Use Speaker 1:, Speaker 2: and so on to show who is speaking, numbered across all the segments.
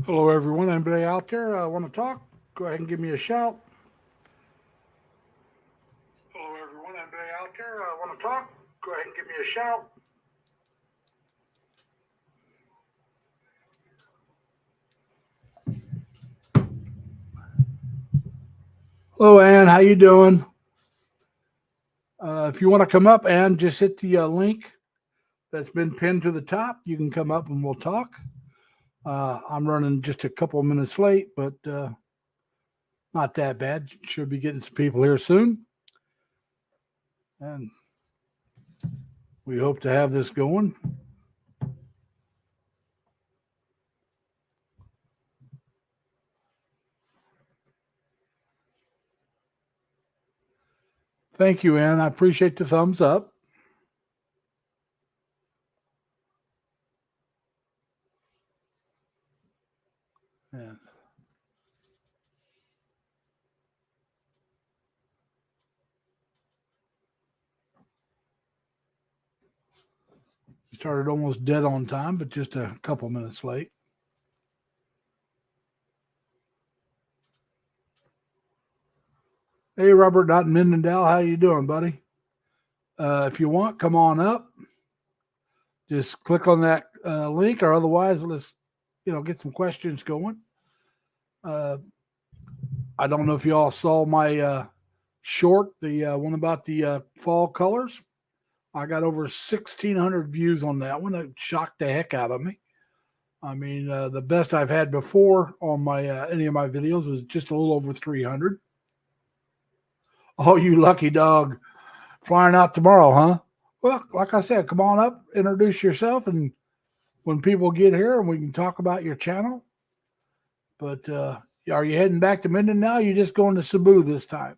Speaker 1: Hello, everyone. Anybody out there want to talk? Go ahead and give me a shout. Hello, everyone. Anybody out there want to talk? Go ahead and give me a shout. Hello, Ann. How you doing? If you want to come up, Ann, just hit the link that's been pinned to the top. You can come up and we'll talk. I'm running just a couple of minutes late, but not that bad. Should be getting some people here soon. And we hope to have this going. Thank you, Ann. I appreciate the thumbs up. And we started almost dead on time, but just a couple minutes late. Hey, Robert Dot Mindendale, how you doing, buddy? If you want, come on up. Just click on that link, or otherwise, let's get some questions going. I don't know if you all saw my short, the one about the fall colors. I got over 1,600 views on that one. It shocked the heck out of me. I mean, the best I've had before on my any of my videos was just a little over 300. Oh, you lucky dog. Flying out tomorrow, huh? Well, like I said, come on up, introduce yourself, and when people get here, and we can talk about your channel. But are you heading back to Minden now? Or you just going to Cebu this time?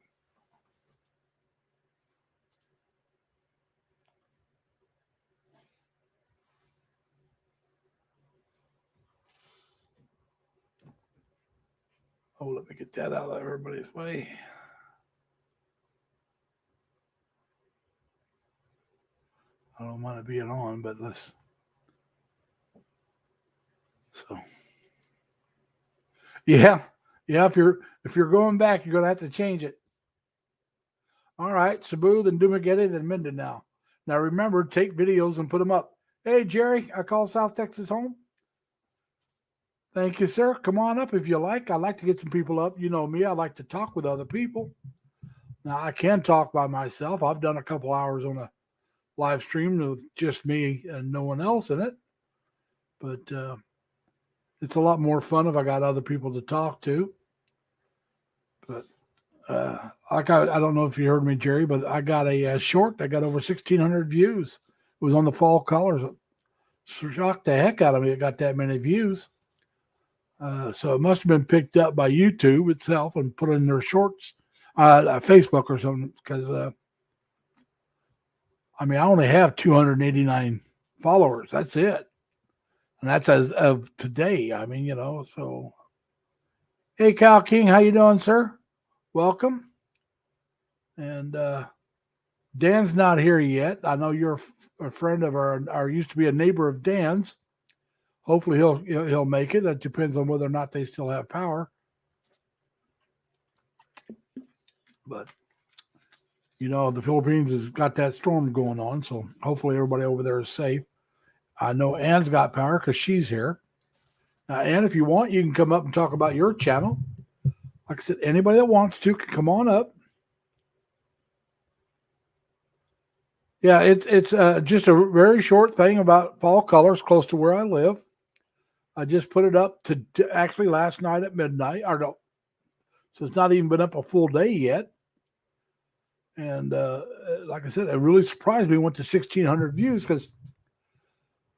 Speaker 1: Oh, let me get that out of everybody's way. I don't mind it being on, but let's. So, yeah. If you're going back, you're gonna have to change it. All right, Cebu, then Dumaguete, then Mindanao. Now remember, take videos and put them up. Hey, Jerry, I call South Texas home. Thank you, sir. Come on up if you like. I like to get some people up. You know me, I like to talk with other people. Now, I can talk by myself. I've done a couple hours on a live stream with just me and no one else in it. But it's a lot more fun if I got other people to talk to. But I don't know if you heard me, Jerry, but I got a short. I got over 1,600 views. It was on the fall colors. It shocked the heck out of me. It got that many views. So it must have been picked up by YouTube itself and put in their shorts, Facebook or something. Because I mean, I only have 289 followers. That's it, and that's as of today. I mean, So, hey, Cal King, how you doing, sir? Welcome. And Dan's not here yet. I know you're a friend of our used to be a neighbor of Dan's. Hopefully he'll make it. That depends on whether or not they still have power. But the Philippines has got that storm going on, so hopefully everybody over there is safe. I know Ann's got power because she's here. Now, Ann, if you want, you can come up and talk about your channel. Like I said, anybody that wants to can come on up. Yeah, it's just a very short thing about fall colors close to where I live. I just put it up to actually last night at midnight. Or no, so it's not even been up a full day yet. And like I said, it really surprised me. Went to 1,600 views because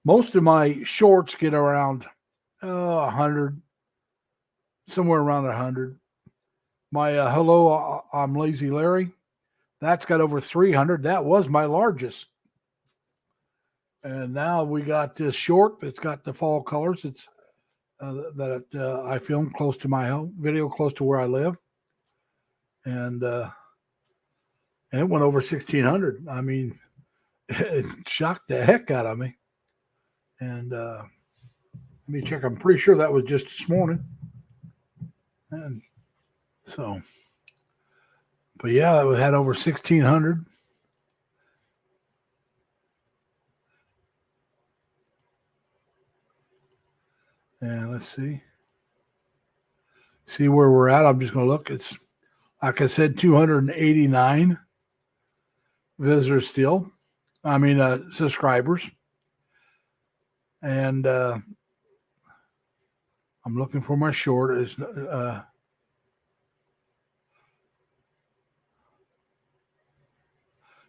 Speaker 1: most of my shorts get around 100, somewhere around 100. My Hello, I'm Lazy Larry, that's got over 300. That was my largest. And now we got this short that's got the fall colors. It's that I filmed close to my home, video close to where I live. And it went over 1,600. I mean, it shocked the heck out of me. And Let me check. I'm pretty sure that was just this morning. And so, but yeah, it had over 1,600. And let's see where we're at. I'm just going to look. It's, like I said, 289 visitors still. I mean, subscribers. And I'm looking for my short. It's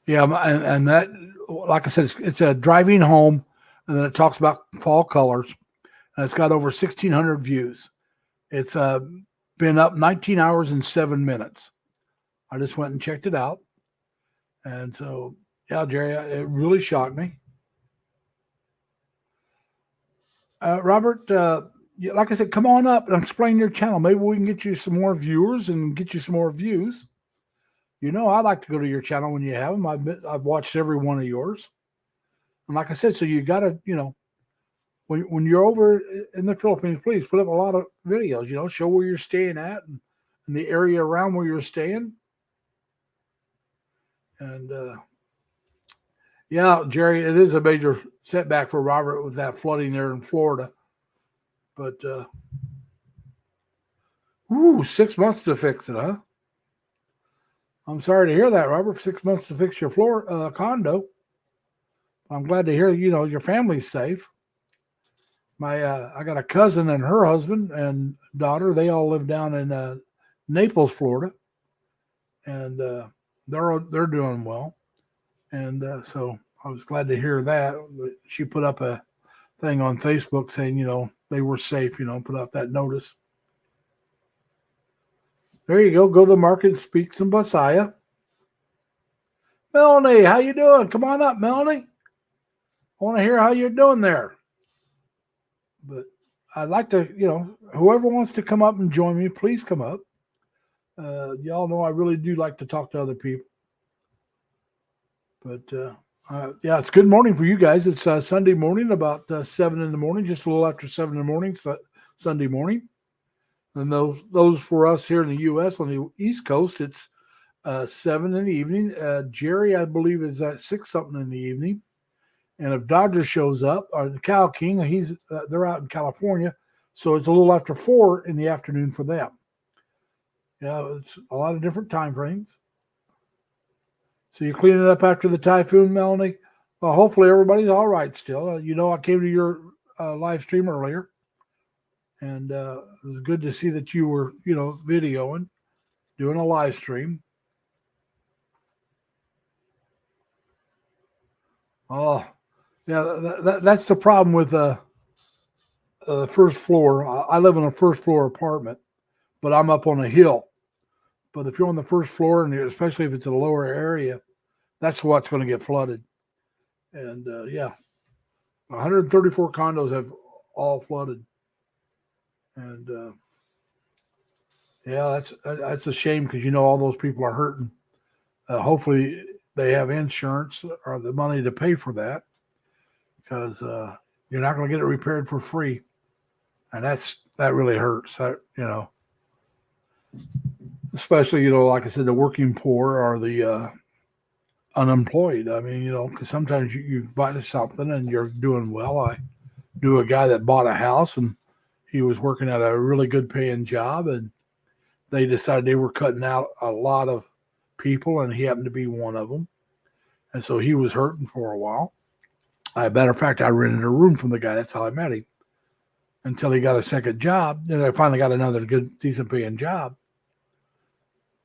Speaker 1: yeah, and that, like I said, it's a driving home, and then it talks about fall colors, and it's got over 1,600 views. It's been up 19 hours and 7 minutes. I just went and checked it out, and so yeah, Jerry, it really shocked me. Robert, like I said, come on up and explain your channel. Maybe we can get you some more viewers and get you some more views. You know, I like to go to your channel when you have them. I've watched every one of yours. And like I said, so you got to, when you're over in the Philippines, please put up a lot of videos, show where you're staying at and the area around where you're staying. And yeah, Jerry, it is a major setback for Robert with that flooding there in Florida. But 6 months to fix it, huh? I'm sorry to hear that, Robert. 6 months to fix your condo. I'm glad to hear your family's safe. I got a cousin and her husband and daughter. They all live down in Naples, Florida, and they're doing well. And so I was glad to hear that. She put up a thing on Facebook saying they were safe. Put out that notice. There you go. Go to the market and speak some Bisaya. Melanie, how you doing? Come on up, Melanie. I want to hear how you're doing there. But I'd like to, whoever wants to come up and join me, please come up. Y'all know I really do like to talk to other people. But yeah, it's good morning for you guys. It's Sunday morning, about 7 in the morning, just a little after 7 in the morning, Sunday morning. And those for us here in the U.S. on the East Coast, it's 7 in the evening. Jerry, I believe, is at 6 something in the evening. And if Dodger shows up, or the Cal King, they're out in California, so it's a little after 4 in the afternoon for them. Yeah, it's a lot of different time frames. So you're cleaning up after the typhoon, Melanie? Well, hopefully everybody's all right still. I came to your live stream earlier, and it was good to see that you were, videoing, doing a live stream. Oh, yeah, that's the problem with the first floor. I live in a first floor apartment, but I'm up on a hill. But if you're on the first floor, and especially if it's a lower area, that's what's going to get flooded. And yeah, 134 condos have all flooded. And yeah, that's a shame because all those people are hurting. Hopefully they have insurance or the money to pay for that, because you're not going to get it repaired for free, and that really hurts. Especially like I said, the working poor or the unemployed. I mean, because sometimes you buy something and you're doing well. I knew a guy that bought a house and he was working at a really good paying job, and they decided they were cutting out a lot of people, and he happened to be one of them. And so he was hurting for a while. As a matter of fact, I rented a room from the guy. That's how I met him, until he got a second job. Then I finally got another good, decent paying job.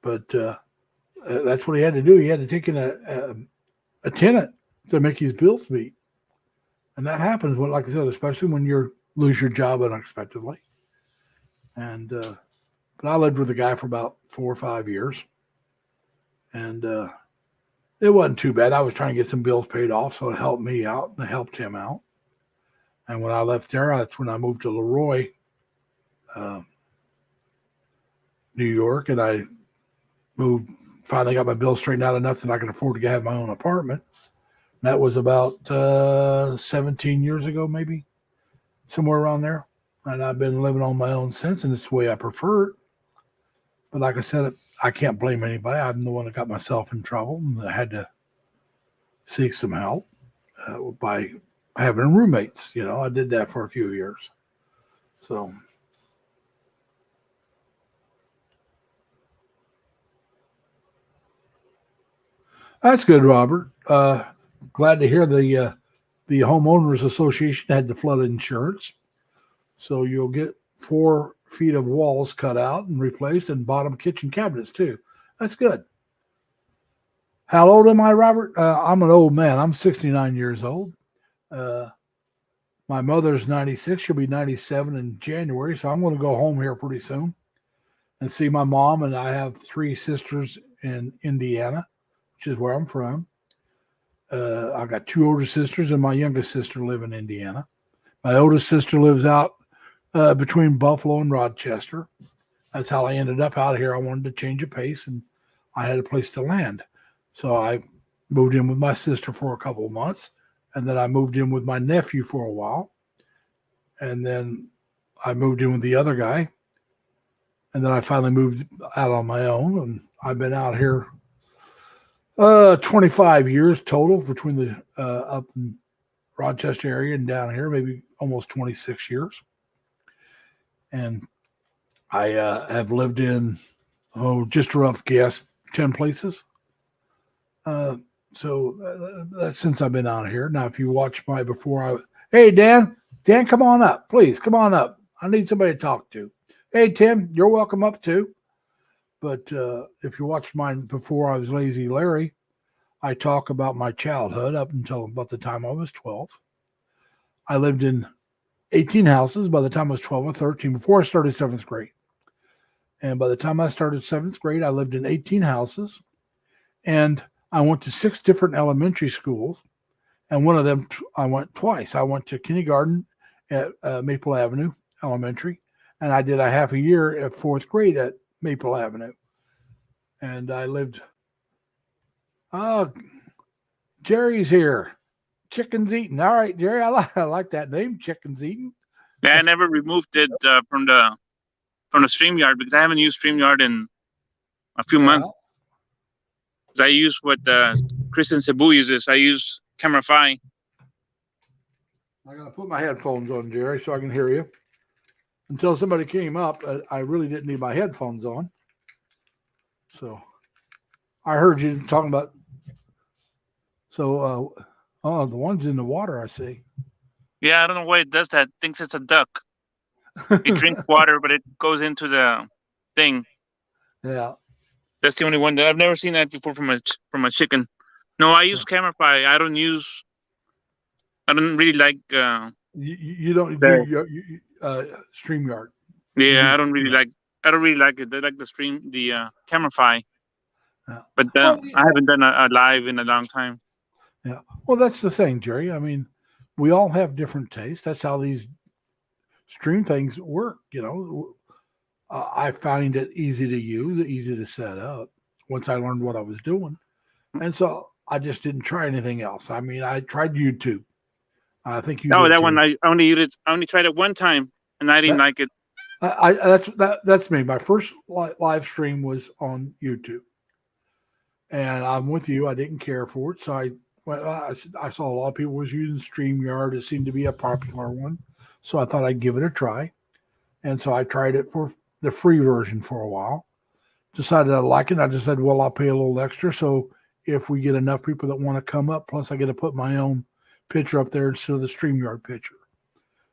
Speaker 1: But that's what he had to do. He had to take in a tenant to make his bills meet. And that happens, like I said, especially when you lose your job unexpectedly. And but I lived with a guy for about 4 or 5 years, and it wasn't too bad. I was trying to get some bills paid off, so it helped me out and it helped him out. And when I left there, that's when I moved to Leroy, New York, and I finally got my bills straightened out enough that I could afford to have my own apartment. And that was about 17 years ago, maybe somewhere around there. And I've been living on my own since, and it's the way I prefer it. But like I said, I can't blame anybody. I'm the one that got myself in trouble, and I had to seek some help by having roommates. I did that for a few years. So that's good, Robert. Glad to hear the homeowners association had the flood insurance. So you'll get 4 feet of walls cut out and replaced, and bottom kitchen cabinets too. That's good. How old am I, Robert? I'm an old man. I'm 69 years old. My mother's 96. She'll be 97 in January. So I'm going to go home here pretty soon and see my mom. And I have 3 sisters in Indiana, which is where I'm from. I got 2 older sisters, and my youngest sister live in Indiana. My oldest sister lives out between Buffalo and Rochester. That's how I ended up out here. I wanted to change of pace, and I had a place to land. So I moved in with my sister for a couple of months, and then I moved in with my nephew for a while. And then I moved in with the other guy. And then I finally moved out on my own, and I've been out here 25 years total between the up in Rochester area and down here, maybe almost 26 years. And I have lived in, just a rough guess, 10 places. So that's since I've been out here. Now, if you watch my hey, Dan, come on up, please. Come on up. I need somebody to talk to. Hey, Tim, you're welcome up too. But if you watched mine before I was Lazy Larry, I talk about my childhood up until about the time I was 12. I lived in 18 houses by the time I was 12 or 13 before I started 7th grade. And by the time I started 7th grade, I lived in 18 houses. And I went to 6 different elementary schools. And one of them I went twice. I went to kindergarten at Maple Avenue Elementary. And I did a half a year at 4th grade at Maple Avenue. And I lived... Jerry's here. Chicken's eating. All right, Jerry, I like that name, Chicken's eating.
Speaker 2: Yeah, I never removed it from the StreamYard because I haven't used StreamYard in a few months. Because I use what Kristen Cebu uses. I use Camera Fi.
Speaker 1: I gotta put my headphones on, Jerry, so I can hear you. Until somebody came up, I really didn't need my headphones on. So I heard you talking about. So, the one's in the water, I see.
Speaker 2: Yeah, I don't know why it does that. It thinks it's a duck. It drinks water, but it goes into the thing.
Speaker 1: Yeah,
Speaker 2: that's the only one that I've never seen that before from a chicken. No, I use Camera Fi. I don't really like.
Speaker 1: You don't do StreamYard.
Speaker 2: Yeah, I don't really like it. I like the Camera Fi. Yeah. But I haven't done a live in a long time.
Speaker 1: Yeah. Well, that's the thing, Jerry. I mean, we all have different tastes. That's how these stream things work. I find it easy to use, easy to set up once I learned what I was doing. And so I just didn't try anything else. I mean, I tried YouTube. I think you.
Speaker 2: Oh, that too. One I only tried it one time, and I didn't like it.
Speaker 1: That's me. My first live stream was on YouTube, and I'm with you. I didn't care for it, so I saw a lot of people was using StreamYard. It seemed to be a popular one, so I thought I'd give it a try. And so I tried it for the free version for a while. Decided I like it. I just said, well, I'll pay a little extra. So if we get enough people that want to come up, plus I get to put my own picture up there instead of the StreamYard picture.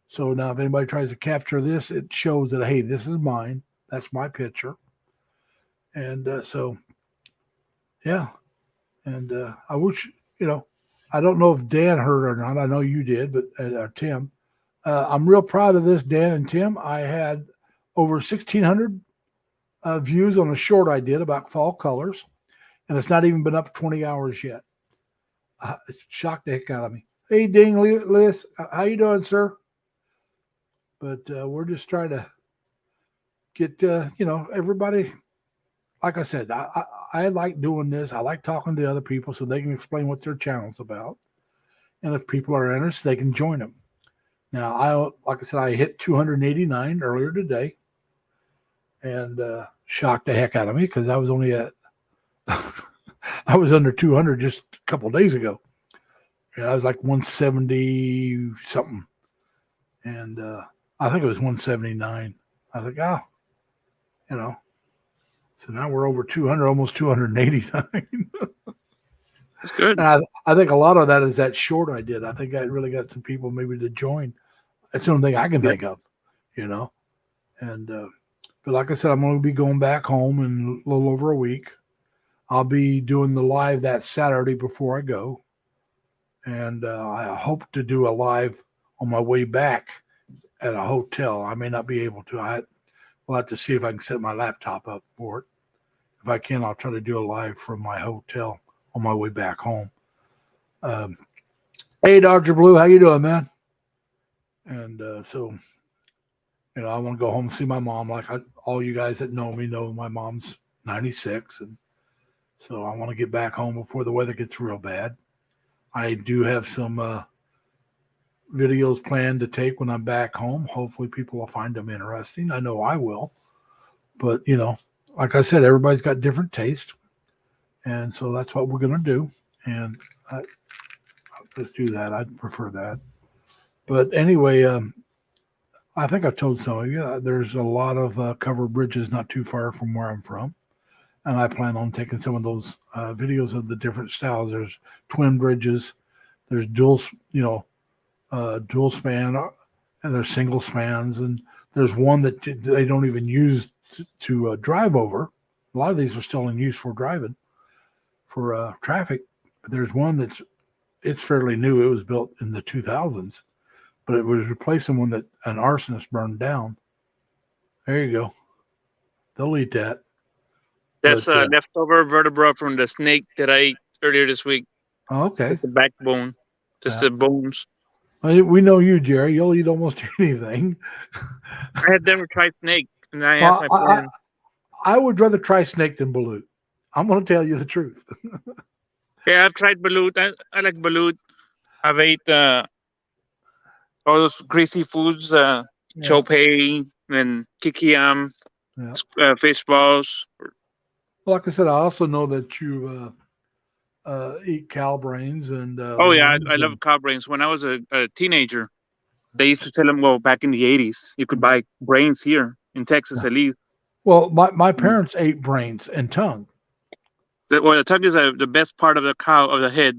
Speaker 1: So now if anybody tries to capture this, it shows that, hey, this is mine. That's my picture. And so, yeah. And I wish, I don't know if Dan heard or not. I know you did, but Tim. I'm real proud of this, Dan and Tim. I had over 1,600 views on a short I did about fall colors, and it's not even been up 20 hours yet. It shocked the heck out of me. Hey, Ding Liz, how you doing, sir? But we're just trying to get, everybody. Like I said, I like doing this. I like talking to other people so they can explain what their channel's about. And if people are interested, they can join them. Now, like I said, I hit 289 earlier today, and shocked the heck out of me because I was only at I was under 200 just a couple days ago, and I was like 170 something, and I think it was 179. I was like, oh, you know. So now we're over 200, almost 289.
Speaker 2: That's good.
Speaker 1: And I think a lot of that is that short I did. I think I really got some people maybe to join. That's the only thing I can think of, you know. And but like I said, I'm going to be going back home in a little over a week. I'll be doing the live that Saturday before I go, and I hope to do a live on my way back at a hotel. I may not be able to. We'll have to see if I can set my laptop up for it. If I can, I'll try to do a live from my hotel on my way back home. Hey, Dr. Blue, how you doing, man? And so, you know, I want to go home and see my mom. Like all you guys that know me know my mom's 96, and so I want to get back home before the weather gets real bad. I do have some videos planned to take when I'm back home. Hopefully people will find them interesting. I know I will. But, you know, like I said, everybody's got different taste. And so that's what we're going to do. And let's do that. I'd prefer that. But anyway, I think I've told some of you, there's a lot of covered bridges not too far from where I'm from. And I plan on taking some of those videos of the different styles. There's twin bridges. There's dual span, and there's single spans. And there's one that they don't even use to drive over. A lot of these are still in use for driving, for traffic. There's one it's fairly new. It was built in the 2000s, but it was replacing one that an arsonist burned down. There you go. They'll eat that.
Speaker 2: That's leftover vertebra from the snake that I ate earlier this week.
Speaker 1: Oh, okay.
Speaker 2: The backbone, just the bones.
Speaker 1: We know you, Jerry. You'll eat almost anything.
Speaker 2: I had never tried snake, and I asked my parents.
Speaker 1: I would rather try snake than balut. I'm going to tell you the truth.
Speaker 2: Yeah, I've tried balut. I like balut. I've ate all those greasy foods, chopay and kikiam, fish balls.
Speaker 1: Well, like I said, I also know that you eat cow brains and.
Speaker 2: Oh yeah, I love cow brains. When I was a teenager, they used to tell them, well, back in the 80s, you could buy brains here in Texas at least.
Speaker 1: Well, my parents ate brains and tongue.
Speaker 2: The tongue is the best part of the cow, of the head.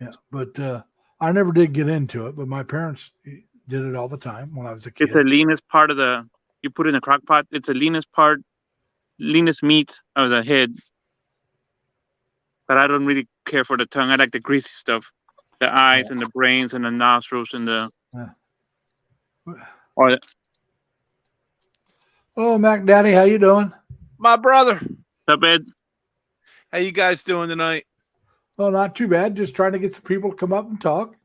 Speaker 1: Yeah, but I never did get into it, but my parents did it all the time when I was a kid.
Speaker 2: It's the leanest part of you put it in a crock pot. It's the leanest meat of the head. But I don't really care for the tongue. I like the greasy stuff. The eyes and the brains and the nostrils and the...
Speaker 1: Hello, Mac Daddy. How you doing?
Speaker 3: My brother.
Speaker 2: What's up, Ed?
Speaker 3: How you guys doing tonight?
Speaker 1: Well, not too bad. Just trying to get some people to come up and talk.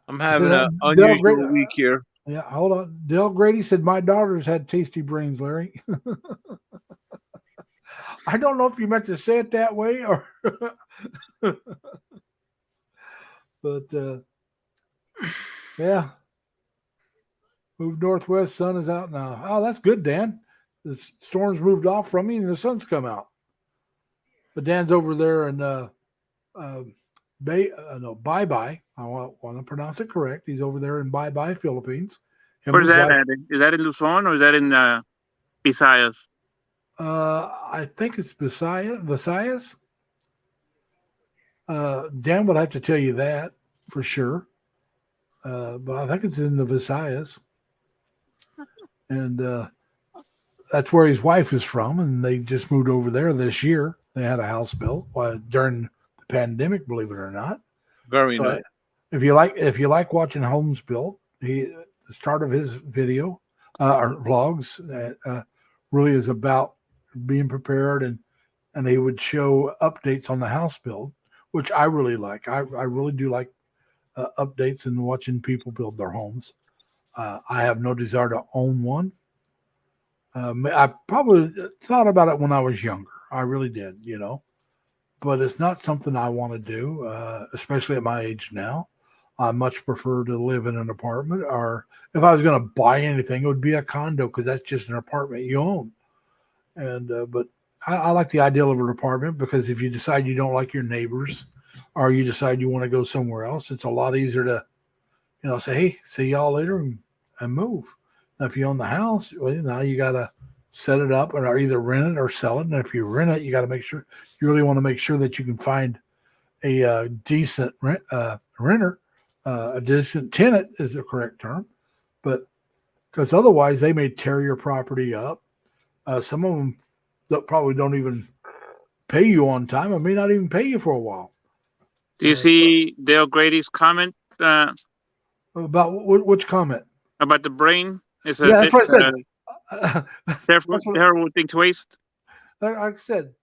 Speaker 3: I'm having an unusual week here.
Speaker 1: Yeah, hold on. Dale Grady said, my daughter's had tasty brains, Larry. I don't know if you meant to say it that way or... but, yeah. Moved northwest. Sun is out now. Oh, that's good, Dan. The storm's moved off from me and the sun's come out. But Dan's over there in Bye-Bye. I want to pronounce it correct. He's over there in Bye-Bye, Philippines.
Speaker 2: Where's that at? Is that in Luzon or is that in Visayas?
Speaker 1: I think it's Visayas. Dan would have to tell you that for sure. But I think it's in the Visayas. And that's where his wife is from, and they just moved over there this year. They had a house built during the pandemic, believe it or not.
Speaker 3: Very nice.
Speaker 1: If you like watching homes built, the start of his video or vlogs really is about being prepared, and he would show updates on the house build, which I really like. I really do like updates and watching people build their homes. I have no desire to own one. I probably thought about it when I was younger. I really did, but it's not something I want to do, especially at my age now. I much prefer to live in an apartment, or if I was going to buy anything, it would be a condo because that's just an apartment you own. And but I like the ideal of an apartment because if you decide you don't like your neighbors, or you decide you want to go somewhere else, it's a lot easier to, say, hey, see y'all later and move. Now, if you own the house, well, now you got to set it up and either rent it or sell it. And if you rent it, you got to make sure you really want to make sure that you can find a decent renter, a decent tenant is the correct term, but because otherwise they may tear your property up. Some of them probably don't even pay you on time. I may not even pay you for a while.
Speaker 2: Do you see Dale Grady's comment
Speaker 1: about which comment?
Speaker 2: About the brain? It's a
Speaker 1: that's what I said.
Speaker 2: Terrible thing to waste.
Speaker 1: Like I said,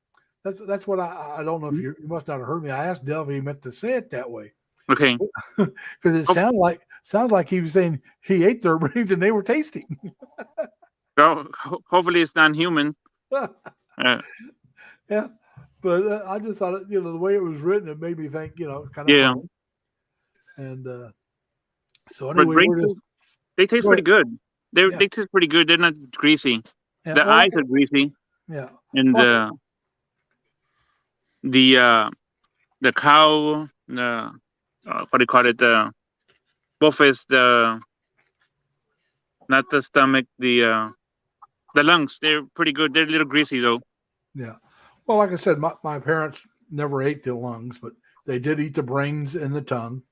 Speaker 1: that's what I don't know if you must not have heard me. I asked Dale if he meant to say it that way.
Speaker 2: Okay.
Speaker 1: Because it sounds like he was saying he ate their brains and they were tasty.
Speaker 2: Well, hopefully it's non-human.
Speaker 1: Yeah, but I just thought the way it was written, it made me think kind of
Speaker 2: yeah.
Speaker 1: funny. And so anyway,
Speaker 2: they taste pretty good. They taste pretty good. They're not greasy. Yeah, the eyes are greasy.
Speaker 1: Yeah,
Speaker 2: and the cow, what do you call it? The buffets, not the stomach, the lungs. They're pretty good. They're a little greasy though.
Speaker 1: Yeah. Well, like I said, my parents never ate the lungs, but they did eat the brains and the tongue.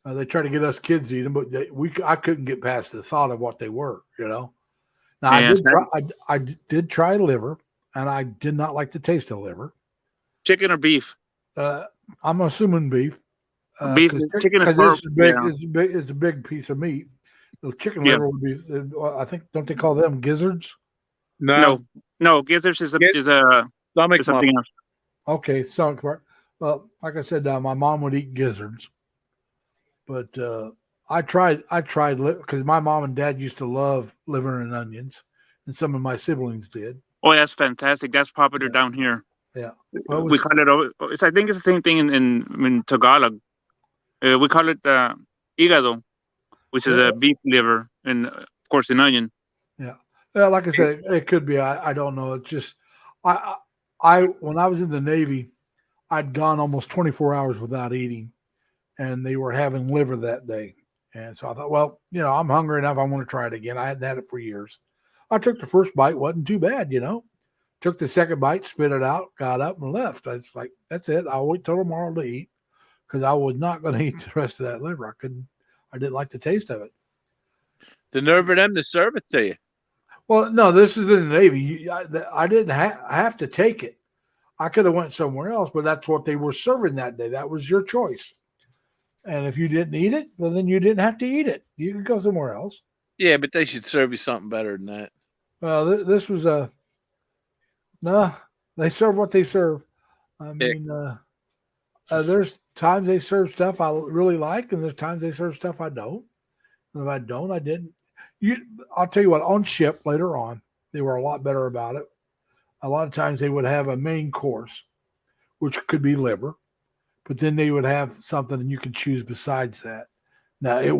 Speaker 1: They tried to get us kids to eat them, but I couldn't get past the thought of what they were. Now I did try liver, and I did not like the taste of liver.
Speaker 2: Chicken or beef?
Speaker 1: I'm assuming beef.
Speaker 2: Beef, chicken is
Speaker 1: big. Yeah. It's a big piece of meat. The chicken liver would be. I think, don't they call them gizzards?
Speaker 2: No. Gizzards is a
Speaker 3: stomach
Speaker 2: something else.
Speaker 1: Okay, stomach part. Well, like I said, my mom would eat gizzards, but I tried because my mom and dad used to love liver and onions, and some of my siblings did.
Speaker 2: Oh, that's fantastic. That's popular down here.
Speaker 1: Yeah,
Speaker 2: we call it. I think it's the same thing in Tagalog. We call it hígado, which is a beef liver, and of course an onion.
Speaker 1: Yeah. Yeah, like I said, it could be. I don't know. It's just I when I was in the Navy, I'd gone almost 24 hours without eating, and they were having liver that day. And so I thought, well, I'm hungry enough. I want to try it again. I hadn't had it for years. I took the first bite, wasn't too bad, Took the second bite, spit it out, got up and left. I was like, that's it. I'll wait till tomorrow to eat because I was not going to eat the rest of that liver. I didn't like the taste of it.
Speaker 3: The nerve of them to serve it to you.
Speaker 1: Well, no, this is in the Navy. I didn't have to take it. I could have went somewhere else, but that's what they were serving that day. That was your choice. And if you didn't eat it, well, then you didn't have to eat it. You could go somewhere else.
Speaker 3: Yeah, but they should serve you something better than that.
Speaker 1: Well, this was they serve what they serve. I mean, there's times they serve stuff I really like, and there's times they serve stuff I don't. And if I don't, I didn't. I'll tell you what, on ship later on, they were a lot better about it. A lot of times they would have a main course, which could be liver, but then they would have something and you could choose besides that. Now, it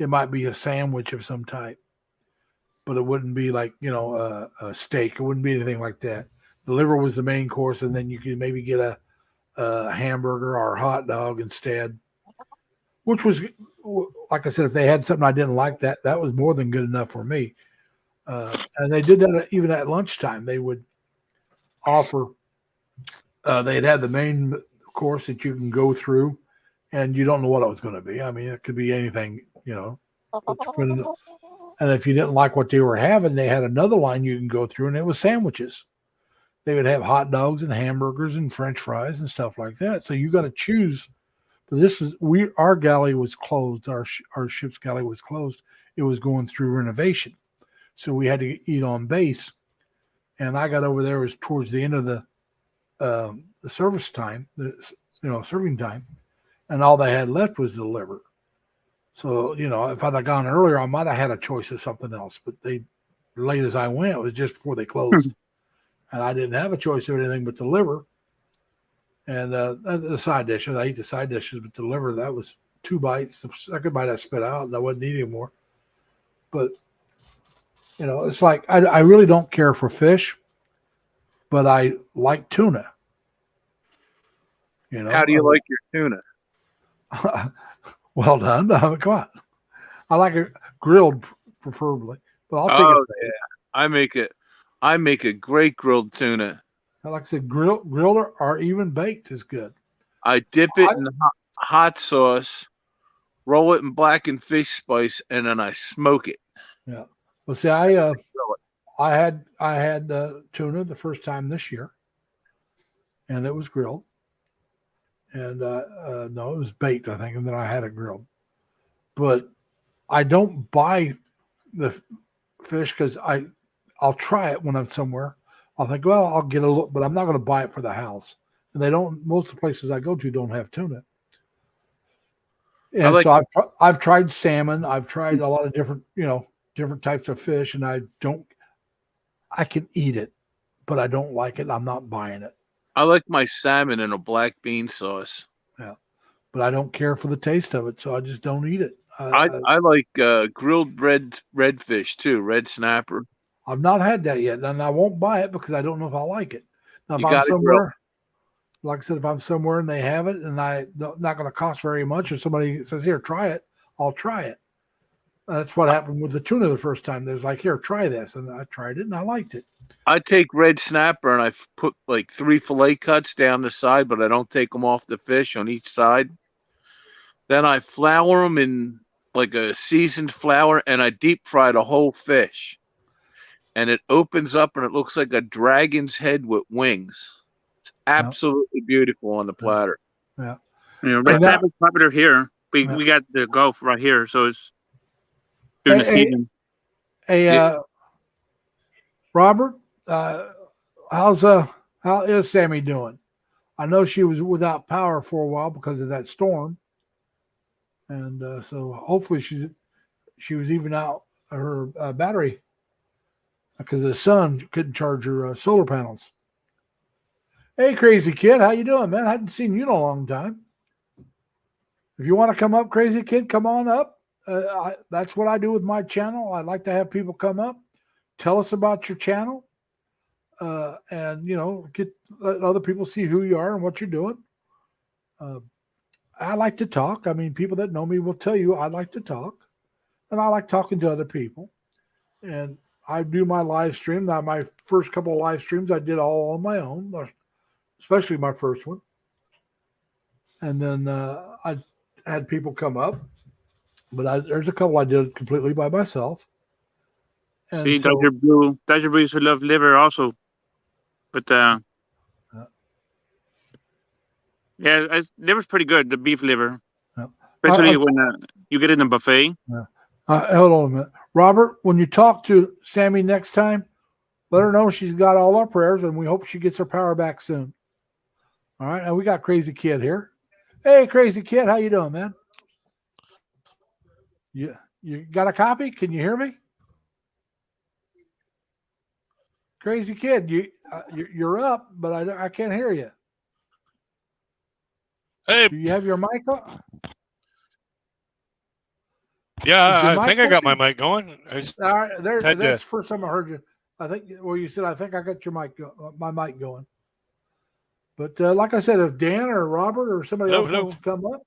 Speaker 1: might be a sandwich of some type, but it wouldn't be like, a steak. It wouldn't be anything like that. The liver was the main course, and then you could maybe get a hamburger or a hot dog instead, which was, like I said, if they had something I didn't like, that was more than good enough for me. And they did that even at lunchtime. They would offer, they'd have the main course that you can go through, and you don't know what it was going to be. I mean, it could be anything, And if you didn't like what they were having, they had another line you can go through, and it was sandwiches. They would have hot dogs and hamburgers and French fries and stuff like that. So you got to choose. So our galley was closed. Our ship's galley was closed. It was going through renovation. So we had to eat on base. And I got over there, it was towards the end of the service time, serving time. And all they had left was the liver. So, if I'd have gone earlier, I might have had a choice of something else. But late as I went, it was just before they closed. And I didn't have a choice of anything but the liver. And the side dishes, I eat the side dishes, but the liver, that was 2 bites. The second bite I spit out, and I wasn't eating more. But it's like I really don't care for fish, but I like tuna.
Speaker 3: How do you like your tuna?
Speaker 1: Well done. Come on. I like it grilled, preferably, but I'll take it.
Speaker 3: Oh yeah, I make a great grilled tuna.
Speaker 1: Like I said, grilled or even baked is good.
Speaker 3: I dip it in hot sauce, roll it in blackened fish spice, and then I smoke it.
Speaker 1: Yeah. Well, see, I had tuna the first time this year, and it was grilled. And no, it was baked, I think, and then I had it grilled. But I don't buy the fish because I'll try it when I'm somewhere. I'll think, well, I'll get a little, but I'm not going to buy it for the house. And they don't. Most of the places I go to don't have tuna. And so I've tried salmon. I've tried a lot of different types of fish, and I can eat it, but I don't like it. I'm not buying it.
Speaker 3: I like my salmon in a black bean sauce.
Speaker 1: Yeah, but I don't care for the taste of it, so I just don't eat it.
Speaker 3: I like grilled redfish too, red snapper.
Speaker 1: I've not had that yet, and I won't buy it because I don't know if I like it. Now, if
Speaker 3: You
Speaker 1: I'm
Speaker 3: gotta
Speaker 1: somewhere, like I said, if I'm somewhere and they have it, and not going to cost very much, or somebody says, "Here, try it," I'll try it. That's what happened with the tuna the first time. There's like, "Here, try this," and I tried it, and I liked it.
Speaker 3: I take red snapper and I put like 3 fillet cuts down the side, but I don't take them off the fish on each side. Then I flour them in like a seasoned flour, and I deep fry the whole fish. And it opens up and it looks like a dragon's head with wings. It's absolutely beautiful on the platter.
Speaker 1: Yeah.
Speaker 2: Red snapper is popular here. We got the Gulf right here, so it's during the season.
Speaker 1: Hey, Robert, how is Sammy doing? I know she was without power for a while because of that storm, and so hopefully she was even out her battery because the sun couldn't charge her solar panels. Hey, crazy kid, how you doing, man? I hadn't seen you in a long time. If you want to come up, crazy kid, come on up. That's what I do with my channel. I like to have people come up, tell us about your channel, and let other people see who you are and what you're doing. I like to talk. I mean, people that know me will tell you I like to talk, and I like talking to other people. And I do my live stream. Now, my first couple of live streams I did all on my own, especially my first one. And then I had people come up, but there's a couple I did completely by myself. And
Speaker 2: see, Dr. Blue used to love liver also, but liver's pretty good. The beef liver, especially when you get it in a buffet.
Speaker 1: Hold on a minute, Robert. When you talk to Sammy next time, let her know she's got all our prayers, and we hope she gets her power back soon. All right, and we got Crazy Kid here. Hey, Crazy Kid, how you doing, man? You got a copy? Can you hear me? Crazy Kid, you're up, but I can't hear you.
Speaker 4: Hey,
Speaker 1: do you have your mic on?
Speaker 4: Yeah, I think I got my mic going.
Speaker 1: All right, that's the first time I heard you. I think you said I think I got your my mic going. But like I said, if Dan or Robert or somebody else wants to come up,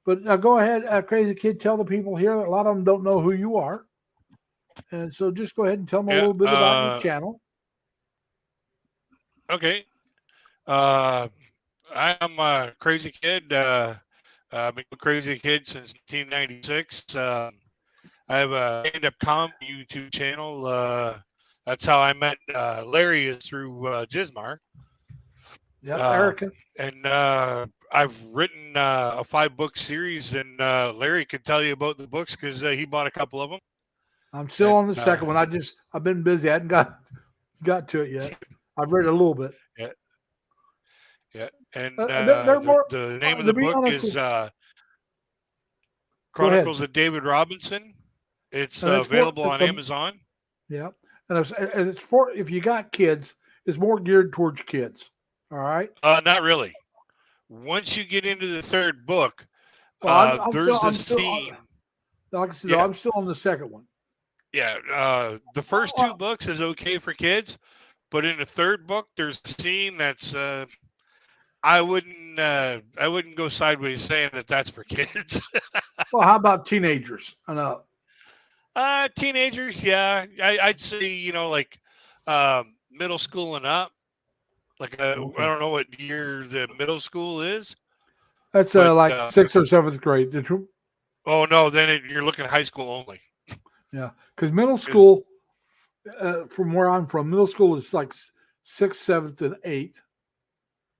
Speaker 1: but go ahead, Crazy Kid, tell the people here. A lot of them don't know who you are, and so just go ahead and tell them a little bit about your channel.
Speaker 4: Okay, I am a Crazy Kid. I've been a Crazy Kid since 1996. I have a stand-up comedy YouTube channel. That's how I met Larry, is through Jizmar.
Speaker 1: Yeah, Erica.
Speaker 4: And I've written a 5-book series, and Larry could tell you about the books because he bought a couple of them.
Speaker 1: I'm still on the second one. I've been busy. I hadn't got to it yet. I've read a little bit.
Speaker 4: Yeah. And the name of the book is Chronicles of David Robinson. It's available on Amazon.
Speaker 1: Yeah, and it's for if you got kids. It's more geared towards kids. All right.
Speaker 4: Not really. Once you get into the third book,
Speaker 1: Well,
Speaker 4: there's a
Speaker 1: I'm still,
Speaker 4: scene.
Speaker 1: like I said, though,
Speaker 4: Yeah,
Speaker 1: I'm still on the second one.
Speaker 4: yeah. The first two
Speaker 1: Well,
Speaker 4: books is okay for kids, but in the third book, there's a scene that's I wouldn't go sideways saying that that's for kids.
Speaker 1: well, how about teenagers? And
Speaker 4: Teenagers, yeah, I'd say like middle school and up. Like I
Speaker 1: okay.
Speaker 4: don't know what year the middle school is,
Speaker 1: That's
Speaker 4: but
Speaker 1: like 6th or 7th grade.
Speaker 4: oh no, then you're looking high school only.
Speaker 1: Yeah, because middle school, from where I'm from, middle school is like 6th, 7th, and 8th.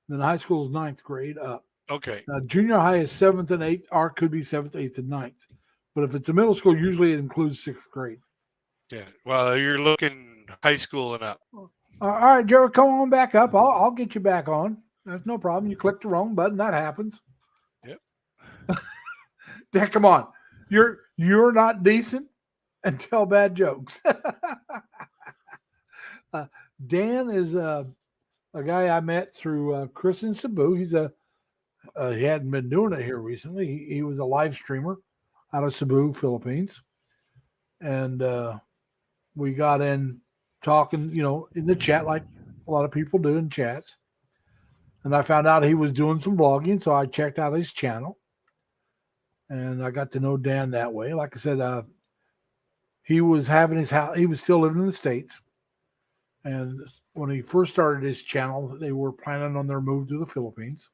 Speaker 1: Then high school is 9th grade up.
Speaker 4: Okay,
Speaker 1: Now, junior high is 7th and 8th, or it could be 7th, 8th, and 9th. But if it's a middle school, usually it includes 6th grade.
Speaker 4: yeah. Well, you're looking high school and up.
Speaker 1: All right, Jared, come on back up. I'll get you back on. That's no problem. You clicked the wrong button. That happens.
Speaker 4: Yep.
Speaker 1: Dan, come on. You're not decent and tell bad jokes. Dan is a guy I met through Chris and Cebu. He's he hadn't been doing it here recently. He was a live streamer out of Cebu, Philippines, and we got in talking, in the chat like a lot of people do in chats. And I found out he was doing some vlogging, so I checked out his channel, and I got to know Dan that way. Like I said, he was having his house. He was still living in the States, and when he first started his channel, they were planning on their move to the Philippines,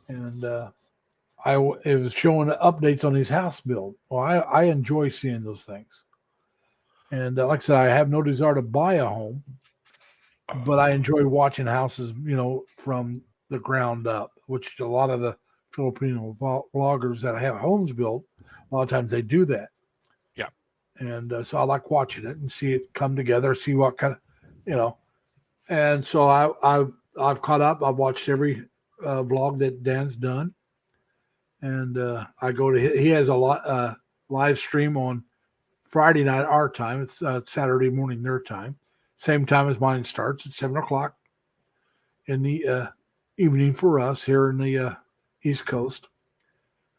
Speaker 1: and it was showing updates on his house build. Well, I enjoy seeing those things, and like I said, I have no desire to buy a home, but I enjoy watching houses, from the ground up, which a lot of the Filipino vloggers that have homes built, a lot of times they do that.
Speaker 4: Yeah.
Speaker 1: And so I like watching it and see it come together, see what kind of, and so I've caught up. I've watched every vlog that Dan's done. And I go to he has a live stream on Friday night our time. It's Saturday morning their time. Same time as mine starts at 7:00 in the evening for us here in the East Coast.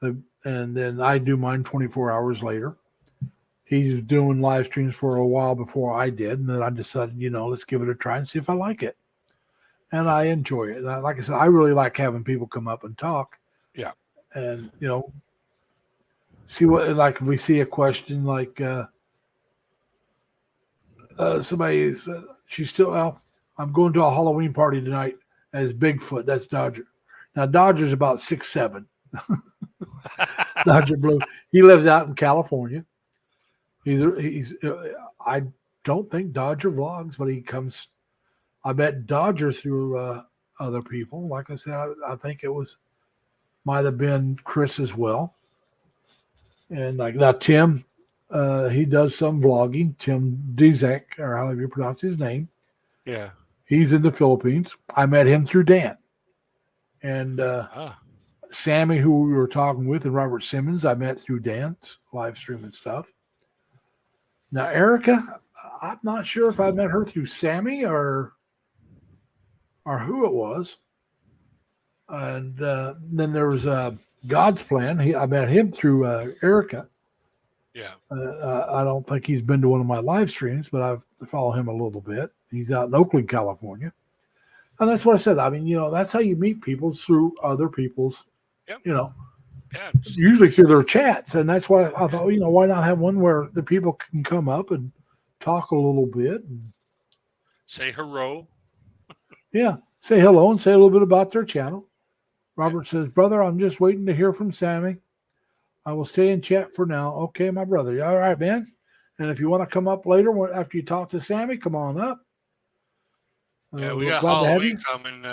Speaker 1: And then I do mine 24 hours later. He's doing live streams for a while before I did. And then I decided, let's give it a try and see if I like it. And I enjoy it. And like I said, I really like having people come up and talk.
Speaker 4: Yeah.
Speaker 1: And, see what, like if we see a question like somebody's, she's still out. I'm going to a Halloween party tonight as Bigfoot. That's Dodger. Now, Dodger's about 6'7". Dodger Blue. He lives out in California. I don't think Dodger vlogs, but he comes. I met Dodger through other people. Like I said, I think might have been Chris as well. And like now, Tim, he does some vlogging. Tim Dizek, or however you pronounce his name.
Speaker 4: Yeah.
Speaker 1: He's in the Philippines. I met him through Dan. And Sammy, who we were talking with, and Robert Simmons, I met through Dan's live stream and stuff. Now, Erica, I'm not sure if I met her through Sammy or who it was. And then there was God's Plan. I met him through Erica.
Speaker 4: Yeah.
Speaker 1: I don't think he's been to one of my live streams, but I follow him a little bit. He's out in Oakland, California. And that's what I said. I mean, that's how you meet people, through other people's,
Speaker 4: Yep.
Speaker 1: Yeah,
Speaker 4: usually
Speaker 1: through their chats. And that's why I thought, why not have one where the people can come up and talk a little bit and
Speaker 4: say hello.
Speaker 1: Yeah, say hello and say a little bit about their channel. Robert says, brother, I'm just waiting to hear from Sammy. I will stay in chat for now. Okay, my brother. All right, man. And if you want to come up later after you talk to Sammy, come on up.
Speaker 4: Yeah, we got Halloween coming.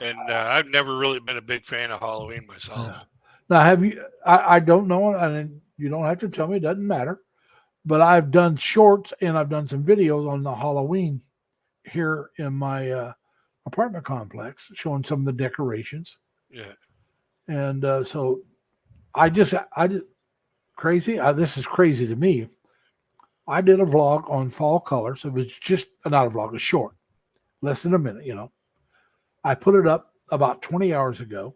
Speaker 4: And I've never really been a big fan of Halloween myself.
Speaker 1: Now, have you? I don't know, and you don't have to tell me. It doesn't matter. But I've done shorts and I've done some videos on the Halloween here in my apartment complex, showing some of the decorations.
Speaker 4: Yeah.
Speaker 1: And so I just crazy. This is crazy to me. I did a vlog on fall colors. It was just not a vlog, a short. less than a minute, you know. I put it up about 20 hours ago,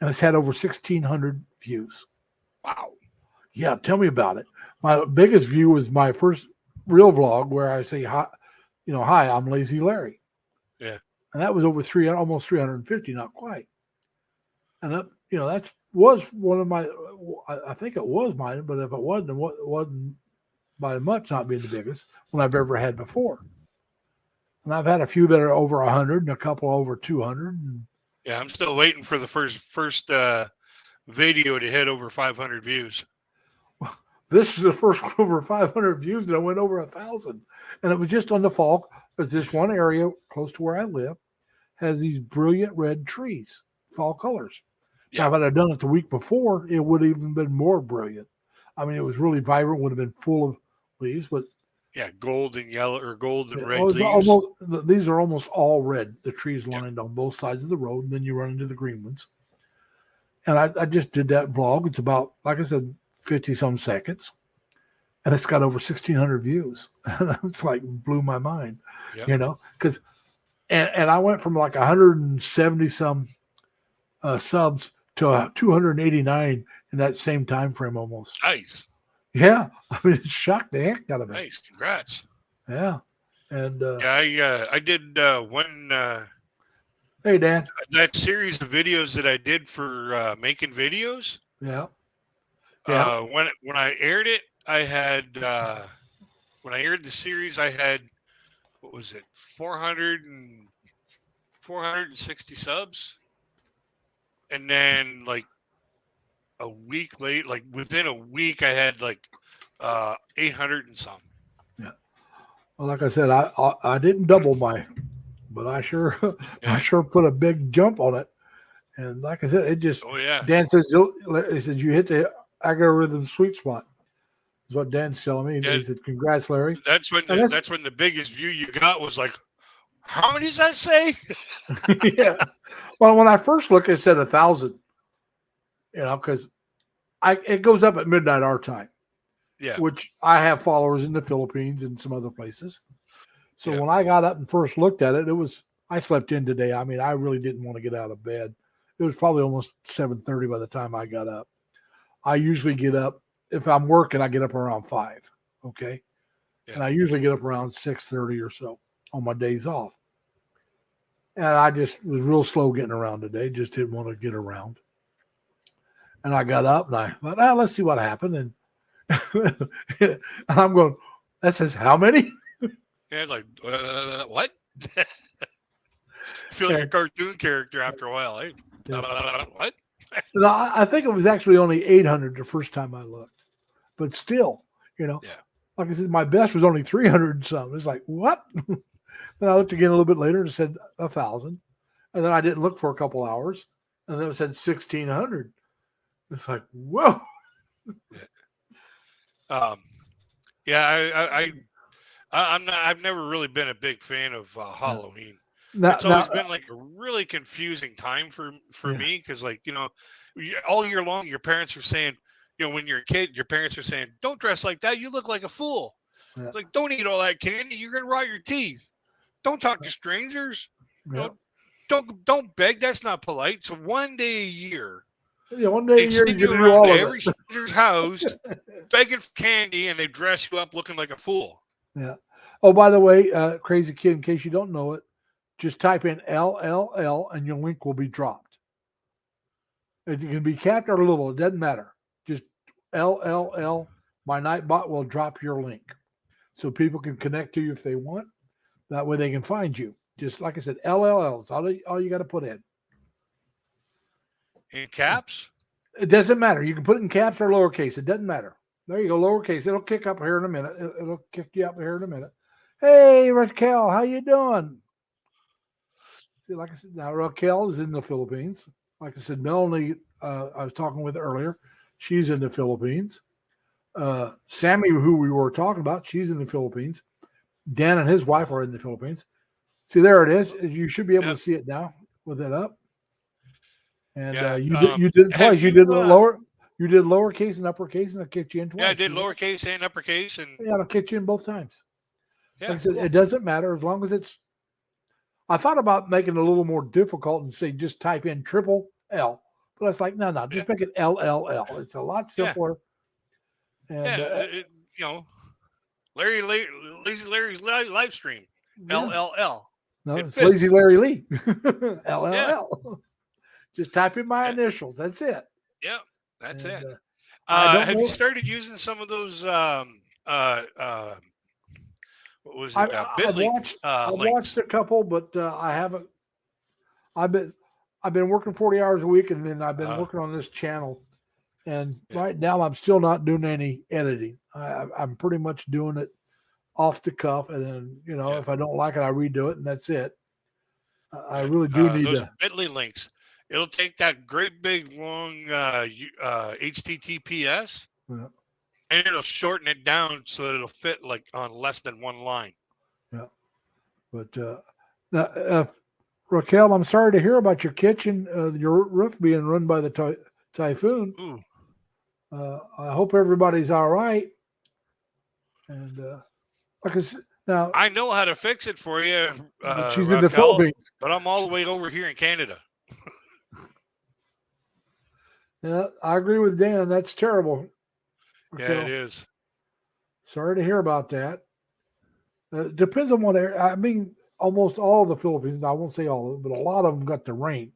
Speaker 1: and it's had over 1,600 views.
Speaker 4: Wow.
Speaker 1: Yeah, tell me about it. My biggest view was my first real vlog where I say, hi, you know, hi, I'm Lazy Larry.
Speaker 4: Yeah.
Speaker 1: And that was over 300, almost 350, not quite. And that, you know, that was one of my, I think it was mine, but if it wasn't, it wasn't by much not being the biggest one I've ever had before. And I've had a few that are over 100 and a couple over 200. And
Speaker 4: Yeah, I'm still waiting for the first video to hit over 500 views.
Speaker 1: this is the first one over 500 views that I went over 1,000. And it was just on the fall. There's this one area close to where I live has these brilliant red trees, fall colors.
Speaker 4: Yeah.
Speaker 1: Now, if I'd have done it the week before, it would have even been more brilliant. I mean, it was really vibrant, would have been full of leaves, but
Speaker 4: yeah, gold and yellow or gold and red
Speaker 1: it's
Speaker 4: leaves.
Speaker 1: These are almost all red, the trees lined on both sides of the road, and then you run into the green ones. And I just did that vlog. It's about, like I said, 50 some seconds, and it's got over 1,600 views. It's like blew my mind, you know, because and I went from like 170 some subs to 289 in that same time frame almost.
Speaker 4: Nice.
Speaker 1: Yeah, I mean, it shocked the heck out of me.
Speaker 4: Nice. Congrats.
Speaker 1: Yeah, and
Speaker 4: yeah, I did one.
Speaker 1: Hey, Dan.
Speaker 4: That series of videos that I did for making videos.
Speaker 1: Yeah.
Speaker 4: When I aired it, I had when I aired the series, I had what was it, 460 subs, and then like a week late, like within a week, I had like 800 and some.
Speaker 1: Yeah. Well, like I said, I didn't double my, but I sure I sure put a big jump on it. And like I said, it just Dan says he said you hit the algorithm sweet spot. Is what Dan's telling me.
Speaker 4: Yeah.
Speaker 1: He said, "Congrats, Larry."
Speaker 4: That's when the biggest view you got was like, how many does that say?
Speaker 1: Yeah. Well, when I first looked, it said 1,000. You know, because it goes up at midnight our time.
Speaker 4: Yeah.
Speaker 1: Which I have followers in the Philippines and some other places. So when I got up and first looked at it, I slept in today. I mean, I really didn't want to get out of bed. It was probably almost 7:30 by the time I got up. I usually get up, if I'm working, I get up around 5. Okay. Yeah. And I usually get up around 6:30 or so on my days off. And I just was real slow getting around today. Just didn't want to get around. And I got up and I thought, let's see what happened. And I'm going, that says how many?
Speaker 4: Yeah, like, what? Feel like a cartoon character after a while, eh? What?
Speaker 1: No, I think it was actually only 800 the first time I looked. But still, you know, like I said, my best was only 300 and something. It's like, what? Then I looked again a little bit later and it said 1,000. And then I didn't look for a couple hours. And then it said 1,600. It's like, whoa.
Speaker 4: I've never really been a big fan of Halloween. It's always been like a really confusing time for me because, like, you know, all year long your parents are saying, you know, when you're a kid, your parents are saying, don't dress like that, you look like a fool. Yeah. It's like, don't eat all that candy, you're gonna rot your teeth. Don't talk to strangers. Yeah. Don't beg, that's not polite. So one day a year,
Speaker 1: one day a year you
Speaker 4: do around every stranger's house begging for candy, and they dress you up looking like a fool.
Speaker 1: Yeah. Oh, by the way, Crazy Kid, in case you don't know it, just type in LLL and your link will be dropped. It can be capped or little, it doesn't matter. Just LLL, my Nightbot will drop your link. So people can connect to you if they want. That way they can find you. Just like I said, LLL is all you got to put in.
Speaker 4: In caps?
Speaker 1: It doesn't matter. You can put it in caps or lowercase. It doesn't matter. There you go, lowercase. It'll kick up here in a minute. It'll kick you up here in a minute. Hey, Raquel, how you doing? See, like I said, now Raquel is in the Philippines. Like I said, Melanie, I was talking with earlier. She's in the Philippines. Sammy, who we were talking about, she's in the Philippines. Dan and his wife are in the Philippines. See, there it is. You should be able to see it now with it up. And you did it twice. You did lowercase and uppercase, and it kicked you in twice.
Speaker 4: Yeah, I did lowercase and uppercase, and
Speaker 1: it'll kick you in both times.
Speaker 4: Yeah,
Speaker 1: like I said, it doesn't matter as long as it's I thought about making it a little more difficult and say just type in triple L, but I was like, no, just make it LLL. It's a lot simpler. And
Speaker 4: you know, Lazy Larry's live stream, LLL.
Speaker 1: no,
Speaker 4: It
Speaker 1: it's
Speaker 4: fits.
Speaker 1: Lazy Larry Lee, LLL. Just type in my initials. That's it.
Speaker 4: Yeah, that's it.
Speaker 1: I don't
Speaker 4: have
Speaker 1: know.
Speaker 4: you started using some of those? What was it?
Speaker 1: I've watched a couple, but I haven't. I've been working 40 hours a week, and then I've been working on this channel. And right now, I'm still not doing any editing. I'm pretty much doing it off the cuff, and then if I don't like it, I redo it, and that's it. I really do need
Speaker 4: those
Speaker 1: to.
Speaker 4: Bitly links. It'll take that great big long HTTPS, and it'll shorten it down so that it'll fit like on less than one line.
Speaker 1: Yeah, but now, Raquel, I'm sorry to hear about your kitchen, your roof being run by the typhoon.
Speaker 4: Ooh.
Speaker 1: I hope everybody's all right. And now
Speaker 4: I know how to fix it for you,
Speaker 1: she's
Speaker 4: Raquel,
Speaker 1: in the Philippines,
Speaker 4: but I'm all the way over here in Canada.
Speaker 1: Yeah, I agree with Dan. That's terrible.
Speaker 4: Raquel. Yeah, it is.
Speaker 1: Sorry to hear about that. Depends on what area. I mean, almost all of the Philippines. I won't say all of it, but a lot of them got the rain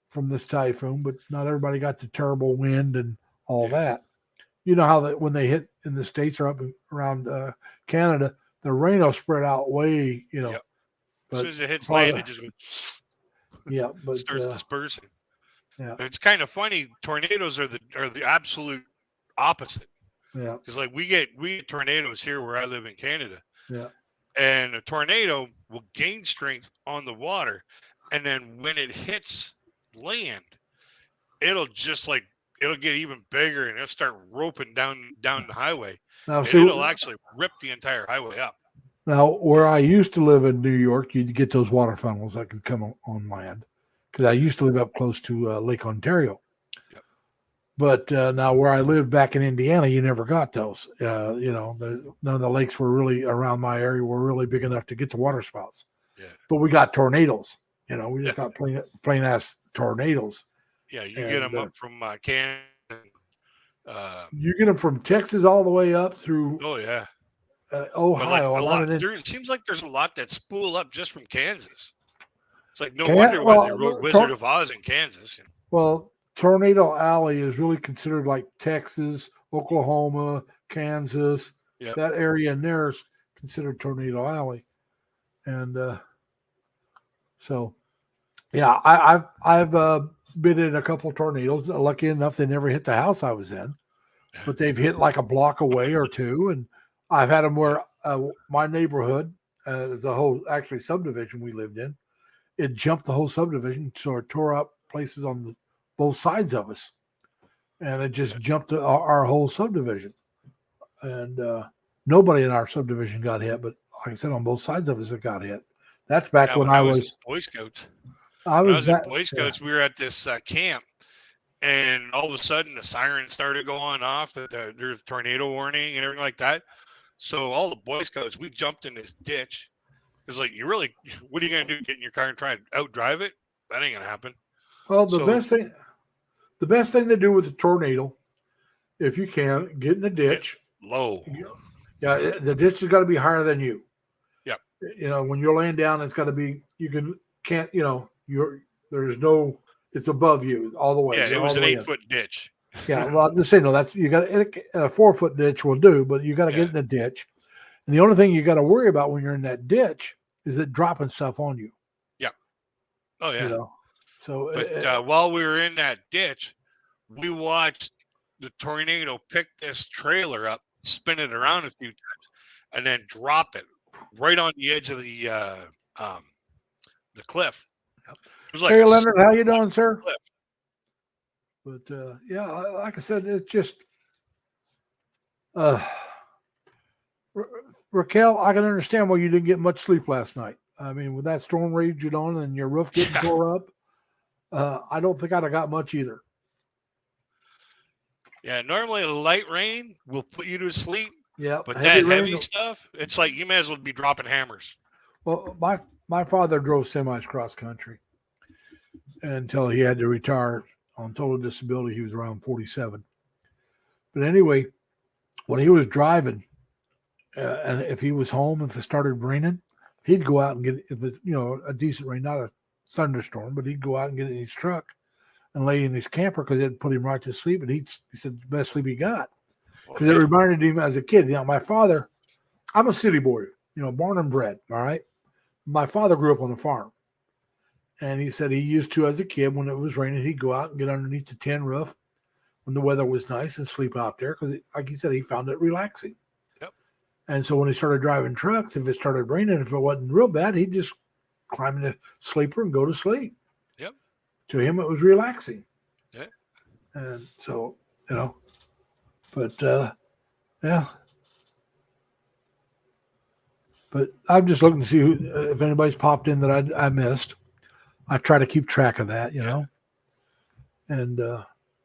Speaker 1: from this typhoon. But not everybody got the terrible wind and all that. You know how that when they hit in the States or up around Canada, the rain will spread out way,
Speaker 4: Yep.
Speaker 1: But
Speaker 4: as soon as it hits land, it just goes,
Speaker 1: but
Speaker 4: starts dispersing.
Speaker 1: Yeah,
Speaker 4: it's kind of funny. Tornadoes are the absolute opposite.
Speaker 1: Yeah,
Speaker 4: because like we get tornadoes here where I live in Canada.
Speaker 1: Yeah,
Speaker 4: and a tornado will gain strength on the water, and then when it hits land, it'll get even bigger, and it'll start roping down the highway.
Speaker 1: Now,
Speaker 4: it'll actually rip the entire highway up.
Speaker 1: Now, where I used to live in New York, you'd get those water funnels that could come on land, because I used to live up close to Lake Ontario.
Speaker 4: Yep.
Speaker 1: But now where I lived back in Indiana, you never got those. None of the lakes were really around my area were really big enough to get the water spouts.
Speaker 4: Yeah.
Speaker 1: But we got tornadoes. We just got plain ass tornadoes.
Speaker 4: Yeah, you get them up from Canada.
Speaker 1: You get them from Texas all the way up through.
Speaker 4: Oh yeah.
Speaker 1: Ohio.
Speaker 4: It seems like there's a lot that spool up just from Kansas. It's like no wonder why they wrote Wizard of Oz in Kansas.
Speaker 1: Well, Tornado Alley is really considered like Texas, Oklahoma, Kansas.
Speaker 4: Yep.
Speaker 1: That area in there is considered Tornado Alley, and so yeah, I've been in a couple of tornadoes. Lucky enough, they never hit the house I was in, but they've hit like a block away or two, and I've had them where my neighborhood, the whole actually subdivision we lived in, it jumped the whole subdivision, so it tore up places on both sides of us, and it just jumped our whole subdivision. And nobody in our subdivision got hit, but like I said, on both sides of us, it got hit. That's back when I was
Speaker 4: Boy Scouts.
Speaker 1: When I was
Speaker 4: in Boy Scouts, we were at this camp, and all of a sudden the sirens started going off. There's a tornado warning and everything like that. So all the Boy Scouts, we jumped in this ditch. It's like, what are you going to do? Get in your car and try and outdrive it? That ain't going to happen.
Speaker 1: Well, the best thing to do with a tornado, if you can, get in the ditch.
Speaker 4: Low.
Speaker 1: Yeah, the ditch has got to be higher than you.
Speaker 4: Yep.
Speaker 1: When you're laying down, it's got to be, it's above you all the way.
Speaker 4: Yeah, it was an 8-foot ditch.
Speaker 1: Yeah, well, I'm just saying, you got a 4-foot ditch will do, but you got to get in the ditch. And the only thing you got to worry about when you're in that ditch is it dropping stuff on you.
Speaker 4: Yeah. Oh yeah.
Speaker 1: So,
Speaker 4: but while we were in that ditch, we watched the tornado pick this trailer up, spin it around a few times, and then drop it right on the edge of the cliff. Yep. It was like,
Speaker 1: hey, Leonard, how you doing, sir?
Speaker 4: Cliff.
Speaker 1: But yeah, like I said, it's just Raquel, I can understand why you didn't get much sleep last night. I mean, with that storm raging on and your roof getting tore up, I don't think I'd have got much either.
Speaker 4: Yeah, normally a light rain will put you to sleep.
Speaker 1: Yeah,
Speaker 4: but that heavy stuff, it's like you may as well be dropping hammers.
Speaker 1: Well, my father drove semis cross country until he had to retire on total disability. He was around 47. But anyway, when he was driving, and if he was home, if it started raining, he'd go out and get, if it's, a decent rain, not a thunderstorm, but he'd go out and get in his truck and lay in his camper because it'd put him right to sleep. And he said, the best sleep he got. Because it reminded him as a kid, my father, I'm a city boy, born and bred. All right. My father grew up on a farm. And he said he used to, as a kid, when it was raining, he'd go out and get underneath the tin roof when the weather was nice and sleep out there. Because, like he said, he found it relaxing.
Speaker 4: Yep.
Speaker 1: And so when he started driving trucks, if it started raining, if it wasn't real bad, he'd just climb in the sleeper and go to sleep.
Speaker 4: Yep.
Speaker 1: To him, it was relaxing.
Speaker 4: Yeah.
Speaker 1: And so, but yeah. But I'm just looking to see if anybody's popped in that I missed. I try to keep track of that, And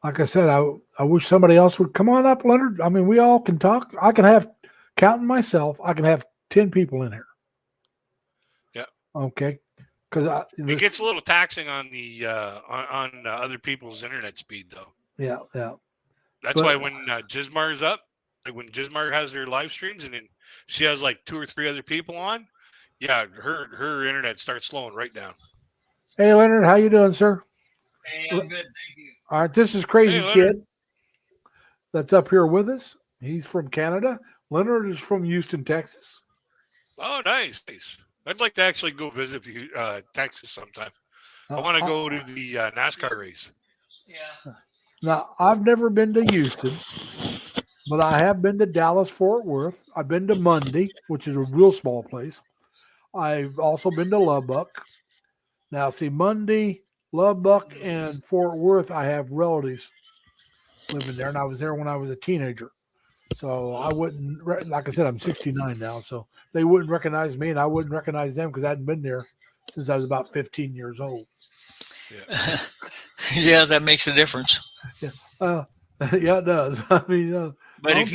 Speaker 1: like I said, I wish somebody else would come on up, Leonard. I mean, we all can talk. I can have, counting myself, I can have 10 people in here.
Speaker 4: Yeah.
Speaker 1: Okay. Because
Speaker 4: it gets a little taxing on the on other people's internet speed, though.
Speaker 1: Yeah, yeah.
Speaker 4: That's why when Gizmar's up, like when Gizmar has her live streams, and then she has like 2 or 3 other people on, yeah, her internet starts slowing right down.
Speaker 1: Hey, Leonard, how you doing, sir?
Speaker 5: Hey, I'm good. Thank you.
Speaker 1: All right, this is Crazy
Speaker 4: Hey,
Speaker 1: Kid that's up here with us. He's from Canada. Leonard is from Houston, Texas.
Speaker 4: Oh, nice. I'd like to actually go visit you, Texas sometime. I want to go to the NASCAR race.
Speaker 5: Yeah.
Speaker 1: Now, I've never been to Houston, but I have been to Dallas, Fort Worth. I've been to Mundy, which is a real small place. I've also been to Lubbock. Now, see, Mundy, Lubbock, and Fort Worth, I have relatives living there, and I was there when I was a teenager. So I wouldn't, like I said, I'm 69 now, so they wouldn't recognize me, and I wouldn't recognize them because I hadn't been there since I was about 15 years old.
Speaker 4: Yeah,
Speaker 5: Yeah, that makes a difference.
Speaker 1: Yeah, yeah, it does. I mean,
Speaker 5: But if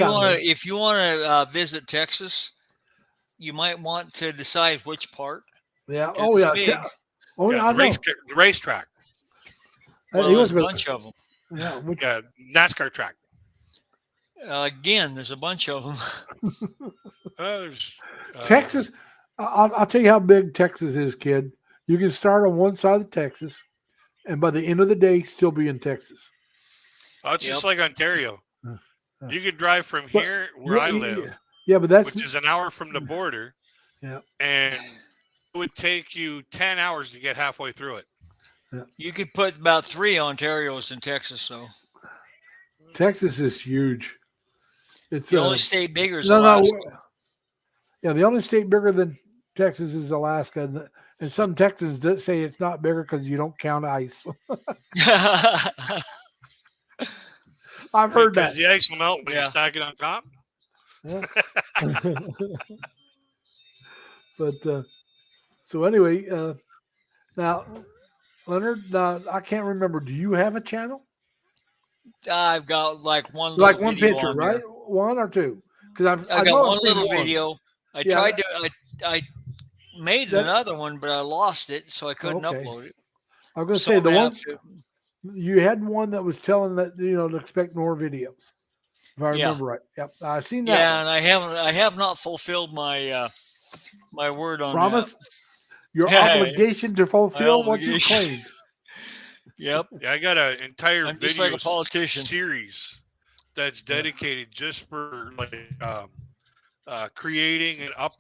Speaker 5: you want to visit Texas, you might want to decide which part.
Speaker 1: yeah,
Speaker 5: Oh yeah,
Speaker 1: big. Oh yeah, I know.
Speaker 4: the racetrack.
Speaker 5: Well, there's a bunch of them.
Speaker 1: Yeah,
Speaker 4: Yeah, NASCAR track.
Speaker 5: Again, there's a bunch of them.
Speaker 4: There's
Speaker 1: Texas. I'll tell you how big Texas is, kid. You can start on one side of Texas, and by the end of the day, still be in Texas.
Speaker 4: Oh, it's just like Ontario. You could drive from here where I live.
Speaker 1: Yeah, but that's
Speaker 4: which is an hour from the border.
Speaker 1: Yeah,
Speaker 4: and it would take you 10 hours to get halfway through it.
Speaker 1: Yeah.
Speaker 5: You could put about 3 Ontarios in Texas, so
Speaker 1: Texas is huge. It's
Speaker 5: the only state bigger is Alaska.
Speaker 1: Yeah, the only state bigger than Texas is Alaska, and some Texans say it's not bigger because you don't count ice. I've heard that.
Speaker 4: Because the ice will melt when you stack it on top.
Speaker 1: Yeah. But so anyway, now Leonard, I can't remember. Do you have a channel?
Speaker 5: I've got like one
Speaker 1: picture, right? 1 or 2? Because
Speaker 5: I got one little video. I tried to. I made another one, but I lost it, so I couldn't upload it.
Speaker 1: I was going to say the one you had one that was telling that to expect more videos. If I remember right. Yep, I seen that.
Speaker 5: Yeah, and I have not fulfilled my my word on
Speaker 1: promise.
Speaker 5: That.
Speaker 1: Your obligation to fulfill what you claimed.
Speaker 5: Yep.
Speaker 4: Yeah, I got an entire
Speaker 5: I'm
Speaker 4: video
Speaker 5: just like a politician.
Speaker 4: series that's dedicated just for creating and up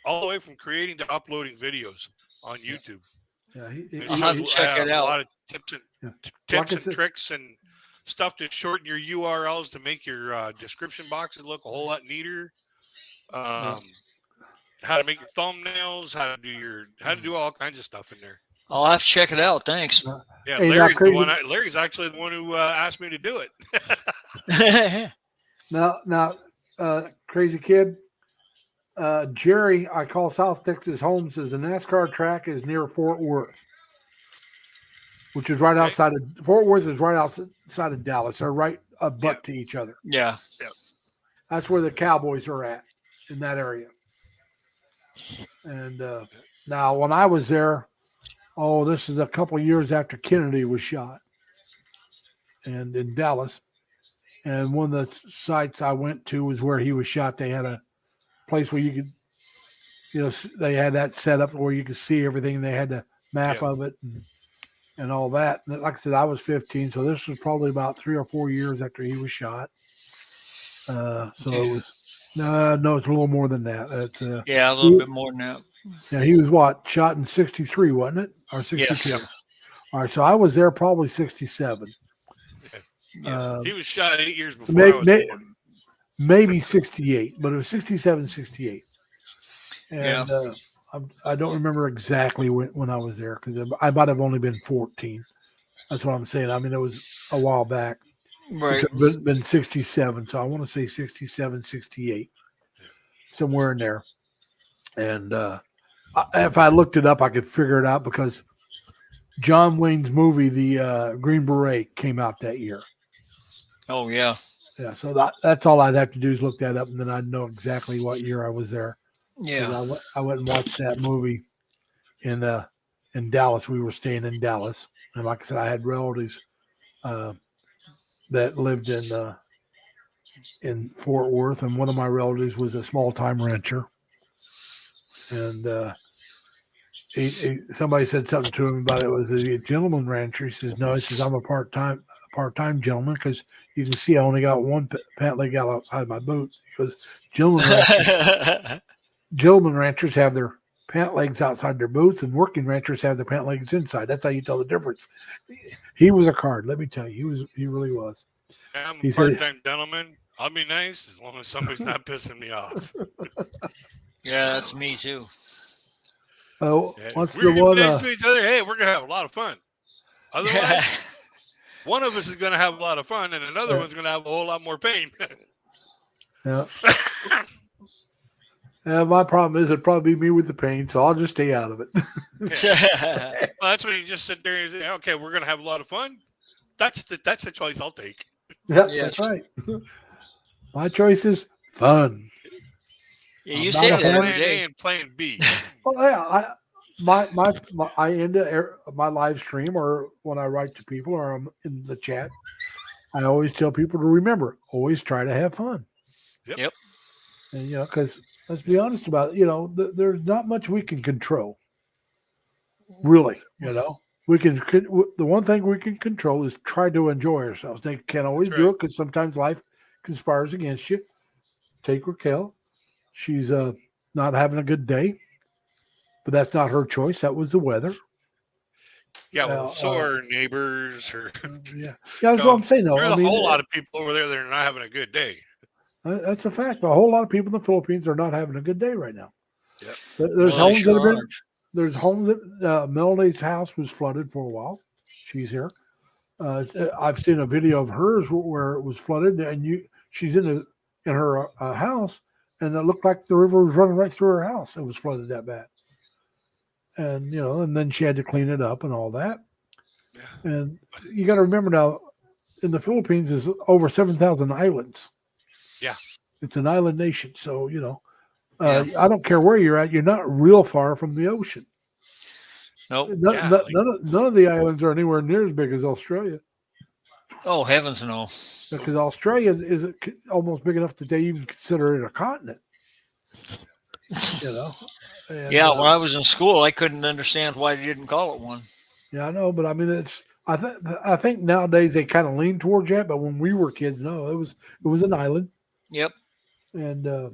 Speaker 4: all the way from creating to uploading videos on YouTube.
Speaker 1: Yeah,
Speaker 5: I'll have to check it out.
Speaker 4: A lot of tips and tricks and stuff to shorten your URLs to make your description boxes look a whole lot neater. How to make your thumbnails, how to do all kinds of stuff in there.
Speaker 5: I'll have to check it out. Thanks.
Speaker 4: Yeah,
Speaker 1: hey,
Speaker 4: Larry's actually the one who asked me to do
Speaker 5: it.
Speaker 1: Now, Crazy Kid, Jerry, I call South Texas home, says the NASCAR track is near Fort Worth, which is right outside of Fort Worth is right outside of Dallas. They're right a butt to each other.
Speaker 5: Yeah.
Speaker 1: That's where the Cowboys are at in that area. And Now, when I was there, this is a couple of years after Kennedy was shot, and in Dallas. And one of the sites I went to was where he was shot. They had a place where you could, they had that set up where you could see everything. They had the map of it and all that. And like I said, I was 15, so this was probably about 3 or 4 years after he was shot. So it was no, it's a little more than that. That's
Speaker 5: a little bit more than that.
Speaker 1: Yeah, he was shot in 63, wasn't it? Or 62?
Speaker 5: Yes.
Speaker 1: All right, so I was there probably 67.
Speaker 4: Yeah. He was shot 8 years before I was born.
Speaker 1: Maybe 68, but it was 67, 68. And I don't remember exactly when I was there because I might have only been 14. That's what I'm saying. I mean, it was a while back.
Speaker 5: Right.
Speaker 1: It's been 67, so I want to say 67, 68, somewhere in there. And if I looked it up, I could figure it out because John Wayne's movie, the Green Beret, came out that year.
Speaker 5: Oh, yeah.
Speaker 1: Yeah, so that's all I'd have to do is look that up, and then I'd know exactly what year I was there.
Speaker 5: Yeah.
Speaker 1: I went and watched that movie in Dallas. We were staying in Dallas, and like I said, I had relatives that lived in Fort Worth, and one of my relatives was a small-time rancher. And somebody said something to him about it was a gentleman rancher. He says, "No," he says, "I'm a part-time gentleman because you can see I only got one pant leg out outside my boot." He goes, "Gentleman ranchers have their pant legs outside their boots, and working ranchers have their pant legs inside. That's how you tell the difference." He was a card, let me tell you. He really was.
Speaker 4: I'm a part-time gentleman. I'll be nice as long as somebody's not pissing me off.
Speaker 5: Yeah, that's me too.
Speaker 1: What's
Speaker 4: we're
Speaker 1: the one?
Speaker 4: Nice to each other. Hey, we're gonna have a lot of fun. Otherwise, one of us is gonna have a lot of fun, and another one's gonna have a whole lot more pain.
Speaker 1: Yeah. My problem is it'd probably be me with the pain, so I'll just stay out of it.
Speaker 4: Well, that's when you just sit there and say, "Okay, we're gonna have a lot of fun." That's the choice I'll take.
Speaker 1: Yeah, yes. That's right. My choice is fun.
Speaker 5: Yeah, you say that every day.
Speaker 4: And plan B.
Speaker 1: Well, yeah, I end my live stream or when I write to people or I'm in the chat, I always tell people to remember, always try to have fun.
Speaker 5: Yep.
Speaker 1: And because let's be honest about it, there's not much we can control. Really, we can. The one thing we can control is try to enjoy ourselves. They can't always do it because sometimes life conspires against you. Take Raquel. She's not having a good day, but that's not her choice. That was the weather.
Speaker 4: Yeah, well, so are neighbors. Or
Speaker 1: yeah, that's what I'm saying. No,
Speaker 4: there's a whole lot of people over there that are not having a good day.
Speaker 1: That's a fact. A whole lot of people in the Philippines are not having a good day right now.
Speaker 4: Yep.
Speaker 1: There's homes that have been. There's homes that Melanie's house was flooded for a while. She's here. I've seen a video of hers where it was flooded, and she's in her house. And it looked like the river was running right through her house. It was flooded that bad. And, and then she had to clean it up and all that. Yeah. And you got to remember now, in the Philippines, is over 7,000 islands.
Speaker 4: Yeah.
Speaker 1: It's an island nation. So, I don't care where you're at. You're not real far from the ocean.
Speaker 5: Nope.
Speaker 1: None of the islands are anywhere near as big as Australia.
Speaker 5: Oh, heavens no.
Speaker 1: Because Australia is almost big enough that they even consider it a continent. And,
Speaker 5: when I was in school, I couldn't understand why they didn't call it one.
Speaker 1: Yeah, I know, but I mean, I think nowadays they kind of lean towards that, but when we were kids, no, it was an island.
Speaker 5: Yep.
Speaker 1: And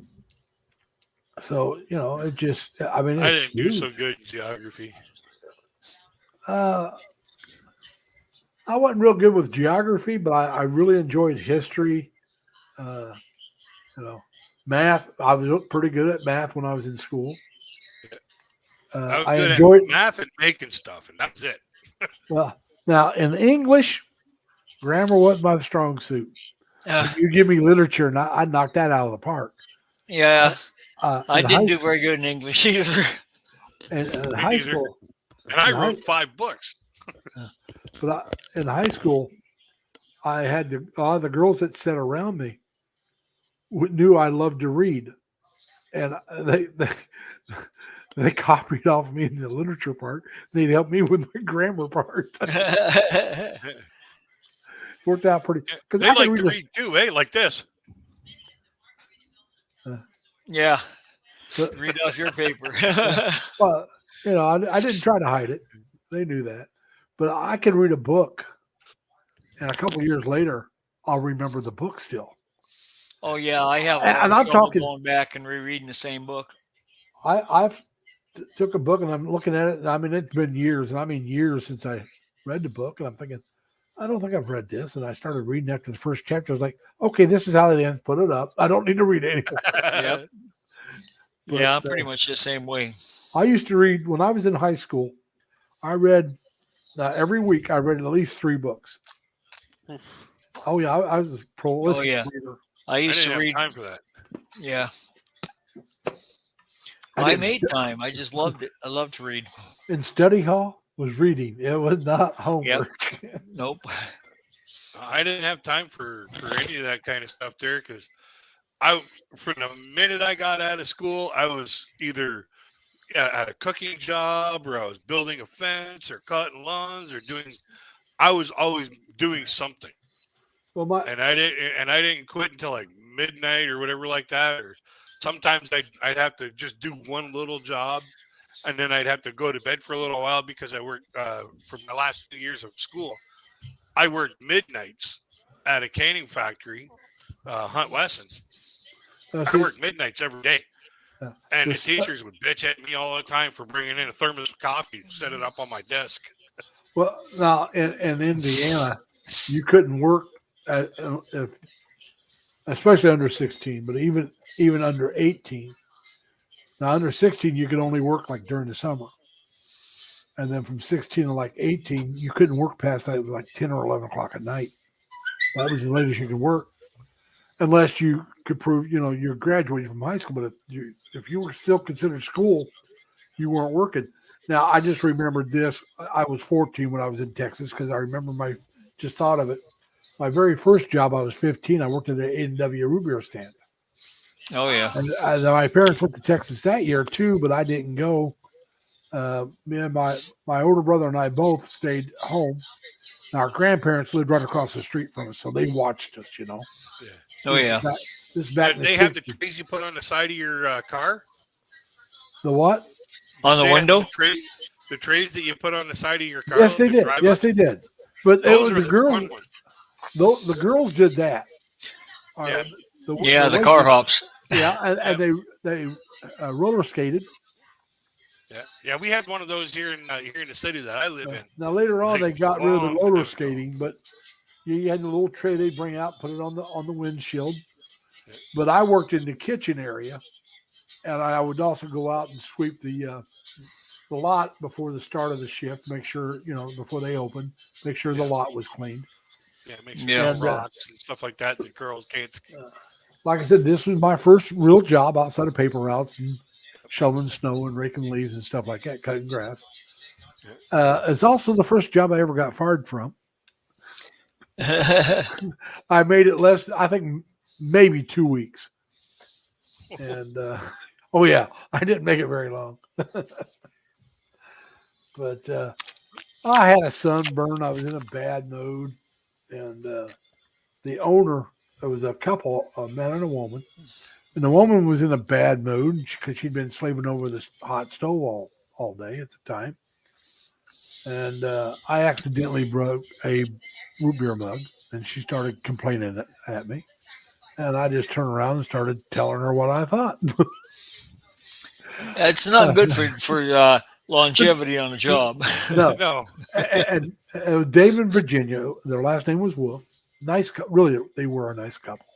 Speaker 1: so it just, I mean,
Speaker 4: I didn't do so good in geography.
Speaker 1: I wasn't real good with geography, but I really enjoyed history. Math. I was pretty good at math when I was in school.
Speaker 4: I was
Speaker 1: I
Speaker 4: good
Speaker 1: enjoyed
Speaker 4: at math and making stuff, and that's it.
Speaker 1: Well, now in English, grammar wasn't my strong suit. You give me literature, and I'd knock that out of the park.
Speaker 5: Yeah, I didn't do very good in English either.
Speaker 1: In high school,
Speaker 4: and I wrote 5 books.
Speaker 1: But in high school, I had a lot of the girls that sat around me knew I loved to read, and They copied off me in the literature part. They'd help me with my grammar part. Worked out pretty. Because
Speaker 4: They like to read too, eh? Like this.
Speaker 5: Yeah.
Speaker 1: But,
Speaker 5: Read off your paper.
Speaker 1: well, you know, I didn't try to hide it. They knew that. But I can read a book, and a couple of years later, I'll remember the book still.
Speaker 5: Oh yeah, I have a
Speaker 1: And
Speaker 5: lot
Speaker 1: I'm
Speaker 5: of trouble
Speaker 1: talking-
Speaker 5: going back and rereading the same book.
Speaker 1: I've took a book and I'm looking at it. And I mean, it's been years, and I mean years since I read the book, and I'm thinking, I don't think I've read this. And I started reading after the first chapter. I was like, okay, this is how it ends. Put it up. I don't need to read it anymore.
Speaker 5: Yep.
Speaker 1: But,
Speaker 5: Yeah, I'm pretty much the same way.
Speaker 1: I used to read when I was in high school. I read every week. I read at least 3 books. Oh yeah, I was a prolific reader.
Speaker 5: I used
Speaker 4: didn't
Speaker 5: to read.
Speaker 4: have time for that.
Speaker 5: Yeah. I made time. I just loved it. I love to read.
Speaker 1: In study hall was reading. It was not homework.
Speaker 5: Nope.
Speaker 4: I didn't have time for any of that kind of stuff there because from the minute I got out of school, I was either at a cooking job or I was building a fence or cutting lawns or I was always doing something.
Speaker 1: Well,
Speaker 4: and I didn't quit until like midnight or whatever like that. Or sometimes I'd have to just do one little job, and then I'd have to go to bed for a little while because I worked from the last 2 years of school. I worked midnights at a canning factory, Hunt Wesson. I worked midnights every day. And the teachers would bitch at me all the time for bringing in a thermos of coffee and set it up on my desk.
Speaker 1: Well, now in Indiana, you couldn't work, especially under 16, but even under 18. Now, under 16, you could only work like during the summer. And then from 16 to like 18, you couldn't work past that. It was like 10 or 11 o'clock at night. That was the latest you could work. Unless you could prove, you're graduating from high school. But if you were still considered school, you weren't working. Now, I just remembered this. I was 14 when I was in Texas because I remember just thought of it. My very first job, I was 15. I worked at an A&W root beer stand.
Speaker 5: Oh, yeah.
Speaker 1: And my parents went to Texas that year, too, but I didn't go. Me and my older brother and I both stayed home. And our grandparents lived right across the street from us, so they watched us,
Speaker 4: Yeah.
Speaker 5: Oh, yeah.
Speaker 1: This back
Speaker 4: Did they have the trays you put on the side of your car?
Speaker 1: The what?
Speaker 5: On the window?
Speaker 4: The trays that you put on the side of your car?
Speaker 1: Yes, they did. Yes, they did. But
Speaker 4: those
Speaker 1: it was the girls. The girls did that.
Speaker 5: The car hops.
Speaker 1: Yeah, and they roller skated.
Speaker 4: Yeah. We had one of those here in the city that I live in.
Speaker 1: Now later on, they got rid of the roller skating, but you had the little tray they bring out, put it on the windshield. Yeah. But I worked in the kitchen area, and I would also go out and sweep the lot before the start of the shift, make sure before they opened, make sure the lot was cleaned.
Speaker 4: Yeah, make sure rocks and stuff like that. The girls can't ski.
Speaker 1: Like I said, this was my first real job outside of paper routes and shoveling snow and raking leaves and stuff like that, cutting grass. It's also the first job I ever got fired from. I made it less, I think, maybe 2 weeks. And, I didn't make it very long. But I had a sunburn. I was in a bad mood. And the owner, there was a couple, a man and a woman. And the woman was in a bad mood because she'd been slaving over this hot stove all day at the time. And I accidentally broke a root beer mug, and she started complaining at me. And I just turned around and started telling her what I thought.
Speaker 5: It's not good for longevity on a job.
Speaker 1: No. And Dave and Virginia, their last name was Wolf. Nice, really, they were a nice couple.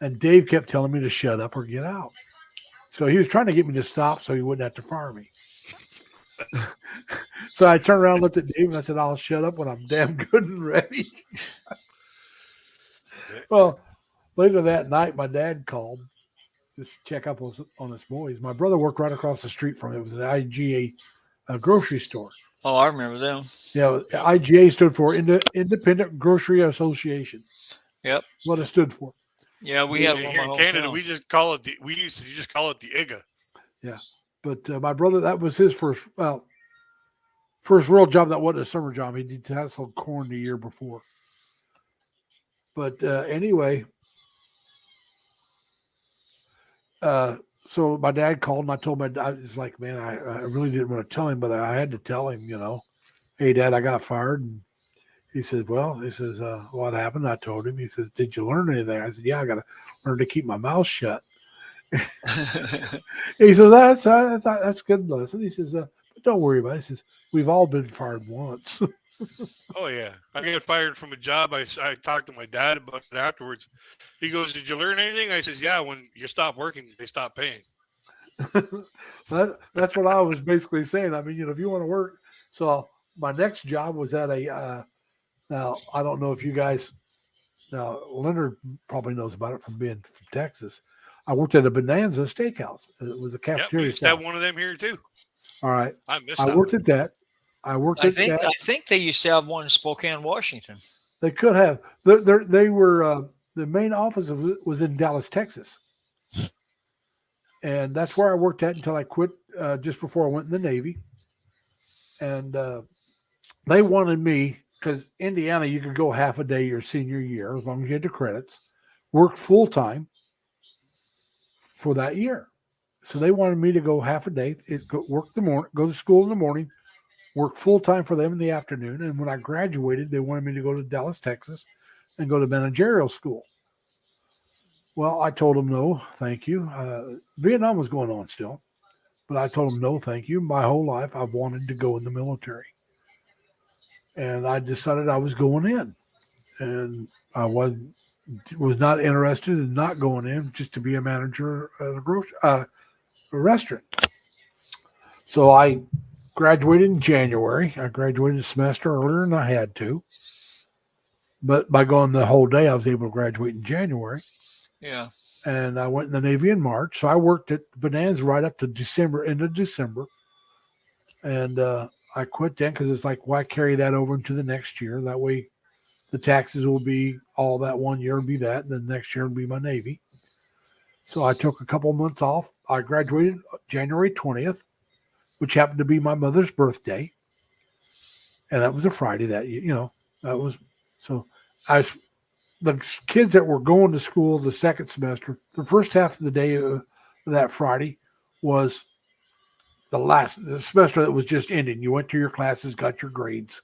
Speaker 1: And Dave kept telling me to shut up or get out. So he was trying to get me to stop so he wouldn't have to fire me. So I turned around and looked at Dave and I said, I'll shut up when I'm damn good and ready. Well, later that night, my dad called to check up on his boys. My brother worked right across the street from it. It was an IGA grocery store.
Speaker 5: Oh, I remember them.
Speaker 1: Yeah, IGA stood for Independent Grocery Association.
Speaker 5: Yep.
Speaker 1: What it stood for.
Speaker 5: Yeah, we had
Speaker 4: here in Canada. We used to just call it the IGA.
Speaker 1: Yeah. But my brother, that was his first real job. That wasn't a summer job. He did tasseled corn the year before. But anyway, so my dad called and I told my dad, I was like, man, I really didn't want to tell him, but I had to tell him, hey, Dad, I got fired. And he said, what happened? I told him. He says, did you learn anything? I said, yeah, I got to learn to keep my mouth shut. He says, that's a good lesson. He says, but don't worry about it. He says, we've all been fired once.
Speaker 4: Oh yeah, I got fired from a job. I talked to my dad about it afterwards. He goes, "Did you learn anything?" I says, "Yeah. When you stop working, they stop paying."
Speaker 1: That's what I was basically saying. I mean, if you want to work. So my next job was at a. Now I don't know if you guys. Now Leonard probably knows about it from being from Texas. I worked at a Bonanza Steakhouse. It was a cafeteria.
Speaker 4: Yep, we used to have one of them here too.
Speaker 1: All right,
Speaker 4: I miss.
Speaker 1: I worked at that. I
Speaker 5: think they used to have one in Spokane, Washington.
Speaker 1: They could have. They were the main office was in Dallas, Texas, and that's where I worked at until I quit just before I went in the Navy. And they wanted me because Indiana, you could go half a day your senior year as long as you had the credits, work full time for that year. So they wanted me to go half a day, work the morning, go to school in the morning, work full time for them in the afternoon. And when I graduated, they wanted me to go to Dallas, Texas, and go to managerial school. Well, I told them no, thank you. Vietnam was going on still, but I told them no, thank you. My whole life, I've wanted to go in the military, and I decided I was going in, and I was not interested in not going in just to be a manager at a restaurant. So I graduated in January. I graduated a semester earlier than I had to. But by going the whole day, I was able to graduate in January.
Speaker 5: Yeah.
Speaker 1: And I went in the Navy in March. So I worked at Bonanza right up to December, end of December. And I quit then because it's like, why carry that over into the next year? That way the taxes will be all that 1 year and be that. And then next year will be my Navy. So I took a couple of months off. I graduated January 20th. Which happened to be my mother's birthday. And that was a Friday that year, that was, so the kids that were going to school the second semester, the first half of the day of that Friday was the semester that was just ending. You went to your classes, got your grades.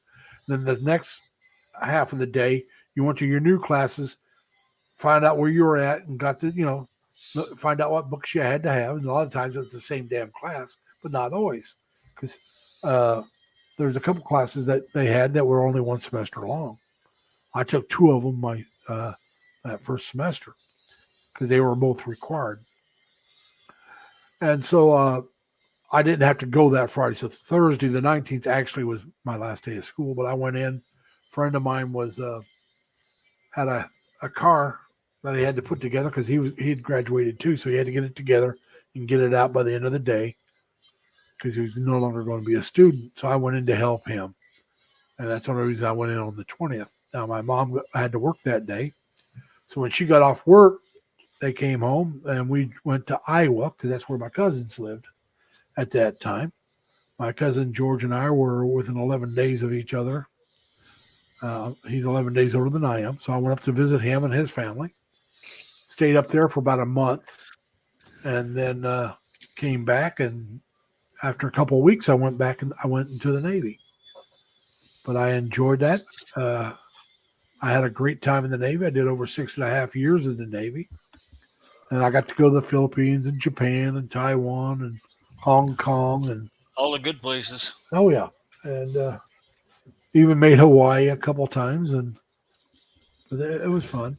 Speaker 1: Then the next half of the day, you went to your new classes, find out where you were at and got to, find out what books you had to have. And a lot of times it's the same damn class. But not always, because there's a couple classes that they had that were only one semester long. I took two of them that first semester because they were both required. And so I didn't have to go that Friday. So Thursday, the 19th, actually was my last day of school. But I went in. A friend of mine had a car that he had to put together because he had graduated too, so he had to get it together and get it out by the end of the day. Because he was no longer going to be a student. So I went in to help him. And that's the only reason I went in on the 20th. Now, my mom had to work that day. So when she got off work, they came home and we went to Iowa because that's where my cousins lived at that time. My cousin George and I were within 11 days of each other. He's 11 days older than I am. So I went up to visit him and his family. Stayed up there for about a month. And then came back, and after a couple of weeks, I went back and I went into the Navy. But I enjoyed that. I had a great time in the Navy. I did over 6.5 years in the Navy. And I got to go to the Philippines and Japan and Taiwan and Hong Kong and
Speaker 5: all the good places.
Speaker 1: Oh yeah. And even made Hawaii a couple times, and it was fun.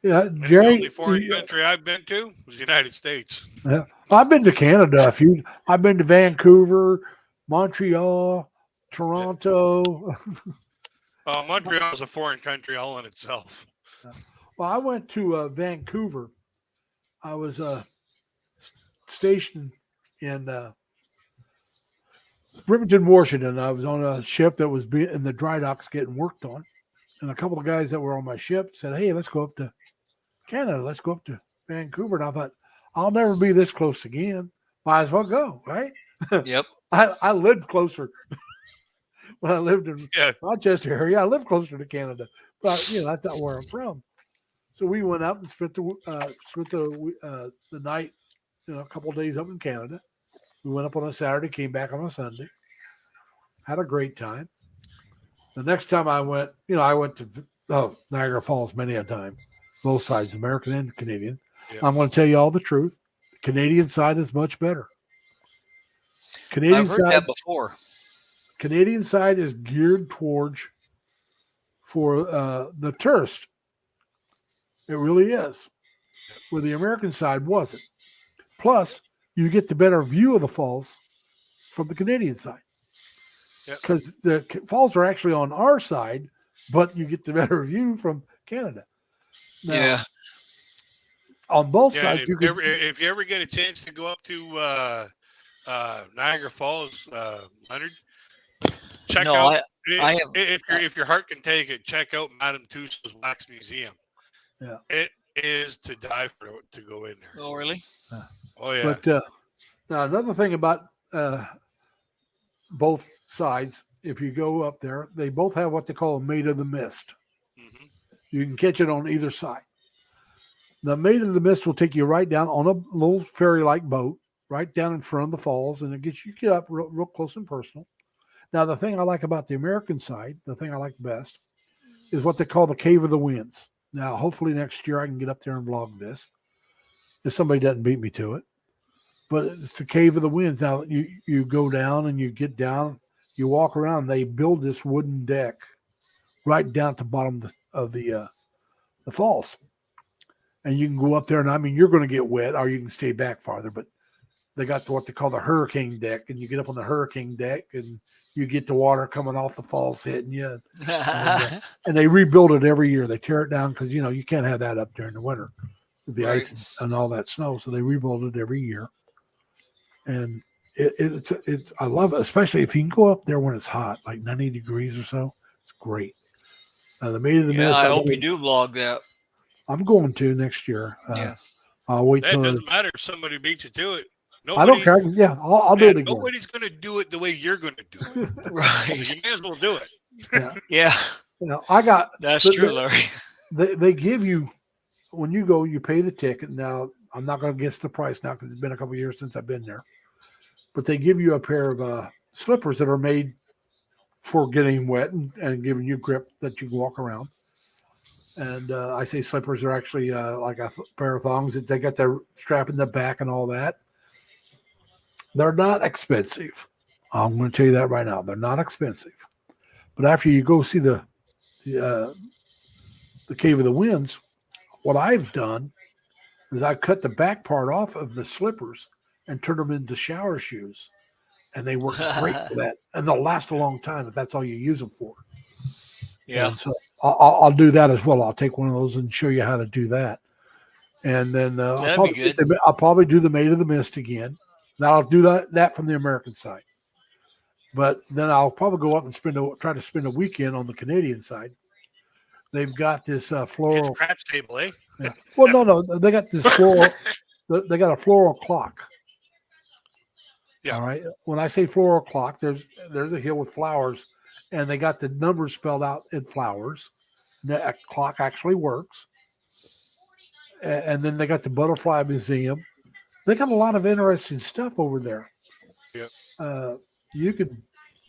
Speaker 1: Yeah, Jerry.
Speaker 4: The only foreign country I've been to was the United States.
Speaker 1: Yeah, I've been to Canada a few. I've been to Vancouver, Montreal, Toronto.
Speaker 4: Montreal is a foreign country all in itself.
Speaker 1: Well, I went to Vancouver. I was stationed in Bremerton, Washington. I was on a ship that was in the dry docks getting worked on. And a couple of guys that were on my ship said, hey, let's go up to Canada. Let's go up to Vancouver. And I thought, I'll never be this close again. Might as well go, right?
Speaker 5: Yep.
Speaker 1: I lived closer when I lived in
Speaker 4: Yeah.
Speaker 1: Rochester area. I lived closer to Canada, but that's not where I'm from. So we went up and spent the night, a couple of days up in Canada. We went up on a Saturday, came back on a Sunday. Had a great time. The next time I went, I went to Niagara Falls many a time, both sides, American and Canadian.
Speaker 4: Yeah.
Speaker 1: I'm going to tell you all the truth. The Canadian side is much better.
Speaker 5: I've heard that before.
Speaker 1: Canadian side is geared towards for the tourist. It really is. Where the American side wasn't. Plus, you get the better view of the falls from the Canadian side. Because the falls are actually on our side, but you get the better view from Canada. Now, on both sides,
Speaker 4: if you ever get a chance to go up to Niagara Falls, Leonard, check out. If your heart can take it, check out Madame Tussauds Wax Museum.
Speaker 1: Yeah,
Speaker 4: it is to die for to go in there.
Speaker 5: Oh, really?
Speaker 4: Oh, yeah.
Speaker 1: But now another thing about both sides, if you go up there, they both have what they call a Maid of the Mist.
Speaker 4: Mm-hmm.
Speaker 1: You can catch it on either side. The Maid of the Mist will take you right down on a little ferry-like boat, right down in front of the falls, and it gets you get up real close and personal. Now, the thing I like about the American side, the thing I like best, is what they call the Cave of the Winds. Now, hopefully next year I can get up there and vlog this, if somebody doesn't beat me to it. But it's the Cave of the Winds. Now, you go down and you get down, you walk around. They build this wooden deck right down at the bottom of the falls. And you can go up there, and you're going to get wet, or you can stay back farther. But they got what they call the hurricane deck, and you get up on the hurricane deck, and you get the water coming off the falls hitting you. And they rebuild it every year. They tear it down because you can't have that up during the winter with the ice and all that snow. So they rebuild it every year. And it's I love it, especially if you can go up there when it's hot, like 90 degrees or so. It's great. The Maid of the Mist.
Speaker 5: I hope you do vlog that.
Speaker 1: I'm going to next year. I'll wait till.
Speaker 4: It doesn't matter if somebody beats you to it.
Speaker 1: I don't care. Yeah, I'll do it again.
Speaker 4: Nobody's going to do it the way you're going to do it.
Speaker 5: Right.
Speaker 4: So you may as well do it.
Speaker 5: Yeah.
Speaker 1: I got.
Speaker 5: That's true, Larry.
Speaker 1: They give you, when you go, you pay the ticket. Now, I'm not going to guess the price now because it's been a couple of years since I've been there. But they give you a pair of slippers that are made for getting wet and giving you grip that you can walk around. And I say slippers are actually like a pair of thongs that they got their strap in the back and all that. They're not expensive. I'm going to tell you that right now. They're not expensive. But after you go see the Cave of the Winds, what I've done is I cut the back part off of the slippers and turned them into shower shoes. And they work great for that. And they'll last a long time if that's all you use them for.
Speaker 5: Yeah.
Speaker 1: And so I'll do that as well. I'll take one of those and show you how to do that. And then I'll probably do the Maid of the Mist again. Now I'll do that from the American side. But then I'll probably go up and try to spend a weekend on the Canadian side. They've got this floral.
Speaker 4: It's craps table, eh?
Speaker 1: Yeah. Well, no. They got this floral. They got a floral clock.
Speaker 4: Yeah.
Speaker 1: All right. When I say floral clock, there's a hill with flowers, and they got the numbers spelled out in flowers. That clock actually works. And then they got the Butterfly Museum. They got a lot of interesting stuff over there.
Speaker 4: Yep.
Speaker 1: You could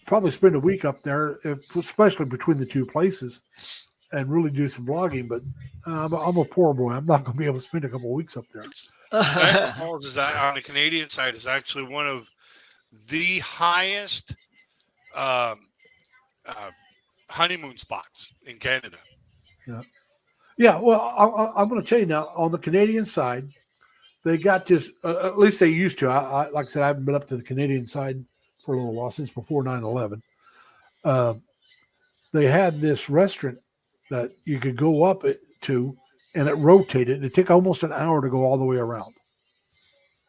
Speaker 1: probably spend a week up there, especially between the two places, and really do some vlogging. But I'm a poor boy. I'm not going to be able to spend a couple of weeks up there.
Speaker 4: Niagara Falls is on the Canadian side is actually one of the highest honeymoon spots in Canada.
Speaker 1: Yeah. Well, I'm going to tell you now. On the Canadian side, they got this. At least they used to. I like I said, I haven't been up to the Canadian side for a little while since before 9/11. They had this restaurant that you could go up to, and it rotated. It took almost an hour to go all the way around.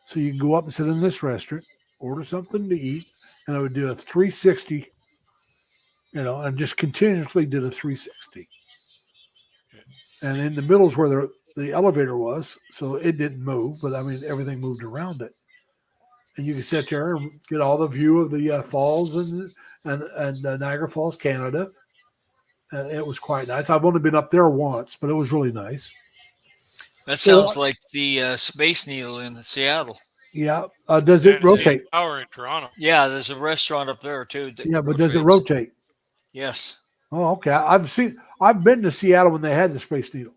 Speaker 1: So you can go up and sit in this restaurant, order something to eat, and I would do a 360, and just continuously did a 360. And in the middle is where the elevator was, so it didn't move. But I mean, everything moved around it, and you could sit there and get all the view of the falls and Niagara Falls, Canada. It was quite nice. I've only been up there once, but it was really nice.
Speaker 5: That sounds like the Space Needle in Seattle.
Speaker 1: Yeah. Does it rotate?
Speaker 4: Tower in Toronto.
Speaker 5: Yeah, there's a restaurant up there too.
Speaker 1: Yeah, but does it rotate?
Speaker 5: Yes.
Speaker 1: Oh, okay. I've been to Seattle when they had the Space Needle,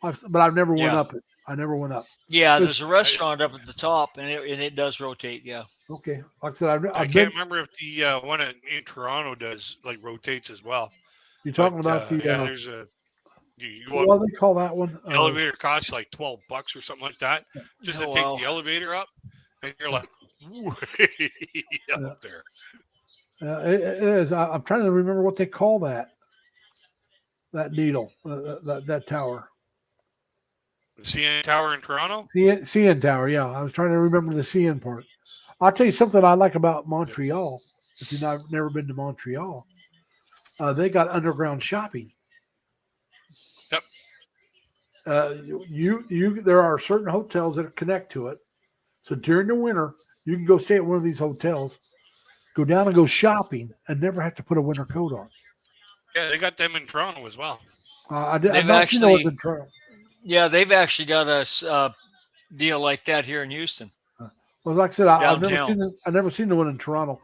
Speaker 1: but I've never went up it. I never went up.
Speaker 5: Yeah, there's a restaurant up at the top, and it does rotate. Yeah.
Speaker 1: Okay. Like I said,
Speaker 4: I can't remember if the one in Toronto does like rotates as well.
Speaker 1: You're talking about the
Speaker 4: there's a.
Speaker 1: What do they call that one?
Speaker 4: The elevator costs like $12 or something like that, just to take the elevator up, and you're like, way up there.
Speaker 1: It is. I'm trying to remember what they call that needle, that tower.
Speaker 4: The CN Tower in Toronto?
Speaker 1: CN Tower, yeah. I was trying to remember the CN part. I'll tell you something I like about Montreal. If you've never been to Montreal, they got underground shopping.
Speaker 4: Yep.
Speaker 1: There are certain hotels that connect to it. So during the winter, you can go stay at one of these hotels, go down and go shopping, and never have to put a winter coat on.
Speaker 4: Yeah, they got them in Toronto as well.
Speaker 1: I've not seen those in Toronto.
Speaker 5: Yeah, they've actually got a deal like that here in Houston.
Speaker 1: Well, like I said, I've never seen the one in Toronto,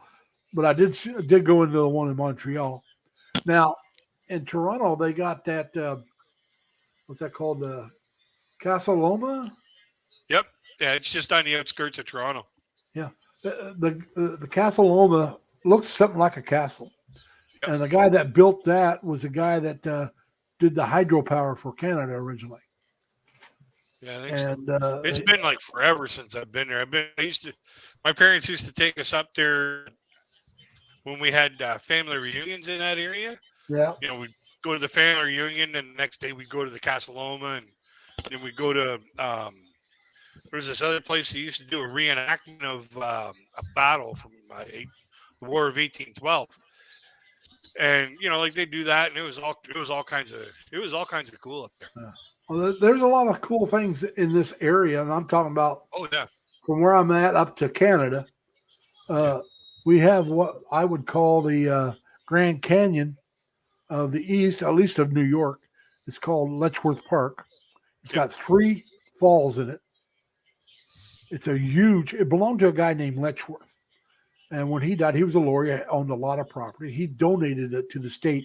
Speaker 1: but I did go into the one in Montreal. Now, in Toronto, they got that. What's that called? Casa Loma.
Speaker 4: Yep. Yeah, it's just on the outskirts of Toronto.
Speaker 1: Yeah, the Casa Loma looks something like a castle, and the guy that built that was the guy that did the hydropower for Canada originally.
Speaker 4: Yeah, I think so. It's been like forever since I've been there. My parents used to take us up there when we had family reunions in that area.
Speaker 1: Yeah.
Speaker 4: We'd go to the family reunion, and the next day we'd go to the Casa Loma, and then we'd go to there's this other place that used to do a reenactment of a battle from the War of 1812. And like they do that, and it was all kinds of cool up there.
Speaker 1: Well, there's a lot of cool things in this area, and I'm talking about.
Speaker 4: Oh yeah.
Speaker 1: From where I'm at up to Canada, we have what I would call the Grand Canyon of the east, at least of New York. It's called Letchworth Park. It's got 3 falls in it. It belonged to a guy named Letchworth. And when he died, he was a lawyer, owned a lot of property. He donated it to the state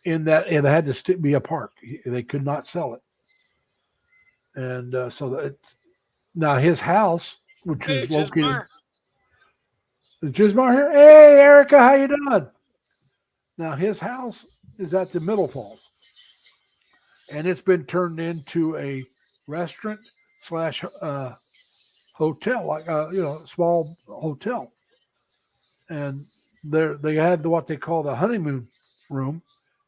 Speaker 1: in that it had to be a park. They could not sell it. And now his house, which is located. Is Gismar here? Hey, Erica, how you doing? Now his house is at the Middle Falls. And it's been turned into a restaurant / hotel, like a small hotel. And they have what they call the honeymoon room,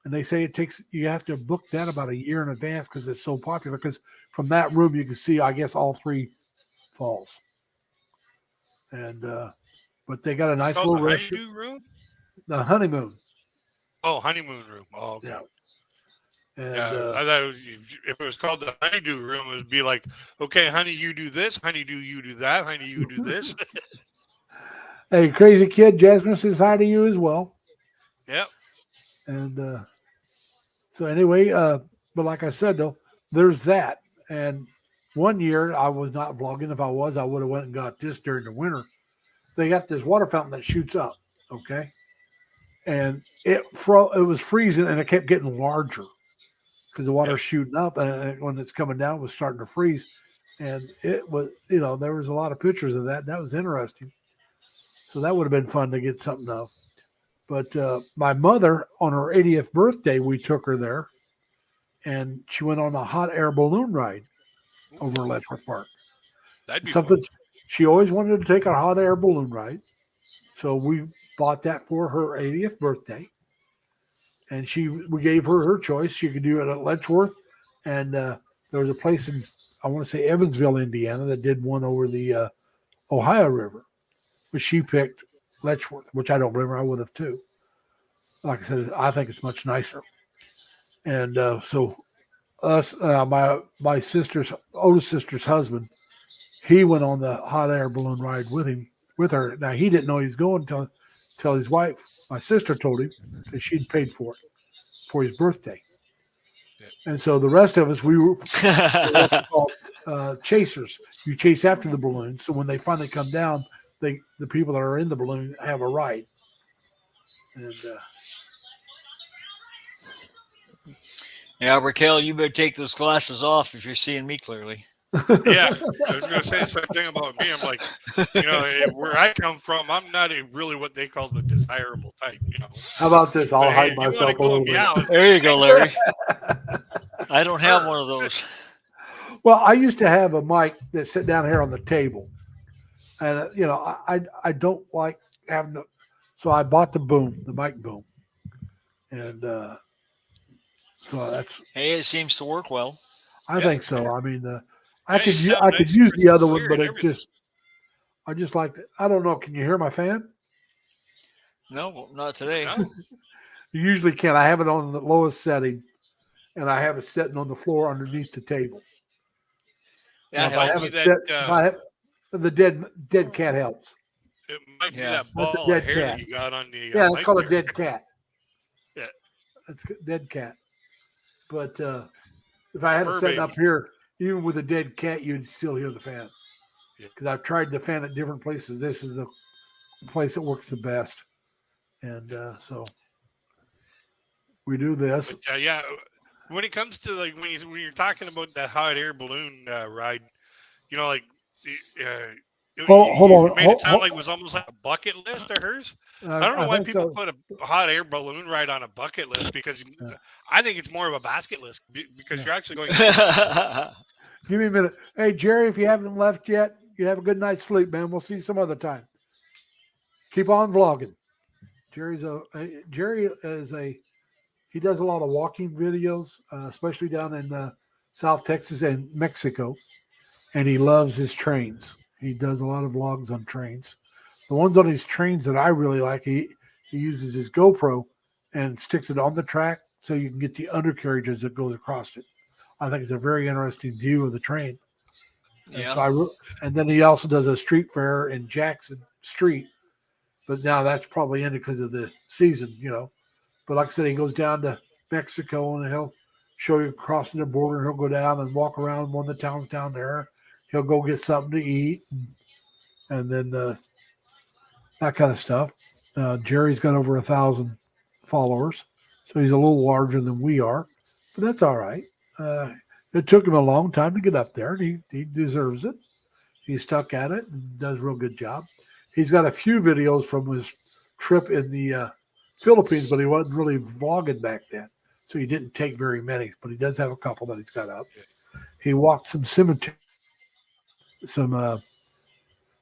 Speaker 1: and they say you have to book that about a year in advance because it's so popular. Because from that room you can see, I guess, all 3 falls. And but they got a nice little restaurant.
Speaker 4: Room?
Speaker 1: The honeymoon.
Speaker 4: Oh, honeymoon room. Oh, okay.
Speaker 1: Yeah. And,
Speaker 4: I thought if it was called the honeydew room, it would be like, okay, honey, you do this. Honeydew, you do that. Honey, you do this.
Speaker 1: Hey, crazy kid, Jasmine says hi to you as well.
Speaker 4: Yep.
Speaker 1: And so anyway, but like I said, though, there's that. And one year I was not vlogging. If I was, I would have went and got this during the winter. They got this water fountain that shoots up. Okay. And it was freezing, and it kept getting larger because the water's shooting up, and when it's coming down, it was starting to freeze. And it was, there was a lot of pictures of that. And that was interesting. So that would have been fun to get something of. But my mother, on her 80th birthday, we took her there, and she went on a hot air balloon ride over Letchworth Park.
Speaker 4: That'd be
Speaker 1: something
Speaker 4: fun.
Speaker 1: She always wanted to take a hot air balloon ride. So we bought that for her 80th birthday. And we gave her choice. She could do it at Letchworth. And there was a place in, I want to say, Evansville, Indiana, that did one over the Ohio River. But she picked Letchworth, which I don't blame her. I would have too. Like I said, I think it's much nicer. And so us, my sister's oldest sister's husband, he went on the hot air balloon ride with her. Now he didn't know he was going until his wife, my sister, told him because she'd paid for it for his birthday. And so the rest of us, we were what they call chasers. You chase after the balloons, so when they finally come down, the people that are in the balloon have a ride. And
Speaker 5: yeah, Raquel, you better take those glasses off if you're seeing me clearly.
Speaker 4: Yeah, I was going to say the same thing about me. I'm like, where I come from, I'm not really what they call the desirable type.
Speaker 1: How about this? I'll
Speaker 4: But,
Speaker 1: hide
Speaker 4: hey,
Speaker 1: myself a little bit.
Speaker 5: There you go, Larry. I don't have one of those.
Speaker 1: Well, I used to have a mic that sit down here on the table, and I don't like having to, so I bought the mic boom, and so that's.
Speaker 5: Hey, it seems to work well.
Speaker 1: I think so. I mean, I
Speaker 4: Yeah,
Speaker 1: could
Speaker 4: you sound
Speaker 1: I could
Speaker 4: nice,
Speaker 1: use the
Speaker 4: crystal
Speaker 1: other one,
Speaker 4: clear
Speaker 1: but
Speaker 4: and
Speaker 1: it just I just like to, I don't know. Can you hear my fan?
Speaker 5: No, not today.
Speaker 4: No?
Speaker 1: You usually can. I have it on the lowest setting, and I have it sitting on the floor underneath the table.
Speaker 5: That
Speaker 1: Now, if I
Speaker 5: helps.
Speaker 1: have it
Speaker 4: that,
Speaker 1: set, if I have the dead cat helps.
Speaker 4: It might be
Speaker 5: Yeah.
Speaker 4: that
Speaker 1: That's a
Speaker 4: ball
Speaker 1: dead
Speaker 4: of hair
Speaker 1: cat.
Speaker 4: that you got on the
Speaker 1: Yeah, it's
Speaker 4: mic
Speaker 1: called a
Speaker 4: there.
Speaker 1: dead cat.
Speaker 4: Yeah.
Speaker 1: It's a dead cat. But if I had it
Speaker 4: Fur
Speaker 1: set up
Speaker 4: baby.
Speaker 1: here, even with a dead cat, you'd still hear the fan.
Speaker 4: Yeah.
Speaker 1: Because I've tried the fan at different places. This is the place that works the best. And so we do this.
Speaker 4: But, yeah, when it comes to like when you're talking about that hot air balloon ride, like
Speaker 1: Hold
Speaker 4: you
Speaker 1: on.
Speaker 4: made it sound like it was almost like a bucket list of hers. I don't know
Speaker 1: I
Speaker 4: why
Speaker 1: think
Speaker 4: people
Speaker 1: so.
Speaker 4: put a hot air balloon ride on a bucket list because I think it's more of a basket list because you're actually going.
Speaker 1: Give me a minute. Hey, Jerry, if you haven't left yet, you have a good night's sleep, man. We'll see you some other time. Keep on vlogging. Jerry he does a lot of walking videos, especially down in South Texas and Mexico, and he loves his trains. He does a lot of vlogs on trains. The ones on his trains that I really like, he uses his GoPro and sticks it on the track so you can get the undercarriage as it goes across it. I think it's a very interesting view of the train.
Speaker 5: Yeah.
Speaker 1: And, and then he also does a street fair in Jackson Street, but now that's probably ended because of the season, But like I said, he goes down to Mexico and he'll show you crossing the border. He'll go down and walk around one of the towns down there. He'll go get something to eat, and then that kind of stuff. Jerry's got over 1,000 followers, so he's a little larger than we are, but that's all right. It took him a long time to get up there, and he deserves it. He's stuck at it and does a real good job. He's got a few videos from his trip in the Philippines, but he wasn't really vlogging back then, so he didn't take very many, but he does have a couple that he's got up. He walked some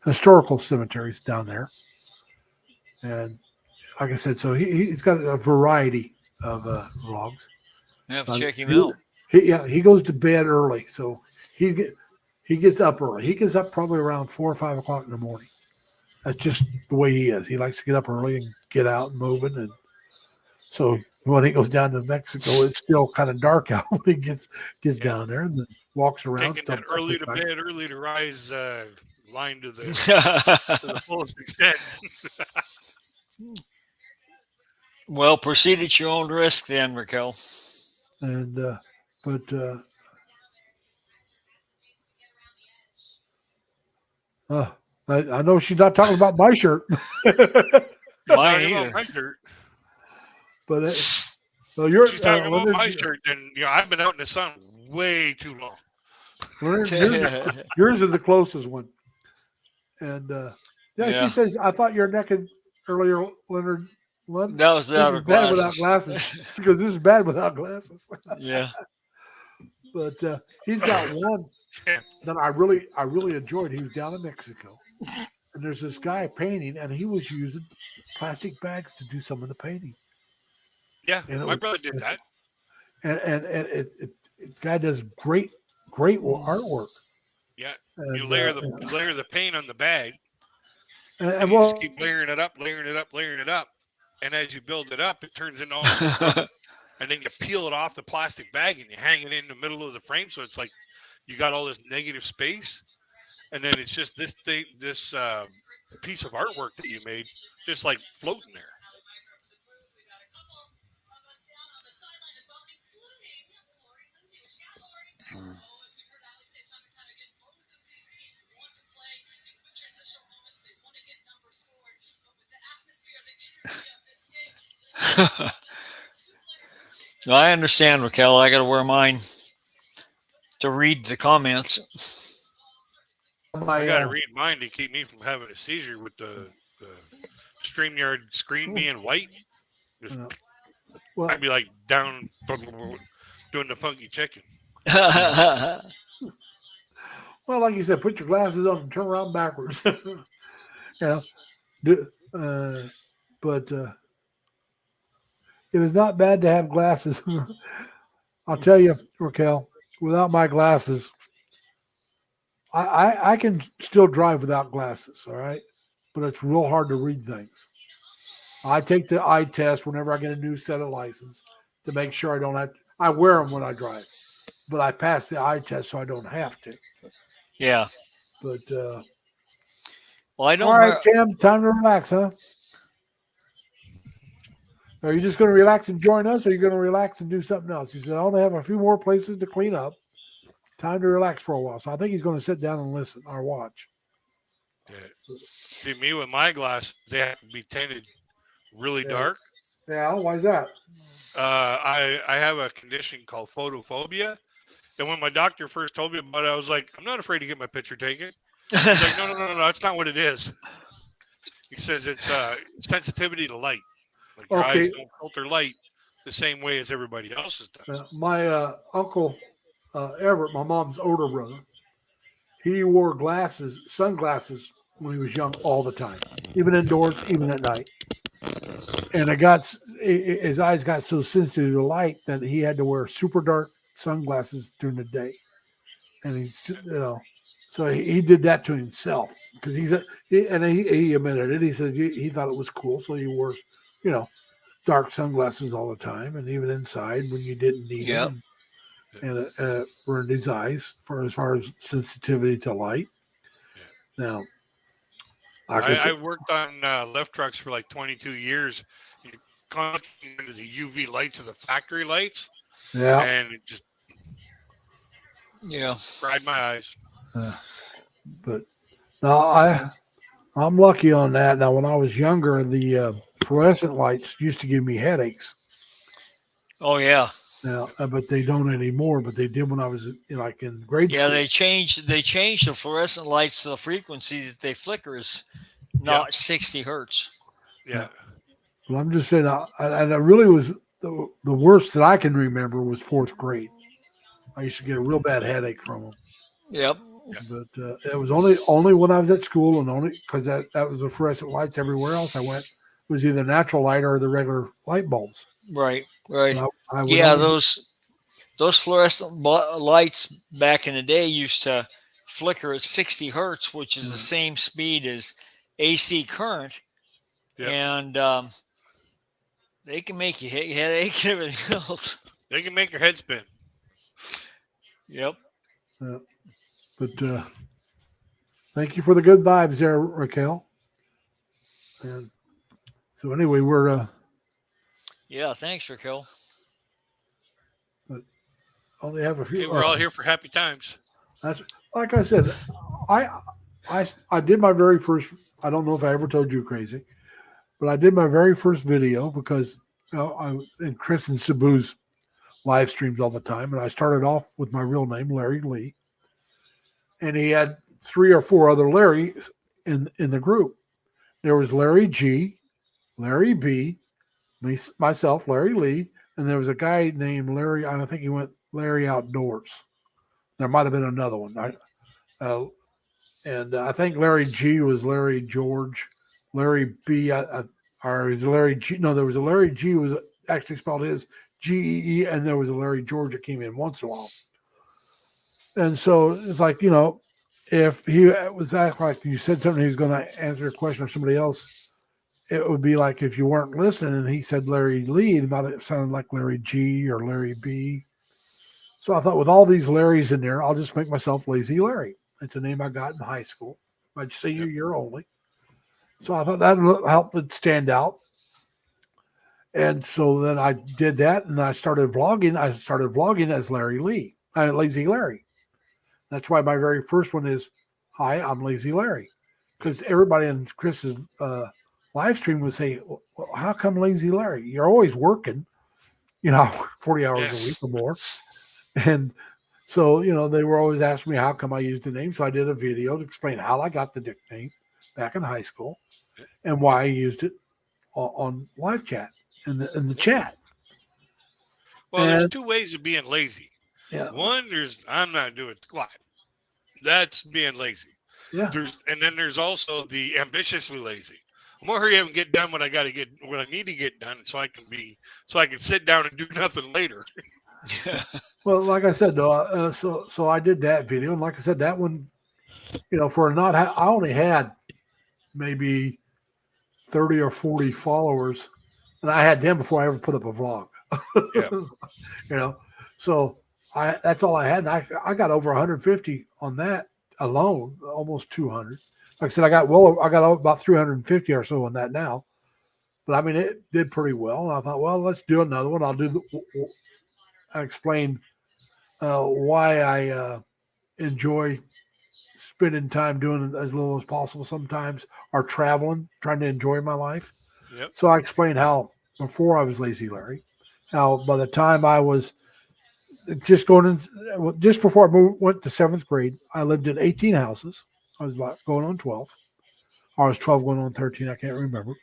Speaker 1: historical cemeteries down there, and like I said, so he's got a variety of vlogs.
Speaker 5: I have to check him out.
Speaker 1: He goes to bed early, so he gets up early. He gets up probably around 4 or 5 o'clock in the morning. That's just the way he is. He likes to get up early and get out and moving, and so when he goes down to Mexico, it's still kind of dark out when he gets down there and then walks around.
Speaker 4: Taking that early to bed, early to rise line to the fullest extent.
Speaker 5: Well, proceed at your own risk then, Raquel.
Speaker 1: And I know she's not talking about my shirt.
Speaker 5: Mine either.
Speaker 4: My shirt.
Speaker 1: But so you're
Speaker 4: She's talking about my shirt, then I've been out in the sun way too long.
Speaker 1: Yours is the closest one. And she says, I thought you were necking earlier, Leonard.
Speaker 5: That was
Speaker 1: bad without glasses. She goes, this is bad without glasses.
Speaker 5: Yeah.
Speaker 1: But he's got one that I really enjoyed. He was down in Mexico, and there's this guy painting, and he was using plastic bags to do some of the painting.
Speaker 4: Yeah, my brother did that.
Speaker 1: And it guy does great artwork.
Speaker 4: Yeah,
Speaker 1: and,
Speaker 4: you layer the paint on the bag,
Speaker 1: and
Speaker 4: you just keep layering it up, and as you build it up, it turns into all this stuff. and then you peel it off the plastic bag and you hang it in the middle of the frame, so it's like you got all this negative space, and then it's just this thing, this piece of artwork that you made, just like floating there.
Speaker 5: I understand, Raquel. I got to wear mine to read the comments.
Speaker 4: I got to read mine to keep me from having a seizure with the StreamYard screen being white.
Speaker 1: Well,
Speaker 4: I'd be like down doing the funky chicken.
Speaker 1: well, like you said, put your glasses on and turn around backwards. But it was not bad to have glasses. I'll tell you, Raquel, without my glasses, I can still drive without glasses, all right? But it's real hard to read things. I take the eye test whenever I get a new set of license to make sure I don't have to. I wear them when I drive, but I pass the eye test so I don't have to.
Speaker 5: Yeah.
Speaker 1: But,
Speaker 5: well, I don't.
Speaker 1: All right, Cam, time to relax, huh? Are you just going to relax and join us, or are you going to relax and do something else? He said, I only have a few more places to clean up. Time to relax for a while. So I think he's going to sit down and listen or watch.
Speaker 4: Yeah. See, me with my glasses, they have to be tinted really dark.
Speaker 1: Yeah, why is that?
Speaker 4: I have a condition called photophobia. And when my doctor first told me about it, I was like, I'm not afraid to get my picture taken. He's like, no, that's not what it is. He says it's sensitivity to light. Like your eyes don't filter light the same way as everybody else's does.
Speaker 1: My uncle Everett, my mom's older brother, he wore sunglasses when he was young all the time, even indoors, even at night. And his eyes got so sensitive to light that he had to wear super dark sunglasses during the day. And so he did that to himself because he admitted it. He said he thought it was cool, so he wore, dark sunglasses all the time, and even inside when you didn't need them, and burned his eyes as far as sensitivity to light. Now,
Speaker 4: I worked on left trucks for like 22 years. You into the UV lights of the factory lights, and it just fried my eyes.
Speaker 1: But now I'm lucky on that. Now, when I was younger, the fluorescent lights used to give me headaches.
Speaker 5: Oh yeah.
Speaker 1: Now, but they don't anymore. But they did when I was in grade school.
Speaker 5: Yeah, they changed the fluorescent lights to the frequency that they flicker is not 60 hertz.
Speaker 4: Yeah.
Speaker 1: Well, I'm just saying, and it really was the worst that I can remember was fourth grade. I used to get a real bad headache from them.
Speaker 5: Yep.
Speaker 1: But it was only when I was at school, and only because that was the fluorescent lights. Everywhere else I went, it was either natural light or the regular light bulbs.
Speaker 5: Right. Those fluorescent lights back in the day used to flicker at 60 hertz, which is the same speed as AC current, and they can make you headache and everything else.
Speaker 4: They can make your head spin.
Speaker 5: Yep.
Speaker 1: But thank you for the good vibes there, Raquel. And so anyway, we're
Speaker 5: thanks, Raquel.
Speaker 1: But only have a few.
Speaker 4: Hey, we're all here for happy times.
Speaker 1: That's like I said. I did my very first. I don't know if I ever told you, Crazy, but I did my very first video because I was in Chris and Sabu's live streams all the time, and I started off with my real name, Larry Lee. And he had 3 or 4 other Larrys in the group. There was Larry G, Larry B, myself, Larry Lee, and there was a guy named Larry. I think he went Larry Outdoors. There might have been another one. And I think Larry G was Larry George. Larry B, or was Larry G. No, there was a Larry G was actually spelled his G-E-E, and there was a Larry George that came in once in a while. And so it's like, if he was acting like you said something, he was going to answer a question or somebody else it would be like if you weren't listening and he said Larry Lee, it might have sounded like Larry G or Larry B. So I thought with all these Larrys in there, I'll just make myself Lazy Larry. It's a name I got in high school, my senior year only. So I thought that would help it stand out. And so then I did that, and I started vlogging. I started vlogging as Larry Lee, Lazy Larry. That's why my very first one is, "Hi, I'm Lazy Larry," because everybody in Chris's live stream would say, well, "How come Lazy Larry? You're always working, 40 hours a week or more." And so, they were always asking me how come I used the name. So I did a video to explain how I got the nickname back in high school and why I used it on live chat in the chat.
Speaker 4: Well, there's two ways of being lazy.
Speaker 1: Yeah.
Speaker 4: One, I'm not doing squat. That's being lazy.
Speaker 1: Yeah.
Speaker 4: And then there's also the ambitiously lazy. I'm gonna hurry up and get done what I need to get done, so I can sit down and do nothing later.
Speaker 1: Well, like I said, though, so I did that video, and like I said, that one, I only had maybe 30 or 40 followers, and I had them before I ever put up a vlog.
Speaker 4: Yeah.
Speaker 1: So that's all I had, and I got over 150 on that alone, almost 200. Like I said, I got about 350 or so on that now, but I mean it did pretty well. And I thought, well, let's do another one. I explained why I enjoy spending time doing as little as possible sometimes, or traveling, trying to enjoy my life.
Speaker 4: Yep.
Speaker 1: So I explained how before I was Lazy Larry, how by the time I was just before I went to 7th grade, I lived in 18 houses. I was about going on 12. Or I was 12 going on 13. I can't remember.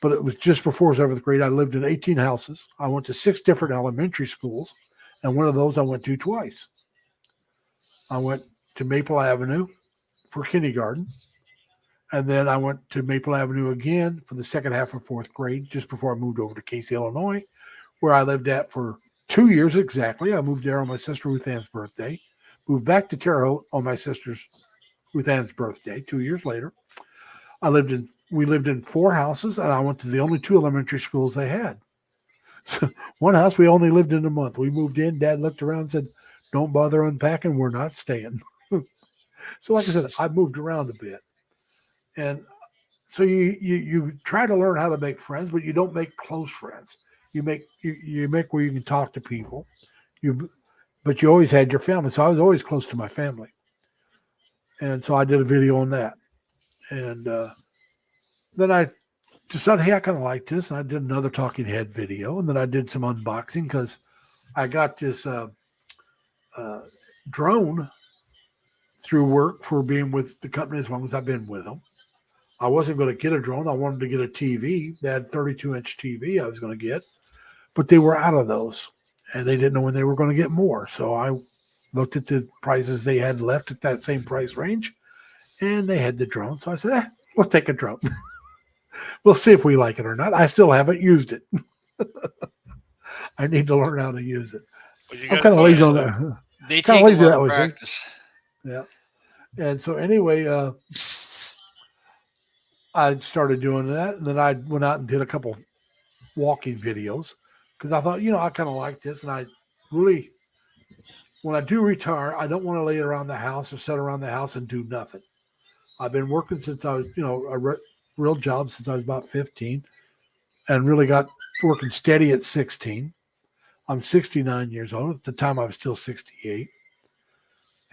Speaker 1: But it was just before 7th grade. I lived in 18 houses. I went to 6 different elementary schools. And one of those I went to twice. I went to Maple Avenue for kindergarten. And then I went to Maple Avenue again for the second half of 4th grade, just before I moved over to Casey, Illinois, where I lived at for 2 years exactly. I moved there on my sister Ruth Ann's birthday. Moved back to Terre Haute on my sister's Ruth Ann's birthday 2 years later. We lived in 4 houses, and I went to the only 2 elementary schools they had. So one house we only lived in a month. We moved in. Dad looked around and said, "Don't bother unpacking. We're not staying." So like I said, I moved around a bit. And so you try to learn how to make friends, but you don't make close friends. You make where you can talk to people. But you always had your family. So I was always close to my family. And so I did a video on that. And then I decided, hey, I kind of like this. And I did another talking head video. And then I did some unboxing because I got this drone through work for being with the company as long as I've been with them. I wasn't going to get a drone. I wanted to get a TV. They had 32-inch TV I was going to get. But they were out of those. And they didn't know when they were going to get more. So I looked at the prices they had left at that same price range. And they had the drone. So I said, we'll take a drone. We'll see if we like it or not. I still haven't used it. I need to learn how to use it. I'm kind of lazy on that.
Speaker 5: They take a lot of practice.
Speaker 1: Yeah. And so anyway, I started doing that. And then I went out and did a couple walking videos because I thought, I kind of like this. And I really, when I do retire, I don't want to lay around the house or sit around the house and do nothing. I've been working since I was, a real job since I was about 15 and really got working steady at 16. I'm 69 years old. At the time, I was still 68.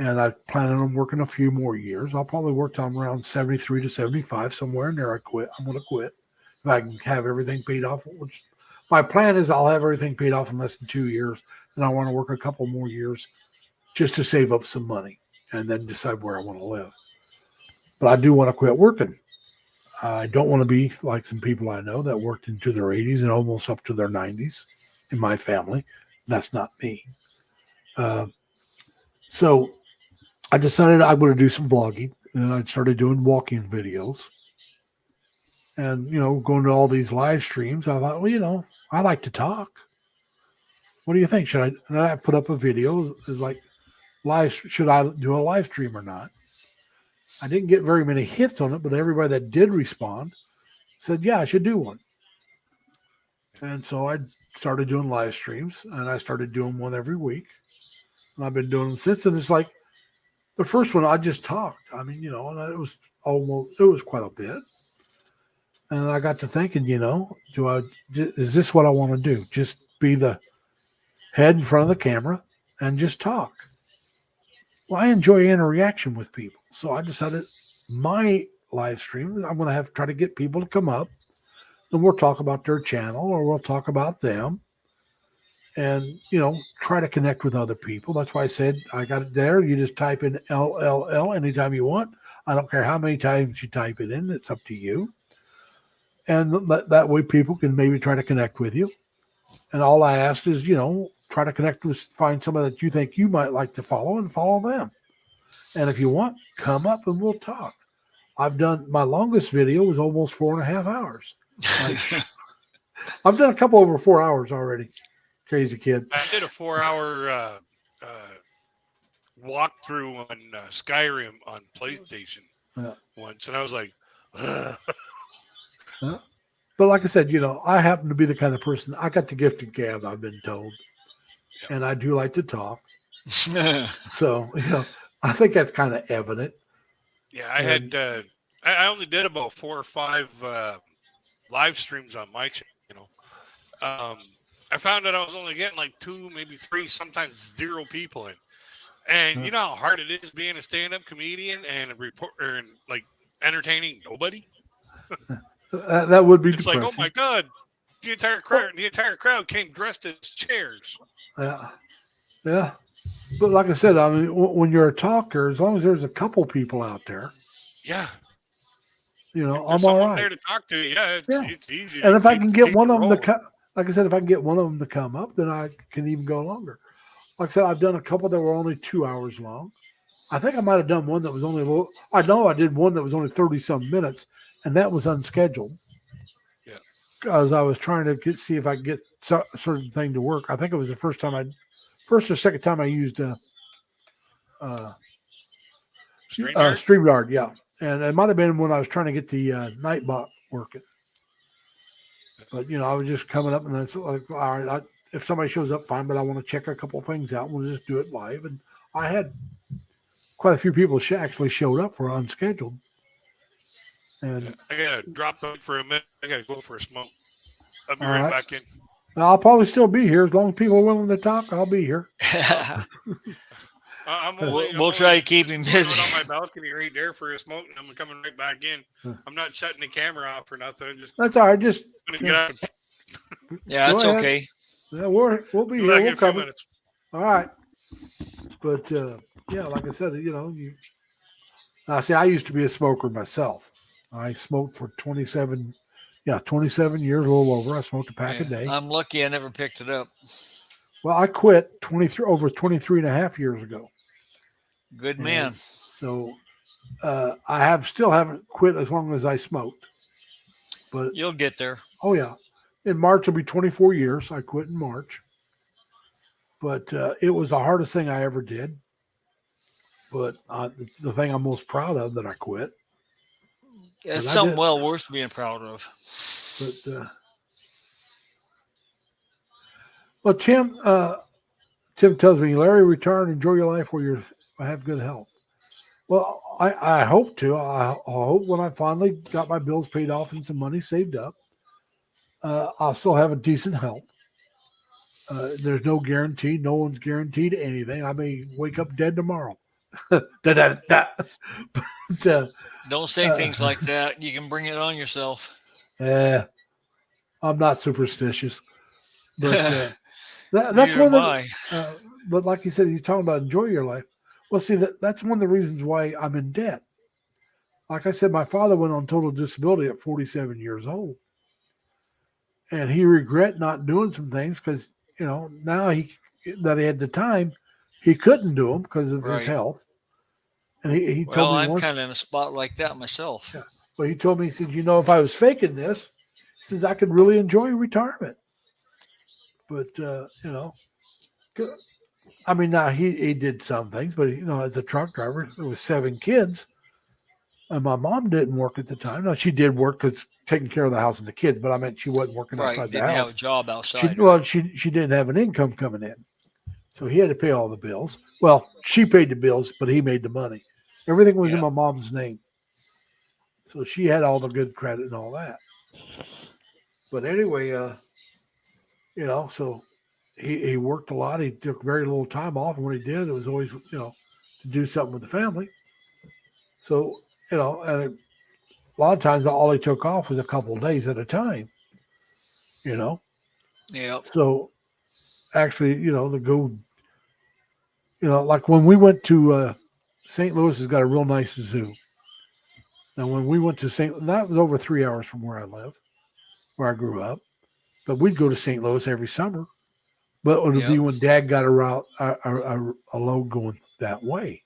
Speaker 1: And I plan on working a few more years. I'll probably work till I'm around 73 to 75, somewhere in there. I'm going to quit. If I can have everything paid off. Which my plan is I'll have everything paid off in less than 2 years. And I want to work a couple more years just to save up some money and then decide where I want to live. But I do want to quit working. I don't want to be like some people I know that worked into their 80s and almost up to their 90s in my family. That's not me. So I decided I'm going to do some vlogging, and I started doing walking videos and, going to all these live streams. I thought, well, I like to talk. What do you think? And I put up a video. It's like, should I do a live stream or not? I didn't get very many hits on it, but everybody that did respond said, yeah, I should do one. And so I started doing live streams, and I started doing one every week. And I've been doing them since. And it's like the first one, I just talked. I mean, you know, and it was quite a bit. And I got to thinking, you know, is this what I want to do? Just be the head in front of the camera and just talk. Well, I enjoy interaction with people. So I decided my live stream, I'm going to try to get people to come up and we'll talk about their channel or we'll talk about them and, you know, try to connect with other people. That's why I said I got it there. You just type in LLL anytime you want. I don't care how many times you type it in. It's up to you. And that way people can maybe try to connect with you. And all I asked is, you know, try to connect with, find somebody that you think you might like to follow and follow them. And if you want, come up and we'll talk. I've done, my longest video was almost 4.5 hours. I've done a couple over 4 hours already. Crazy kid.
Speaker 4: I did a 4-hour walkthrough on Skyrim on PlayStation once, and I was like,
Speaker 1: but like I said, you know, I happen to be the kind of person, I got the gift of gab, I've been told. Yep. And I do like to talk. So, you know, I think that's kind of evident.
Speaker 4: Yeah, I only did about 4 or 5 live streams on my channel. I found that I was only getting like 2, maybe 3, sometimes 0 people in. And you know how hard it is being a stand-up comedian and a reporter and like entertaining nobody.
Speaker 1: That would be
Speaker 4: it's
Speaker 1: depressing.
Speaker 4: like, oh my god, the entire crowd came dressed as chairs.
Speaker 1: Yeah. But like I said, I mean, when you're a talker, as long as there's a couple people out there,
Speaker 4: yeah,
Speaker 1: you know, I'm all right.
Speaker 4: There to talk to, it's easy.
Speaker 1: And if I can get one of them to like I said, if I can get one of them to come up, then I can even go longer. Like I said, I've done a couple that were only 2 hours long. I think I might have done one that was only a little. I know I did one that was only 30-some minutes, and that was unscheduled.
Speaker 4: Yeah,
Speaker 1: because I was trying to see if I could get a certain thing to work. I think it was the first or second time I used StreamYard, yeah. And it might have been when I was trying to get the Nightbot working. But, you know, I was just coming up and it's like, all right, if somebody shows up, fine, but I want to check a couple of things out. We'll just do it live. And I had quite a few people actually showed up for unscheduled. And
Speaker 4: I got to drop out for a minute. I got to go for a smoke. I'll be right back in.
Speaker 1: I'll probably still be here. As long as people are willing to talk, I'll be here.
Speaker 5: We'll try to keep him busy.
Speaker 4: On my balcony right there for a smoke, and I'm coming right back in. I'm not shutting the camera off or nothing.
Speaker 1: That's all right. Just
Speaker 4: get out.
Speaker 5: Yeah, that's okay.
Speaker 1: Yeah, we'll be here. We'll cover. All right. But yeah, like I said, you know, I used to be a smoker myself. I smoked for 27 years, a little over. I smoked a pack a day.
Speaker 5: I'm lucky I never picked it up.
Speaker 1: Well, I quit over 23 and a half years ago.
Speaker 5: Good man.
Speaker 1: So I still haven't quit as long as I smoked. But
Speaker 5: you'll get there.
Speaker 1: Oh, yeah. In March, it'll be 24 years. I quit in March. But it was the hardest thing I ever did. But the thing I'm most proud of that I quit.
Speaker 5: It's something well worth being proud of.
Speaker 1: But well, Tim tells me, Larry, retire and enjoy your life where I have good health. Well, I hope to. I hope when I finally got my bills paid off and some money saved up, I'll still have a decent health. There's no guarantee. No one's guaranteed anything. I may wake up dead tomorrow. But,
Speaker 5: don't say things like that. You can bring it on yourself.
Speaker 1: I'm not superstitious. But that's one of but like you said, you're talking about enjoy your life. Well, see, that's one of the reasons why I'm in debt. Like I said, my father went on total disability at 47 years old. And he regret not doing some things because, you know, now that he had the time, he couldn't do them because of his health. And he told me
Speaker 5: I'm kind of in a spot like that myself.
Speaker 1: Yeah. Well, he told me, he said, you know, if I was faking this, he says, I could really enjoy retirement. But, you know, I mean, now he did some things, but, you know, as a truck driver with 7 kids, And my mom didn't work at the time. No, she did work because taking care of the house and the kids, but I meant she wasn't working
Speaker 5: Right.
Speaker 1: outside the
Speaker 5: Didn't have
Speaker 1: house.
Speaker 5: a job outside.
Speaker 1: She didn't have an income coming in. So he had to pay all the bills. Well, she paid the bills, but he made the money. Everything was in my mom's name. So she had all the good credit and all that. But anyway, so he worked a lot. He took very little time off. And when he did, it was always, to do something with the family. So, and a lot of times all he took off was a couple of days at a time,
Speaker 5: Yep.
Speaker 1: So actually, to go, like when we went to St. Louis has got a real nice zoo. Now, when we went to that was over 3 hours from where I live, where I grew up. But we'd go to St. Louis every summer. But it would be when Dad got a load going that way.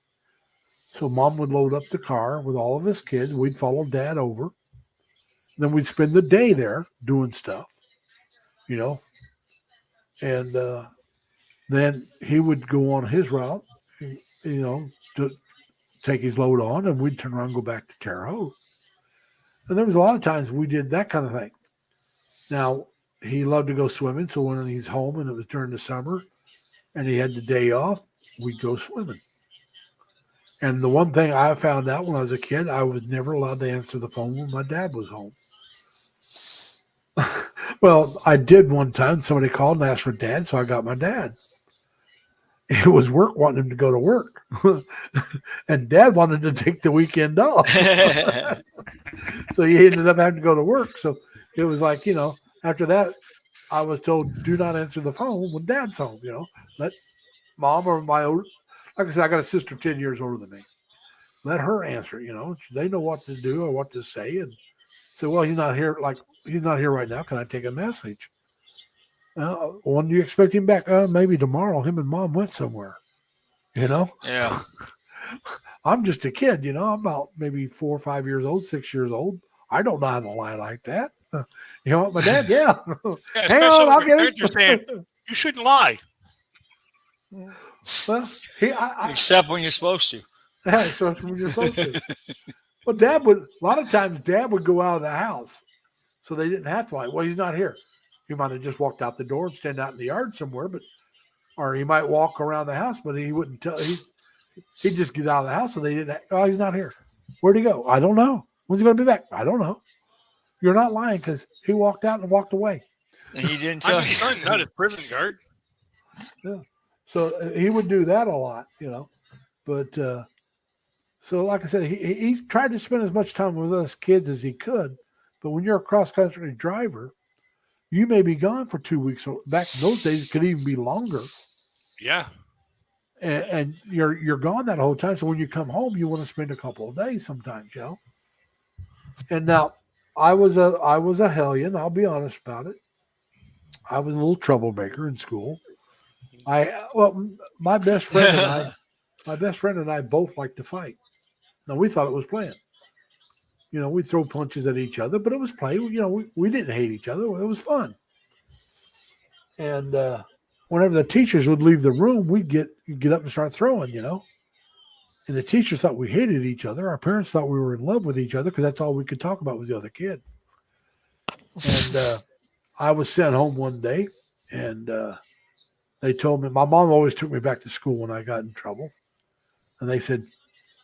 Speaker 1: So Mom would load up the car with all of his kids. We'd follow Dad over. Then we'd spend the day there doing stuff, And then he would go on his route, to take his load on, and we'd turn around and go back to Terre Haute. And there was a lot of times we did that kind of thing. Now, he loved to go swimming, so when he's home and it was during the summer and he had the day off, we'd go swimming. And the one thing I found out when I was a kid, I was never allowed to answer the phone when my dad was home. Well, I did one time. Somebody called and asked for Dad, so I got my dad. It was work wanting him to go to work. And Dad wanted to take the weekend off. So he ended up having to go to work. So it was like, after that, I was told, do not answer the phone when Dad's home, Let Mom or my old, like I said, I got a sister 10 years older than me. Let her answer, They know what to do or what to say. And so, well, he's not here right now. Can I take a message? When do you expect him back? Maybe tomorrow. Him and Mom went somewhere,
Speaker 5: Yeah.
Speaker 1: I'm just a kid, I'm about maybe 4 or 5 years old, 6 years old. I don't know how to lie like that. My dad, yeah. Hang on, I'll get it.
Speaker 4: Saying, you shouldn't lie.
Speaker 1: Well,
Speaker 5: except when you're supposed to.
Speaker 1: Yeah, except when you're supposed to. Well, a lot of times Dad would go out of the house, so they didn't have to lie. Well, he's not here. He might have just walked out the door and stand out in the yard somewhere, or he might walk around the house, but he wouldn't tell. He'd just get out of the house, so they didn't. Oh, he's not here. Where'd he go? I don't know. When's he going to be back? I don't know. You're not lying because he walked out and walked away.
Speaker 5: And he didn't tell you.
Speaker 4: Son, not his prison guard.
Speaker 1: Yeah. So he would do that a lot, But so, like I said, he tried to spend as much time with us kids as he could. But when you're a cross-country driver, you may be gone for 2 weeks. Back in those days, it could even be longer.
Speaker 4: Yeah.
Speaker 1: And you're gone that whole time. So when you come home, you want to spend a couple of days sometimes, And now, I was a hellion. I'll be honest about it. I was a little troublemaker in school. My best friend and I both liked to fight. Now we thought it was planned. We'd throw punches at each other, but it was play. We didn't hate each other. It was fun. And whenever the teachers would leave the room, we'd get up and start throwing, And the teachers thought we hated each other. Our parents thought we were in love with each other because that's all we could talk about was the other kid. And I was sent home one day, and they told me, my mom always took me back to school when I got in trouble. And they said,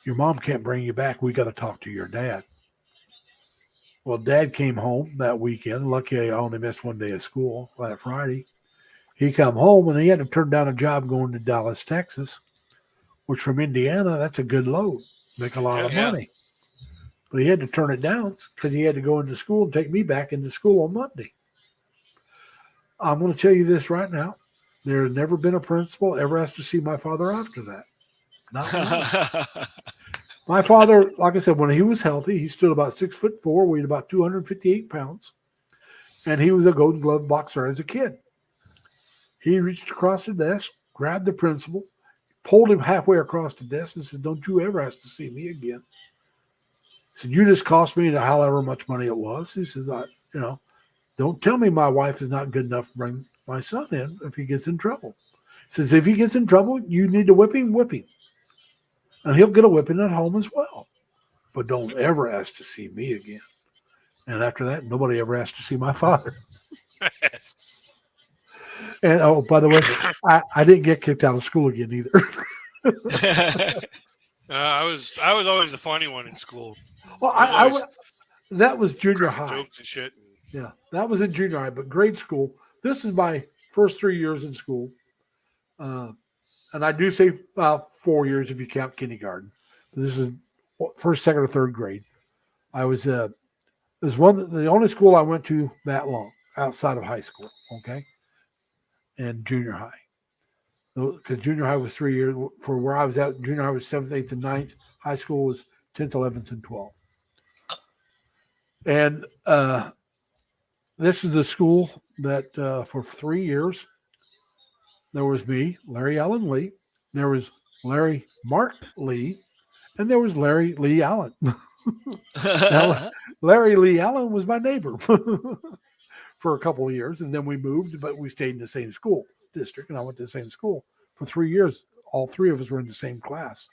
Speaker 1: your mom can't bring you back. We got to talk to your dad. Well, Dad came home that weekend. Lucky I only missed one day of school, that Friday. He come home, and he had to turn down a job going to Dallas, Texas, which from Indiana, that's a good load. Make a lot of money. But he had to turn it down because he had to go into school and take me back into school on Monday. I'm going to tell you this right now. There has never been a principal ever asked to see my father after that. Not one. My father, like I said, when he was healthy, he stood about 6'4", weighed about 258 pounds, and he was a Golden Glove boxer as a kid. He reached across the desk, grabbed the principal, pulled him halfway across the desk, and said, "Don't you ever ask to see me again." He said, "You just cost me however much money it was." He says, "Don't tell me my wife is not good enough to bring my son in if he gets in trouble." He says, "If he gets in trouble, you need to whip him. And he'll get a whipping at home as well." but don't ever ask to see me again. And after that, nobody ever asked to see my father. And oh, by the way, I didn't get kicked out of school again either.
Speaker 4: I was always the funny one in school.
Speaker 1: Well, that was junior
Speaker 4: cracking
Speaker 1: high.
Speaker 4: jokes and shit.
Speaker 1: Yeah, that was in junior high, but grade school. This is my first 3 years in school, and I do say 4 years if you count kindergarten. This is first, second, or third grade. I was the only school I went to that long outside of high school. Okay, and junior high, because junior high was 3 years. For where I was at, junior high was 7th, 8th, and 9th. High school was 10th, 11th, and 12th. And this is the school that for 3 years, there was me, Larry Allen Lee, there was Larry Mark Lee, and there was Larry Lee Allen. Now, Larry Lee Allen was my neighbor for a couple of years, and then we moved, but we stayed in the same school district, and I went to the same school for 3 years. All three of us were in the same class.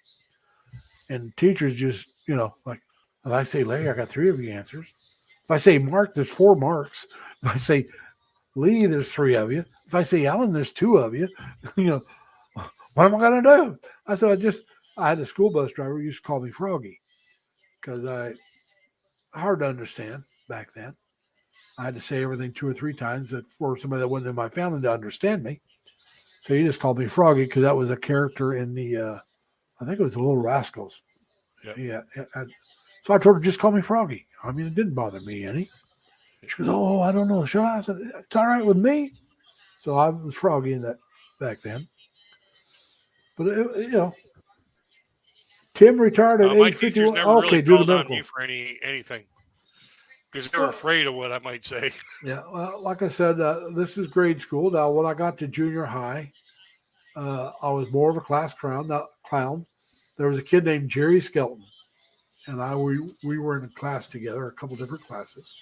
Speaker 1: And teachers just, like, if I say, Larry, I got 3 of you answers. If I say Mark, there's 4 Marks. If I say Lee, there's 3 of you. If I say Allen, there's 2 of you. What am I going to do? I said, I had a school bus driver who used to call me Froggy because hard to understand back then. I had to say everything 2 or 3 times for somebody that wasn't in my family to understand me. So he just called me Froggy because that was a character in the, I think it was the Little Rascals.
Speaker 4: Yep.
Speaker 1: Yeah. So I told her, just call me Froggy. I mean, it didn't bother me any. She goes, oh, I don't know. Should I? I said, it's all right with me. So I was Froggy in that back then. But, Tim retired at
Speaker 4: My
Speaker 1: age
Speaker 4: teachers
Speaker 1: 51.
Speaker 4: never
Speaker 1: Okay,
Speaker 4: really
Speaker 1: do the
Speaker 4: called on
Speaker 1: medical.
Speaker 4: me for anything because they were afraid of what I might say.
Speaker 1: Yeah, well, like I said, this is grade school. Now, when I got to junior high, I was more of a class clown. There was a kid named Jerry Skelton, and we were in a class together, a couple different classes.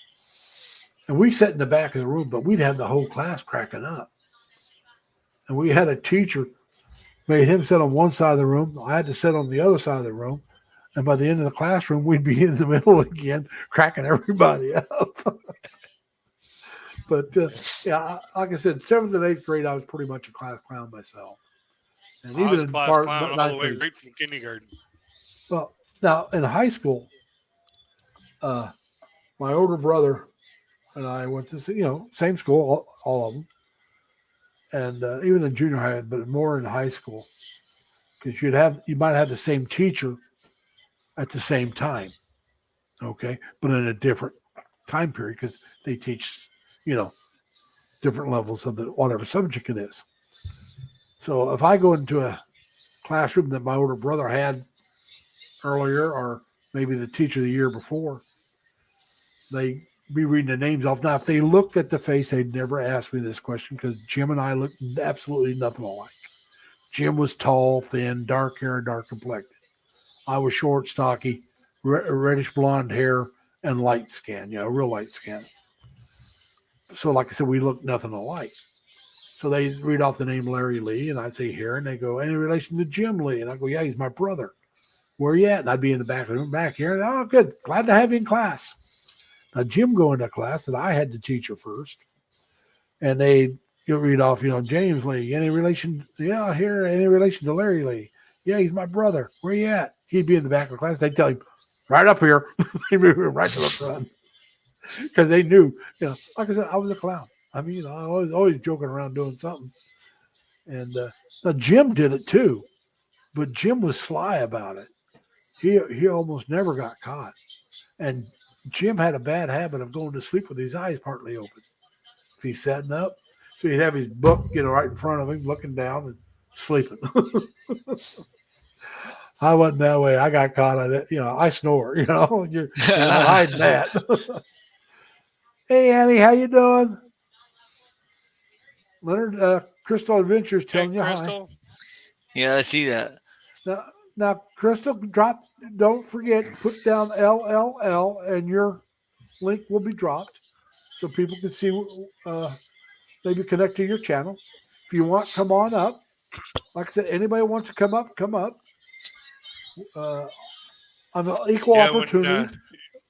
Speaker 1: And we sat in the back of the room, but we'd have the whole class cracking up. And we had a teacher, made him sit on one side of the room. I had to sit on the other side of the room. And by the end of the classroom, we'd be in the middle again, cracking everybody up. But yeah, like I said, 7th and 8th grade, I was pretty much a class clown myself. And
Speaker 4: I
Speaker 1: even
Speaker 4: was
Speaker 1: in
Speaker 4: class
Speaker 1: part,
Speaker 4: clown all the way right from kindergarten.
Speaker 1: Well, now in high school, my older brother and I went to same school, all of them, and even in junior high, but more in high school, because you might have the same teacher at the same time, okay, but in a different time period because they teach, different levels of the whatever subject it is. So if I go into a classroom that my older brother had earlier, or maybe the teacher the year before, they be reading the names off. Now, if they looked at the face, they'd never ask me this question because Jim and I looked absolutely nothing alike. Jim was tall, thin, dark hair, dark complected. I was short, stocky, reddish blonde hair, and light skin, real light skin. So, like I said, we looked nothing alike. So they read off the name Larry Lee, and I'd say here, and they go, any relation to Jim Lee? And I go, yeah, he's my brother. Where you at? And I'd be in the back of the room, back here. And, oh, good. Glad to have you in class. Now, Jim go into class, and I had the teacher first. And they read off, James Lee. Any relation? Yeah, here. Any relation to Larry Lee? Yeah, he's my brother. Where you at? He'd be in the back of the class. They'd tell him, right up here. He'd be right to the front. Because they knew, like I said, I was a clown. I mean, I was always joking around doing something. And now Jim did it too, but Jim was sly about it. He almost never got caught. And Jim had a bad habit of going to sleep with his eyes partly open if he's sitting up. So he'd have his book, right in front of him, looking down and sleeping. I wasn't that way. I got caught on it. I snore, you're not hiding that. Hey, Annie, how you doing? Leonard, Crystal Adventures telling you
Speaker 4: Crystal?
Speaker 1: hi.
Speaker 5: Yeah, I see that.
Speaker 1: Now, Crystal, don't forget, put down LLL, and your link will be dropped so people can see, maybe connect to your channel. If you want, come on up. Like I said, anybody wants to come up, come up. I'm an equal
Speaker 4: Yeah,
Speaker 1: opportunity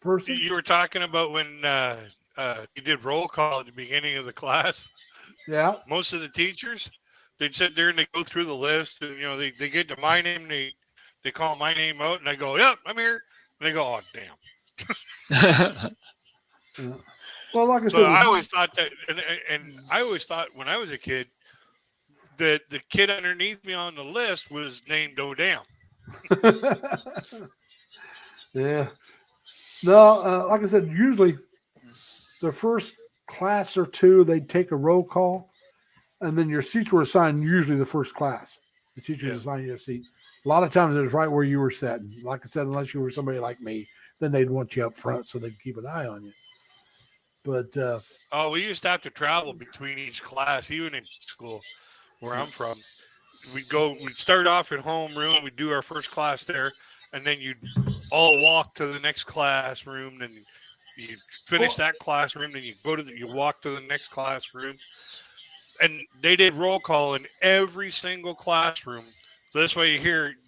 Speaker 1: person.
Speaker 4: you were talking about when you did roll call at the beginning of the class.
Speaker 1: Yeah.
Speaker 4: Most of the teachers, they'd sit there and they go through the list, and they get to my name, they call my name out, and I go, "Yep, I'm here." And they go, "Oh, damn."
Speaker 1: Yeah. Well, like I
Speaker 4: So
Speaker 1: said,
Speaker 4: I always thought that, and I always thought when I was a kid that the kid underneath me on the list was named Oh Damn.
Speaker 1: yeah. No, like I said, usually the first class or two, they'd take a roll call, and then your seats were assigned usually the first class. The teachers assigned you a seat. A lot of times it was right where you were sitting. Like I said, unless you were somebody like me, then they'd want you up front so they'd keep an eye on you. But
Speaker 4: we used to have to travel between each class, even in school where I'm from. We'd start off in homeroom, we'd do our first class there, and then you'd all walk to the next classroom, then you finish that classroom, then you walk to the next classroom. And they did roll call in every single classroom. So this way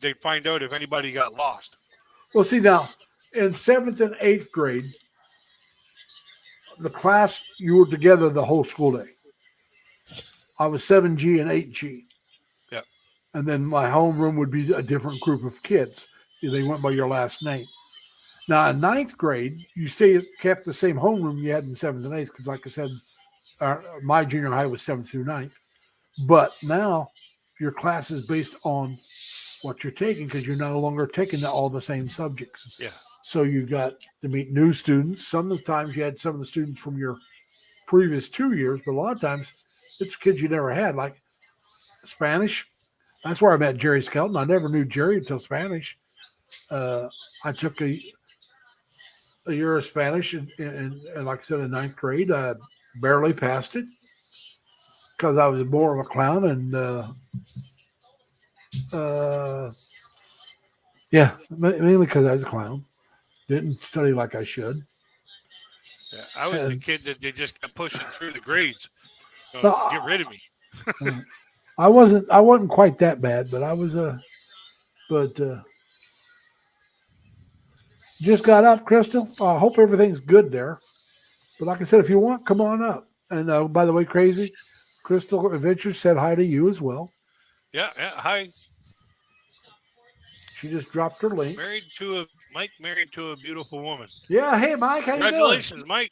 Speaker 4: they'd find out if anybody got lost.
Speaker 1: well, see now, in 7th and 8th grade, the class, you were together the whole school day. I was 7G and 8G.
Speaker 4: Yeah.
Speaker 1: And then my homeroom would be a different group of kids. They went by your last name. Now, in 9th grade, you kept the same homeroom you had in 7th and 8th, because like I said, my junior high was 7th through 9th. But now your class is based on what you're taking, because you're no longer taking all the same subjects.
Speaker 4: Yeah.
Speaker 1: So you got to meet new students. Sometimes you had some of the students from your previous 2 years, but a lot of times it's kids you never had, like Spanish. That's where I met Jerry Skelton. I never knew Jerry until Spanish. I took a year of Spanish, and like I said, in 9th grade, I barely passed it because I was more of a clown, and yeah, mainly because I was a clown. Didn't study like I should.
Speaker 4: Yeah, I was the kid that they just kept pushing through the grades. Get rid of me.
Speaker 1: I wasn't quite that bad, but I was just got up, Crystal. I hope everything's good there. But like I said, if you want, come on up. And by the way, Crazy, Crystal Adventures said hi to you as well.
Speaker 4: Yeah, hi.
Speaker 1: She just dropped her link.
Speaker 4: Mike married to a beautiful woman.
Speaker 1: Yeah, hey Mike, how you doing?
Speaker 4: Congratulations, Mike.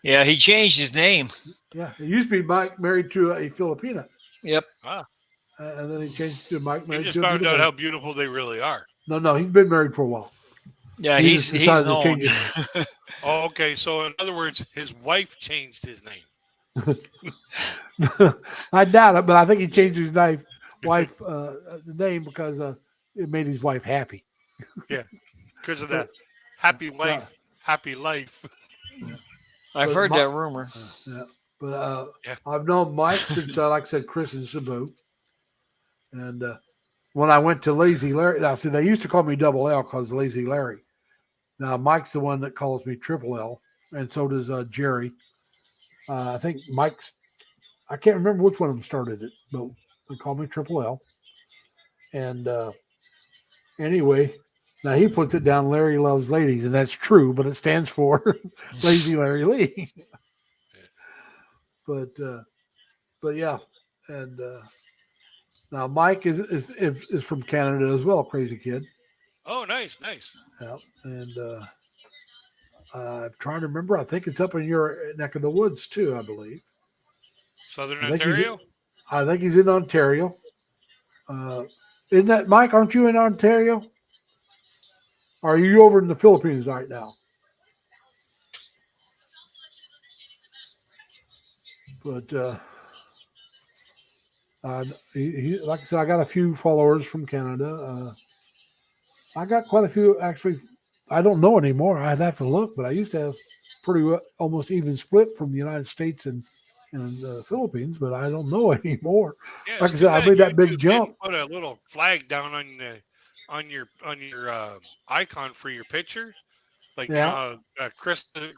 Speaker 5: Yeah, he changed his name.
Speaker 1: Yeah, it used to be Mike married to a Filipina.
Speaker 5: Yep.
Speaker 1: And then he changed to Mike married
Speaker 4: He just
Speaker 1: to a
Speaker 4: found
Speaker 1: beautiful
Speaker 4: out how beautiful they really are.
Speaker 1: No, he's been married for a while.
Speaker 5: Yeah,
Speaker 1: He
Speaker 5: he's known.
Speaker 4: Oh, okay. So in other words, his wife changed his name.
Speaker 1: I doubt it, but I think he changed his wife name because it made his wife happy.
Speaker 4: Yeah, because of that happy wife, happy life.
Speaker 5: I've heard that rumor.
Speaker 1: Yeah, but I've known Mike since, like I said, Chris and Sabu. And when I went to Lazy Larry, now see, they used to call me Double L because Lazy Larry. Now Mike's the one that calls me Triple L, and so does Jerry. I think I can't remember which one of them started it, but they call me Triple L. And anyway, now he puts it down, Larry Loves Ladies, and that's true, but it stands for Lazy Larry Lee. But yeah, and now Mike is from Canada as well, Crazy Kid.
Speaker 4: Oh, nice.
Speaker 1: Yeah, and I'm trying to remember. I think it's up in your neck of the woods too, I believe.
Speaker 4: Southern Ontario?
Speaker 1: I think he's in Ontario. Isn't that Mike? Aren't you in Ontario? Or are you over in the Philippines right now? But like I said, I got a few followers from Canada. I got quite a few actually. I don't know anymore. I'd have to look, but I used to have pretty almost even split from the United States and the Philippines, but I don't know anymore.
Speaker 4: Yeah,
Speaker 1: like I said, I made that big jump.
Speaker 4: Put a little flag down on your icon for your picture, like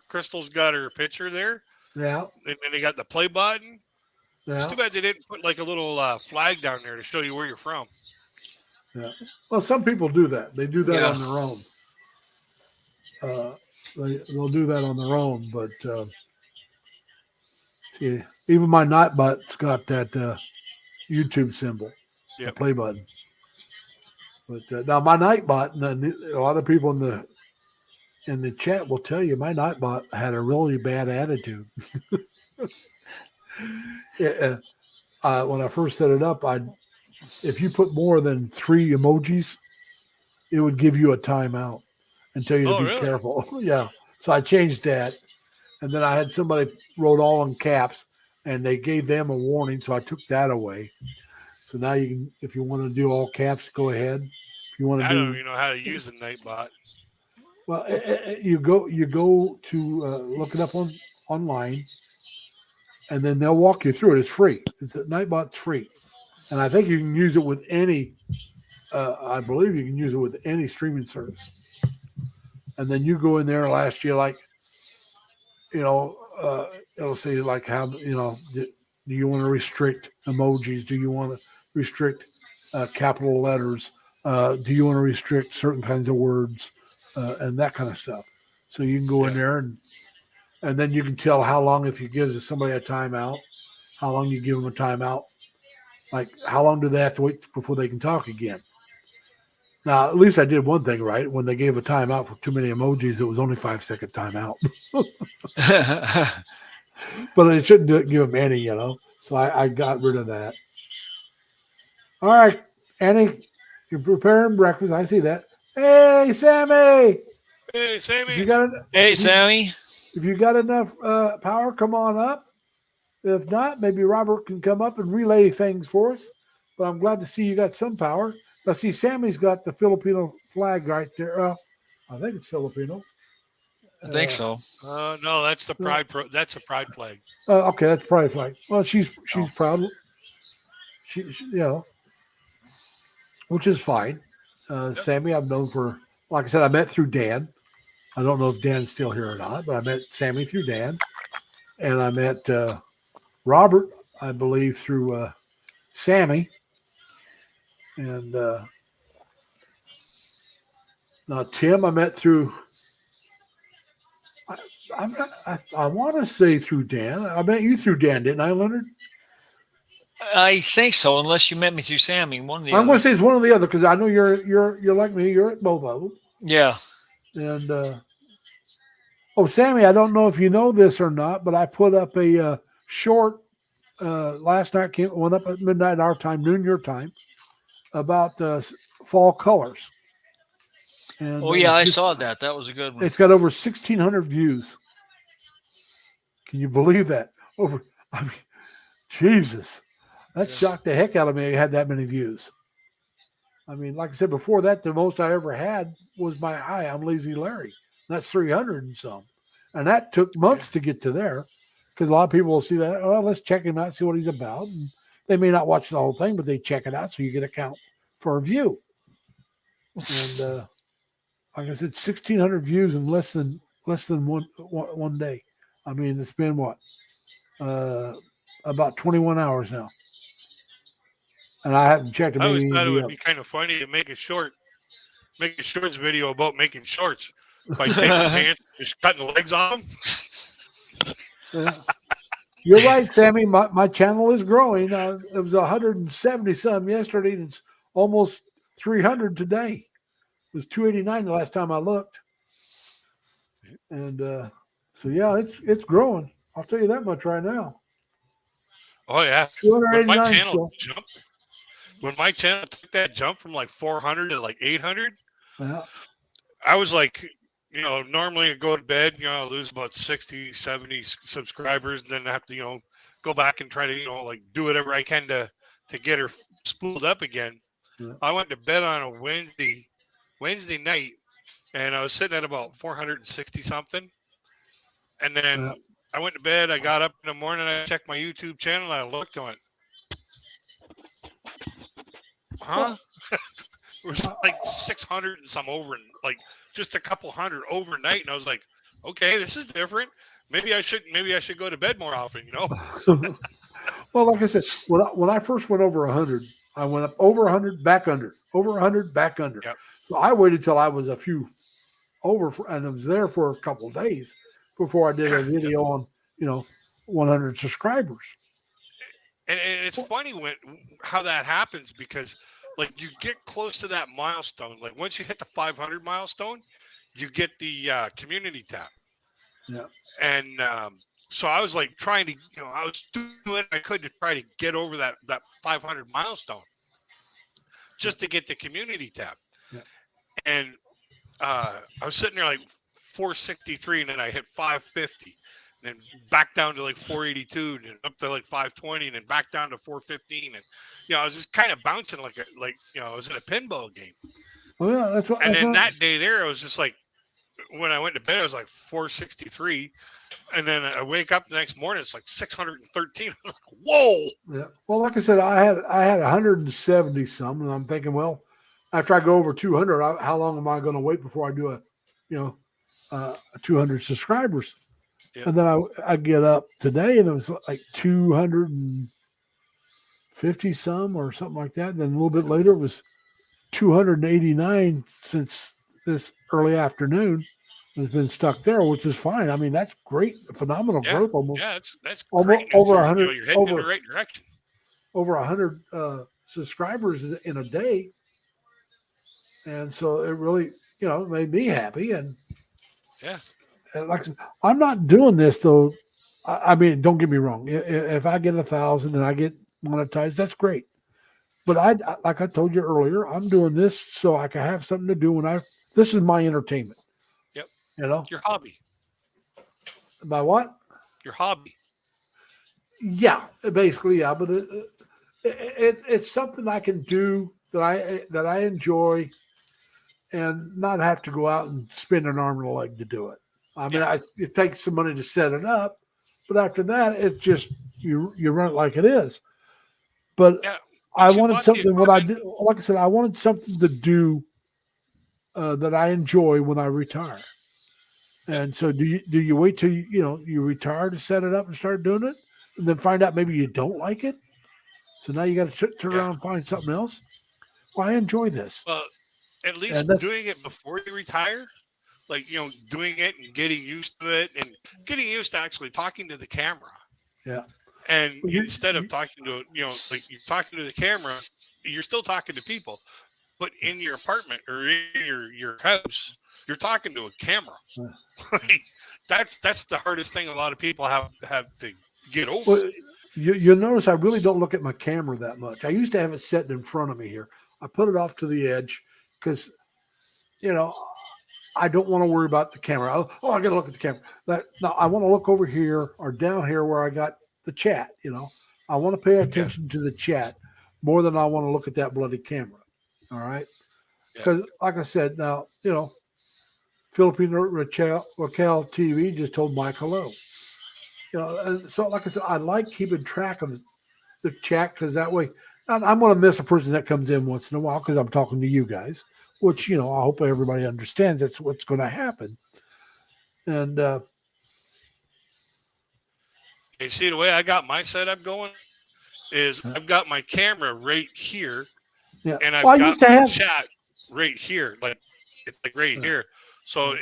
Speaker 4: Crystal's got her picture there.
Speaker 1: Yeah,
Speaker 4: and they got the play button.
Speaker 1: Yeah.
Speaker 4: It's too bad they didn't put like a little flag down there to show you where you're from.
Speaker 1: Yeah. Well, some people do that. They do that on their own. they'll do that on their own. But see, even my Nightbot's got that YouTube symbol, the
Speaker 4: Yep.
Speaker 1: play button. But now my Nightbot, and a lot of people in the chat will tell you my Nightbot had a really bad attitude. When I first set it up, if you put more than 3 emojis, it would give you a timeout and tell you to
Speaker 4: Oh,
Speaker 1: be
Speaker 4: really?
Speaker 1: careful. Yeah. So I changed that. And then I had somebody wrote all in caps and they gave them a warning. So I took that away. So now you can, if you want to do all caps, go ahead. If you want to
Speaker 4: I don't
Speaker 1: do,
Speaker 4: even know how to use the Nightbot.
Speaker 1: well, you go to look it up online, and then they'll walk you through it. It's free. Nightbot's free. And I think you can use it with any, I believe you can use it with any streaming service. And then you go in there last year, like, it'll say like how, do you want to restrict emojis? Do you want to restrict capital letters? Do you want to restrict certain kinds of words and that kind of stuff? So you can go in there and then you can tell how long, if you give somebody a timeout, how long you give them a timeout. Like, how long do they have to wait before they can talk again? Now, at least I did one thing right. When they gave a timeout for too many emojis, it was only 5-second timeout. But it shouldn't give them any, So I got rid of that. All right, Annie, you're preparing breakfast. I see that. Hey, Sammy.
Speaker 4: Hey, Sammy.
Speaker 5: Hey, Sammy.
Speaker 1: If you got enough power, come on up. If not, maybe Robert can come up and relay things for us. But I'm glad to see you got some power. I see Sammy's got the Filipino flag right there. I think it's Filipino.
Speaker 5: I think so.
Speaker 4: No, that's the pride. That's the pride flag.
Speaker 1: Okay, that's pride flag. Well, she's proud. She, which is fine. Sammy, I've known for, like I said, I met through Dan. I don't know if Dan's still here or not, but I met Sammy through Dan, and I met Robert, I believe, through Sammy, and now Tim I met through. I want to say through Dan. I met you through Dan, didn't I, Leonard?
Speaker 5: I think so, unless you met me through Sammy. One of the
Speaker 1: I'm going to
Speaker 5: others.
Speaker 1: say it's one or the other because I know you're like me. You're at both of them.
Speaker 5: Yeah.
Speaker 1: And Sammy, I don't know if you know this or not, but I put up a short last night. Went up at midnight our time, noon your time, about fall colors. And,
Speaker 5: I saw that. That was a good one.
Speaker 1: It's got over 1,600 views. Can you believe that? Jesus, that shocked the heck out of me. I had that many views. I mean, like I said before that, the most I ever had was my "Hi, I'm Lazy Larry." That's 300 and some, and that took months to get to there because a lot of people will see that. Oh, let's check him out, see what he's about. And they may not watch the whole thing, but they check it out, so you get a count for a view. And like I said, 1,600 views in less than one day. I mean, it's been what about 21 hours now, and I haven't checked.
Speaker 4: I always thought it would be kind of funny to make a shorts video about making shorts by taking pants, just cutting the legs on them.
Speaker 1: Yeah. You're right, Sammy. My channel is growing. It was 170 some yesterday, and it's almost 300 today. It was 289 the last time I looked, and so yeah, it's growing. I'll tell you that much right now.
Speaker 4: Oh yeah, when my channel took that jump from like 400 to like 800, I was like, normally I go to bed, I lose about 60, 70 subscribers, and then I have to, go back and try to, like do whatever I can to get her spooled up again. Yeah. I went to bed on a Wednesday night, and I was sitting at about 460 something. And then I went to bed. I got up in the morning. I checked my YouTube channel. And I looked and went, huh? It was like 600 and some over, and like just a couple hundred overnight. And I was like, okay, this is different. Maybe I should go to bed more often,
Speaker 1: Well, like I said, when I first went over 100, I went up over 100, back under, over 100, back under. Yep. So I waited till I was a few over and I was there for a couple of days before I did a video on 100 subscribers.
Speaker 4: And it's funny how that happens, because like you get close to that milestone. Like once you hit the 500 milestone, you get the community tab.
Speaker 1: Yeah.
Speaker 4: And so I was like trying to, I was doing what I could to try to get over that 500 milestone just to get the community tab.
Speaker 1: Yeah.
Speaker 4: And I was sitting there like 463, and then I hit 550, and then back down to like 482, and then up to like 520, and then back down to 415, and I was just kind of bouncing like I was in a pinball game.
Speaker 1: Oh yeah, that's what.
Speaker 4: And then that day there, I was just like, when I went to bed, I was like 463, and then I wake up the next morning, it's like 613. I was like, whoa!
Speaker 1: Yeah. Well, like I said, I had 170 some, and I'm thinking, well, after I go over 200, how long am I going to wait before I do a 200 subscribers?
Speaker 4: Yeah.
Speaker 1: And then I get up today, and it was like 250 some or something like that. And then a little bit later, it was 289 since this early afternoon. It's been stuck there, which is fine. I mean, that's great, phenomenal growth. Almost,
Speaker 4: that's
Speaker 1: almost
Speaker 4: great.
Speaker 1: over 100.
Speaker 4: You're heading in the right direction.
Speaker 1: Over 100 subscribers in a day, and so it really, made me happy. And like I said, I'm not doing this though. I mean, don't get me wrong. If I get 1,000 and I get monetized, that's great. But like I told you earlier, I'm doing this so I can have something to do when this is my entertainment.
Speaker 4: Yep.
Speaker 1: Your
Speaker 4: hobby.
Speaker 1: My what?
Speaker 4: Your hobby.
Speaker 1: Yeah, basically, yeah. But it's something I can do that I enjoy, and not have to go out and spend an arm and a leg to do it. I mean, it takes some money to set it up, but after that, it's just you run it like it is. But I wanted something. What I did, like I said, I wanted something to do that I enjoy when I retire. And so, do you wait till you retire to set it up and start doing it, and then find out maybe you don't like it? So now you got to turn around and find something else. Well, I enjoy this.
Speaker 4: Well, at least doing it before you retire, like doing it and getting used to it, and getting used to actually talking to the camera.
Speaker 1: Yeah.
Speaker 4: And instead of talking to like you're talking to the camera, you're still talking to people, but in your apartment or in your house, you're talking to a camera. Like, that's the hardest thing a lot of people have to get over.
Speaker 1: Well, you'll notice I really don't look at my camera that much. I used to have it sitting in front of me here. I put it off to the edge because, I don't want to worry about the camera. I got to look at the camera. No, I want to look over here or down here where I got the chat. I want to pay attention to the chat more than I want to look at that bloody camera. All right. Because like I said, now, Filipino Raquel TV just told Mike hello. And so like I said, I like keeping track of the chat because that way I'm going to miss a person that comes in once in a while because I'm talking to you guys, which, I hope everybody understands that's what's going to happen. And
Speaker 4: you see, the way I got my setup going is I've got my camera right here, and I've got my chat right here, like it's like right here. So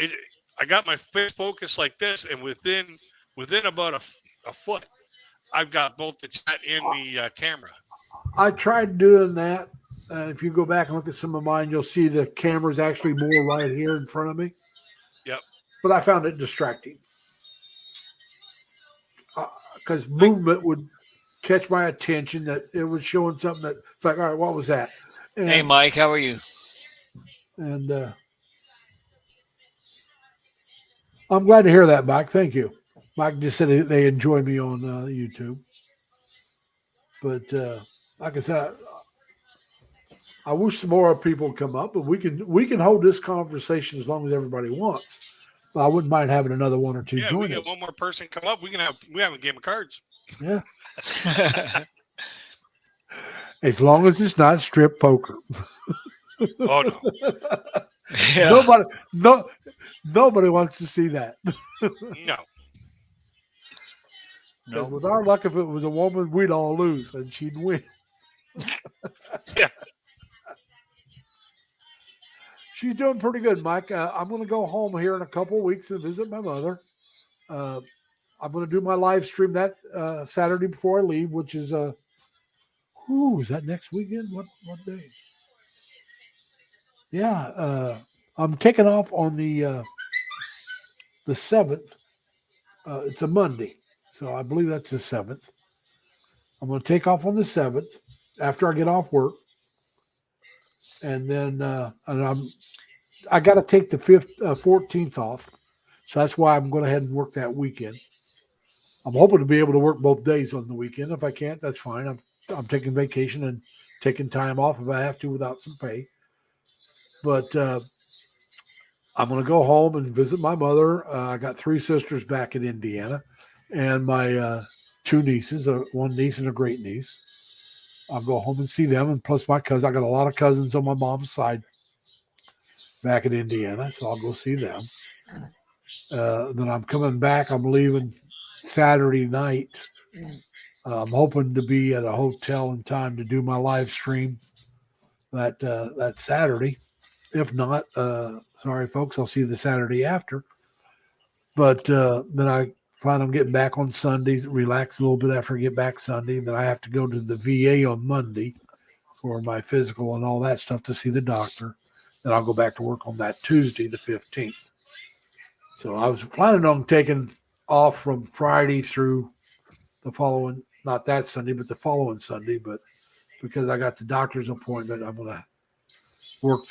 Speaker 4: I got my focus like this, and within about a foot, I've got both the chat and the camera.
Speaker 1: I tried doing that. If you go back and look at some of mine, you'll see the camera's actually more right here in front of me.
Speaker 4: Yep.
Speaker 1: But I found it distracting because movement would catch my attention. That it was showing something that it's like, all right, what was that? And,
Speaker 5: hey, Mike, how are you?
Speaker 1: And I'm glad to hear that, Mike. Thank you. Mike just said they enjoy me on YouTube. But like I said, I wish some more people would come up, but we can hold this conversation as long as everybody wants. I wouldn't mind having another one or two join
Speaker 4: we
Speaker 1: us.
Speaker 4: get one more person come up. We have a game of cards.
Speaker 1: Yeah. As long as it's not strip poker.
Speaker 4: Oh no.
Speaker 5: Yeah.
Speaker 1: Nobody wants to see that.
Speaker 4: No.
Speaker 5: No.
Speaker 1: With our luck, if it was a woman, we'd all lose and she'd win.
Speaker 4: Yeah.
Speaker 1: She's doing pretty good, Mike. I'm going to go home here in a couple of weeks and visit my mother. I'm going to do my live stream that Saturday before I leave, which is is that next weekend? What day? Yeah, I'm taking off on the 7th. It's a Monday, so I believe that's the 7th. I'm going to take off on the 7th after I get off work, and then I got to take the 14th off, so that's why I'm going ahead and work that weekend. I'm hoping to be able to work both days on the weekend. If I can't, that's fine. I'm taking vacation and taking time off if I have to without some pay. But I'm going to go home and visit my mother. I got 3 sisters back in Indiana, and my 2 nieces, one niece and a great niece. I'll go home and see them, and plus my cousin. I got a lot of cousins on my mom's side back in Indiana, so I'll go see them. Then I'm coming back. I'm leaving Saturday night. I'm hoping to be at a hotel in time to do my live stream that Saturday. If not, sorry, folks, I'll see you the Saturday after. But then I plan on getting back on Sunday, relax a little bit after I get back Sunday. Then I have to go to the VA on Monday for my physical and all that stuff to see the doctor. Then I'll go back to work on that Tuesday, the 15th. So I was planning on taking off from Friday through the following, not that Sunday, but the following Sunday. But because I got the doctor's appointment, I'm going to work.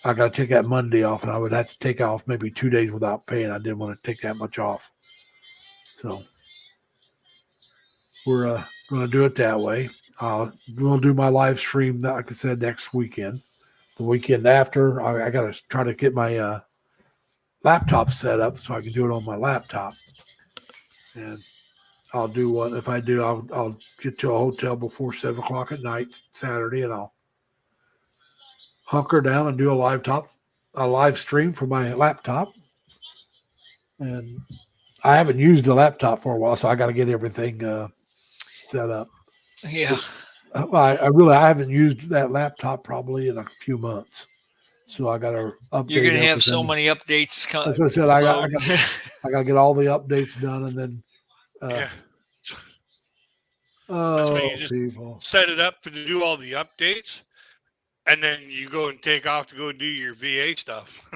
Speaker 1: I got to take that Monday off, and I would have to take off maybe 2 days without pay, and I didn't want to take that much off. So we're going to do it that way. We'll do my live stream, like I said, next weekend. The weekend after, I got to try to get my laptop set up so I can do it on my laptop. And I'll do what if I do. I'll get to a hotel before 7 o'clock at night Saturday, and I'll hunker down and do a live stream for my laptop. And I haven't used the laptop for a while, so I got to get everything set up.
Speaker 5: Yeah.
Speaker 1: I haven't used that laptop probably in a few months, so I got to update.
Speaker 5: You're going to have
Speaker 1: everything.
Speaker 5: so many updates.
Speaker 1: As I said, I got to get all the updates done, and then.
Speaker 4: Yeah.
Speaker 1: Oh,
Speaker 4: so you just
Speaker 1: people.
Speaker 4: set it up to do all the updates, and then you go and take off to go do your VA stuff.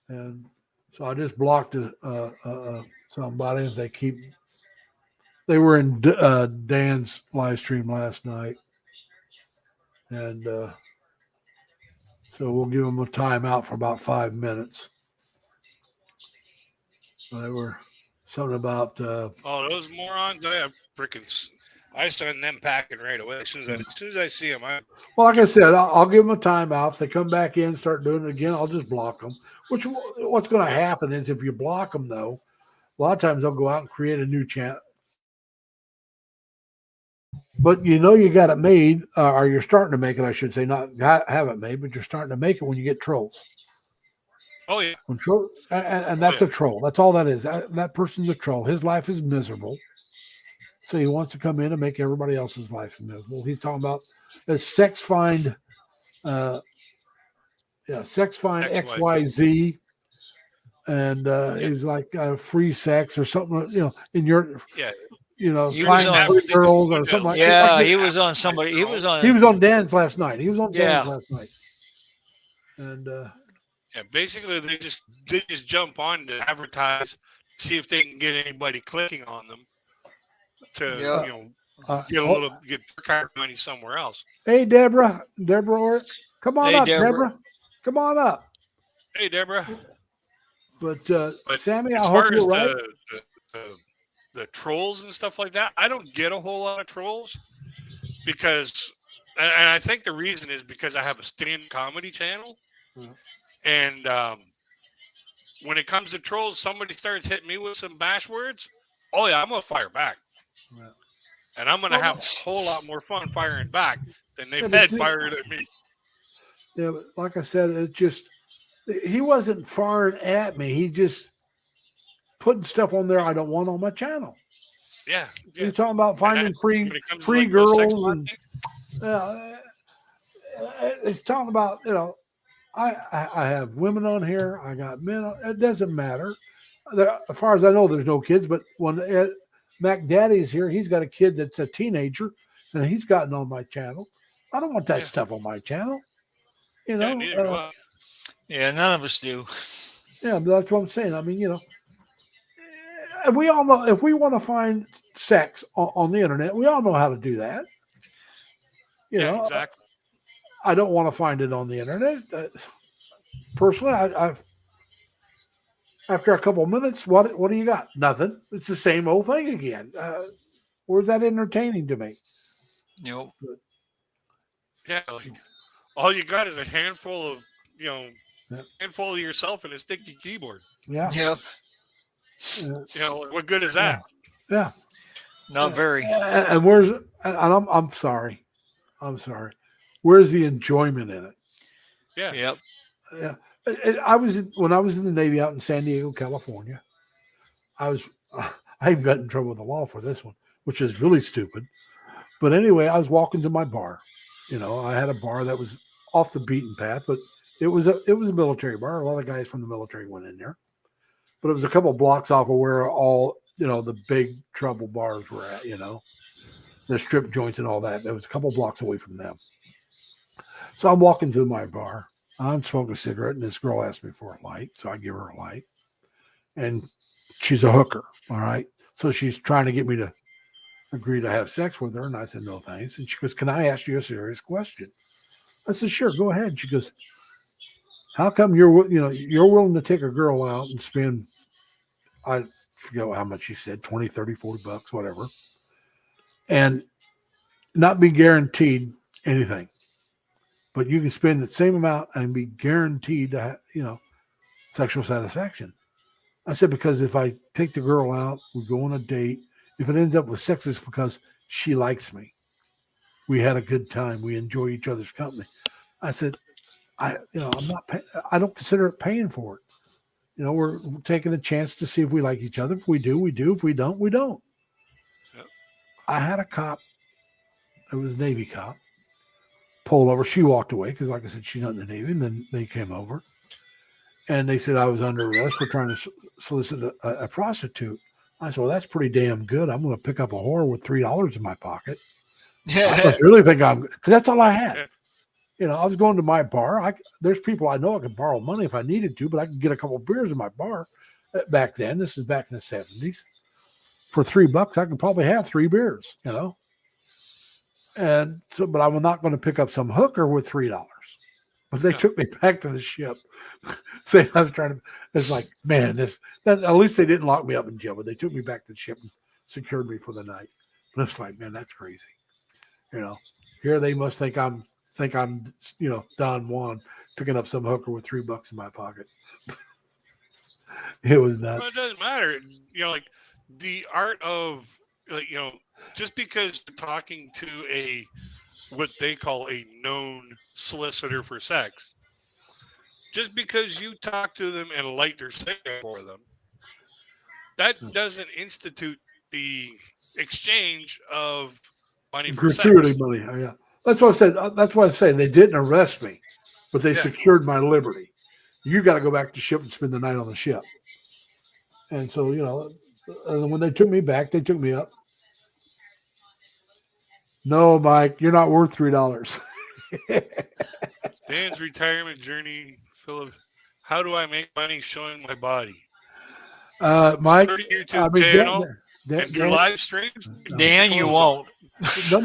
Speaker 1: And so I just blocked somebody. They were in Dan's live stream last night, and so we'll give them a timeout for about 5 minutes. So they were something about.
Speaker 4: Oh, those morons! I send them packing right away as soon as I see them.
Speaker 1: Well, like I said, I'll give them a timeout. If they come back in and start doing it again, I'll just block them. What's going to happen is if you block them, though, a lot of times they'll go out and create a new channel. But you got it made, or you're starting to make it, I should say, not have it made, but you're starting to make it when you get trolls.
Speaker 4: Oh, yeah.
Speaker 1: When and that's a troll. That's all that is. That person's a troll. His life is miserable. So he wants to come in and make everybody else's life miserable. He's talking about the sex find XYZ. And he's like free sex or something, in your find free girls or something like that.
Speaker 5: Yeah, he was on somebody. He was on
Speaker 1: Dan's last night. Dan's last night. And
Speaker 4: basically they just jump on to advertise, see if they can get anybody clicking on them to get their card money somewhere else.
Speaker 1: Hey, Deborah, come on up, Deborah. Come on up.
Speaker 4: Hey, Deborah.
Speaker 1: But Sammy, I
Speaker 4: as
Speaker 1: hope
Speaker 4: far
Speaker 1: you're
Speaker 4: as
Speaker 1: right.
Speaker 4: The trolls and stuff like that, I don't get a whole lot of trolls because, and I think the reason is because I have a stand comedy channel, and when it comes to trolls, somebody starts hitting me with some bash words. Oh yeah, I'm gonna fire back, and I'm gonna have a whole lot more fun firing back than they've had fired at me.
Speaker 1: Yeah, but like I said, it just. He wasn't firing at me. He just putting stuff on there I don't want on my channel.
Speaker 4: Yeah.
Speaker 1: He's talking about finding free
Speaker 4: like
Speaker 1: girls and he's talking about I have women on here. I got men. It doesn't matter. As far as I know, there's no kids. But when Mac Daddy's here, he's got a kid that's a teenager, and he's gotten on my channel. I don't want that stuff on my channel. You know.
Speaker 4: neither do I.
Speaker 5: Yeah, none of us do.
Speaker 1: Yeah, but that's what I'm saying. I mean, and we all know if we want to find sex on the internet, we all know how to do that. You know,
Speaker 4: exactly.
Speaker 1: I don't want to find it on the internet. Personally, I've after a couple of minutes, what do you got? Nothing. It's the same old thing again. Where's that entertaining to me?
Speaker 5: Nope.
Speaker 4: Yeah, like, all you got is a handful of handful of yourself and a sticky keyboard.
Speaker 1: Yeah.
Speaker 5: Yep.
Speaker 4: What good is that?
Speaker 1: Yeah.
Speaker 5: Not very.
Speaker 1: And where's? And I'm sorry. I'm sorry. Where's the enjoyment in it?
Speaker 4: Yeah.
Speaker 5: Yep.
Speaker 1: Yeah. When I was in the Navy out in San Diego, California. I even got in trouble with the law for this one, which is really stupid. But anyway, I was walking to my bar. I had a bar that was off the beaten path, but it was a military bar. A lot of guys from the military went in there, but it was a couple of blocks off of where all the big trouble bars were at. The strip joints and all that. It was a couple of blocks away from them. So I'm walking to my bar. I'm smoking a cigarette, and this girl asked me for a light, so I give her a light. And she's a hooker, all right? So she's trying to get me to agree to have sex with her, and I said, no, thanks. And she goes, can I ask you a serious question? I said, sure, go ahead. And she goes, how come you're willing to take a girl out and spend, I forget how much she said, 20, 30, 40 bucks, whatever, and not be guaranteed anything? But you can spend the same amount and be guaranteed to have, sexual satisfaction. I said, because if I take the girl out, we go on a date. If it ends up with sex, it's because she likes me. We had a good time. We enjoy each other's company. I said, I'm not. I don't consider it paying for it. We're taking a chance to see if we like each other. If we do, we do. If we don't, we don't.
Speaker 4: Yep.
Speaker 1: I had a cop. It was a Navy cop. Pulled over. She walked away because, like I said, she's not in the Navy. And then they came over, and they said I was under arrest for trying to solicit a prostitute. I said, well, that's pretty damn good. I'm going to pick up a whore with $3 in my pocket. I really think because that's all I had. I was going to my bar. There's people I know I could borrow money if I needed to, but I could get a couple of beers in my bar back then. This is back in the 70s. For $3, I could probably have 3 beers, And so, but I'm not going to pick up some hooker with $3. But they took me back to the ship, saying I was trying to. It's like, man, at least they didn't lock me up in jail, but they took me back to the ship and secured me for the night. But it's like, man, that's crazy. Here they must think I'm Don Juan picking up some hooker with $3 in my pocket. It was nuts.
Speaker 4: Well, it doesn't matter. Like the art of just because you're talking to what they call a known solicitor for sex, just because you talk to them and light their cigarette for them, that doesn't institute the exchange of money for
Speaker 1: gratuity
Speaker 4: sex.
Speaker 1: money. Oh, yeah, that's what I said. That's what I said. They didn't arrest me, but they secured my liberty. You got to go back to ship and spend the night on the ship. And so, when they took me back, they took me up. No, Mike, you're not worth $3.
Speaker 4: Dan's retirement journey, Philip. How do I make money showing my body?
Speaker 1: Mike,
Speaker 4: Start a YouTube channel and do live streams.
Speaker 5: Dan, you won't.
Speaker 1: No.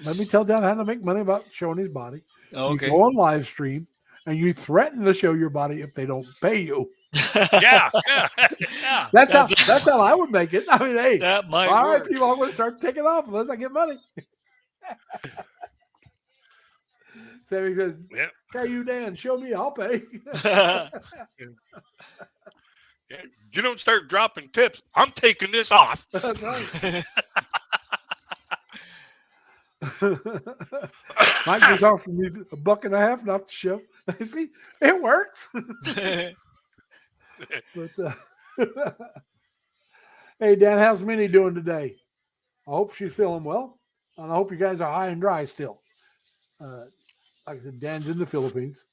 Speaker 1: Let me tell Dan how to make money about showing his body.
Speaker 5: Okay.
Speaker 1: You go on live stream and you threaten to show your body if they don't pay you.
Speaker 4: Yeah.
Speaker 1: That's how I would make it. I mean, hey,
Speaker 5: that might
Speaker 1: all
Speaker 5: work.
Speaker 1: right, people, I'm going to start taking off unless I get money. Sammy says, "Hey, you Dan, show me, I'll pay."
Speaker 4: You don't start dropping tips, I'm taking this off.
Speaker 1: That's right. Mike was offering me $1.50 not to show. See, it works. But hey, Dan, how's Minnie doing today? I hope she's feeling well, and I hope you guys are high and dry still. Like I said, Dan's in the Philippines,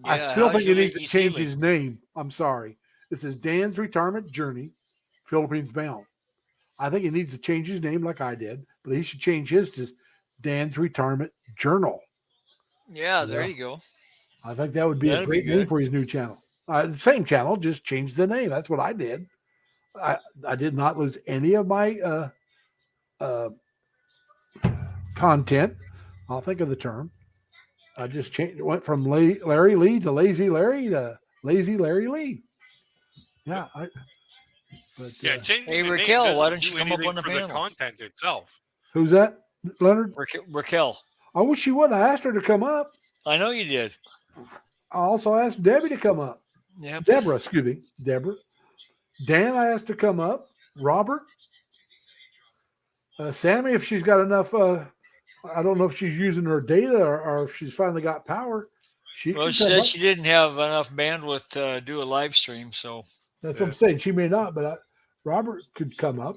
Speaker 1: I still think he needs to change his name. I'm sorry. This is Dan's Retirement Journey, Philippines Bound. I think he needs to change his name like I did, but he should change his to Dan's Retirement Journal.
Speaker 5: Yeah, there you go.
Speaker 1: I think that would be a great name for his new channel. Same channel, just change the name. That's what I did. I did not lose any of my content. I'll think of the term. I just went from Larry Lee to Lazy Larry to Lazy Larry Lee. Yeah.
Speaker 4: Changing
Speaker 5: hey,
Speaker 4: the
Speaker 5: Raquel,
Speaker 4: name
Speaker 5: why don't you
Speaker 4: do
Speaker 5: come up on the
Speaker 4: for
Speaker 5: panel?
Speaker 4: the content itself.
Speaker 1: Who's that, Leonard?
Speaker 5: Raquel.
Speaker 1: I wish she would. I asked her to come up.
Speaker 5: I know you did.
Speaker 1: I also asked Debbie to come up.
Speaker 5: Yep.
Speaker 1: Deborah, excuse me. Deborah. Dan, I asked to come up. Robert. Sammy, if she's got enough, I don't know if she's using her data or if she's finally got power.
Speaker 5: She said she didn't have enough bandwidth to do a live stream, so.
Speaker 1: That's what I'm saying. She may not, but Robert could come up.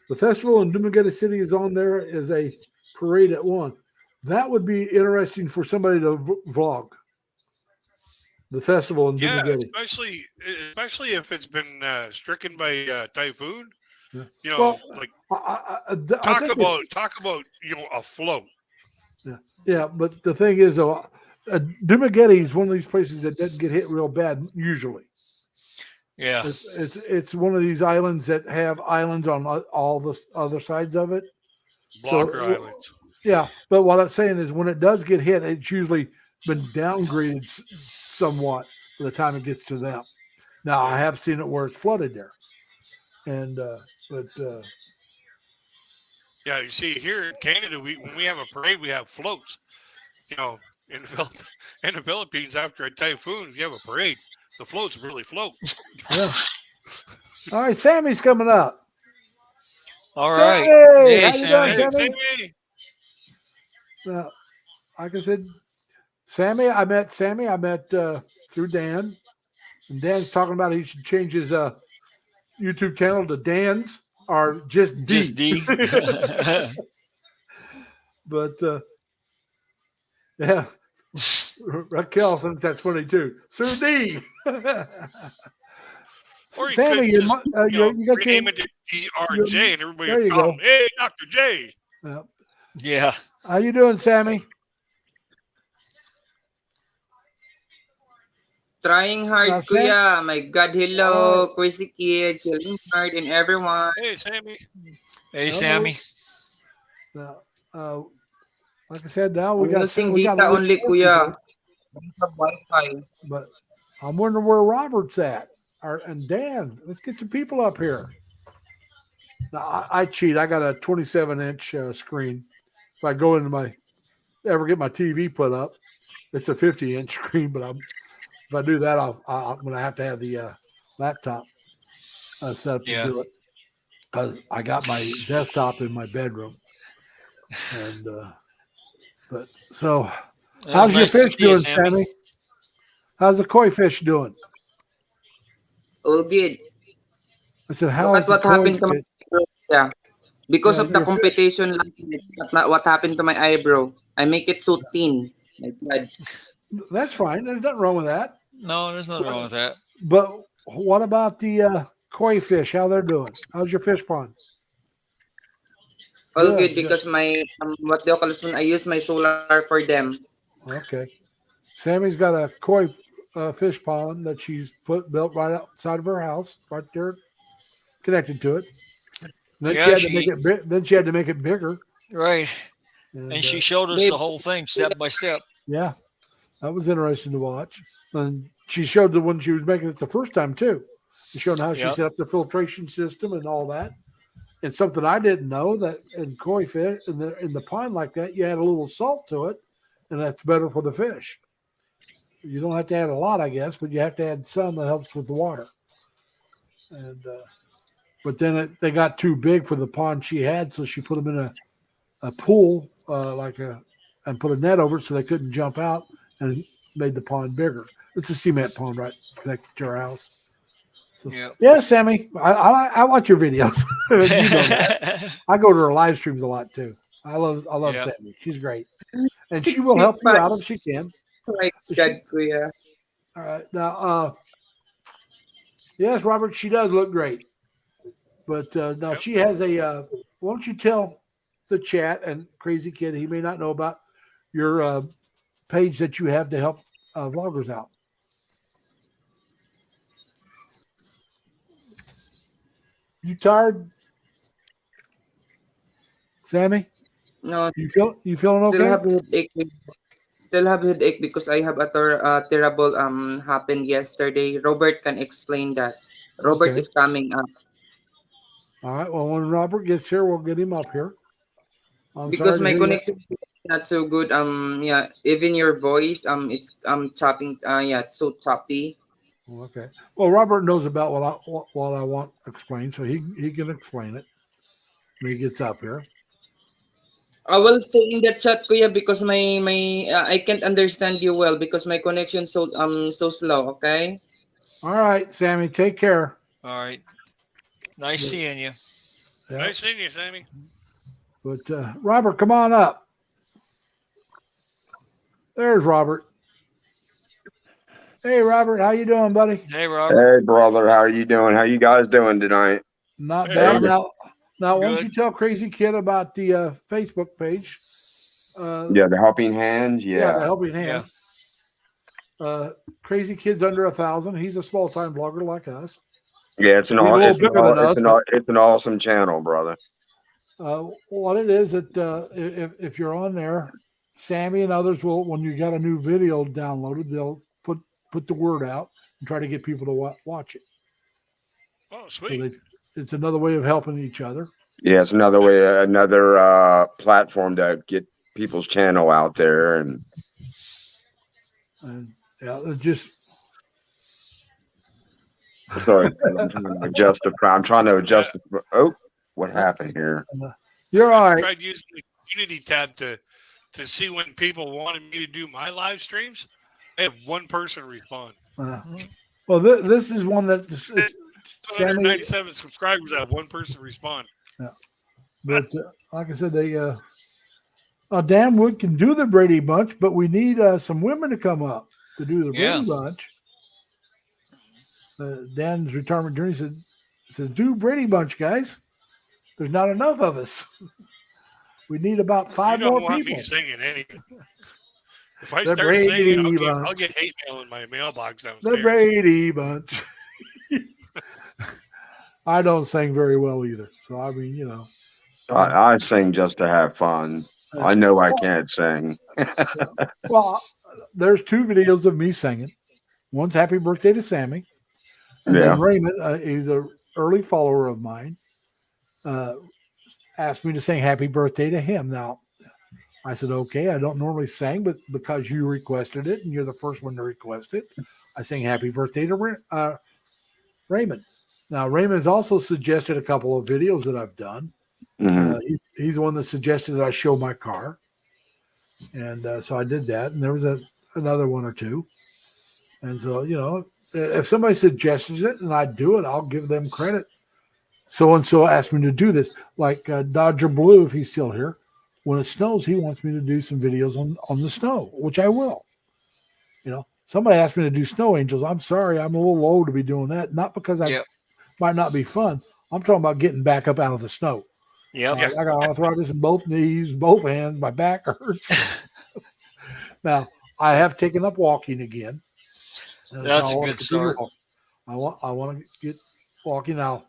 Speaker 1: The festival in Dumaguete City is on there as a parade at 1. That would be interesting for somebody to vlog. The festival in Dumaguete.
Speaker 4: especially if it's been stricken by typhoon.
Speaker 1: Yeah.
Speaker 4: You know, talk about a float.
Speaker 1: Yeah, but the thing is, Dumaguete is one of these places that doesn't get hit real bad usually.
Speaker 5: Yeah,
Speaker 1: it's one of these islands that have islands on all the other sides of it.
Speaker 4: Blocker islands.
Speaker 1: Yeah, but what I'm saying is, when it does get hit, it's usually been downgraded somewhat by the time it gets to them. Now, I have seen it where it's flooded there,
Speaker 4: yeah, you see, here in Canada, when we have a parade, we have floats. You know, in the Philippines, after a typhoon, if you have a parade, the floats really float.
Speaker 1: Yeah. All right, Sammy's coming up.
Speaker 5: All right.
Speaker 1: Hey, how
Speaker 5: Sammy.
Speaker 1: you doing, Sammy? Like I said, I met through Dan. And Dan's talking about he should change his YouTube channel to Dan's or just D.
Speaker 5: Just D.
Speaker 1: But yeah, Raquel thinks that's funny too. Sir D.
Speaker 4: Or you
Speaker 1: Sammy,
Speaker 4: could just
Speaker 1: you got
Speaker 4: rename it to DRJ and everybody would call him, hey, Dr. J.
Speaker 5: Yeah.
Speaker 1: How you doing, Sammy?
Speaker 6: Trying hard, Kuya. My God, hello, Crazy Kid, Killing Hard, and everyone.
Speaker 4: Hey, Sammy.
Speaker 5: Hey, Sammy.
Speaker 1: Like I said, now we got
Speaker 6: using data only, Kuya. We have Wi-Fi.
Speaker 1: But I'm wondering where Robert's at, and Dan. Let's get some people up here. Now, I cheat. I got a 27-inch screen. If I go into ever get my TV put up, it's a 50-inch screen. But if I do that, I'm going to have to have the laptop set up to do it. Because I got my desktop in my bedroom. And how's your fish doing, Sammy? How's the koi fish doing?
Speaker 6: All good.
Speaker 1: I said,
Speaker 6: what happened to my eyebrow? Yeah. Because of the competition, what happened to my eyebrow? I make it so thin. My God.
Speaker 1: That's fine. There's nothing wrong with that.
Speaker 5: No, there's nothing wrong with that.
Speaker 1: But what about the koi fish? How they're doing? How's your fish pond?
Speaker 6: All good because my what do you call this one? I use my solar for them.
Speaker 1: Okay. Sammy's got a koi fish pond that she's built right outside of her house, right there, connected to it. Then she had to make it bigger.
Speaker 5: Right. And she showed us the whole thing step by step.
Speaker 1: Yeah. That was interesting to watch. And she showed the when she was making it the first time too. She showed how she set up the filtration system and all that. And something I didn't know, that in koi fish in the pond like that, you add a little salt to it, and that's better for the fish. You don't have to add a lot, I guess, but you have to add some that helps with the water. And but then they got too big for the pond she had, so she put them in a pool and put a net over it so they couldn't jump out, and made the pond bigger. It's a cement pond right connected to our house. So,
Speaker 5: Yep.
Speaker 1: yeah, Sammy, I watch your videos. You know that. I go to her live streams a lot too. I love
Speaker 5: Yep.
Speaker 1: Sammy. She's great, and she will help you out if she can.
Speaker 6: My God, Kuya.
Speaker 1: All right, now, yes, Robert, she does look great, but now
Speaker 4: Yep.
Speaker 1: she has a. Why don't you tell the chat and Crazy Kid, he may not know about your page that you have to help vloggers out. You tired, Sammy?
Speaker 6: No,
Speaker 1: You feeling
Speaker 6: still
Speaker 1: okay?
Speaker 6: have headache. Still have headache because I have a terrible happened yesterday. Robert can explain that. Robert
Speaker 1: Okay.
Speaker 6: is coming up
Speaker 1: All right. Well, when Robert gets here, we'll get him up here. I'm
Speaker 6: because
Speaker 1: sorry to
Speaker 6: my
Speaker 1: hear that.
Speaker 6: connection is not so good. Yeah, even your voice it's chopping. Yeah, it's so choppy.
Speaker 1: Okay. Well, Robert knows about what I want explained, so he can explain it when he gets up here.
Speaker 6: I will stay in the chat, Kuya, because my I can't understand you well because my connection so slow. Okay.
Speaker 1: All right, Sammy, take care.
Speaker 5: All right. Nice seeing you.
Speaker 1: Yeah.
Speaker 4: Nice seeing you, Sammy.
Speaker 1: But Robert, come on up. There's Robert. Hey, Robert, how you doing, buddy?
Speaker 5: Hey, Robert.
Speaker 7: Hey, brother, how are you doing? How you guys doing tonight?
Speaker 1: Not
Speaker 4: Hey,
Speaker 1: bad.
Speaker 4: Robert.
Speaker 1: Now, why don't
Speaker 5: Good.
Speaker 1: you tell Crazy Kid about the Facebook page?
Speaker 7: Yeah, the Helping Hands.
Speaker 1: The
Speaker 7: Yeah,
Speaker 1: Helping Hand. Crazy Kid's under 1,000. He's a small time blogger like us.
Speaker 7: yeah. It's
Speaker 1: He's a little bigger than us.
Speaker 7: it's an awesome channel, brother.
Speaker 1: What it is that if you're on there, Sammy and others will, when you got a new video downloaded, they'll put the word out and try to get people to watch it.
Speaker 4: Oh,
Speaker 1: So
Speaker 4: sweet.
Speaker 1: it's another way of helping each other.
Speaker 7: Yeah, it's another way, another platform to get people's channel out there, and
Speaker 1: Yeah, it's just
Speaker 7: sorry, I'm trying to adjust the. I'm trying to adjust. Oh, what happened here?
Speaker 1: you're all
Speaker 4: I
Speaker 1: right.
Speaker 4: tried using the community tab to see when people wanted me to do my live streams. I had one person respond.
Speaker 1: Well, this is one that Sammy.
Speaker 4: 297 subscribers. I have one person respond.
Speaker 1: Yeah. But like I said, they Dan Wood can do the Brady Bunch, but we need some women to come up to do the Brady Bunch. Dan's retirement journey says do Brady Bunch, guys. There's not enough of us. We need about 5
Speaker 4: you don't
Speaker 1: more
Speaker 4: want
Speaker 1: people.
Speaker 4: me singing anything. If I
Speaker 1: The
Speaker 4: start
Speaker 1: Brady
Speaker 4: singing,
Speaker 1: Bunch.
Speaker 4: I'll get hate mail in my mailbox downstairs.
Speaker 1: The Brady Bunch. I don't sing very well either. So, I mean, you know.
Speaker 7: I sing just to have fun. I know I can't sing.
Speaker 1: Well, there's 2 videos of me singing. One's Happy Birthday to Sammy. And then Raymond, he's an early follower of mine, asked me to sing Happy Birthday to him. Now, I said, okay, I don't normally sing, but because you requested it and you're the first one to request it, I sing Happy Birthday to Raymond. Now, Raymond's also suggested a couple of videos that I've done.
Speaker 7: Mhm.
Speaker 1: He's the one that suggested that I show my car. And so I did that. And there was another one or two. And so, you know, if somebody suggests it and I do it, I'll give them credit. So-and-so asked me to do this. Like Dodger Blue, if he's still here, when it snows, he wants me to do some videos on the snow, which I will. You know, somebody asked me to do snow angels. I'm sorry, I'm a little old to be doing that. Not because I might not be fun. I'm talking about getting back up out of the snow. I got arthritis in both knees, both hands. My back hurts. Now, I have taken up walking again.
Speaker 5: That's a good start.
Speaker 1: I want to get walking now.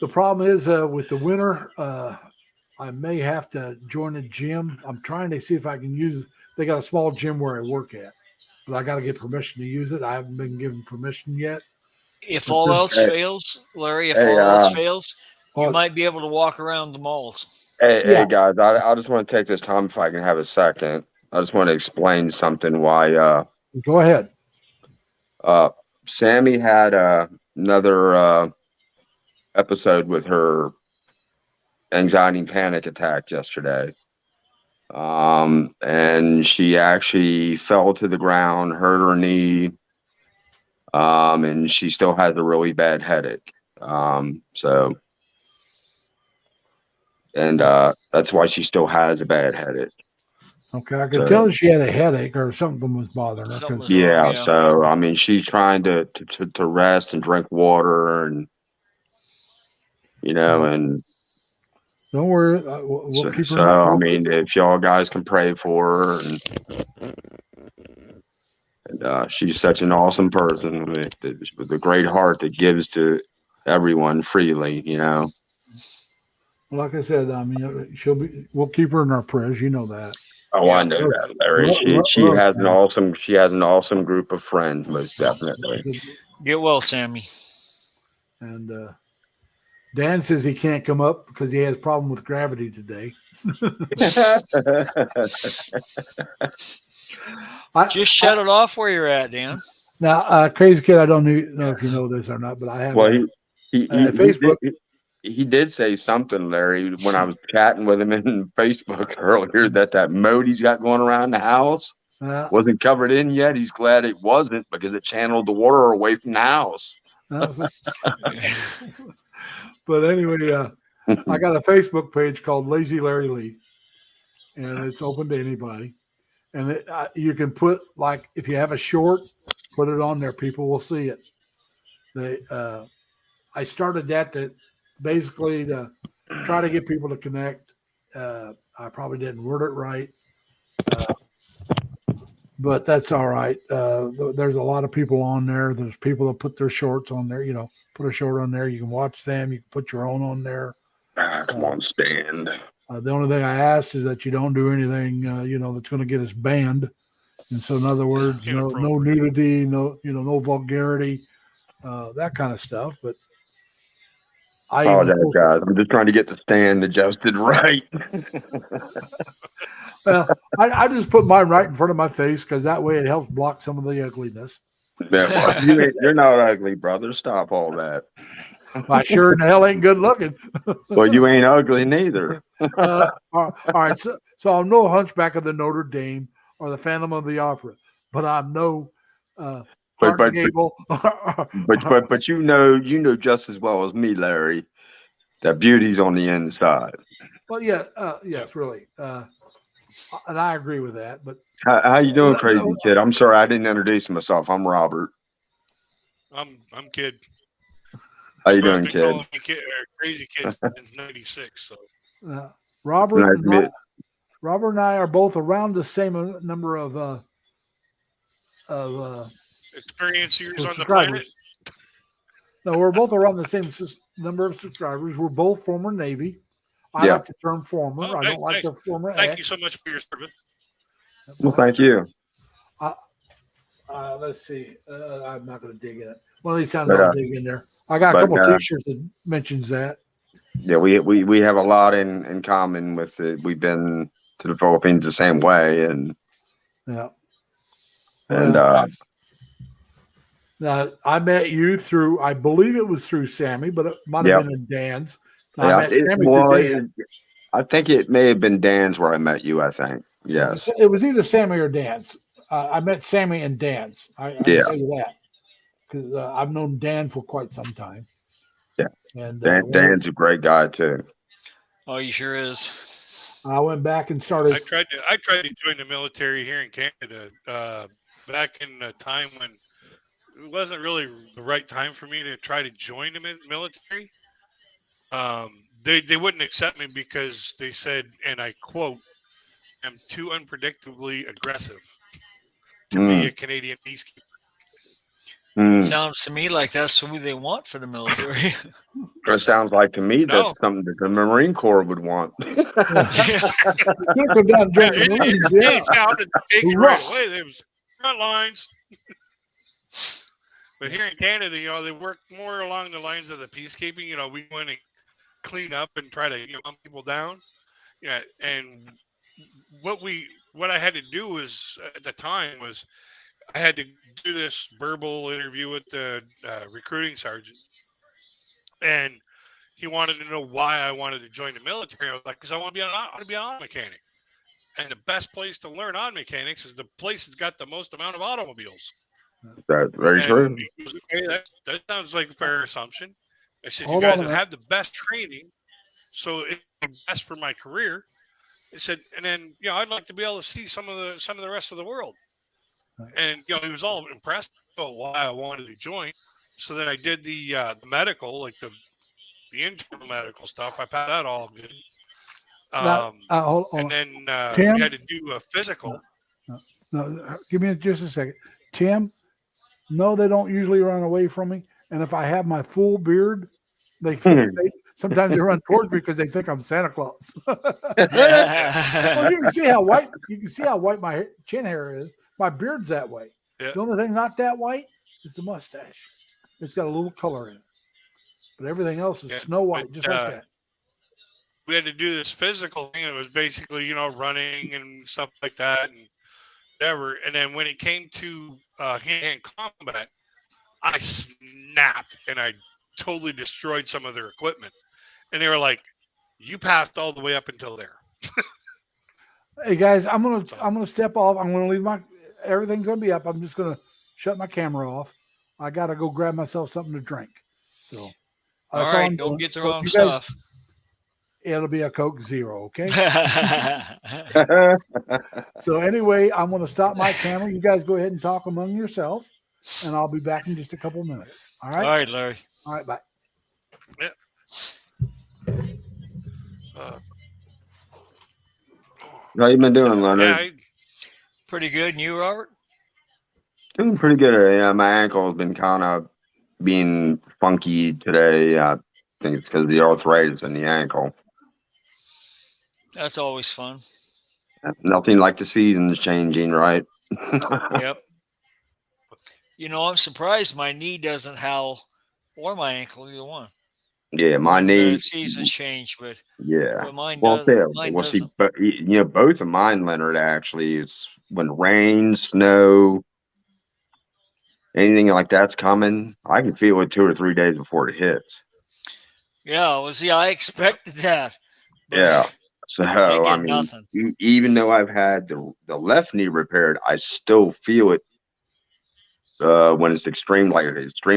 Speaker 1: The problem is with the winter, I may have to join a gym. I'm trying to see if I can use. They got a small gym where I work at, but I got to get permission to use it. I haven't been given permission yet.
Speaker 5: If all else fails, Larry, all else fails, you might be able to walk around the malls.
Speaker 7: Hey guys, I just want to take this time if I can have a second. I just want to explain something why.
Speaker 1: Go ahead.
Speaker 7: Sammy had another episode with her anxiety and panic attack yesterday. And she actually fell to the ground, hurt her knee. And she still has a really bad headache. So, and that's why she still has a bad headache.
Speaker 1: Okay, I could
Speaker 7: So,
Speaker 1: tell she had a headache or something was bothering her.
Speaker 5: Something
Speaker 1: 'cause-
Speaker 5: was wrong,
Speaker 7: yeah.
Speaker 5: yeah.
Speaker 7: So, I mean, she's trying to rest and drink water, and and
Speaker 1: Don't worry, we'll keep her.
Speaker 7: so I mean, if y'all guys can pray for her, and she's such an awesome person with a great heart that gives to everyone freely.
Speaker 1: Like I said, I mean, we'll keep her in our prayers. You know that.
Speaker 7: Oh,
Speaker 5: Yeah.
Speaker 7: I know that, Larry. She has an awesome group of friends, most definitely.
Speaker 5: Get well, Sammy.
Speaker 1: And Dan says he can't come up because he has a problem with gravity today.
Speaker 5: Just shut it off where you're at, Dan.
Speaker 1: Now, Crazy Kid, I don't know if you know this or not, but I have Facebook.
Speaker 7: He did say something, Larry, when I was chatting with him in Facebook earlier, that moat he's got going around the house wasn't covered in yet. He's glad it wasn't because it channeled the water away from the house.
Speaker 1: But anyway, I got a Facebook page called Lazy Larry Lee, and it's open to anybody. And you can put, like, if you have a short, put it on there. People will see it. I started that to basically to try to get people to connect. I probably didn't word it right, but that's all right. There's a lot of people on there. There's people that put their shorts on there. Put a short on there. You can watch them. You can put your own on there.
Speaker 7: Come on, stand.
Speaker 1: The only thing I asked is that you don't do anything, that's going to get us banned. And so, in other words, no nudity, no vulgarity, that kind of stuff. But guys,
Speaker 7: I'm just trying to get the stand adjusted right.
Speaker 1: Well, I just put mine right in front of my face because that way it helps block some of the ugliness.
Speaker 7: You're not ugly, brother. Stop all that.
Speaker 1: I sure in the hell ain't good looking.
Speaker 7: Well, you ain't ugly neither.
Speaker 1: All right, so I'm no Hunchback of the Notre Dame or the Phantom of the Opera, but I'm no Gable.
Speaker 7: But you know just as well as me, Larry, that beauty's on the inside.
Speaker 1: Well, yeah, yes, really, and I agree with that. But
Speaker 7: how you doing, Crazy Kid? I'm sorry I didn't introduce myself. I'm Robert.
Speaker 4: I'm Kid.
Speaker 7: How you doing, Kid?
Speaker 4: Calling me Crazy Kid since '96. So
Speaker 1: Robert and I are both around the same number of
Speaker 4: experience years on the planet.
Speaker 1: No, we're both around the same number of subscribers. We're both former Navy. I like the term former. I don't like the former.
Speaker 4: Thank you so much for your service.
Speaker 7: Well, thank you.
Speaker 1: Let's see. I'm not going to dig in it. One of these times I'll dig in there. I got a couple T-shirts that mentions that.
Speaker 7: Yeah, we have a lot in common with it. We've been to the Philippines the same way, and
Speaker 1: now I met you through. I believe it was through Sammy, but it might have been in Dan's. I
Speaker 7: think it may have been Dan's where I met you. I think yes.
Speaker 1: It was either Sammy or Dan's. I met Sammy and Dan's. I can tell you that because I've known Dan for quite some time.
Speaker 7: Yeah,
Speaker 1: and
Speaker 7: Dan's a great guy too.
Speaker 5: Oh, he sure is.
Speaker 1: I went back and started.
Speaker 4: I tried to join the military here in Canada back in a time when it wasn't really the right time for me to try to join the military. They wouldn't accept me because they said, and I quote, "I'm too unpredictably aggressive to be a Canadian peacekeeper."
Speaker 5: Sounds to me like that's who they want for the military.
Speaker 7: It sounds like to me that's something that the Marine Corps would want.
Speaker 4: It sounded taken right away. There was front lines. But here in Canada, they work more along the lines of the peacekeeping. We want to clean up and try to calm people down. Yeah, and what I had to do was at the time was I had to do this verbal interview with the recruiting sergeant, and he wanted to know why I wanted to join the military. I was like, because I want to be an auto mechanic, and the best place to learn auto mechanics is the place that's got the most amount of automobiles.
Speaker 7: That's very
Speaker 4: And
Speaker 7: true.
Speaker 4: he goes, okay, that sounds like a fair assumption. I said,
Speaker 1: Hold
Speaker 4: you guys
Speaker 1: on a
Speaker 4: have
Speaker 1: minute.
Speaker 4: had the best training, so it's best for my career. I said, and then I'd like to be able to see some of the rest of the world. And he was all impressed about why I wanted to join. So then I did the medical, like the internal medical stuff. I passed that all good.
Speaker 1: Hold
Speaker 4: And
Speaker 1: on.
Speaker 4: then
Speaker 1: Tim?
Speaker 4: we had to do a physical.
Speaker 1: No, give me just a second. Tim, no, they don't usually run away from me. And if I have my full beard, they sometimes they run towards me because they think I'm Santa Claus. Well, you can see how white my chin hair is. My beard's that way.
Speaker 4: Yeah.
Speaker 1: The only thing not that white is the mustache. It's got a little color in it. But everything else is snow white, just like that.
Speaker 4: We had to do this physical thing. It was basically, running and stuff like that and whatever. And then when it came to hand-to-hand combat, I snapped and I totally destroyed some of their equipment. And they were like, you passed all the way up until there.
Speaker 1: Hey guys, I'm gonna step off. I'm gonna leave everything's gonna be up. I'm just gonna shut my camera off. I gotta go grab myself something to drink. So
Speaker 5: all right, don't get the wrong stuff.
Speaker 1: It'll be a Coke Zero, okay? So anyway, I'm gonna stop my camera. You guys go ahead and talk among yourself, and I'll be back in just a couple minutes. All right.
Speaker 5: All right, Larry.
Speaker 1: All right, bye.
Speaker 4: Yeah.
Speaker 7: How you been doing, Leonard?
Speaker 4: Yeah,
Speaker 5: pretty good. And you, Robert?
Speaker 7: Doing pretty good. Yeah, my ankle has been kind of being funky today. I think it's because of the arthritis in the ankle.
Speaker 5: That's always fun.
Speaker 7: Nothing like the seasons changing, right?
Speaker 5: Yep. I'm surprised my knee doesn't howl, or my ankle, either one.
Speaker 7: Yeah, my knee.
Speaker 5: The seasons change, but mine
Speaker 7: Well,
Speaker 5: doesn't.
Speaker 7: see, but both of mine, Leonard, actually, is when rain, snow, anything like that's coming, I can feel it 2 or 3 days before it hits.
Speaker 5: Yeah, well, see, I expected that.
Speaker 7: Yeah. So I mean,
Speaker 5: nothing.
Speaker 7: Even though I've had the left knee repaired, I still feel it when it's extreme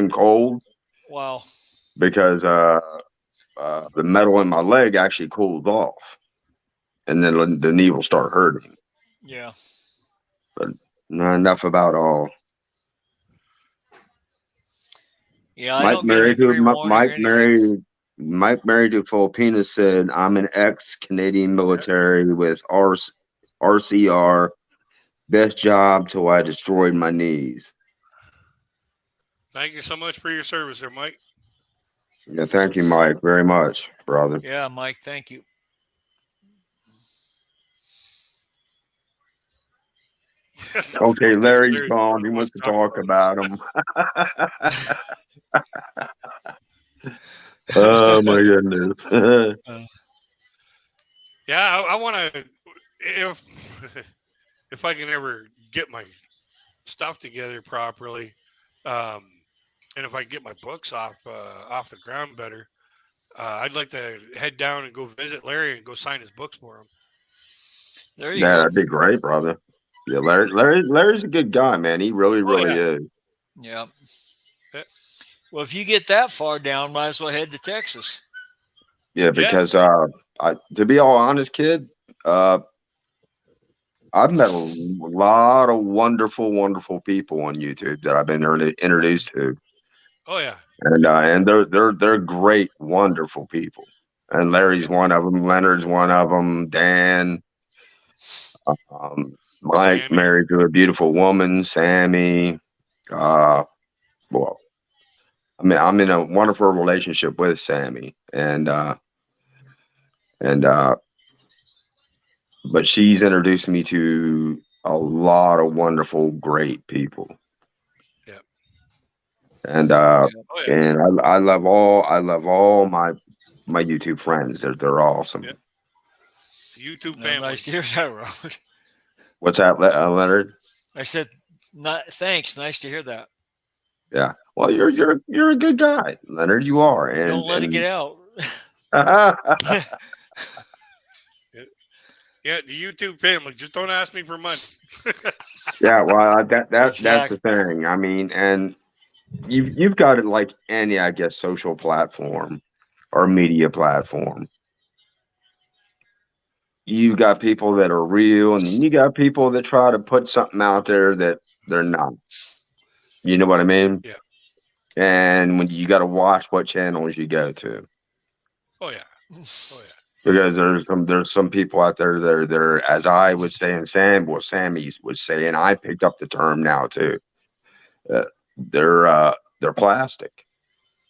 Speaker 7: cold.
Speaker 5: Wow.
Speaker 7: Because the metal in my leg actually cools off, and then the knee will start hurting.
Speaker 5: Yeah.
Speaker 7: But not enough about all.
Speaker 5: Yeah, I don't get any pre-warning or anything.
Speaker 7: Mike married to Filipina said, "I'm an ex-Canadian military with RCR. Best job till I destroyed my knees."
Speaker 4: Thank you so much for your service there, Mike.
Speaker 7: Yeah, thank you, Mike, very much, brother.
Speaker 5: Yeah, Mike, thank you.
Speaker 7: Okay, Larry's gone. He wants to talk about him. Oh my goodness.
Speaker 4: Yeah, I want to, if I can ever get my stuff together properly, and if I get my books off the ground better, I'd like to head down and go visit Larry and go sign his books for him.
Speaker 5: There you go.
Speaker 7: That'd be great, brother. Yeah, Larry's a good guy, man. He really is.
Speaker 5: Yeah. Well, if you get that far down, might as well head to Texas.
Speaker 7: Yeah, because to be all honest, kid, I've met a lot of wonderful, wonderful people on YouTube that I've been introduced to.
Speaker 4: Oh yeah.
Speaker 7: And they're great, wonderful people. And Larry's one of them. Leonard's one of them. Dan. Mike
Speaker 4: Sammy.
Speaker 7: married to a beautiful woman, Sammy. Well, I mean, I'm in a wonderful relationship with Sammy, but she's introduced me to a lot of wonderful, great people.
Speaker 4: Yeah.
Speaker 7: And and I love all my YouTube friends. They're awesome.
Speaker 4: Yep. YouTube family.
Speaker 5: Nice to hear that, Robert.
Speaker 7: What's that, Leonard?
Speaker 5: I said, thanks. Nice to hear that.
Speaker 7: Yeah. Well, you're a good guy, Leonard. You are. And
Speaker 5: don't let it get out.
Speaker 4: Yeah, the YouTube family. Just don't ask me for money.
Speaker 7: Yeah, well, that's
Speaker 5: Exactly.
Speaker 7: the thing. I mean, and you've got it like any, I guess, social platform or media platform. You got people that are real, and you got people that try to put something out there that they're not. You know what I mean?
Speaker 4: Yeah.
Speaker 7: And when you got to watch what channels you go to,
Speaker 4: Oh yeah. Oh yeah.
Speaker 7: because there's some people out there that are there, as I was saying, Sammy was saying, I picked up the term now too. Uh, they're plastic.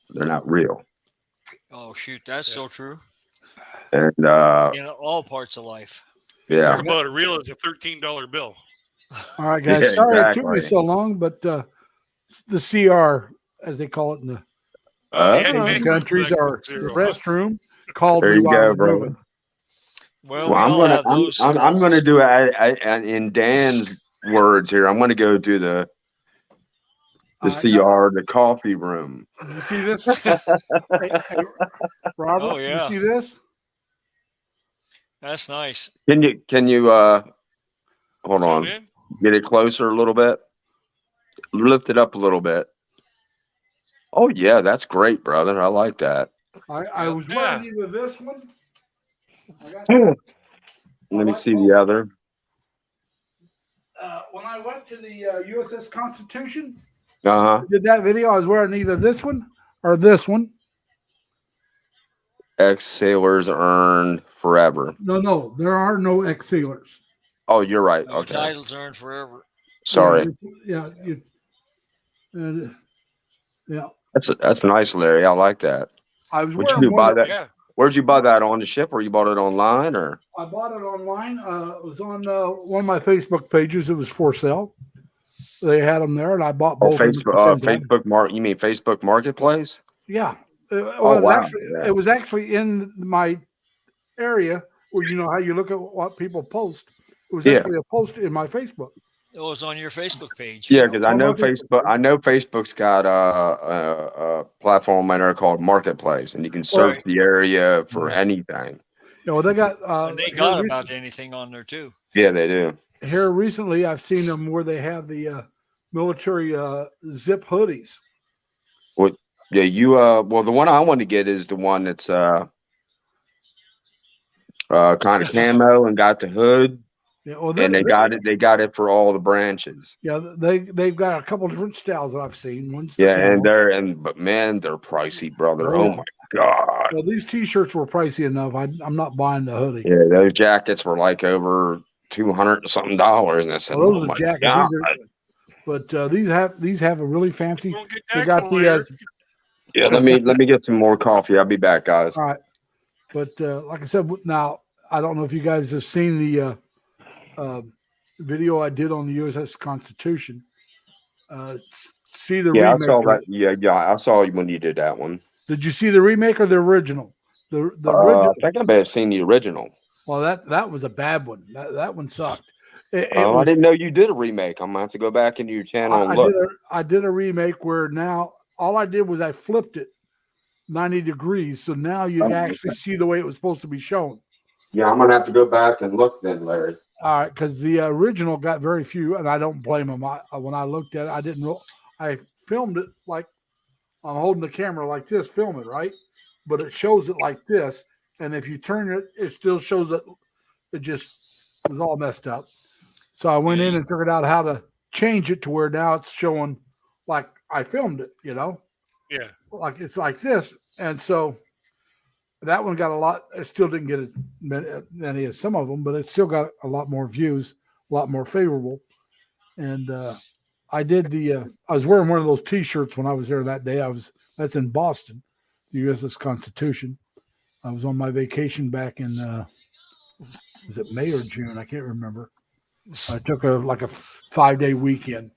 Speaker 7: They're not real.
Speaker 5: Oh shoot, that's so true.
Speaker 7: And
Speaker 5: In all parts of life.
Speaker 7: yeah,
Speaker 4: Talk about a real is a $13 bill.
Speaker 1: All right, guys.
Speaker 7: Yeah,
Speaker 1: Sorry it took me
Speaker 7: exactly.
Speaker 1: so long, but the CR, as they call it in the
Speaker 4: They had to
Speaker 7: Oh,
Speaker 4: make
Speaker 1: countries,
Speaker 4: it
Speaker 1: are
Speaker 4: zero,
Speaker 1: the
Speaker 4: huh?
Speaker 1: restroom called
Speaker 7: there
Speaker 1: me
Speaker 7: you
Speaker 1: while
Speaker 7: go,
Speaker 1: I'm
Speaker 7: bro.
Speaker 1: moving.
Speaker 5: Well,
Speaker 7: Well,
Speaker 5: we all have
Speaker 7: I'm
Speaker 5: those.
Speaker 7: I'm gonna
Speaker 5: stones.
Speaker 7: do it in Dan's words here. I'm gonna go do the CR, the coffee room.
Speaker 1: Did you see this? Hey, Robert,
Speaker 5: Oh, yeah.
Speaker 1: you see this?
Speaker 5: That's nice.
Speaker 7: Can you hold
Speaker 4: Zoom
Speaker 7: on,
Speaker 4: in.
Speaker 7: get it closer a little bit, lift it up a little bit. Oh yeah, that's great, brother. I like that.
Speaker 1: I was wearing either this one.
Speaker 7: Let me see the other.
Speaker 1: When I went to the USS Constitution,
Speaker 7: Uh-huh.
Speaker 1: did that video, I was wearing either this one or this one.
Speaker 7: Ex-sailors earn forever.
Speaker 1: No, there are no ex-sailors.
Speaker 7: Oh, you're right.
Speaker 5: No
Speaker 7: Okay.
Speaker 5: titles earned forever.
Speaker 7: Sorry.
Speaker 1: Yeah.
Speaker 7: That's nice, Larry. I like that.
Speaker 1: I was
Speaker 7: Where'd
Speaker 1: wearing
Speaker 7: you buy
Speaker 1: one.
Speaker 7: that? Where'd you buy that, on the ship, or you bought it online, or?
Speaker 1: I bought it online. It was on one of my Facebook pages. It was for sale. They had them there, and I bought both of them at the same time.
Speaker 7: You mean Facebook Marketplace?
Speaker 1: Yeah.
Speaker 7: Wow.
Speaker 1: It was actually in my area where, you know how you look at what people post. It was actually a post in my Facebook.
Speaker 5: It was on your Facebook page.
Speaker 7: Yeah, because I know Facebook's got a platform in there called Marketplace, and you can search the area for anything.
Speaker 1: Yeah, well, they got
Speaker 5: and they got about anything on there too.
Speaker 7: Yeah, they do.
Speaker 1: Here recently, I've seen them where they have the military zip hoodies.
Speaker 7: Well, yeah, well, the one I want to get is the one that's kind of camo and got the hood.
Speaker 1: Yeah, well,
Speaker 7: and they got it for all the branches.
Speaker 1: Yeah, they've got a couple different styles that I've seen. One's
Speaker 7: but man, they're pricey, brother. Oh my god.
Speaker 1: Well, these T-shirts were pricey enough. I'm not buying the hoodie.
Speaker 7: Yeah, those jackets were like over $200 and something, and I said,
Speaker 1: those are jackets. These have a really fancy. They got the.
Speaker 7: Yeah, let me get some more coffee. I'll be back, guys.
Speaker 1: All right, but like I said, now I don't know if you guys have seen the video I did on the USS Constitution. See the remake?
Speaker 7: I saw that. Yeah, I saw you when you did that one.
Speaker 1: Did you see the remake or the original? The
Speaker 7: original. I think I may have seen the original.
Speaker 1: Well, that was a bad one. That one sucked.
Speaker 7: I didn't know you did a remake. I'm gonna have to go back into your channel and look.
Speaker 1: I did a remake where now all I did was I flipped it 90 degrees, so now you actually see the way it was supposed to be shown.
Speaker 7: Yeah, I'm gonna have to go back and look then, Larry.
Speaker 1: All right, because the original got very few, and I don't blame them. When I looked at it, I filmed it like I'm holding the camera like this, film it, right? But it shows it like this, and if you turn it, it still shows it. It just was all messed up. So I went in and figured out how to change it to where now it's showing like I filmed it, you know?
Speaker 4: Yeah.
Speaker 1: Like it's like this. And so that one got a lot. It still didn't get as many as some of them, but it still got a lot more views, a lot more favorable. And I did I was wearing one of those T-shirts when I was there that day. That's in Boston, the USS Constitution. I was on my vacation back in, was it May or June? I can't remember. I took a 5-day weekend,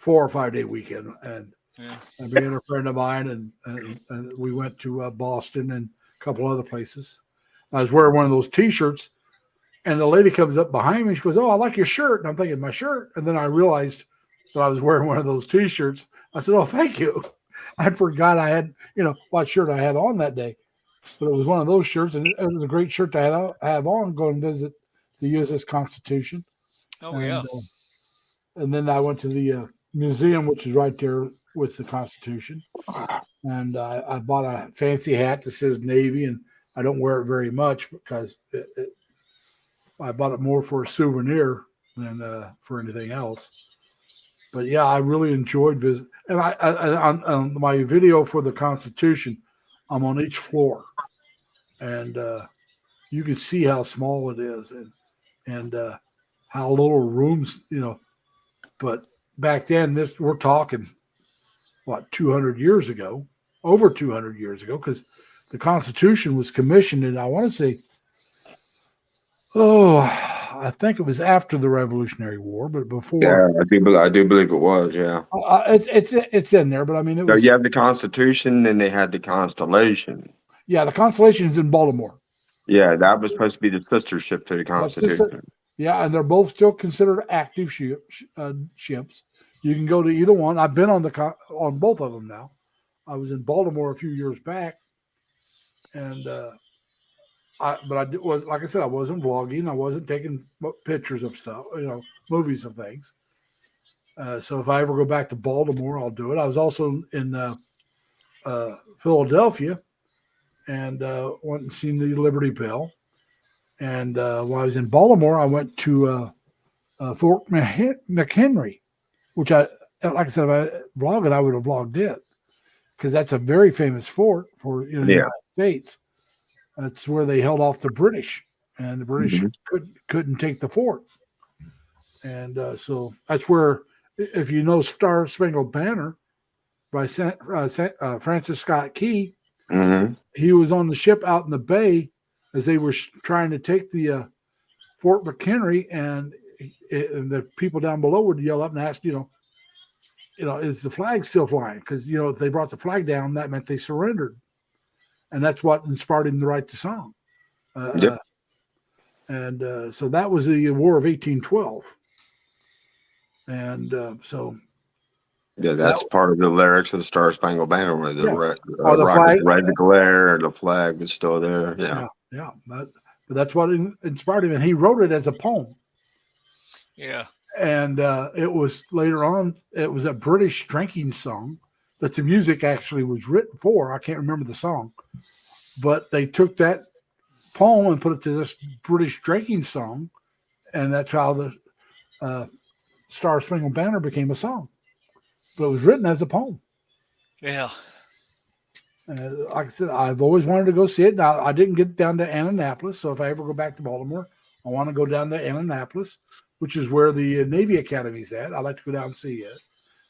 Speaker 1: 4 or 5 day weekend, and I being a friend of mine, and we went to Boston and a couple other places. I was wearing one of those T-shirts, and the lady comes up behind me. She goes, "Oh, I like your shirt." And I'm thinking, my shirt? And then I realized that I was wearing one of those T-shirts. I said, "Oh, thank you." I forgot I had, what shirt I had on that day. But it was one of those shirts, and it was a great shirt to have on, go and visit the USS Constitution.
Speaker 5: Oh yeah.
Speaker 1: And then I went to the museum, which is right there with the Constitution. And I bought a fancy hat that says Navy, and I don't wear it very much because I bought it more for a souvenir than for anything else. But yeah, I really enjoyed visiting. And I on my video for the Constitution, I'm on each floor, and you can see how small it is, and how little rooms, But back then, we're talking what 200 years ago, over 200 years ago, because the Constitution was commissioned, and I want to say, I think it was after the Revolutionary War, but before.
Speaker 7: Yeah, I do believe it was. Yeah,
Speaker 1: it's in there, but I mean, it was.
Speaker 7: You have the Constitution, and they had the Constellation.
Speaker 1: Yeah, the Constellation is in Baltimore.
Speaker 7: Yeah, that was supposed to be the sister ship to the Constitution.
Speaker 1: Yeah, and they're both still considered active ships. You can go to either one. I've been on both of them now. I was in Baltimore a few years back, and like I said, I wasn't vlogging. I wasn't taking pictures of stuff, movies and things. So if I ever go back to Baltimore, I'll do it. I was also in Philadelphia, and went and seen the Liberty Bell. And while I was in Baltimore, I went to Fort McHenry, which like I said, if I vlogged it, I would have vlogged it, because that's a very famous fort for the United States. That's where they held off the British, and the British couldn't take the fort. And so that's where, if you know Star Spangled Banner by Francis Scott Key, he was on the ship out in the bay as they were trying to take the Fort McHenry, and the people down below would yell up and ask, is the flag still flying? Because, if they brought the flag down, that meant they surrendered. And that's what inspired him to write the song. And so that was the War of 1812. And so.
Speaker 7: Yeah, that's part of the lyrics of the Star Spangled Banner, where the
Speaker 1: flag,
Speaker 7: red glare, and the flag is still there.
Speaker 1: Yeah. But that's what inspired him, and he wrote it as a poem.
Speaker 5: Yeah.
Speaker 1: And it was later on, it was a British drinking song that the music actually was written for. I can't remember the song, but they took that poem and put it to this British drinking song, and that's how the Star Spangled Banner became a song. But it was written as a poem.
Speaker 5: Yeah.
Speaker 1: Like I said, I've always wanted to go see it. Now, I didn't get down to Annapolis, so if I ever go back to Baltimore, I want to go down to Annapolis, which is where the Navy Academy is at. I'd like to go down and see it.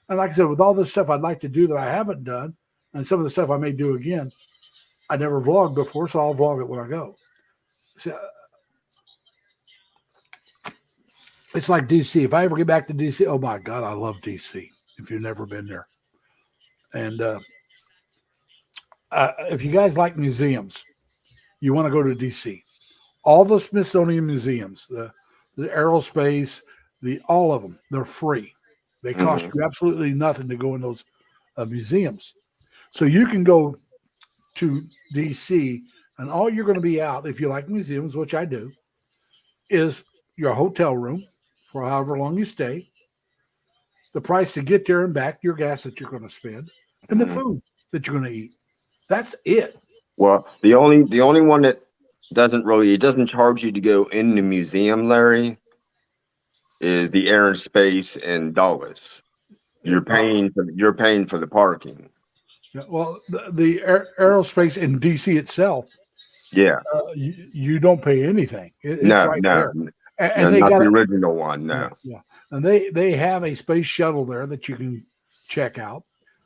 Speaker 1: And like I said, with all this stuff I'd like to do that I haven't done, and some of the stuff I may do again, I never vlogged before, so I'll vlog it when I go. So, it's like DC. If I ever get back to DC, oh my God, I love DC. If you've never been there. And if you guys like museums, you want to go to DC. All the Smithsonian museums, the aerospace, all of them, they're free. They cost you absolutely nothing to go in those museums. So you can go to DC, and all you're going to be out, if you like museums, which I do, is your hotel room for however long you stay, the price to get there and back, your gas that you're going to spend, and the food that you're going to eat. That's it.
Speaker 7: Well, the only one that doesn't charge you to go in the museum, Larry, is the Air and Space in Dulles. You're paying for the parking.
Speaker 1: Yeah, well, the aerospace in DC itself.
Speaker 7: Yeah.
Speaker 1: You don't pay anything. It's
Speaker 7: no.
Speaker 1: There. And they
Speaker 7: not
Speaker 1: got
Speaker 7: the original one. No.
Speaker 1: Yeah. And they have a space shuttle there that you can check out.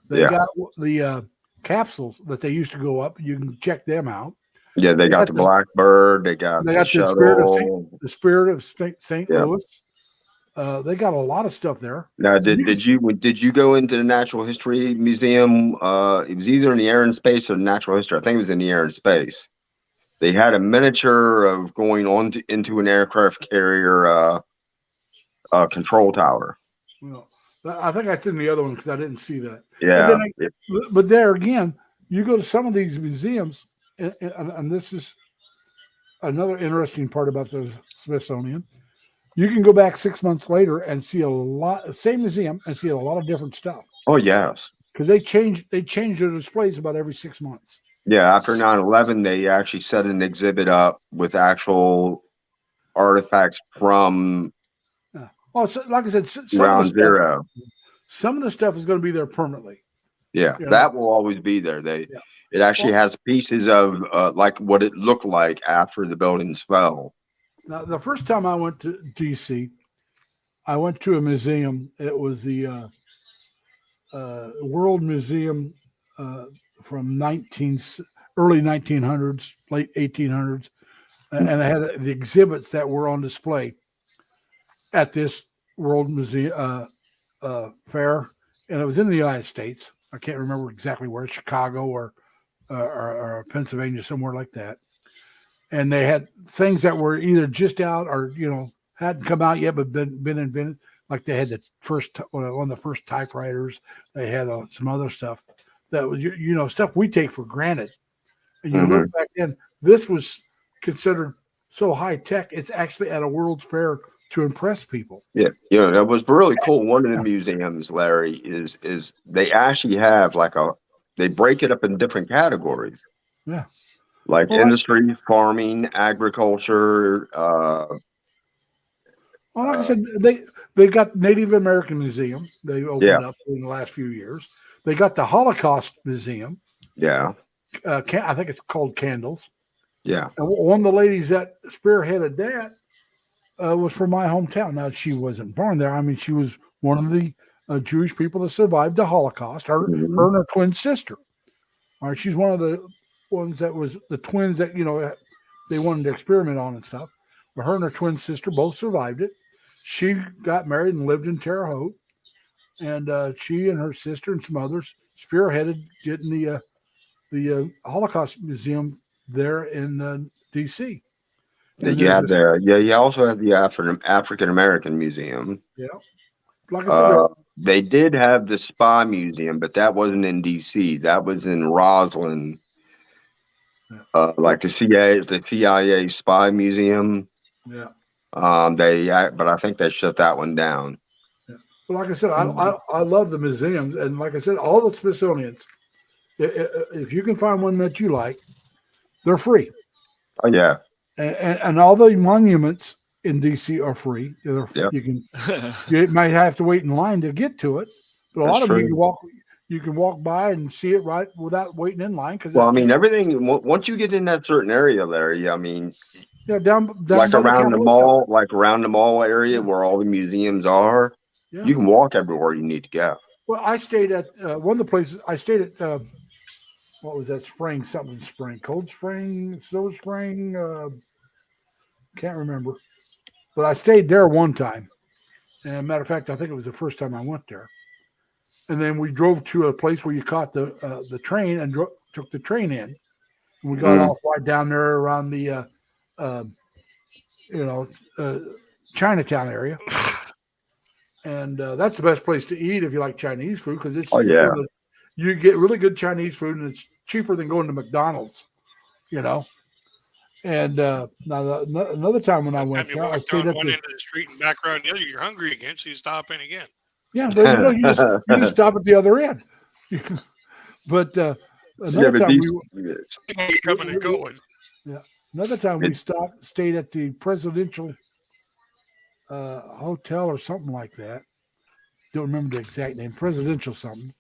Speaker 1: They got the capsules that they used to go up. You can check them out.
Speaker 7: Yeah, they got the Blackbird. They got the shuttle.
Speaker 1: The Spirit of St. Louis. They got a lot of stuff there.
Speaker 7: Now, did you go into the Natural History Museum? It was either in the Air and Space or the Natural History. I think it was in the Air and Space. They had a miniature of going into an aircraft carrier control tower.
Speaker 1: Well, I think that's in the other one because I didn't see that.
Speaker 7: Yeah.
Speaker 1: But there again, you go to some of these museums, and this is another interesting part about the Smithsonian. You can go back 6 months later and see a lot, same museum, and see a lot of different stuff.
Speaker 7: Oh yes.
Speaker 1: Because they change their displays about every 6 months.
Speaker 7: Yeah, after 9/11, they actually set an exhibit up with actual artifacts from
Speaker 1: Yeah. Oh, so, like I said, some
Speaker 7: Ground Zero.
Speaker 1: Some of the stuff is going to be there permanently.
Speaker 7: Yeah,
Speaker 1: You know?
Speaker 7: that will always be there. It actually has pieces of like what it looked like after the buildings fell.
Speaker 1: Now, the first time I went to DC, I went to a museum. It was the World Museum from early 1900s, late 1800s, and I had the exhibits that were on display at this World Museum fair, and it was in the United States. I can't remember exactly where, Chicago or Pennsylvania, somewhere like that. And they had things that were either just out or hadn't come out yet, but been invented. Like they had one of the first typewriters. They had some other stuff that was stuff we take for granted. And you look back then, this was considered so high tech. It's actually at a World's Fair to impress people.
Speaker 7: Yeah, that was really cool. One of the museums, Larry, is they actually have they break it up in different categories.
Speaker 1: Yeah.
Speaker 7: Like industry, farming, agriculture.
Speaker 1: Well, like I said, they got Native American Museum. They opened up in the last few years. They got the Holocaust Museum.
Speaker 7: Yeah.
Speaker 1: I think it's called Candles.
Speaker 7: Yeah.
Speaker 1: And one of the ladies that spearheaded that was from my hometown. Now, she wasn't born there. I mean, she was one of the Jewish people that survived the Holocaust. Her and her twin sister. All right, she's one of the ones that was the twins that they wanted to experiment on and stuff. But her and her twin sister both survived it. She got married and lived in Terre Haute, and she and her sister and some others spearheaded getting the Holocaust Museum there in D.C.
Speaker 7: You also have the African American Museum.
Speaker 1: Yeah, like I said,
Speaker 7: they did have the Spy Museum, but that wasn't in D.C. That was in Roslyn. Like the CIA Spy Museum.
Speaker 1: Yeah.
Speaker 7: But I think they shut that one down.
Speaker 1: Yeah. But like I said, I love the museums, and like I said, all the Smithsonian's. If you can find one that you like, they're free.
Speaker 7: Oh yeah.
Speaker 1: And all the monuments in DC are free. You might have to wait in line to get to it, but a lot of them you can walk by and see it right without waiting in line.
Speaker 7: Well, I mean, everything once you get in that certain area, Larry. I mean,
Speaker 1: down
Speaker 7: like around the mall area where all the museums are. Yeah. You can walk everywhere you need to go.
Speaker 1: Well, I stayed at one of the places. I stayed at what was that spring? Something spring, Cold Spring, Silver Spring. Can't remember, but I stayed there one time. And matter of fact, I think it was the first time I went there. And then we drove to a place where you caught the train and took the train in. And we got off right down there around the Chinatown area. And that's the best place to eat if you like Chinese food, because it's you get really good Chinese food and it's cheaper than going to McDonald's, And now another time when I went there, I stayed at
Speaker 4: one end of the street and back around the other. You're hungry again, so you stop in again.
Speaker 1: Yeah, but you just stop at the other end. But another time
Speaker 4: coming and going.
Speaker 1: Yeah, another time we stayed at the presidential hotel or something like that. Don't remember the exact name. Presidential something.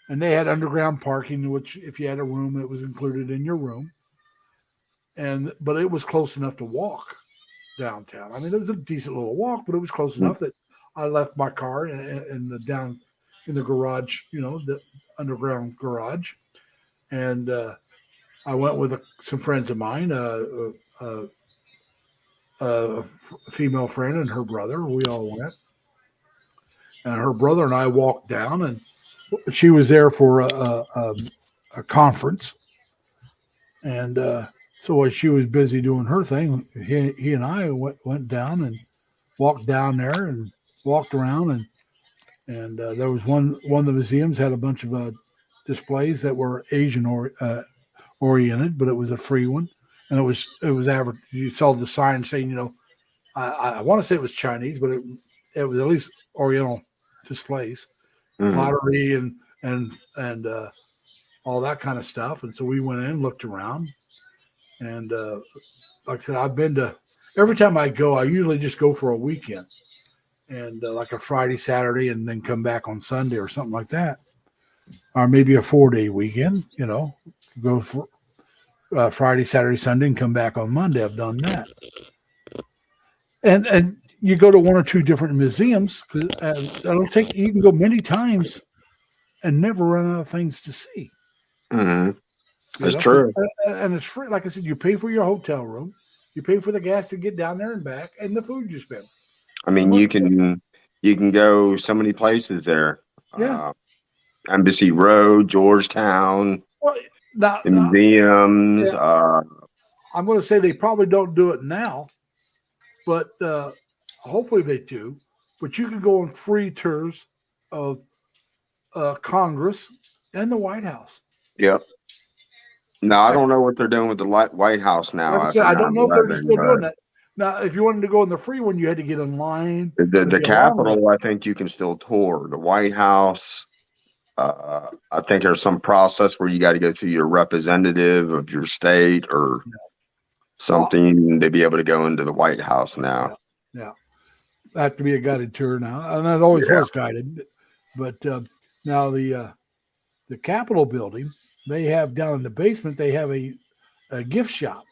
Speaker 1: And they had underground parking, which if you had a room, it was included in your room. But it was close enough to walk downtown. I mean, it was a decent little walk, but it was close enough that I left my car in the garage, the underground garage, and I went with some friends of mine, a female friend and her brother. We all went, and her brother and I walked down, and she was there for a conference, and so while she was busy doing her thing, he and I went down and walked down there and walked around, and there was one of the museums had a bunch of displays that were Asian oriented, but it was a free one, and it was average. You saw the sign saying I want to say it was Chinese, but it was at least Oriental displays,
Speaker 7: Mhm.
Speaker 1: pottery and all that kind of stuff. And so we went in, looked around, and like I said, I've been to. Every time I go, I usually just go for a weekend, and like a Friday, Saturday, and then come back on Sunday or something like that, or maybe a 4-day weekend. Go for Friday, Saturday, Sunday, and come back on Monday. I've done that, and you go to one or two different museums because it'll take you can go many times and never run out of things to see.
Speaker 7: Mhm.
Speaker 1: You
Speaker 7: That's
Speaker 1: know,
Speaker 7: true.
Speaker 1: and it's free. Like I said, you pay for your hotel room, you pay for the gas to get down there and back, and the food you spend.
Speaker 7: I mean,
Speaker 1: Well,
Speaker 7: you can go so many places there.
Speaker 1: Yeah.
Speaker 7: Embassy Road, Georgetown,
Speaker 1: Well, now,
Speaker 7: the museums.
Speaker 1: yeah. I'm going to say they probably don't do it now, but hopefully they do. But you can go on free tours of Congress and the White House.
Speaker 7: Yep. No, I don't know what they're doing with the White House now
Speaker 1: Like I said,
Speaker 7: after
Speaker 1: I don't know if they're
Speaker 7: 9/11,
Speaker 1: still doing
Speaker 7: but
Speaker 1: that. Now, if you wanted to go in the free one, you had to get in line.
Speaker 7: the Capitol, I think you can still tour. The White House, I think there's some process where you got to go through your representative of your state or something to be able to go into the White House now.
Speaker 1: Yeah. Have to be a guided tour now, and that always was guided. But now the Capitol building, they have down in the basement, they have a gift shop.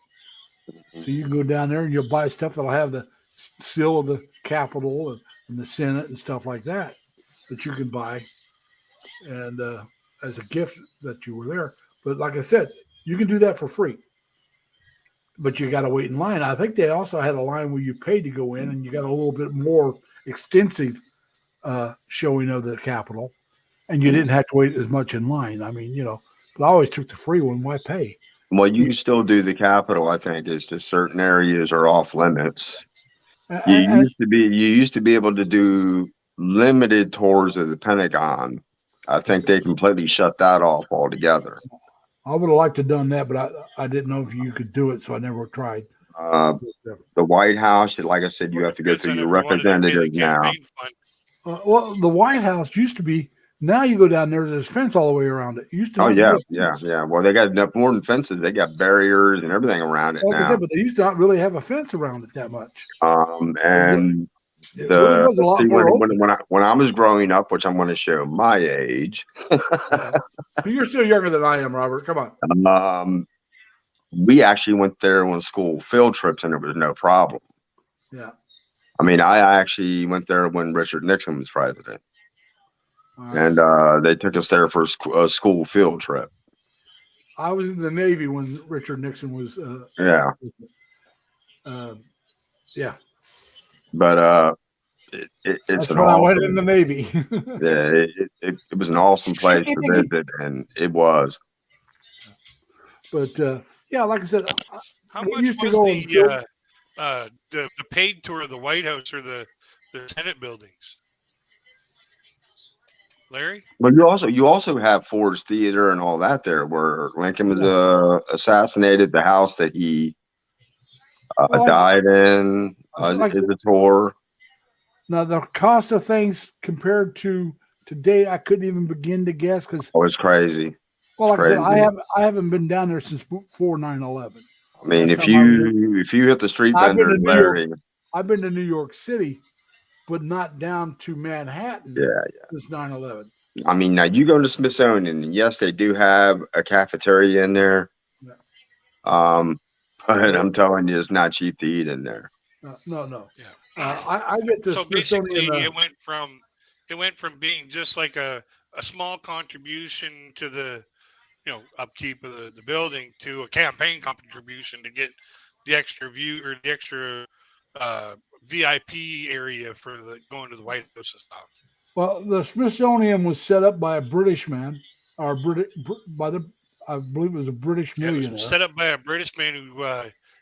Speaker 1: So you can go down there and you'll buy stuff that'll have the seal of the Capitol and the Senate and stuff like that you can buy, and as a gift that you were there. But like I said, you can do that for free, but you got to wait in line. I think they also had a line where you paid to go in, and you got a little bit more extensive showing of the Capitol, and you didn't have to wait as much in line. I mean, but I always took the free one. Why pay?
Speaker 7: Well, you can still do the Capitol. I think it's just certain areas are off limits. You used to be able to do limited tours of the Pentagon. I think they completely shut that off altogether.
Speaker 1: I would have liked to have done that, but I didn't know if you could do it, so I never tried.
Speaker 7: The White House, like I said, you have to go through your representative now.
Speaker 1: Well, the White House used to be. Now you go down there, there's a fence all the way around it. Used to.
Speaker 7: Oh yeah. Well, they got enough more than fences. They got barriers and everything around it
Speaker 1: like
Speaker 7: now.
Speaker 1: I said, but they used to not really have a fence around it that much.
Speaker 7: And
Speaker 1: it really was a lot more
Speaker 7: when I was growing up, which I'm going to show my age.
Speaker 1: You're still younger than I am, Robert. Come on.
Speaker 7: We actually went there on school field trips, and there was no problem.
Speaker 1: Yeah.
Speaker 7: I mean, I actually went there when Richard Nixon was president. And they took us there for a school field trip.
Speaker 1: I was in the Navy when Richard Nixon was.
Speaker 7: Yeah. But it's
Speaker 1: That's
Speaker 7: an
Speaker 1: when
Speaker 7: awesome.
Speaker 1: I went in the Navy.
Speaker 7: It was an awesome place to visit, and it was.
Speaker 1: But like I said,
Speaker 4: how much was the paid tour of the White House or the Senate buildings? Larry?
Speaker 7: Well, you also have Ford's Theater and all that there, where Lincoln was assassinated. The house that he died in is a tour.
Speaker 1: Now the cost of things compared to today, I couldn't even begin to guess because
Speaker 7: it's crazy.
Speaker 1: Well, like I said, I haven't been down there since before 9/11.
Speaker 7: I mean, if you hit the street vendors, Larry.
Speaker 1: I've been to New York City, but not down to Manhattan since 9/11.
Speaker 7: I mean, now you go to Smithsonian, and yes, they do have a cafeteria in there. Yeah. But I'm telling you, it's not cheap to eat in there.
Speaker 1: No. Yeah. I get this.
Speaker 4: So basically, it went from being just like a small contribution to the upkeep of the building to a campaign contribution to get the extra view or the extra VIP area for going to the White House and stuff.
Speaker 1: Well, the Smithsonian was set up by a British man, I believe it was a British millionaire.
Speaker 4: It was set up by a British man who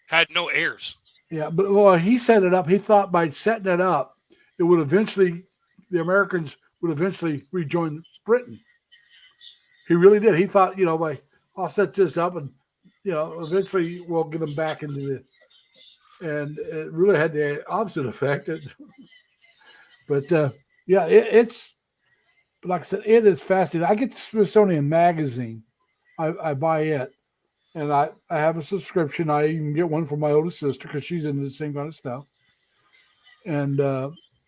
Speaker 4: had no heirs.
Speaker 1: Yeah, but he set it up. He thought by setting it up, the Americans would eventually rejoin Britain. He really did. He thought, I'll set this up and, eventually we'll get them back into and it really had the opposite effect. But yeah, it's like I said, it is fascinating. I get the Smithsonian magazine. I buy it, and I have a subscription. I even get one for my oldest sister because she's into the same kind of stuff. And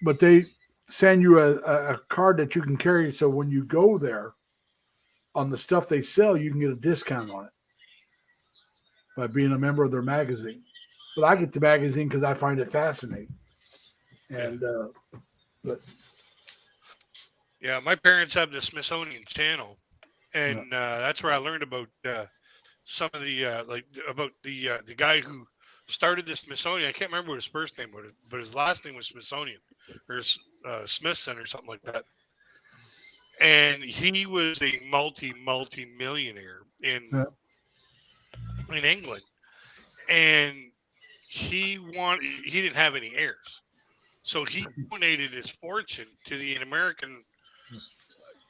Speaker 1: but they send you a card that you can carry, so when you go there, on the stuff they sell, you can get a discount on it by being a member of their magazine. But I get the magazine because I find it fascinating. And but
Speaker 4: Yeah, my parents have the Smithsonian Channel, and that's where I learned about some of the about the guy who started the Smithsonian. I can't remember what his first name was, but his last name was Smithsonian or Smithson or something like that. And he was a multi-millionaire in England, and he didn't have any heirs, so he donated his fortune to the American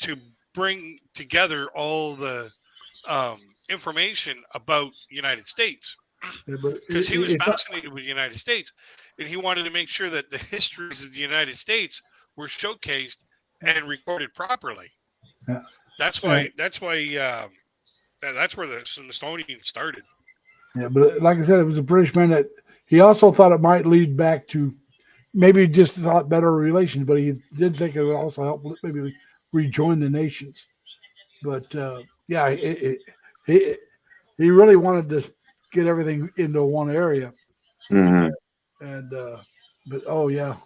Speaker 4: to bring together all the information about the United States, because he was fascinated with the United States, and he wanted to make sure that the histories of the United States were showcased and recorded properly.
Speaker 1: Yeah.
Speaker 4: That's why that's where the Smithsonian started.
Speaker 1: Yeah, but like I said, it was a British man that he also thought it might lead back to maybe just thought better relations, but he did think it would also help maybe rejoin the nations. But yeah, he really wanted to get everything into one area.
Speaker 7: Mhm.
Speaker 1: And but oh yeah,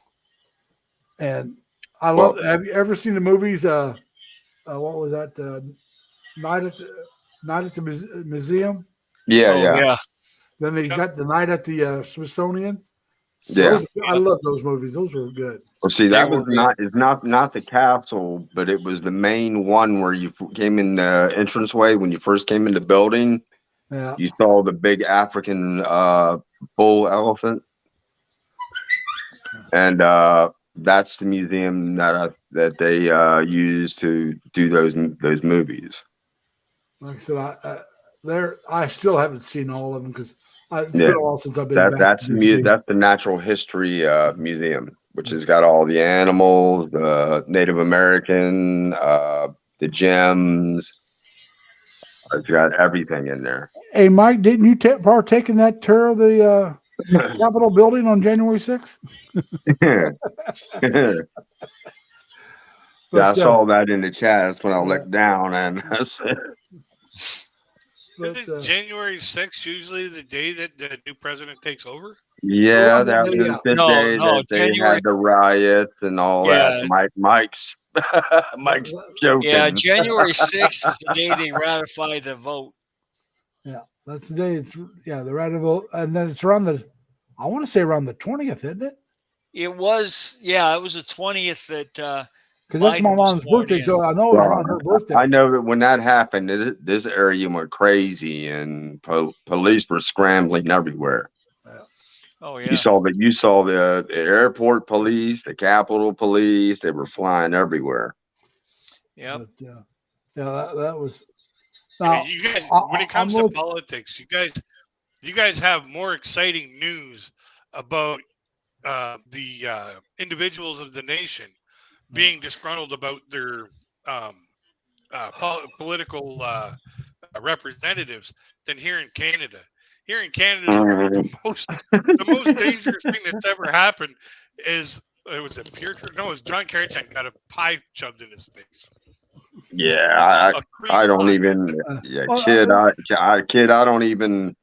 Speaker 1: and I love. Have you ever seen the movies? What was that? Night at the Museum.
Speaker 7: Yeah,
Speaker 5: Oh,
Speaker 7: yeah,
Speaker 5: yeah.
Speaker 1: Then he's got the Night at the Smithsonian.
Speaker 7: yeah.
Speaker 1: I love those movies. Those were good.
Speaker 7: Well, see,
Speaker 5: They
Speaker 7: that
Speaker 5: were
Speaker 7: was
Speaker 5: good.
Speaker 7: not the castle, but it was the main one where you came in the entranceway when you first came in the building.
Speaker 1: Yeah.
Speaker 7: You saw the big African bull elephant, and that's the museum that they use to do those movies.
Speaker 1: Like I said, I still haven't seen all of them because it's
Speaker 7: Yeah.
Speaker 1: been a while since I've been back.
Speaker 7: That's
Speaker 1: to DC.
Speaker 7: that's the Natural History Museum, which has got all the animals, the Native American, the gems. It's got everything in there.
Speaker 1: Hey, Mike, didn't you partake in that tour of the Capitol building on January 6th?
Speaker 7: Yeah, I saw that in the chat. That's when I looked down, and
Speaker 4: Isn't January 6th usually the day that the new president takes over?
Speaker 7: yeah, that was the day
Speaker 5: No,
Speaker 7: that they
Speaker 5: January.
Speaker 7: had the riots and all that. Mike's joking.
Speaker 5: Yeah, January 6th is the day they ratify the vote.
Speaker 1: Yeah, that's the day. It's the radical, and then it's around I want to say around the 20th, isn't it?
Speaker 5: It was the 20th that
Speaker 1: because that's my mom's birthday, so I know it was around her birthday.
Speaker 7: I know that when that happened, this area went crazy, and police were scrambling everywhere.
Speaker 5: Oh yeah,
Speaker 7: you saw the airport police, the Capitol police. They were flying everywhere.
Speaker 5: Yeah,
Speaker 1: that was.
Speaker 4: Now, you guys, when it comes to politics, you guys have more exciting news about the individuals of the nation being disgruntled about their political representatives than here in Canada. Here in Canada, the most dangerous thing that's ever happened is it was John Kerry got a pie shoved in his face.
Speaker 7: Yeah, I don't even. Kid, I don't even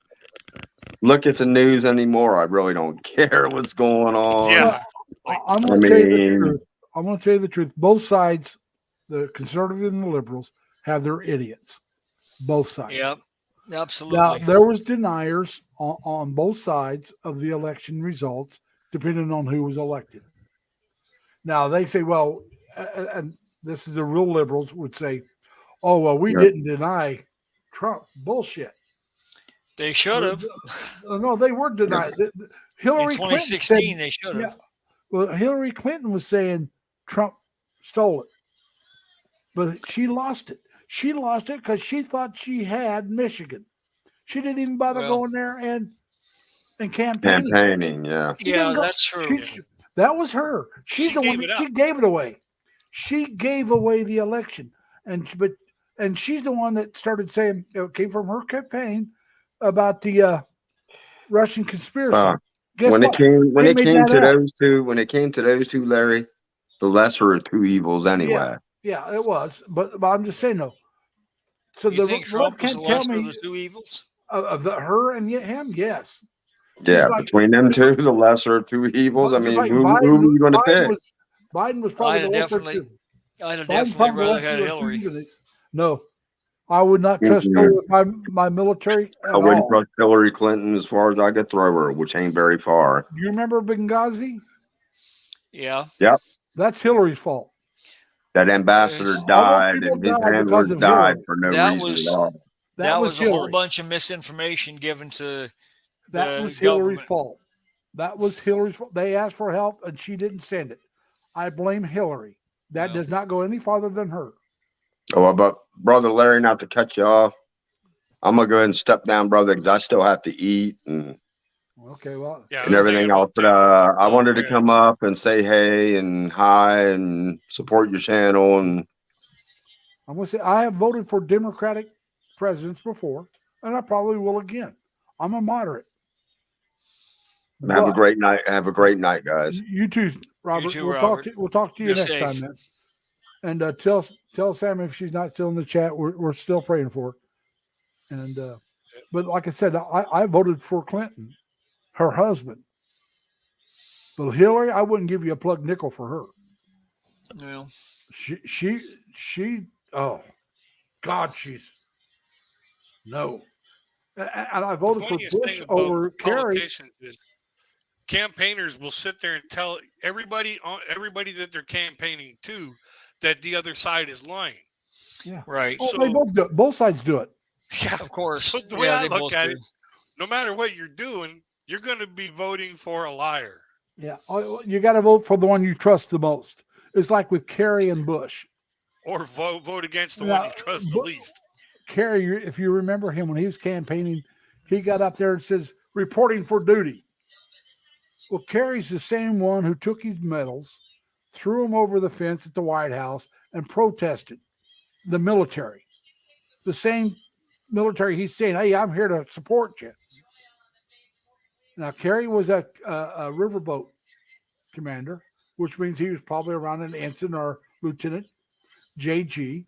Speaker 7: look at the news anymore. I really don't care what's going on.
Speaker 4: Yeah,
Speaker 1: I'm going to tell you the truth. I'm going to tell you the truth. Both sides, the conservatives and the liberals, have their idiots. Both sides.
Speaker 5: Yep, absolutely.
Speaker 1: Now there was deniers on both sides of the election results, depending on who was elected. Now they say, well, and this is the real liberals would say, oh, well, we didn't deny Trump. Bullshit.
Speaker 5: They should have.
Speaker 1: No, they were denied. Hillary
Speaker 5: in 2016,
Speaker 1: Clinton said,
Speaker 5: they should have.
Speaker 1: Yeah, well, Hillary Clinton was saying Trump stole it, but she lost it. She lost it because she thought she had Michigan. She didn't even bother going there and and campaigning.
Speaker 7: Yeah.
Speaker 1: She
Speaker 5: Yeah,
Speaker 1: didn't go-
Speaker 5: that's true.
Speaker 1: that was her. She's
Speaker 4: She
Speaker 1: the one
Speaker 4: gave it
Speaker 1: that she
Speaker 4: up.
Speaker 1: gave it away. She gave away the election, and she's the one that started saying it came from her campaign about the Russian conspiracy. Guess
Speaker 7: when
Speaker 1: what?
Speaker 7: when
Speaker 1: They
Speaker 7: it
Speaker 1: made
Speaker 7: came
Speaker 1: that
Speaker 7: to
Speaker 1: up.
Speaker 7: those two, Larry, the lesser of two evils anyway.
Speaker 1: Yeah, it was. But I'm just saying though. So
Speaker 5: You
Speaker 1: the
Speaker 5: think
Speaker 1: left
Speaker 5: Trump was the
Speaker 1: can't tell
Speaker 5: lesser of
Speaker 1: me
Speaker 5: the two evils?
Speaker 1: of her and yet him. Yes.
Speaker 7: Yeah,
Speaker 1: Just like-
Speaker 7: between them
Speaker 1: just
Speaker 7: two,
Speaker 1: like-
Speaker 7: the lesser of two evils. I
Speaker 1: Just
Speaker 7: mean,
Speaker 1: like
Speaker 7: who are you going to pick?
Speaker 1: Biden was probably
Speaker 5: I'd
Speaker 1: the lesser
Speaker 5: definitely-
Speaker 1: two.
Speaker 5: I'd have
Speaker 1: Biden's
Speaker 5: definitely
Speaker 1: probably the
Speaker 5: rather
Speaker 1: lesser
Speaker 5: had
Speaker 1: of two
Speaker 5: Hillary.
Speaker 1: evils. No, I would not trust
Speaker 7: Mhm.
Speaker 1: her with my military at
Speaker 7: I wouldn't
Speaker 1: all.
Speaker 7: trust Hillary Clinton as far as I could throw her, which ain't very far.
Speaker 1: Do you remember Benghazi?
Speaker 5: Yeah.
Speaker 1: That's Hillary's fault.
Speaker 7: That ambassador
Speaker 5: Yes.
Speaker 1: All those
Speaker 7: died
Speaker 1: people
Speaker 7: and his
Speaker 1: died
Speaker 7: handlers
Speaker 1: because of
Speaker 7: died
Speaker 1: Hillary.
Speaker 7: for no
Speaker 5: That
Speaker 7: reason
Speaker 5: was-
Speaker 7: at all.
Speaker 5: That was a whole
Speaker 1: Hillary.
Speaker 5: bunch of misinformation given to
Speaker 1: That
Speaker 5: the
Speaker 1: was Hillary's
Speaker 5: government.
Speaker 1: fault. That was Hillary's fault. They asked for help and she didn't send it. I blame Hillary. That
Speaker 5: Well.
Speaker 1: does not go any farther than her.
Speaker 7: Oh, but brother Larry, not to cut you off, I'm gonna go ahead and step down, brother, because I still have to eat and
Speaker 1: Okay, well,
Speaker 4: Yeah, I
Speaker 7: and
Speaker 4: was
Speaker 7: everything
Speaker 4: thinking
Speaker 7: else.
Speaker 4: about
Speaker 7: But
Speaker 4: that.
Speaker 7: I wanted to
Speaker 4: Yeah.
Speaker 7: come up and say hey and hi and support your channel. And
Speaker 1: I'm going to say I have voted for Democratic presidents before, and I probably will again. I'm a moderate.
Speaker 7: have a
Speaker 1: But
Speaker 7: great night. Have a great night, guys.
Speaker 1: you too, Robert.
Speaker 5: too,
Speaker 1: we'll
Speaker 5: Robert.
Speaker 1: talk to you
Speaker 5: Be
Speaker 1: next
Speaker 5: safe.
Speaker 1: time, man. And tell Sam if she's not still in the chat, we're still praying for her. And but like I said, I voted for Clinton, her husband. But Hillary, I wouldn't give you a plug nickel for her.
Speaker 5: Well,
Speaker 1: She oh God, she's no. And I voted for
Speaker 4: Funniest
Speaker 1: Bush
Speaker 4: thing about
Speaker 1: over Kerry.
Speaker 4: politicians is campaigners will sit there and tell everybody that they're campaigning to that the other side is lying.
Speaker 5: right.
Speaker 1: Oh,
Speaker 4: So-
Speaker 1: they both do it. Both sides do it.
Speaker 4: Yeah.
Speaker 5: Of course.
Speaker 4: So the way I
Speaker 5: they
Speaker 4: look
Speaker 5: both
Speaker 4: at
Speaker 5: do.
Speaker 4: it, no matter what you're doing, you're going to be voting for a liar.
Speaker 1: Yeah, you got to vote for the one you trust the most. It's like with Kerry and Bush.
Speaker 4: Or vote against the
Speaker 1: Now,
Speaker 4: one you trust the
Speaker 1: but-
Speaker 4: least.
Speaker 1: Kerry, if you remember him when he was campaigning, he got up there and says, "Reporting for duty." Well, Kerry's the same one who took his medals, threw them over the fence at the White House, and protested the military. The same military he's saying, "Hey, I'm here to support you." Now, Kerry was a riverboat commander, which means he was probably around an ensign or lieutenant, JG,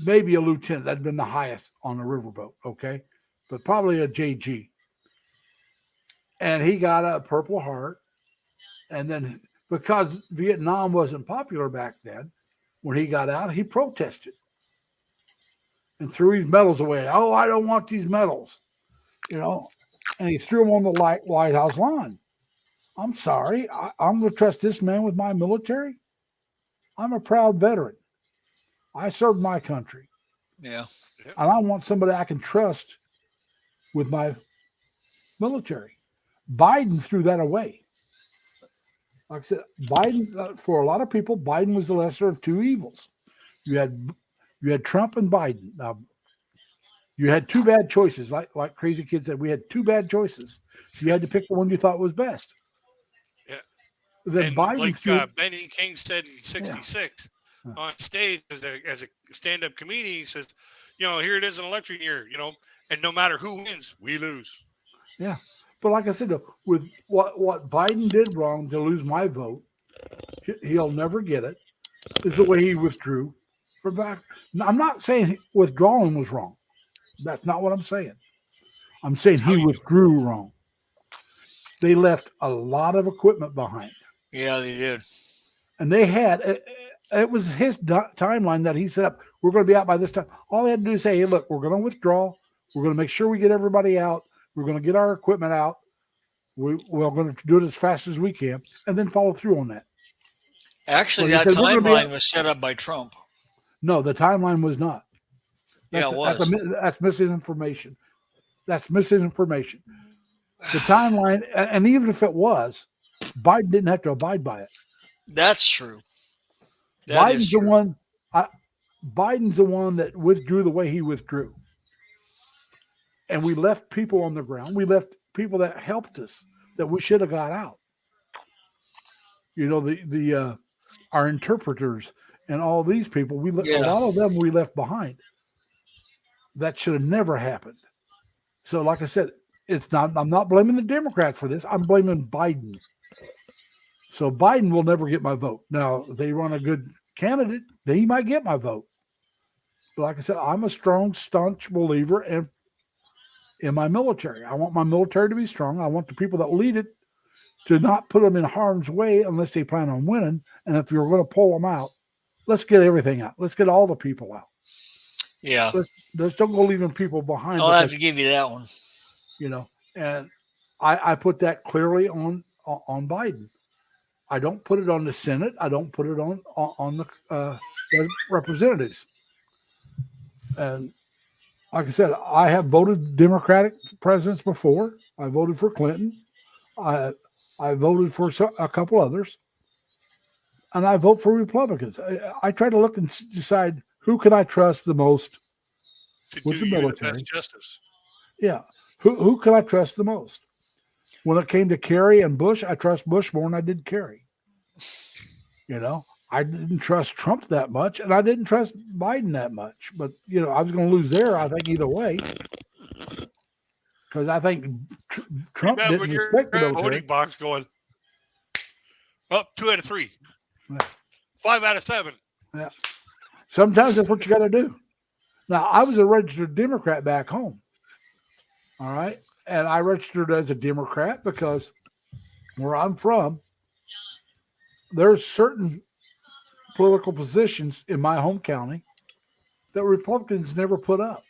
Speaker 1: maybe a lieutenant. That'd been the highest on a riverboat, okay? But probably a JG. And he got a Purple Heart. And then because Vietnam wasn't popular back then, when he got out, he protested and threw his medals away. Oh, I don't want these medals, and he threw them on the White House lawn. I'm sorry. I'm going to trust this man with my military. I'm a proud veteran. I served my country.
Speaker 5: Yeah.
Speaker 1: And I want somebody I can trust with my military. Biden threw that away. Like I said, Biden, for a lot of people, Biden was the lesser of two evils. You had Trump and Biden. Now, you had two bad choices. Like Crazy Kid said, we had two bad choices. You had to pick the one you thought was best.
Speaker 4: Yeah.
Speaker 1: Then
Speaker 4: And
Speaker 1: Biden
Speaker 4: like
Speaker 1: threw,
Speaker 4: Benny King said in '66 on stage as a stand-up comedian, he says, here it is an election year, and no matter who wins, we lose.
Speaker 1: yeah. But like I said, with what Biden did wrong to lose my vote, he'll never get it, is the way he withdrew from back. I'm not saying withdrawing was wrong. That's not what I'm saying. I'm saying he withdrew wrong. They left a lot of equipment behind.
Speaker 5: Yeah, they did.
Speaker 1: And they had, it was his timeline that he set up. We're going to be out by this time. All they had to do is say, hey, look, we're going to withdraw. We're going to make sure we get everybody out. We're going to get our equipment out. We're going to do it as fast as we can and then follow through on that.
Speaker 5: Actually,
Speaker 1: Well, he
Speaker 5: that
Speaker 1: said, "We're gonna be
Speaker 5: timeline
Speaker 1: out-"
Speaker 5: was set up by Trump.
Speaker 1: No, the timeline was not.
Speaker 5: Yeah, it was.
Speaker 1: That's misinformation. That's misinformation. The timeline, and even if it was, Biden didn't have to abide by it.
Speaker 5: That's true. That is
Speaker 1: Biden's the
Speaker 5: true.
Speaker 1: one. Biden's the one that withdrew the way he withdrew, and we left people on the ground. We left people that helped us that we should have got out. You know, our interpreters and all these people, a lot of them we left behind. That should have never happened. So, like I said, I'm not blaming the Democrats for this. I'm blaming Biden. So Biden will never get my vote. Now, if they run a good candidate, then he might get my vote. But like I said, I'm a strong, staunch believer in my military. I want my military to be strong. I want the people that lead it to not put them in harm's way unless they plan on winning. And if you're going to pull them out, let's get everything out. Let's get all the people out.
Speaker 5: Yeah.
Speaker 1: Let's don't go leaving people behind.
Speaker 5: I'll have to give you that one.
Speaker 1: You know, and I put that clearly on Biden. I don't put it on the Senate. I don't put it on the representatives. And like I said, I have voted Democratic presidents before. I voted for Clinton. I voted for a couple others. And I vote for Republicans. I try to look and decide who can I trust the most with the military.
Speaker 4: The best justice.
Speaker 1: Yeah. Who can I trust the most? When it came to Kerry and Bush, I trust Bush more than I did Kerry. You know, I didn't trust Trump that much, and I didn't trust Biden that much. But, you know, I was going to lose there, I think, either way. Because I think Trump didn't respect the military.
Speaker 4: Voting box going, 2 out of 3. Yeah. 5 out of 7.
Speaker 1: Yeah. Sometimes that's what you got to do. Now, I was a registered Democrat back home. All right. And I registered as a Democrat because where I'm from, there's certain political positions in my home county that Republicans never put up.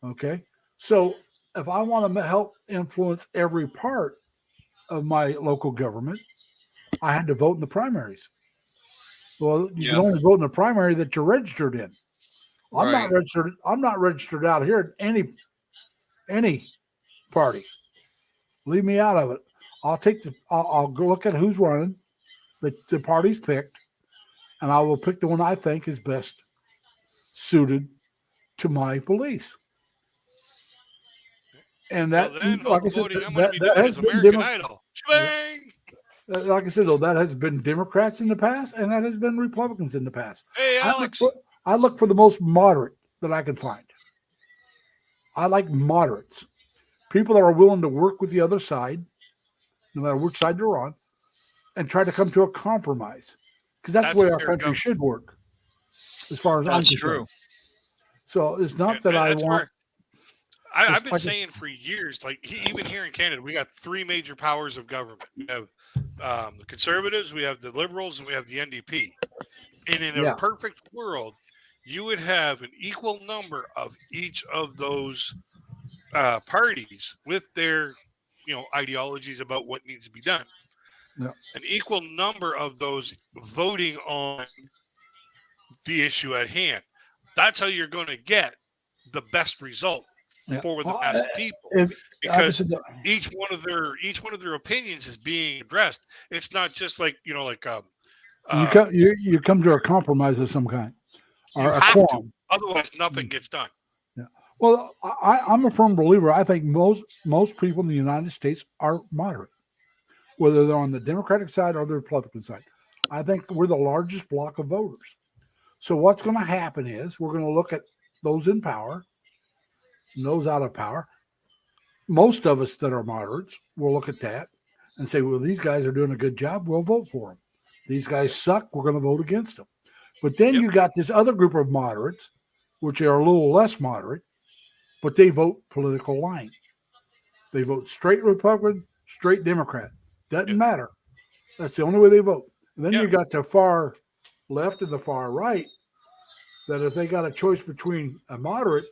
Speaker 1: Okay. So if I want to help influence every part of my local government, I had to vote in the primaries. Well, you can only vote in the primary that you're registered in. I'm not registered. I'm not registered out here at any party. Leave me out of it. I'll go look at who's running, the party's picked, and I will pick the one I think is best suited to my beliefs. And that, like I said, that has been like I said, though, that has been Democrats in the past, and that has been Republicans in the past.
Speaker 4: Hey, Alex.
Speaker 1: I look for the most moderate that I can find. I like moderates, people that are willing to work with the other side, no matter which side they're on, and try to come to a compromise. Because that's the way our country should work, as far as I'm concerned.
Speaker 5: True.
Speaker 1: So it's not that I want.
Speaker 4: I've been saying for years, like even here in Canada, we got 3 major powers of government. We have the Conservatives, we have the Liberals, and we have the NDP. And in a perfect world, you would have an equal number of each of those parties with their, ideologies about what needs to be done.
Speaker 1: Yeah.
Speaker 4: An equal number of those voting on the issue at hand. That's how you're going to get the best result for the best people, because each one of their opinions is being addressed. It's not just like you
Speaker 1: come to a compromise of some kind, or a
Speaker 4: quorum.
Speaker 1: quorum.
Speaker 4: Otherwise, nothing gets done.
Speaker 1: Yeah. Well, I'm a firm believer. I think most people in the United States are moderate, whether they're on the Democratic side or the Republican side. I think we're the largest block of voters. So what's going to happen is we're going to look at those in power, and those out of power. Most of us that are moderates will look at that and say, well, these guys are doing a good job. We'll vote for them. These guys suck. We're going to vote against them. But then you got this other group of moderates, which are a little less moderate, but they vote political line. They vote straight Republican, straight Democrat. Doesn't matter. That's the only way they vote. And then you got the far left and the far right that if they got a choice between a moderate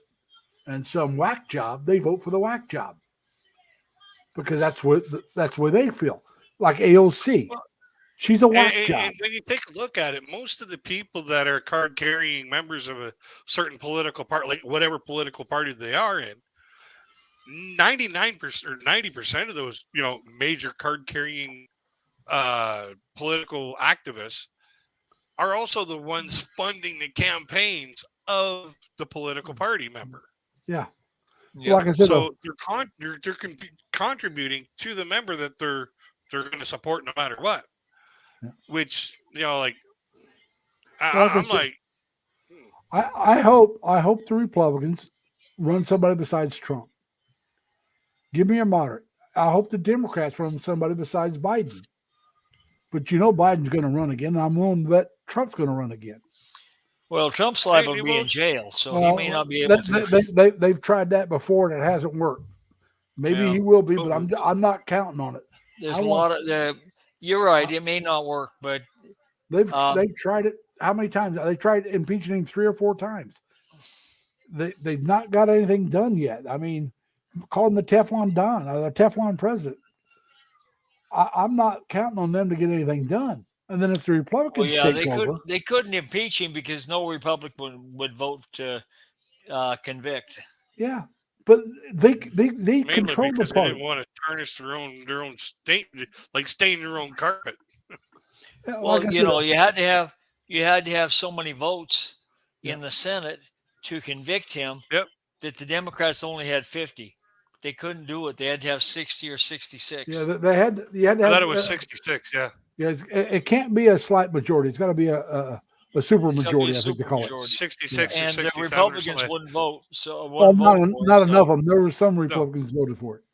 Speaker 1: and some whack job, they vote for the whack job because that's where they feel. Like AOC, she's a whack job.
Speaker 4: And when you take a look at it, most of the people that are card-carrying members of a certain political party, like whatever political party they are in, 99% or 90% of those, major card-carrying political activists are also the ones funding the campaigns of the political party member.
Speaker 1: Yeah.
Speaker 5: Yep.
Speaker 1: Like I said,
Speaker 4: So they're contributing to the member that they're going to support no matter what.
Speaker 1: Yeah.
Speaker 4: Which, you know, like
Speaker 1: Like I
Speaker 4: I'm
Speaker 1: said,
Speaker 4: like,
Speaker 1: I hope the Republicans run somebody besides Trump. Give me a moderate. I hope the Democrats run somebody besides Biden. But you know Biden's going to run again. And I'm willing to bet Trump's going to run again.
Speaker 5: Well, Trump's liable to be in jail, so he may not be able to.
Speaker 1: They've tried that before and it hasn't worked. Maybe
Speaker 5: Yeah.
Speaker 1: he will be, but I'm not counting on it.
Speaker 5: There's a lot of. You're right. It may not work, but
Speaker 1: they've tried it. How many times? They tried impeaching him 3 or 4 times. They've not got anything done yet. I mean, call him the Teflon Don, or the Teflon president. I'm not counting on them to get anything done. And then if the Republicans take over,
Speaker 5: they couldn't impeach him because no Republican would vote to convict.
Speaker 1: Yeah, but they
Speaker 4: mainly
Speaker 1: control the
Speaker 4: because they
Speaker 1: party.
Speaker 4: didn't want to tarnish their own state, like stain their own carpet.
Speaker 5: Well, like you know, you had to have so many votes in the Senate to convict him.
Speaker 4: Yep.
Speaker 5: That the Democrats only had 50. They couldn't do it. They had to have 60 or 66.
Speaker 1: Yeah, they had. You had to have.
Speaker 4: I thought it was 66. Yeah.
Speaker 1: Yeah, it can't be a slight majority. It's got to be a super majority. I think they call it
Speaker 4: 66
Speaker 5: and
Speaker 4: or 67.
Speaker 5: the Republicans wouldn't vote. So
Speaker 1: not enough of them. There were some Republicans voted for it.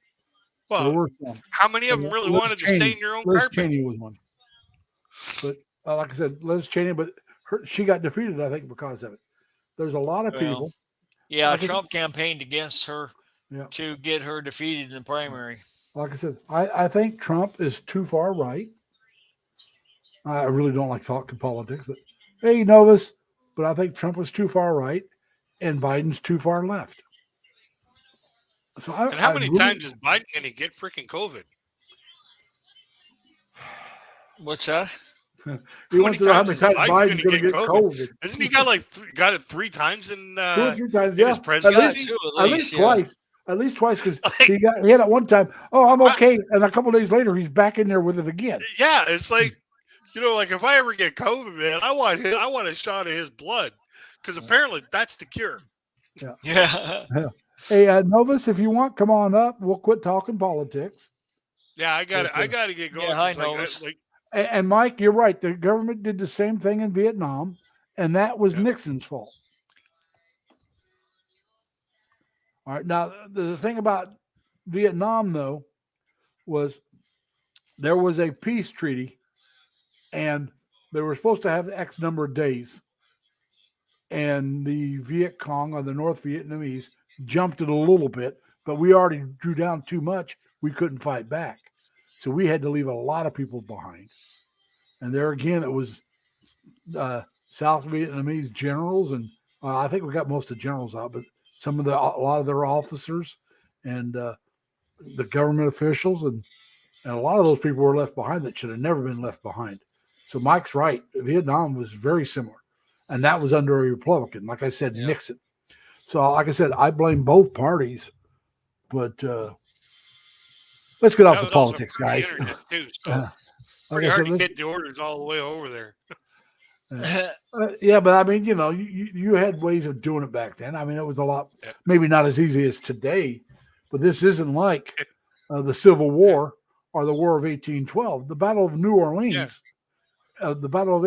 Speaker 4: Well,
Speaker 1: there were some.
Speaker 4: How many of them really wanted to stain your own carpet?
Speaker 1: Liz Cheney was one. But like I said, Liz Cheney, but she got defeated, I think, because of it. There's a lot of people.
Speaker 5: Yeah, Trump campaigned against her to get her defeated in the primary.
Speaker 1: Like I said, I think Trump is too far right. I really don't like talking politics, but hey, Novus, but I think Trump was too far right and Biden's too far left. So
Speaker 4: and how many times is Biden going to get freaking COVID?
Speaker 5: What's that?
Speaker 1: He wants to know how many times Biden's going to get COVID.
Speaker 4: Isn't he got got it 3 times in
Speaker 1: 2 or 3 times?
Speaker 4: in his presidency?
Speaker 1: At least twice. At least twice, because he had it one time. Oh, I'm okay, and a couple of days later, he's back in there with it again.
Speaker 4: Yeah, it's like, you know, like if I ever get COVID, man, I want a shot of his blood, because apparently that's the cure.
Speaker 5: Yeah.
Speaker 1: Hey, Novus, if you want, come on up. We'll quit talking politics.
Speaker 4: Yeah, I got to get going.
Speaker 5: Yeah, Novus.
Speaker 1: And Mike, you're right. The government did the same thing in Vietnam, and that was Nixon's fault. All right. Now, the thing about Vietnam, though, was there was a peace treaty, and they were supposed to have X number of days. And the Viet Cong, or the North Vietnamese, jumped it a little bit, but we already drew down too much. We couldn't fight back. So we had to leave a lot of people behind. And there again, it was South Vietnamese generals, and I think we got most of the generals out, but a lot of their officers and the government officials, and a lot of those people were left behind that should have never been left behind. So Mike's right. Vietnam was very similar, and that was under a Republican, like I said, Nixon. So like I said, I blame both parties, but let's get off the politics, guys.
Speaker 4: Too, so pretty hard to get the orders all the way over there.
Speaker 1: Yeah, but I mean, you know, you had ways of doing it back then. I mean, it was a lot, maybe not as easy as today, but this isn't like the Civil War or the War of 1812. The Battle of New Orleans, the War of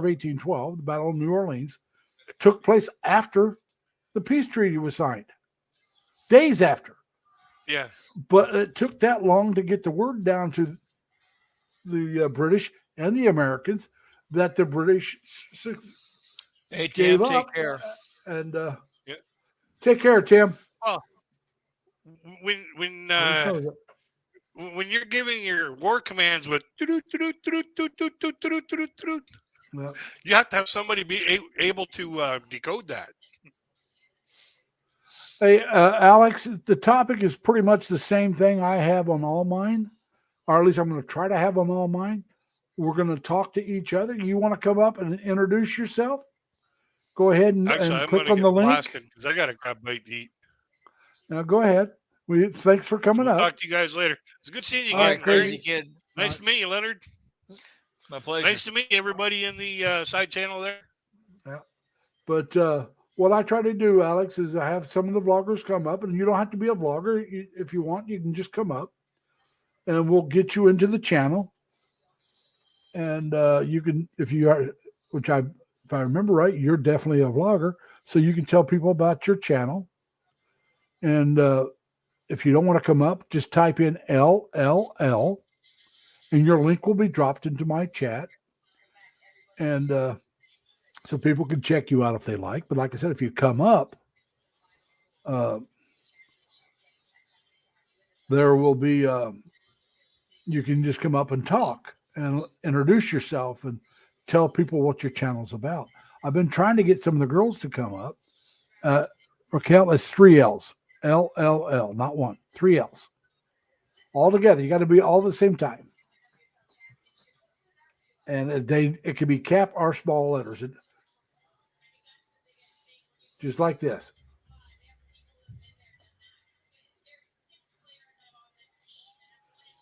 Speaker 1: 1812, the Battle of New Orleans, took place after the peace treaty was signed, days after.
Speaker 4: Yes.
Speaker 1: But it took that long to get the word down to the British and the Americans that the British
Speaker 5: hey, Tim, take care.
Speaker 1: And take care, Tim.
Speaker 4: Oh, when you're giving your war commands with you have to have somebody be able to decode that.
Speaker 1: Hey, Alex, the topic is pretty much the same thing I have on all mine, or at least I'm going to try to have on all mine. We're going to talk to each other. You want to come up and introduce yourself? Go ahead and click on the link.
Speaker 4: Because I got a crab bite to eat.
Speaker 1: Now go ahead. Thanks for coming up.
Speaker 4: Talk to you guys later. It's good seeing you
Speaker 5: again.
Speaker 4: All right,
Speaker 5: Crazy kid.
Speaker 4: Nice to meet you, Leonard.
Speaker 5: My pleasure.
Speaker 4: Nice to meet everybody in the side channel there.
Speaker 1: Yeah, but what I try to do, Alex, is I have some of the vloggers come up, and you don't have to be a vlogger. If you want, you can just come up, and we'll get you into the channel. And you can, if you are, if I remember right, you're definitely a vlogger, so you can tell people about your channel. And if you don't want to come up, just type in LLL, and your link will be dropped into my chat. And so people can check you out if they like. But like I said, if you come up, there will be, you can just come up and talk and introduce yourself and tell people what your channel's about. I've been trying to get some of the girls to come up. Raquel, it's 3 L's. LLL, not one. 3 L's. All together. You got to be all at the same time. And it could be cap or small letters. Just like this.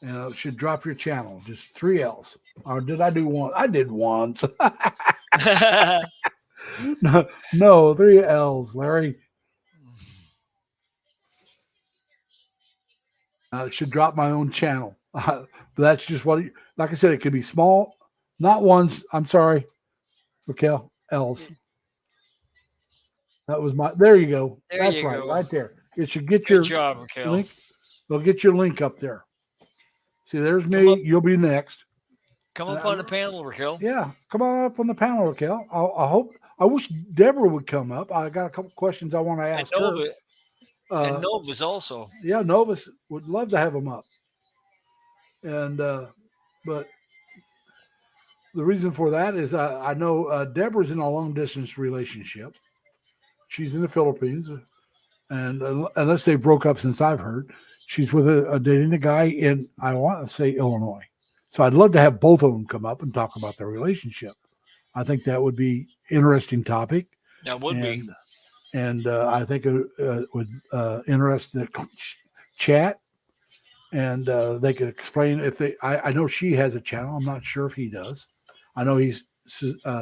Speaker 1: And it should drop your channel. Just 3 L's. Or did I do one? I did once. No, 3 L's, Larry. I should drop my own channel. But that's just what, like I said, it could be small, not ones. I'm sorry, Raquel, L's. That was there you go. That's right, right there. It should get your
Speaker 5: job, Raquel.
Speaker 1: link. They'll get your link up there. See, there's me. You'll be next.
Speaker 5: Come up on the panel, Raquel.
Speaker 1: Yeah, come on up on the panel, Raquel. I wish Deborah would come up. I got a couple questions I want to ask her.
Speaker 5: And Novus also.
Speaker 1: Yeah, Novus would love to have him up. And but the reason for that is I know Deborah's in a long distance relationship. She's in the Philippines, and unless they broke up since I've heard, she's with dating a guy in, I want to say, Illinois. So I'd love to have both of them come up and talk about their relationship. I think that would be interesting topic.
Speaker 5: That would be.
Speaker 1: And I think it would interest the chat. And they could explain if they, I know she has a channel. I'm not sure if he does. I know he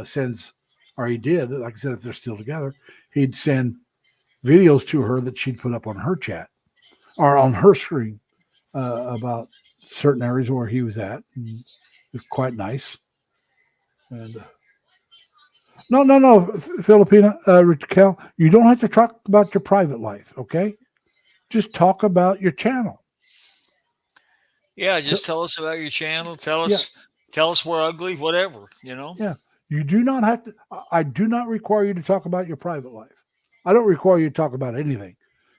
Speaker 1: sends, or he did, like I said, if they're still together, he'd send videos to her that she'd put up on her chat or on her screen about certain areas where he was at. And it's quite nice. And no, Filipina, Raquel, you don't have to talk about your private life, okay? Just talk about your channel.
Speaker 5: Yeah, just tell us about your channel. Tell us we're ugly, whatever, you know?
Speaker 1: Yeah. You do not have to, I do not require you to talk about your private life. I don't require you to talk about anything.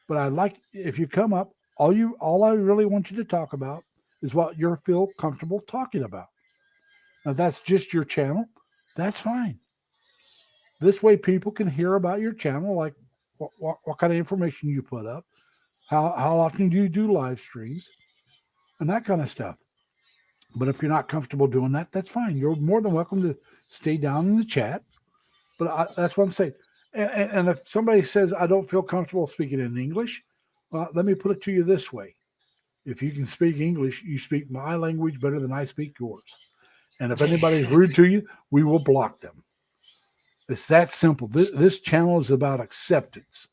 Speaker 1: But I'd like, if you come up, all I really want you to talk about is what you feel comfortable talking about. Now, if that's just your channel, that's fine. This way people can hear about your channel, like what kind of information you put up, how often do you do live streams, and that kind of stuff. But if you're not comfortable doing that, that's fine. You're more than welcome to stay down in the chat. But that's what I'm saying. And if somebody says, I don't feel comfortable speaking in English, well, let me put it to you this way. If you can speak English, you speak my language better than I speak yours. And if anybody's rude to you, we will block them. It's that simple. This channel is about acceptance.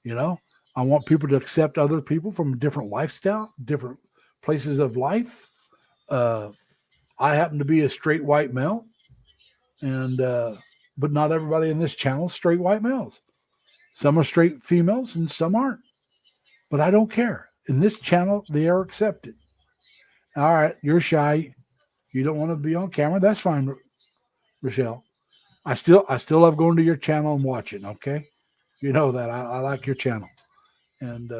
Speaker 1: You know, I want people to accept other people from different lifestyle, different places of life. I happen to be a straight white male, and but not everybody in this channel is straight white males. Some are straight females and some aren't. But I don't care. In this channel, they are accepted. All right, you're shy. You don't want to be on camera. That's fine, Rochelle. I still love going to your channel and watching. Okay, you know that I like your channel, and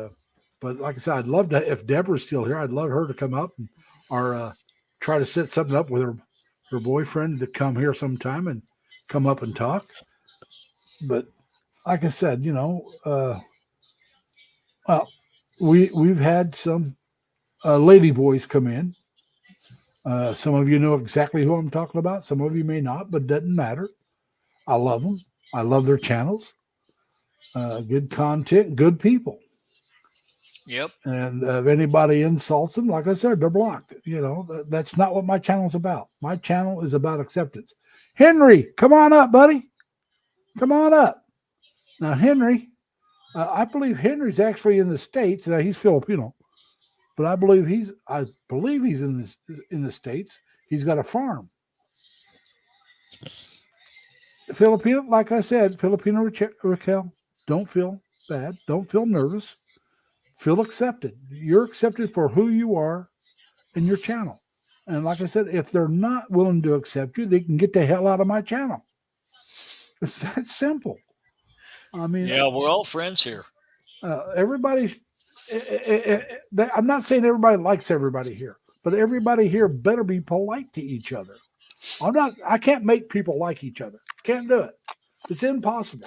Speaker 1: but like I said, I'd love to, if Deborah's still here, I'd love her to come up and or try to set something up with her boyfriend to come here sometime and come up and talk. But like I said, you know, well, we've had some lady boys come in. Some of you know exactly who I'm talking about. Some of you may not, but it doesn't matter. I love them. I love their channels. Good content, good people.
Speaker 5: Yep.
Speaker 1: And if anybody insults them, like I said, they're blocked. You know, that's not what my channel's about. My channel is about acceptance. Henry, come on up, buddy. Come on up. Now, Henry, I believe Henry's actually in the States. Now, he's Filipino, but I believe he's in the States. He's got a farm. Filipino, like I said, Filipino Raquel, don't feel bad. Don't feel nervous. Feel accepted. You're accepted for who you are and your channel. And like I said, if they're not willing to accept you, they can get the hell out of my channel. It's that simple. I mean,
Speaker 5: yeah, we're all friends here.
Speaker 1: Everybody, I'm not saying everybody likes everybody here, but everybody here better be polite to each other. I can't make people like each other. Can't do it. It's impossible.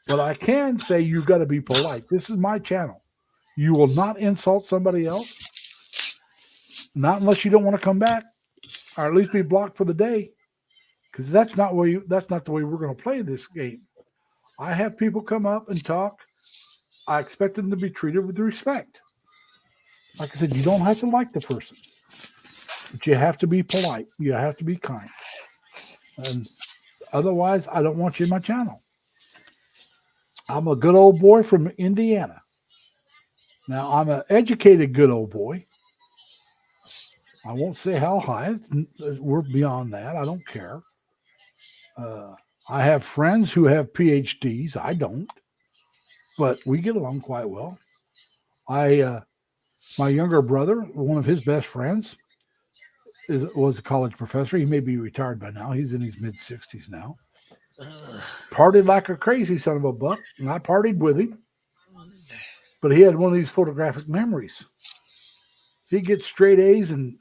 Speaker 1: But I can say you've got to be polite. This is my channel. You will not insult somebody else. Not unless you don't want to come back, or at least be blocked for the day. Because that's not the way we're going to play this game. I have people come up and talk. I expect them to be treated with respect. Like I said, you don't have to like the person, but you have to be polite. You have to be kind. And otherwise, I don't want you in my channel. I'm a good old boy from Indiana. Now, I'm an educated good old boy. I won't say how high. We're beyond that. I don't care. I have friends who have PhDs. I don't. But we get along quite well. My younger brother, one of his best friends, was a college professor. He may be retired by now. He's in his mid-60s now. Partied like a crazy son of a buck, and I partied with him. But he had one of these photographic memories. He gets straight A's in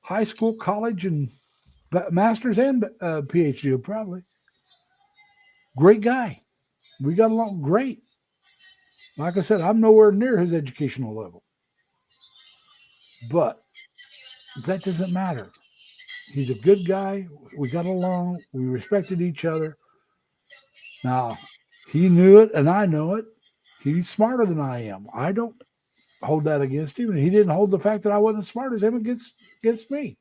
Speaker 1: high school, college, and master's and PhD, probably. Great guy. We got along great. Like I said, I'm nowhere near his educational level. But that doesn't matter. He's a good guy. We got along. We respected each other. Now, he knew it and I know it. He's smarter than I am. I don't hold that against him. And he didn't hold the fact that I wasn't as smart as him against me.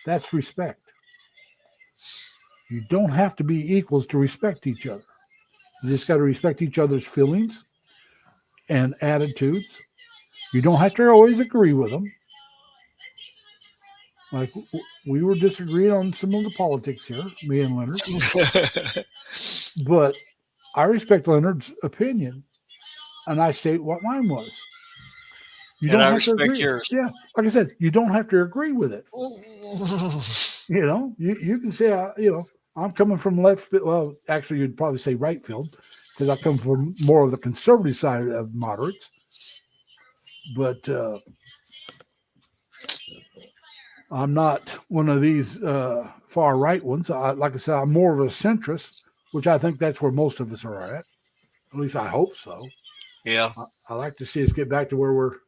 Speaker 1: That's respect. You don't have to be equals to respect each other. You just got to respect each other's feelings and attitudes. You don't have to always agree with them. Like we were disagreeing on some of the politics here, me and Leonard. But I respect Leonard's opinion, and I state what mine was. You don't have to agree. Yours. Yeah, like I said, you don't have to agree with it. You know, you can say, I'm coming from left field. Well, actually, you'd probably say right field because I come from more of the conservative side of moderates. But I'm not one of these far right ones. Like I said, I'm more of a centrist, which I think that's where most of us are at. At least I hope so.
Speaker 5: Yeah.
Speaker 1: I like to see us get back to where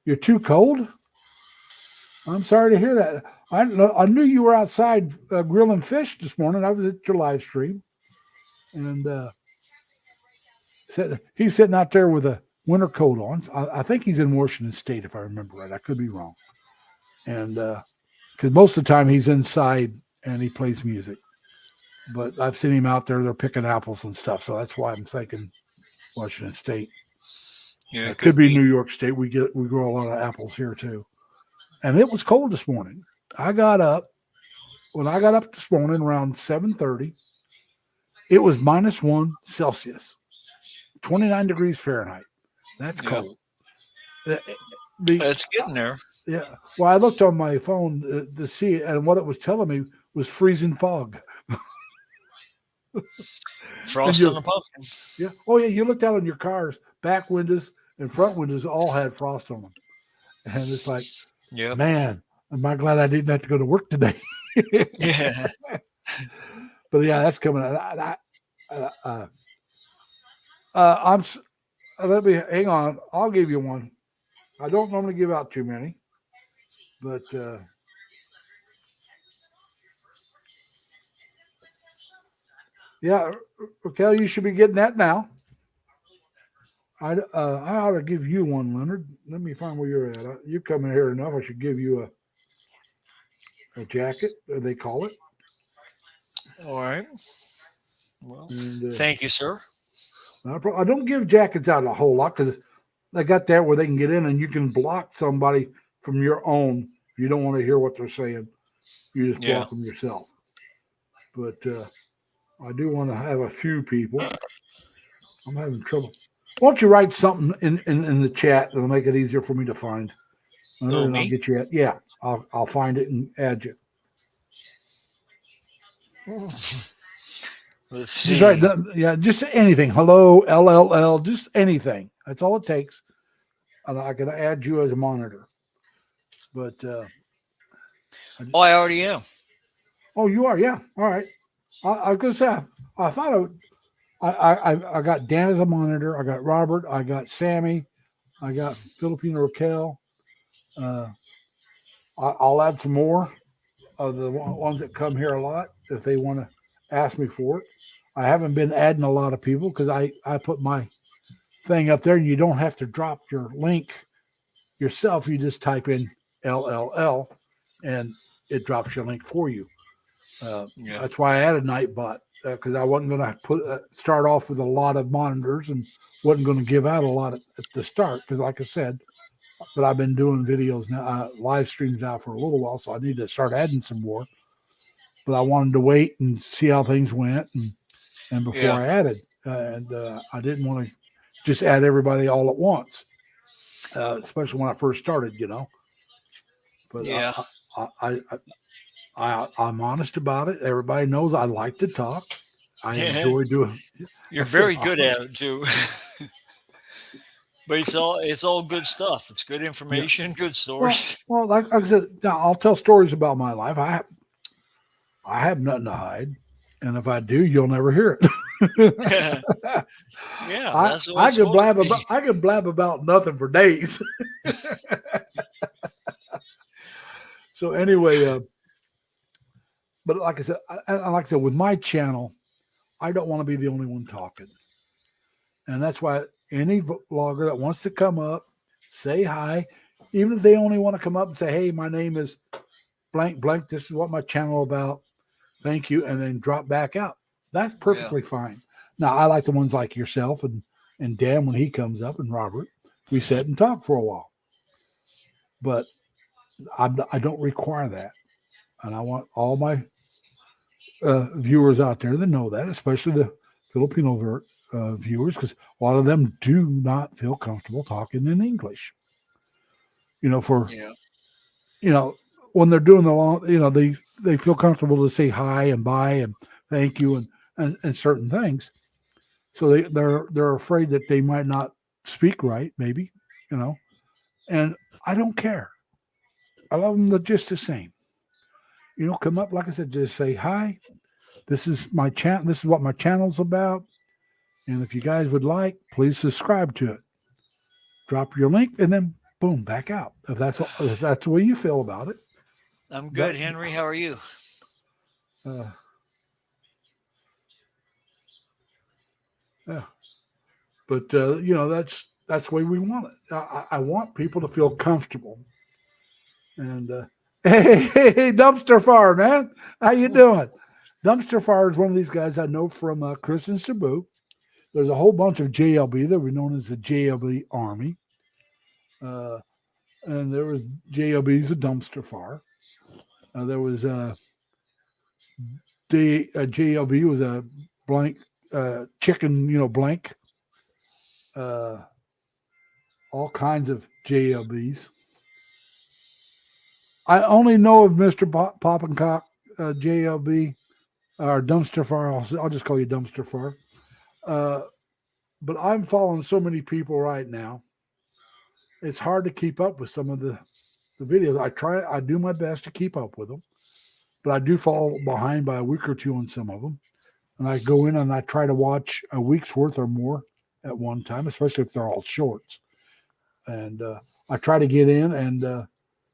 Speaker 1: You're too cold? I'm sorry to hear that. I knew you were outside grilling fish this morning. I was at your live stream. And he's sitting out there with a winter coat on. I think he's in Washington State, if I remember right. I could be wrong. And because most of the time he's inside and he plays music. But I've seen him out there. They're picking apples and stuff. So that's why I'm thinking Washington State.
Speaker 5: Yeah,
Speaker 1: it could be New York State. We grow a lot of apples here too. And it was cold this morning. When I got up this morning around 7:30, it was -1 Celsius, 29 degrees Fahrenheit. That's cold.
Speaker 5: It's getting there.
Speaker 1: Yeah. Well, I looked on my phone to see it, and what it was telling me was freezing fog.
Speaker 5: Frost on the pumpkin.
Speaker 1: Yeah. Oh, yeah. You looked out on your cars, back windows and front windows all had frost on them. And it's like, man, am I glad I didn't have to go to work today.
Speaker 5: Yeah.
Speaker 1: But yeah, that's coming. Let me hang on. I'll give you one. I don't normally give out too many, but yeah, Raquel, you should be getting that now. I ought to give you one, Leonard. Let me find where you're at. You come in here enough. I should give you a jacket, they call it.
Speaker 5: All right. Well,
Speaker 1: And,
Speaker 5: thank you, sir.
Speaker 1: I don't give jackets out a whole lot because they got that where they can get in and you can block somebody from your own. If you don't want to hear what they're saying, you just block them yourself. But I do want to have a few people. I'm having trouble. Why don't you write something in the chat that'll make it easier for me to find? And I'll get you at. Yeah, I'll find it and add you. Just right, yeah, just anything. Hello, LLL, just anything. That's all it takes. And I can add you as a monitor. But
Speaker 5: I already am.
Speaker 1: Oh, you are, yeah. All right. I was gonna say I thought I got Dan as a monitor. I got Robert. I got Sammy. I got Filipino Raquel. I'll add some more of the ones that come here a lot if they want to ask me for it. I haven't been adding a lot of people because I put my thing up there and you don't have to drop your link yourself. You just type in LLL and it drops your link for you. That's why I added Nightbot because I wasn't going to start off with a lot of monitors and wasn't going to give out a lot at the start because, like I said, but I've been doing videos now, live streams now for a little while, so I need to start adding some more. But I wanted to wait and see how things went and before I added, and I didn't want to just add everybody all at once, especially when I first started, you know. But I'm honest about it. Everybody knows I like to talk. I enjoy doing.
Speaker 5: You're very good at it too. But it's all good stuff. It's good information, good stories.
Speaker 1: Well, like I said, I'll tell stories about my life. I have nothing to hide, and if I do, you'll never hear it.
Speaker 5: That's what
Speaker 1: I can blab about nothing for days. So anyway, but like I said, with my channel, I don't want to be the only one talking, and that's why any vlogger that wants to come up, say hi, even if they only want to come up and say, "Hey, my name is blank blank. This is what my channel about. Thank you," and then drop back out. That's perfectly fine. Now, I like the ones like yourself and Dan when he comes up and Robert. We sit and talk for a while, but I don't require that, and I want all my viewers out there to know that, especially the Filipino viewers, because a lot of them do not feel comfortable talking in English. You know, when they're doing the long, they feel comfortable to say hi and bye and thank you and certain things. So they're afraid that they might not speak right, maybe, and I don't care. I love them just the same. Come up, like I said, just say hi. This is my channel. This is what my channel's about. And if you guys would like, please subscribe to it. Drop your link and then boom, back out. If that's the way you feel about it.
Speaker 5: I'm good, Henry. How are you?
Speaker 1: Yeah. But that's the way we want it. I want people to feel comfortable. And hey, Dumpster Fire, man, how you doing? Dumpster Fire is one of these guys I know from Chris and Cebu. There's a whole bunch of JLB that were known as the JLB Army. And there was JLB's a Dumpster Fire. There was JLB was a blank chicken, blank. All kinds of JLBs. I only know of Mr. Pop and Cock JLB or Dumpster Fire. I'll just call you Dumpster Fire. But I'm following so many people right now. It's hard to keep up with some of the videos. I do my best to keep up with them, but I do fall behind by a week or two on some of them. And I go in and I try to watch a week's worth or more at one time, especially if they're all shorts. And I try to get in and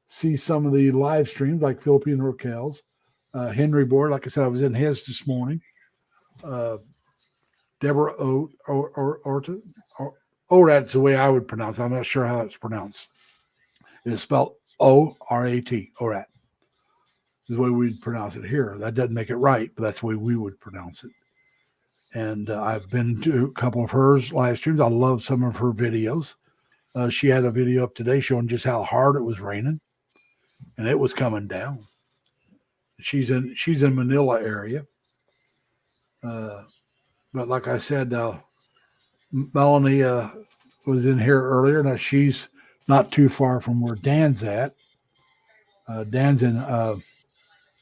Speaker 1: see some of the live streams like Filipino Raquel's, Henry Board. Like I said, I was in his this morning. Deborah Orat's the way I would pronounce it. I'm not sure how it's pronounced. It's spelled O-R-A-T, Orat. Is the way we'd pronounce it here. That doesn't make it right, but that's the way we would pronounce it. And I've been to a couple of hers live streams. I love some of her videos. She had a video up today showing just how hard it was raining, and it was coming down. She's in Manila area, but like I said, Melanie was in here earlier. Now she's not too far from where Dan's at. Dan's in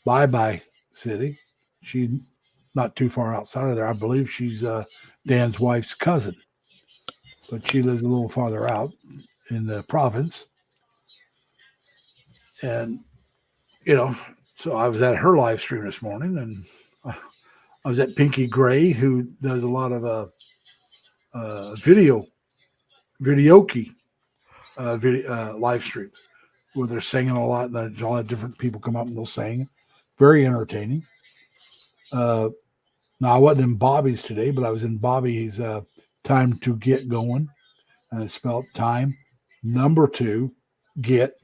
Speaker 1: Bye Bye City. She's not too far outside of there. I believe she's Dan's wife's cousin, but she lives a little farther out in the province. And, so I was at her live stream this morning, and I was at Pinky Gray, who does a lot of videoke live streams where they're singing a lot. And there's a lot of different people come up and they'll sing. Very entertaining. Now, I wasn't in Bobby's today, but I was in Bobby's Time to Get Going. And it's spelled time, number 2, get,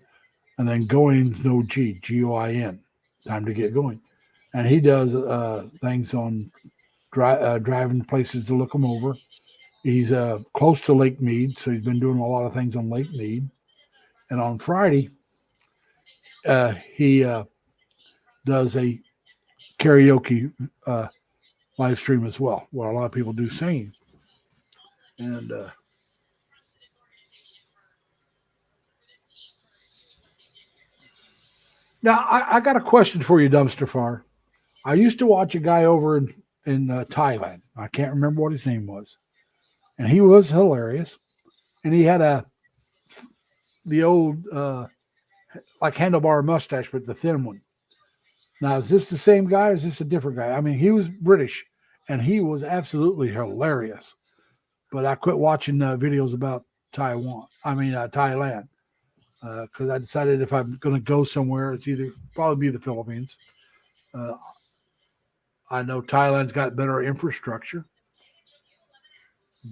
Speaker 1: and then going, no G, G-O-I-N, time to get going. And he does things on driving places to look them over. He's close to Lake Mead, so he's been doing a lot of things on Lake Mead. And on Friday, he does a karaoke live stream as well, where a lot of people do singing. And now I got a question for you, Dumpster Fire. I used to watch a guy over in Thailand. I can't remember what his name was, and he was hilarious. And he had the old like handlebar mustache, but the thin one. Now, is this the same guy or is this a different guy? I mean, he was British, and he was absolutely hilarious. But I quit watching videos about Thailand, because I decided if I'm going to go somewhere, it's probably be the Philippines. I know Thailand's got better infrastructure,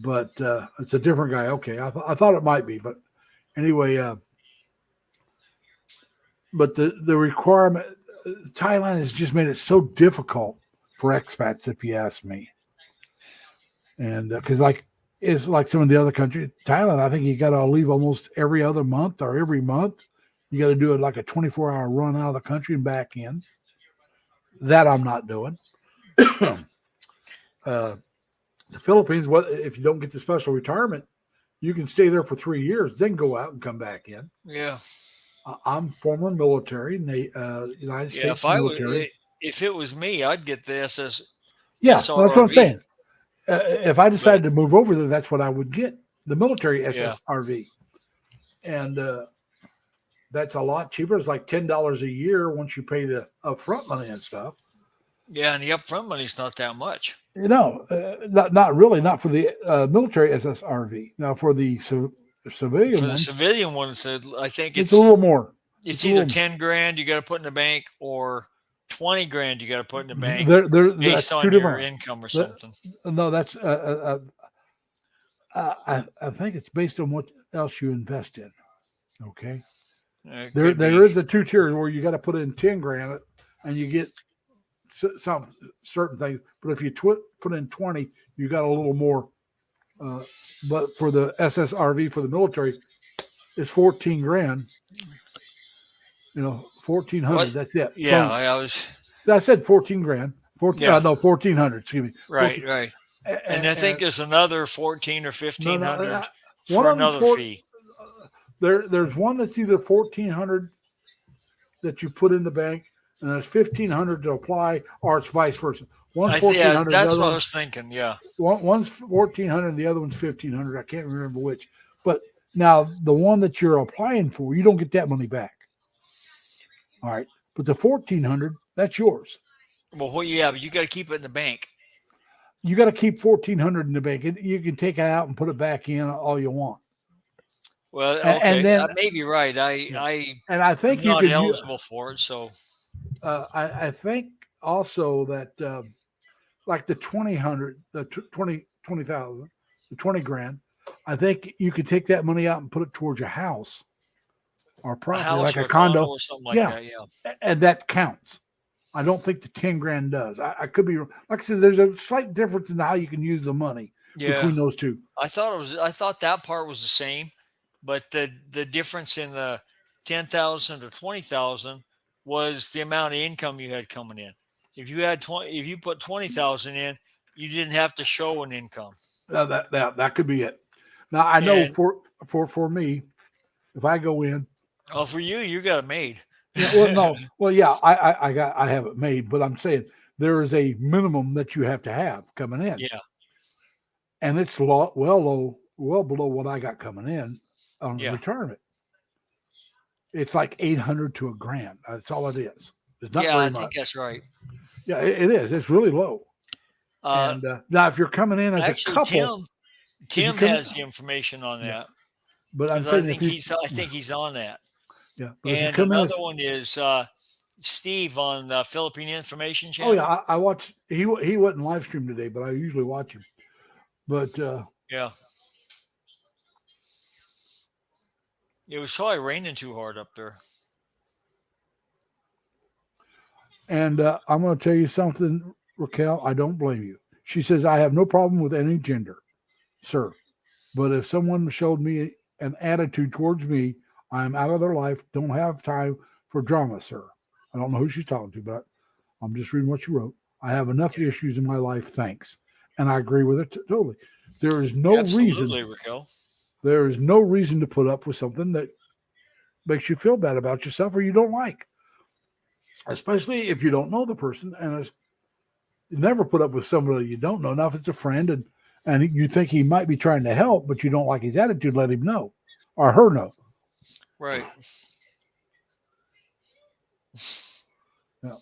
Speaker 1: but it's a different guy. Okay, I thought it might be, but anyway, but the requirement, Thailand has just made it so difficult for expats, if you ask me. And because it's like some of the other countries, Thailand, I think you got to leave almost every other month or every month. You got to do it like a 24-hour run out of the country and back in. That I'm not doing. The Philippines, if you don't get the special retirement, you can stay there for 3 years, then go out and come back in.
Speaker 5: Yeah.
Speaker 1: I'm former military, United States military.
Speaker 5: If it was me, I'd get the SS.
Speaker 1: Yeah, that's what I'm
Speaker 5: SRV.
Speaker 1: saying. If I decided to move over there, that's what I would get, the military SSRV. And that's a lot cheaper. It's like $10 a year once you pay the upfront money and stuff.
Speaker 5: Yeah, and the upfront money's not that much.
Speaker 1: Not really, not for the military SSRV. Now, for the civilian
Speaker 5: For
Speaker 1: one,
Speaker 5: the civilian one, I think
Speaker 1: it's a little more.
Speaker 5: It's either 10 grand you got to put in the bank or 20 grand you got to put in the bank based on your income or something.
Speaker 1: No, that's I think it's based on what else you invest in. Okay, there is the 2 tiers where you got to put in 10 grand and you get some certain things, but if you put in 20, you got a little more. But for the SSRV for the military, it's 14 grand. 1,400. That's it.
Speaker 5: Yeah,
Speaker 1: I said 14 grand. 1,400. Excuse me.
Speaker 5: Right,
Speaker 1: 14.
Speaker 5: right. And I think there's another 14 or 1,500
Speaker 1: for
Speaker 5: for another fee.
Speaker 1: There's one that's either 1,400 that you put in the bank, and there's 1,500 to apply, or it's vice versa. One's 1,400.
Speaker 5: That's what I was thinking. Yeah.
Speaker 1: One's 1,400, and the other one's 1,500. I can't remember which. But now the one that you're applying for, you don't get that money back. All right, but the 1,400, that's yours.
Speaker 5: Well, but you got to keep it in the bank.
Speaker 1: You got to keep 1,400 in the bank. You can take it out and put it back in all you want.
Speaker 5: Well, okay,
Speaker 1: and then,
Speaker 5: that may be right. I
Speaker 1: think
Speaker 5: I'm not eligible for it, so
Speaker 1: I think also that like the 20,000, the 20,000, the 20 grand. I think you could take that money out and put it towards your house or property, like a condo
Speaker 5: or something like that. Yeah,
Speaker 1: and that counts. I don't think the 10 grand does. I could be, like I said, there's a slight difference in how you can use the money between those two.
Speaker 5: I thought that part was the same, but the difference in the 10,000 to 20,000 was the amount of income you had coming in. If you put 20,000 in, you didn't have to show an income.
Speaker 1: That could be it. Now I know for me, if I go in,
Speaker 5: for you got it made.
Speaker 1: I have it made, but I'm saying there is a minimum that you have to have coming in.
Speaker 5: Yeah.
Speaker 1: And it's well below what I got coming in on retirement. It's like 800 to $1,000. That's all it is. It's not very
Speaker 5: I
Speaker 1: much.
Speaker 5: think that's right.
Speaker 1: Yeah, it is. It's really low. And now, if you're coming in as a couple,
Speaker 5: Tim has the information on that.
Speaker 1: But I'm saying
Speaker 5: I think he's on that.
Speaker 1: Yeah.
Speaker 5: And another one is Steve on the Philippine Information Channel.
Speaker 1: Oh yeah, I watched. He wasn't live stream today, but I usually watch him. But
Speaker 5: yeah, it was probably raining too hard up there.
Speaker 1: And I'm going to tell you something, Raquel. I don't blame you. She says, I have no problem with any gender, sir. But if someone showed me an attitude towards me, I'm out of their life. Don't have time for drama, sir. I don't know who she's talking to, but I'm just reading what you wrote. I have enough issues in my life. Thanks. And I agree with it totally. There is no reason.
Speaker 5: Raquel.
Speaker 1: There is no reason to put up with something that makes you feel bad about yourself or you don't like. Especially if you don't know the person, and you never put up with somebody you don't know. Now, if it's a friend and you think he might be trying to help, but you don't like his attitude, let him know or her know.
Speaker 5: Right.
Speaker 1: Yeah.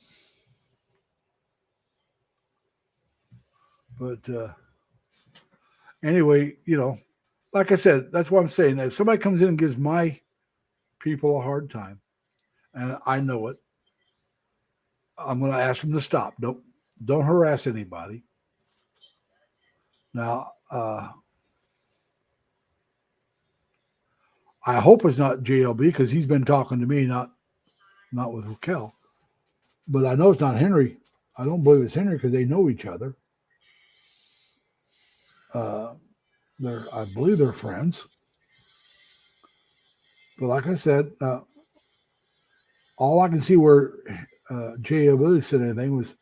Speaker 1: But anyway, like I said, that's what I'm saying. If somebody comes in and gives my people a hard time, and I know it, I'm going to ask them to stop. Don't harass anybody. Now, I hope it's not JLB because he's been talking to me, not with Raquel. But I know it's not Henry. I don't believe it's Henry because they know each other. I believe they're friends. But like I said, all I can see where JLB said anything was,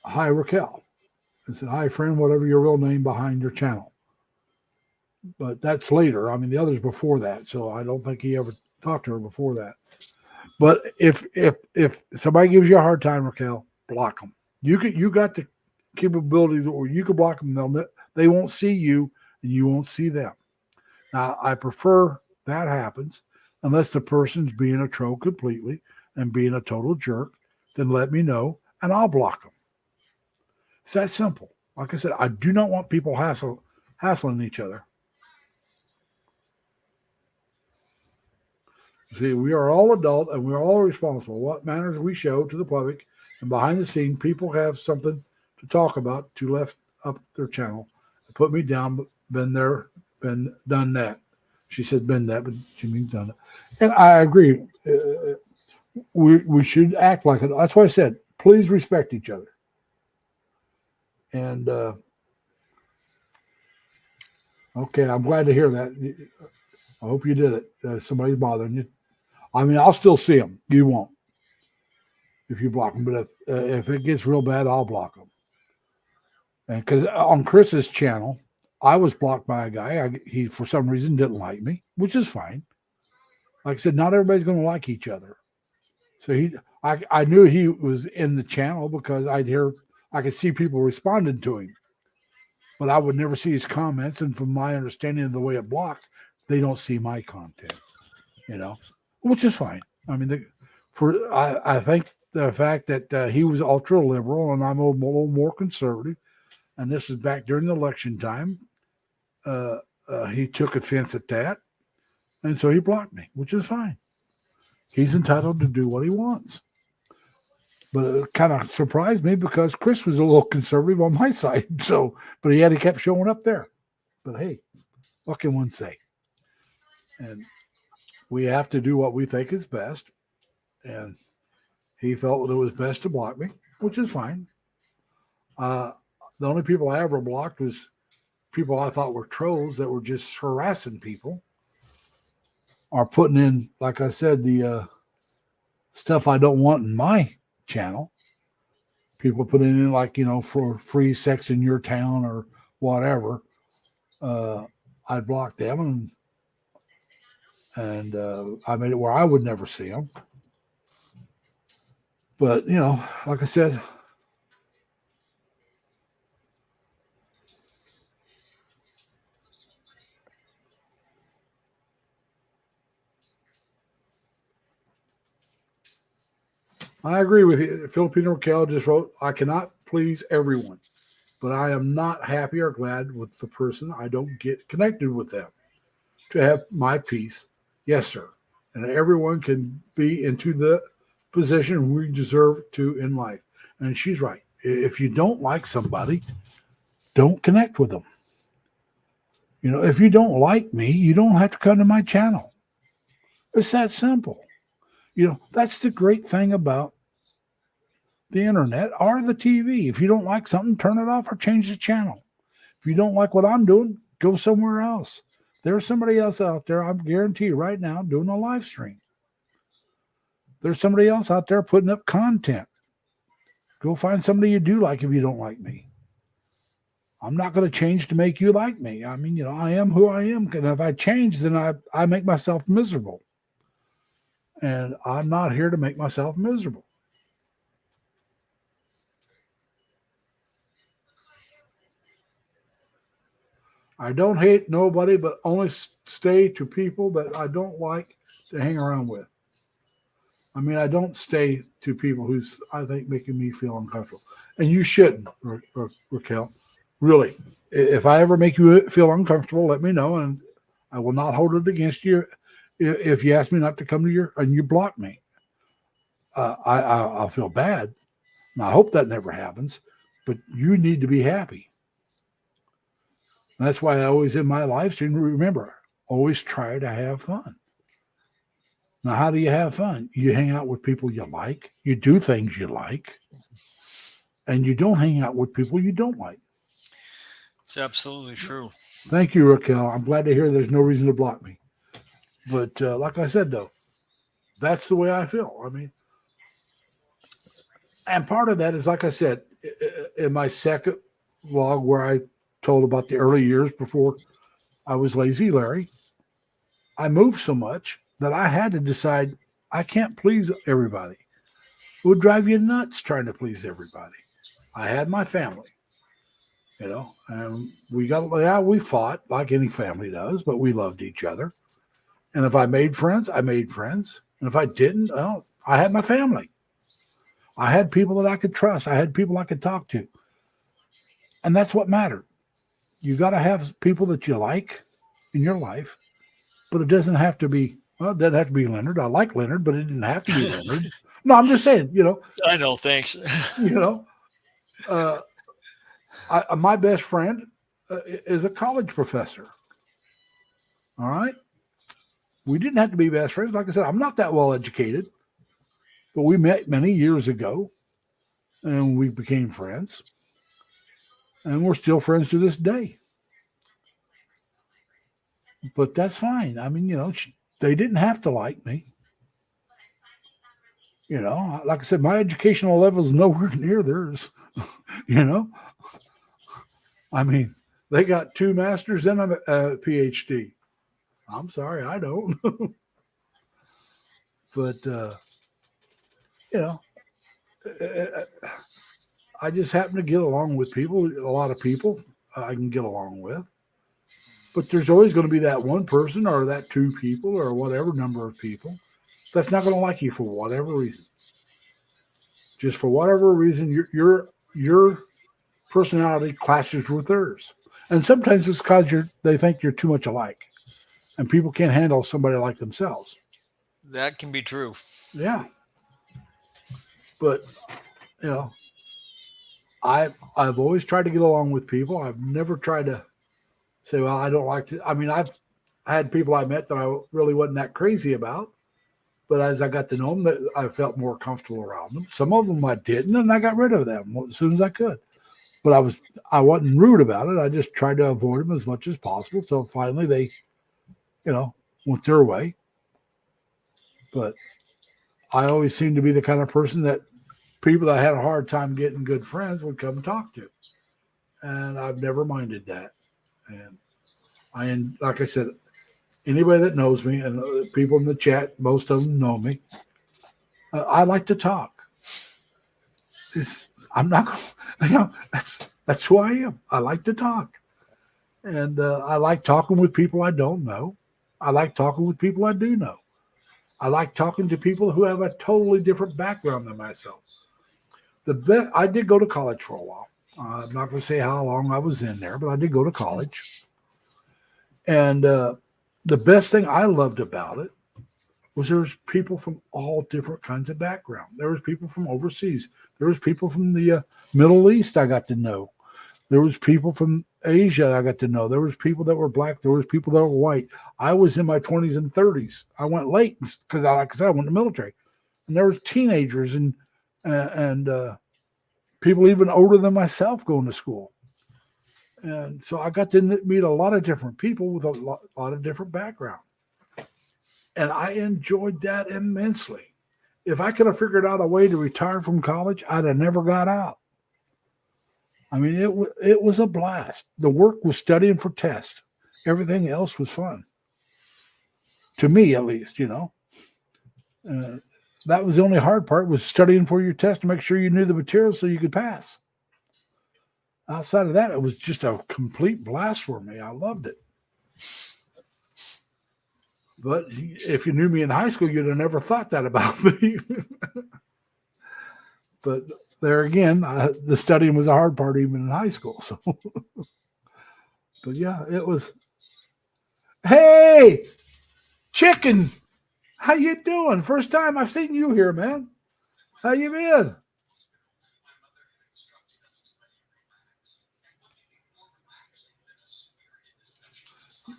Speaker 1: hi, Raquel. I said, hi, friend, whatever your real name behind your channel. But that's later. I mean, the other's before that. So I don't think he ever talked to her before that. But if somebody gives you a hard time, Raquel, block them. You got the capability where you can block them. They won't see you and you won't see them. Now, I prefer that happens unless the person's being a troll completely and being a total jerk. Then let me know and I'll block them. It's that simple. Like I said, I do not want people hassling each other. See, we are all adult and we are all responsible. What manners we show to the public and behind the scene, people have something to talk about to lift up their channel. Put me down, but been there, been done that. She said been that, but she means done that. And I agree. We should act like it. That's why I said, please respect each other. And okay, I'm glad to hear that. I hope you did it. Somebody's bothering you. I mean, I'll still see them. You won't if you block them. But if it gets real bad, I'll block them. And because on Chris's channel, I was blocked by a guy. He for some reason didn't like me, which is fine. Like I said, not everybody's going to like each other. So I knew he was in the channel because I could see people responding to him, but I would never see his comments. And from my understanding of the way it blocks, they don't see my content, which is fine. I mean, I think the fact that he was ultra liberal and I'm a little more conservative, and this is back during the election time, he took offense at that, and so he blocked me, which is fine. He's entitled to do what he wants. But it kind of surprised me because Chris was a little conservative on my side. But he kept showing up there. But hey, what can one say? And we have to do what we think is best. And He felt it was best to block me, which is fine. The only people I ever blocked was people I thought were trolls that were just harassing people or putting in, like I said, the stuff I don't want in my channel. People putting in like, for free sex in your town or whatever. I blocked them and I made it where I would never see them. But, like I said, I agree with you. Filipino Raquel just wrote, I cannot please everyone, but I am not happy or glad with the person I don't get connected with them to have my peace. Yes, sir. And everyone can be into the position we deserve to in life. And she's right. If you don't like somebody, don't connect with them. If you don't like me, you don't have to come to my channel. It's that simple. That's the great thing about the internet or the TV. If you don't like something, turn it off or change the channel. If you don't like what I'm doing, go somewhere else. There's somebody else out there, I guarantee you right now, doing a live stream. There's somebody else out there putting up content. Go find somebody you do like if you don't like me. I'm not going to change to make you like me. I mean, I am who I am. And if I change, then I make myself miserable. And I'm not here to make myself miserable. I don't hate nobody, but only stay to people that I don't like to hang around with. I mean, I don't stay to people who's, I think, making me feel uncomfortable. And you shouldn't, Raquel. Really. If I ever make you feel uncomfortable, let me know, and I will not hold it against you. If you ask me not to come to and you block me, I'll feel bad. And I hope that never happens, but you need to be happy. And that's why I always in my live stream, remember, always try to have fun. Now, how do you have fun? You hang out with people you like, you do things you like, and you don't hang out with people you don't like.
Speaker 5: It's absolutely true.
Speaker 1: Thank you, Raquel. I'm glad to hear there's no reason to block me. But like I said, though, that's the way I feel. I mean, and part of that is, like I said, in my second vlog where I told about the early years before I was Lazy Larry, I moved so much that I had to decide I can't please everybody. It would drive you nuts trying to please everybody. I had my family, and we fought like any family does, but we loved each other. And if I made friends, I made friends. And if I didn't, well, I had my family. I had people that I could trust. I had people I could talk to. And that's what mattered. You got to have people that you like in your life, but it doesn't have to be, it doesn't have to be Leonard. I like Leonard, but it didn't have to be Leonard. No, I'm just saying,
Speaker 5: I know, thanks.
Speaker 1: My best friend is a college professor. All right. We didn't have to be best friends. Like I said, I'm not that well educated, but we met many years ago and we became friends. And we're still friends to this day. But that's fine. I mean, they didn't have to like me. Like I said, my educational level is nowhere near theirs. I mean, they got 2 masters and a PhD. I'm sorry, I don't. But, I just happen to get along with people. A lot of people I can get along with. But there's always going to be that one person or that 2 people or whatever number of people that's not going to like you for whatever reason. Just for whatever reason, your personality clashes with theirs. And sometimes it's because they think you're too much alike. And people can't handle somebody like themselves.
Speaker 5: That can be true.
Speaker 1: Yeah. But, I've always tried to get along with people. I've never tried to say, well, I don't like to. I mean, I've had people I met that I really wasn't that crazy about. But as I got to know them, I felt more comfortable around them. Some of them I didn't, and I got rid of them as soon as I could. But I wasn't rude about it. I just tried to avoid them as much as possible. So finally they, went their way. But I always seemed to be the kind of person that people that had a hard time getting good friends would come and talk to. And I've never minded that. And like I said, anybody that knows me and people in the chat, most of them know me. I like to talk. I'm not, that's who I am. I like to talk. And I like talking with people I don't know. I like talking with people I do know. I like talking to people who have a totally different background than myself. I did go to college for a while. I'm not going to say how long I was in there, but I did go to college. And the best thing I loved about it was there was people from all different kinds of background. There was people from overseas. There was people from the Middle East I got to know. There was people from Asia I got to know. There was people that were black. There was people that were white. I was in my 20s and 30s. I went late because, like I said, I went to the military. And there was teenagers and people even older than myself going to school. And so I got to meet a lot of different people with a lot of different background. And I enjoyed that immensely. If I could have figured out a way to retire from college, I'd have never got out. I mean, it was a blast. The work was studying for tests. Everything else was fun. To me, at least, that was the only hard part, was studying for your test to make sure you knew the material so you could pass. Outside of that, it was just a complete blast for me. I loved it. But if you knew me in high school, you'd have never thought that about me. But there again, the studying was a hard part even in high school. So, but yeah, it was. Hey, Chicken, how you doing? First time I've seen you here, man. How you been?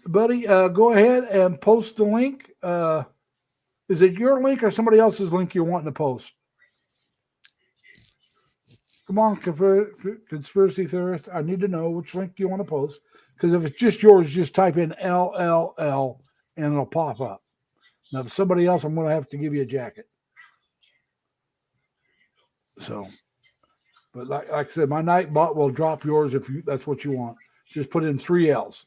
Speaker 1: Buddy, go ahead and post the link. Is it your link or somebody else's link you're wanting to post? Come on, conspiracy theorist. I need to know which link you want to post. Because if it's just yours, just type in LLL and it'll pop up. Now, if somebody else, I'm going to have to give you a jacket. So, but like I said, my Nightbot will drop yours if that's what you want. Just put in 3 L's.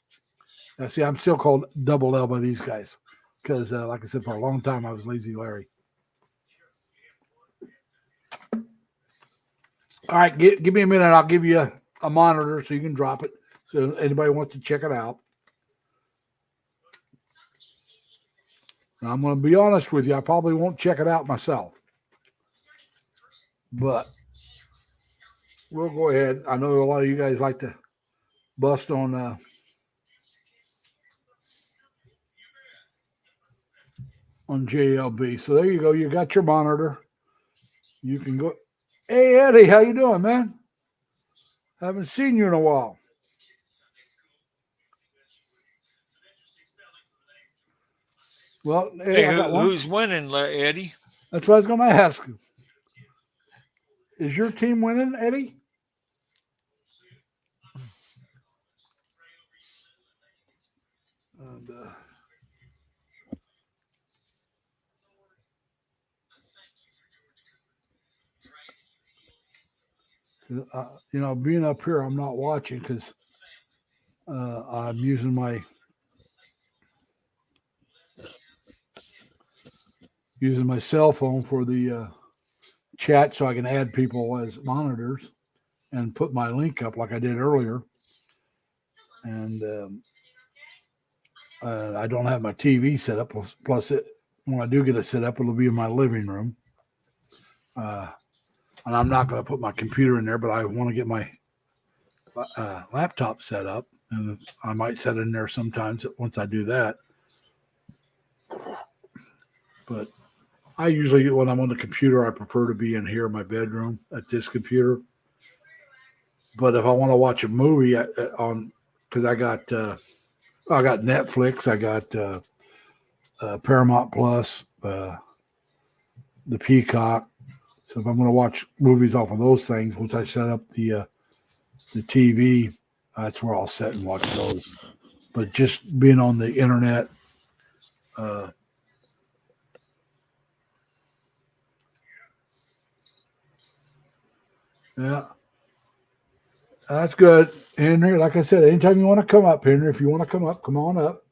Speaker 1: Now, see, I'm still called Double L by these guys. Because, like I said, for a long time, I was Lazy Larry. All right, give me a minute. I'll give you a monitor so you can drop it. So anybody wants to check it out. Now, I'm going to be honest with you. I probably won't check it out myself. But we'll go ahead. I know a lot of you guys like to bust on JLB. So there you go. You got your monitor. You can go. Hey, Eddie, how you doing, man? Haven't seen you in a while. Well, Eddie,
Speaker 5: hey, who's winning, Eddie?
Speaker 1: That's what I was going to ask you. Is your team winning, Eddie? And, being up here, I'm not watching because I'm using my cell phone for the chat so I can add people as monitors and put my link up like I did earlier. And I don't have my TV set up. Plus, when I do get it set up, it'll be in my living room. And I'm not going to put my computer in there, but I want to get my laptop set up. And I might set it in there sometimes once I do that. But I usually, when I'm on the computer, I prefer to be in here in my bedroom at this computer. But if I want to watch a movie because I got Netflix, I got Paramount Plus, the Peacock. So if I'm going to watch movies off of those things, once I set up the TV, that's where I'll sit and watch those. But just being on the internet, yeah, that's good, Henry. Like I said, anytime you want to come up, Henry, if you want to come up, come on up.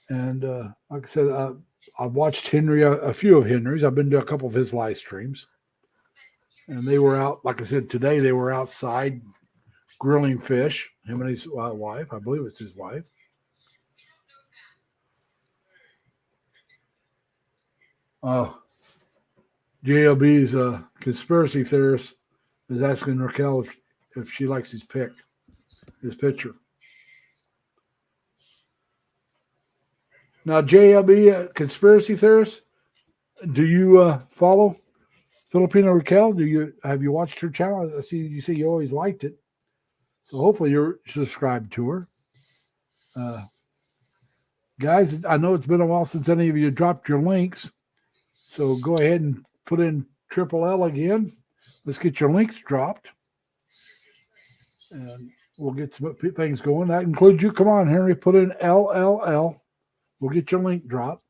Speaker 1: And like I said, I've watched Henry, a few of Henry's. I've been to a couple of his live streams. And they were out, like I said, today they were outside grilling fish, him and his wife. I believe it's his wife. JLB's conspiracy theorist is asking Raquel if she likes his picture. Now, JLB, conspiracy theorist, do you follow Filipino Raquel? Have you watched her channel? I see you always liked it. So hopefully you're subscribed to her. Guys, I know it's been a while since any of you dropped your links. So go ahead and put in Triple L again. Let's get your links dropped. And we'll get some things going. That includes you. Come on, Henry, put in LLL. We'll get your link dropped.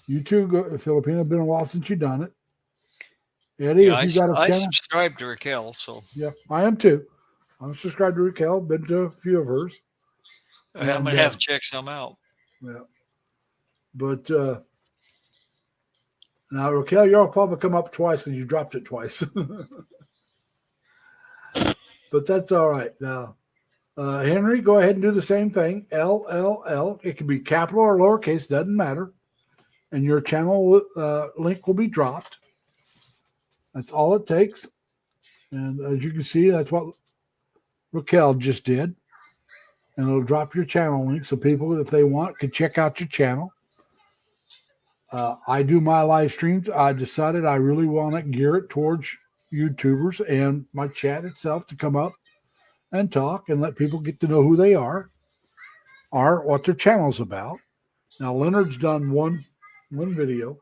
Speaker 1: You too, Filipino. Been a while since you've done it. Eddie,
Speaker 5: Yeah,
Speaker 1: if you got a
Speaker 5: I
Speaker 1: channel,
Speaker 5: subscribe to Raquel, so
Speaker 1: yeah, I am too. I'm subscribed to Raquel. Been to a few of hers.
Speaker 5: I'm gonna have to check some out.
Speaker 1: Yeah, but now Raquel, you'll probably come up twice because you dropped it twice. But that's all right. Now, Henry, go ahead and do the same thing. LLL. It can be capital or lowercase, doesn't matter. And your channel link will be dropped. That's all it takes. And as you can see, that's what Raquel just did. And it'll drop your channel link so people, if they want, can check out your channel. I do my live streams. I decided I really want to gear it towards YouTubers and my chat itself to come up and talk and let people get to know who they are what their channel's about. Now, Leonard's done one video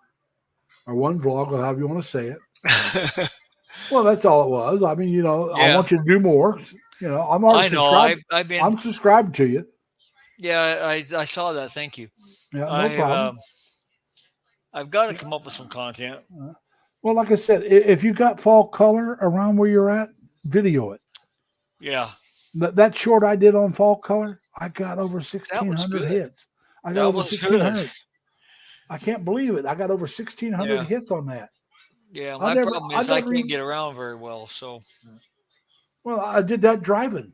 Speaker 1: or one vlog, or however you want to say it. Well, that's all it was. I mean, I want you to do more. I'm already subscribed. I'm subscribed to you.
Speaker 5: Yeah, I saw that. Thank you.
Speaker 1: Yeah, no problem.
Speaker 5: I've got to come up with some content.
Speaker 1: Well, like I said, if you got fall color around where you're at, video it.
Speaker 5: Yeah.
Speaker 1: That short I did on fall color, I got over 1,600 hits. I got over 1,600. I can't believe it. I got over 1,600 hits on that.
Speaker 5: Yeah, my problem is I can't get around very well. So,
Speaker 1: well, I did that driving.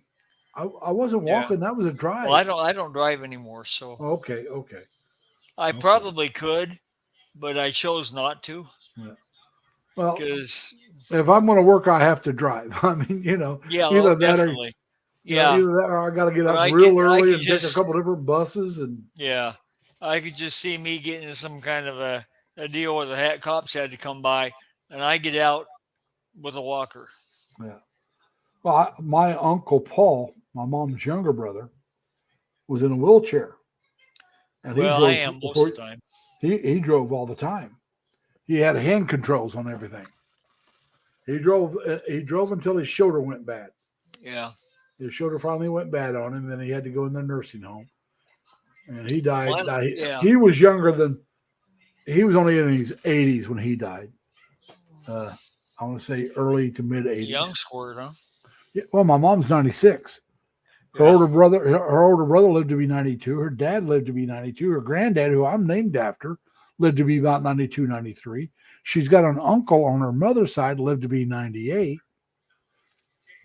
Speaker 1: I wasn't walking. That was a drive.
Speaker 5: Well, I don't drive anymore. So
Speaker 1: okay.
Speaker 5: I probably could, but I chose not to.
Speaker 1: Yeah. Well,
Speaker 5: because
Speaker 1: if I'm going to work, I have to drive. I mean,
Speaker 5: Yeah,
Speaker 1: either that
Speaker 5: definitely.
Speaker 1: either that or I got to get up real early and take a couple different buses and.
Speaker 5: Yeah, I could just see me getting in some kind of a deal where the cops had to come by, and I get out with a walker.
Speaker 1: Yeah. Well, my uncle Paul, my mom's younger brother, was in a wheelchair. And
Speaker 5: I am most of the time.
Speaker 1: He drove all the time. He had hand controls on everything. He drove until his shoulder went bad.
Speaker 5: Yeah.
Speaker 1: His shoulder finally went bad on him, and he had to go in the nursing home. And he died. He was younger than he was only in his 80s when he died. I want to say early to mid 80s.
Speaker 5: Young squirt, huh?
Speaker 1: Yeah, well, my mom's 96. Her older brother lived to be 92. Her dad lived to be 92. Her granddad, who I'm named after, lived to be about 92, 93. She's got an uncle on her mother's side lived to be 98.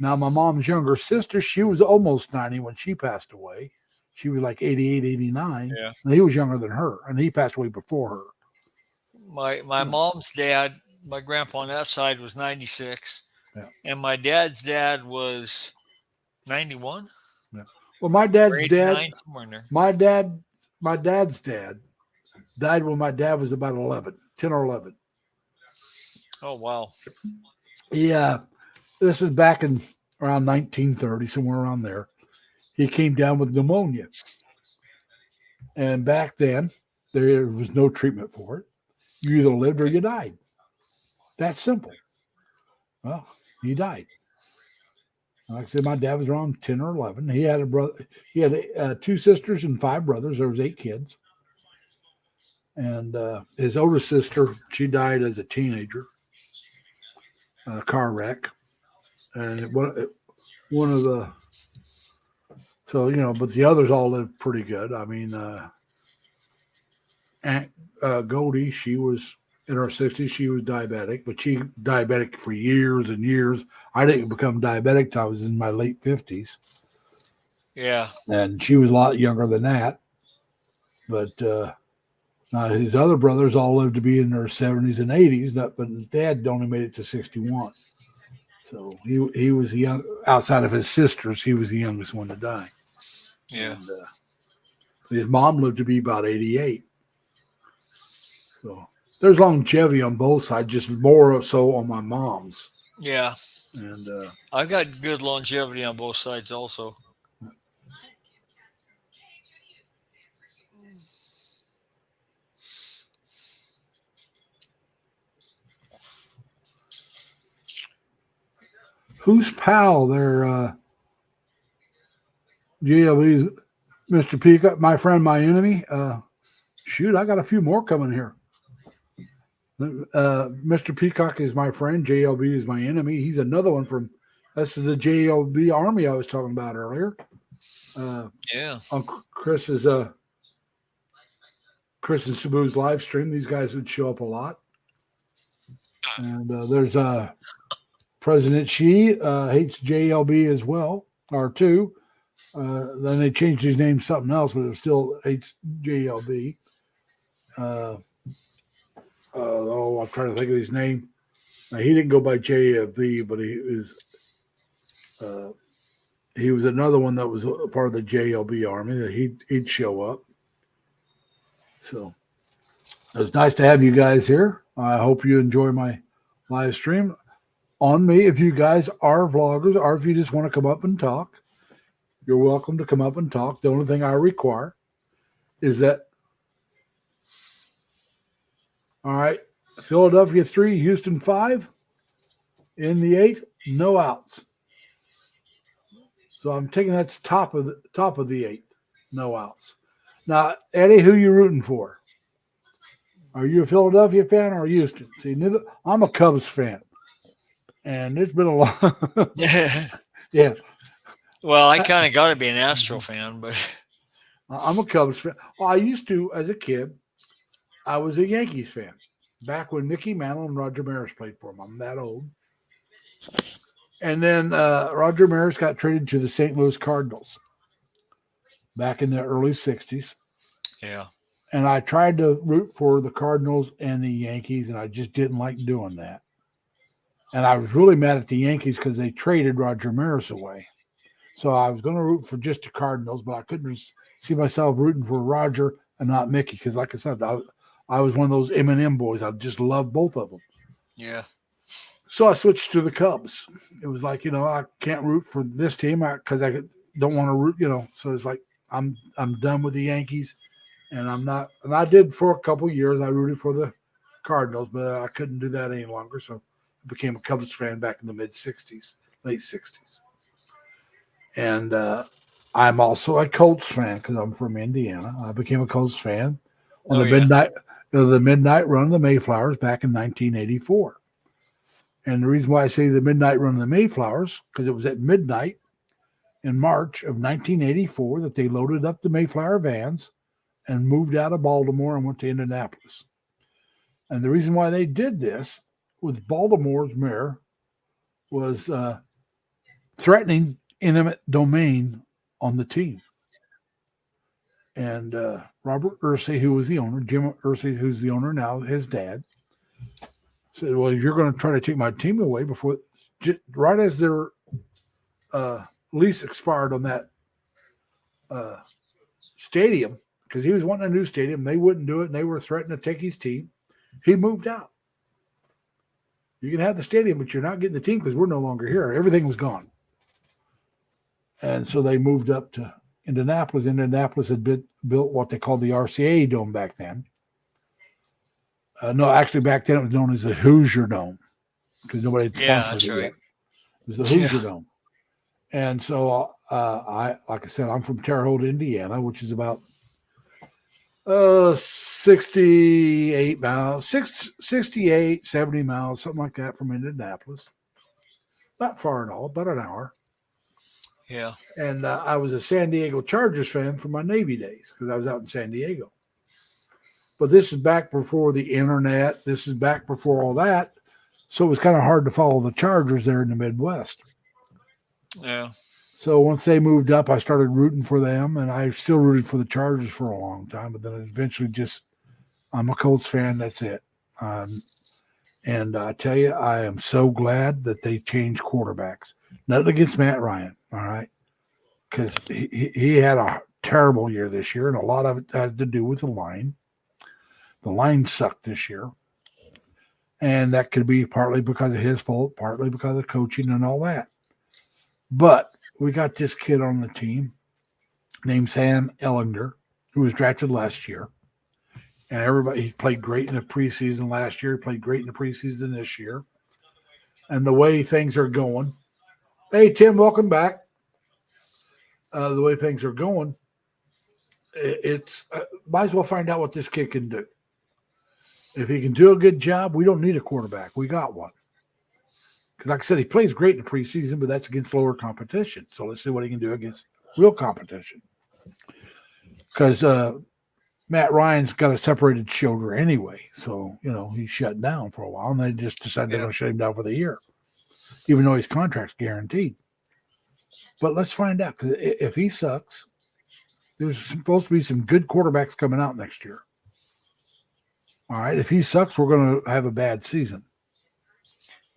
Speaker 1: Now, my mom's younger sister, she was almost 90 when she passed away. She was like 88, 89.
Speaker 5: Yeah.
Speaker 1: And he was younger than her, and he passed away before her.
Speaker 5: My mom's dad, my grandpa on that side was 96.
Speaker 1: Yeah.
Speaker 5: And my dad's dad was 91.
Speaker 1: Yeah. Well, my dad's dad, my dad's dad died when my dad was about 10 or 11.
Speaker 5: Oh, wow.
Speaker 1: Yeah. This is back in around 1930, somewhere around there. He came down with pneumonia. And back then, there was no treatment for it. You either lived or you died. That's simple. Well, he died. Like I said, my dad was around 10 or 11. He had a brother. He had 2 sisters and 5 brothers. There was 8 kids. And his older sister, she died as a teenager, a car wreck. And one of the, so, but the others all lived pretty good. I mean, Aunt Goldie, she was in her 60s. She was diabetic, but she diabetic for years and years. I didn't become diabetic till I was in my late 50s.
Speaker 5: Yeah.
Speaker 1: And she was a lot younger than that. But his other brothers all lived to be in their 70s and 80s, but Dad only made it to 61. So he was the young, outside of his sisters, he was the youngest one to die.
Speaker 5: Yeah.
Speaker 1: And, his mom lived to be about 88. So there's longevity on both sides, just more so on my mom's.
Speaker 5: Yeah.
Speaker 1: And
Speaker 5: I've got good longevity on both sides also.
Speaker 1: who's pal there? GLB's Mr. Peacock, my friend, my enemy. Shoot, I got a few more coming here. Mr. Peacock is my friend. JLB is my enemy. He's another one from. This is the JLB Army I was talking about earlier.
Speaker 5: Yeah.
Speaker 1: On Chris and Sabu's live stream, these guys would show up a lot. And there's President Xi hates JLB as well, or two. Then they changed his name to something else, but it still hates JLB. I'm trying to think of his name. He didn't go by JLB, but he was another one that was a part of the JLB army that he'd show up. So it was nice to have you guys here. I hope you enjoy my live stream. On me, if you guys are vloggers or if you just want to come up and talk, you're welcome to come up and talk. The only thing I require is that, all right, Philadelphia 3, Houston 5, in the 8th, no outs. So I'm taking that's top of the 8th, no outs. Now, Eddie, who you rooting for? Are you a Philadelphia fan or a Houston? See, I'm a Cubs fan, and it's been a long. Yeah.
Speaker 5: Well, I kind of got to be an Astro fan, but
Speaker 1: I'm a Cubs fan. Well, I used to, as a kid, I was a Yankees fan. Back when Mickey Mantle and Roger Maris played for them. I'm that old. And then Roger Maris got traded to the St. Louis Cardinals back in the early 60s.
Speaker 5: Yeah.
Speaker 1: And I tried to root for the Cardinals and the Yankees, and I just didn't like doing that. And I was really mad at the Yankees because they traded Roger Maris away. So I was going to root for just the Cardinals, but I couldn't see myself rooting for Roger and not Mickey because, like I said, I was one of those M&M boys. I just loved both of them.
Speaker 5: Yeah.
Speaker 1: So I switched to the Cubs. It was like, I can't root for this team because I don't want to root, So it's like I'm done with the Yankees, and I'm not. And I did for a couple of years. I rooted for the Cardinals, but I couldn't do that any longer. So I became a Cubs fan back in the late 60s. And I'm also a Colts fan because I'm from Indiana. I became a Colts fan on the midnight run of the Mayflowers back in 1984. And the reason why I say the midnight run of the Mayflowers, because it was at midnight in March of 1984 that they loaded up the Mayflower vans and moved out of Baltimore and went to Indianapolis. And the reason why they did this was Baltimore's mayor was threatening eminent domain on the team. And Robert Ursay, who was the owner, Jim Ursay, who's the owner now, his dad, said, well, you're going to try to take my team away before, right as their lease expired on that stadium, because he was wanting a new stadium. They wouldn't do it, and they were threatening to take his team. He moved out. You can have the stadium, but you're not getting the team because we're no longer here. Everything was gone. And so they moved up to Indianapolis. Indianapolis had built what they called the RCA Dome back then. No, actually, back then it was known as the Hoosier Dome because nobody had
Speaker 5: Yeah,
Speaker 1: sponsored
Speaker 5: that's
Speaker 1: it
Speaker 5: right.
Speaker 1: yet. It was the Hoosier Dome. And so like I said, I'm from Terre Haute, Indiana, which is about 68 miles, 68, 70 miles, something like that from Indianapolis. Not far at all, about an hour.
Speaker 5: Yeah.
Speaker 1: And I was a San Diego Chargers fan from my Navy days because I was out in San Diego. But this is back before the internet. This is back before all that. So it was kind of hard to follow the Chargers there in the Midwest.
Speaker 5: Yeah.
Speaker 1: So once they moved up, I started rooting for them, and I still rooted for the Chargers for a long time. But then eventually I'm a Colts fan. That's it. And I tell you, I am so glad that they changed quarterbacks. Nothing against Matt Ryan, all right? Because he had a terrible year this year, and a lot of it has to do with the line. The line sucked this year. And that could be partly because of his fault, partly because of coaching and all that. But we got this kid on the team named Sam Ellinger, who was drafted last year. And he played great in the preseason last year. He played great in the preseason this year. And the way things are going. Hey, Tim, welcome back. The way things are going, it's might as well find out what this kid can do. If he can do a good job, we don't need a quarterback. We got one. Because like I said, he plays great in the preseason, but that's against lower competition. So let's see what he can do against real competition. Because Matt Ryan's got a separated shoulder anyway. So, he's shut down for a while, and they just decided they're going to shut him down for the year, even though his contract's guaranteed. But let's find out, because if he sucks, there's supposed to be some good quarterbacks coming out next year. All right. If he sucks, we're going to have a bad season.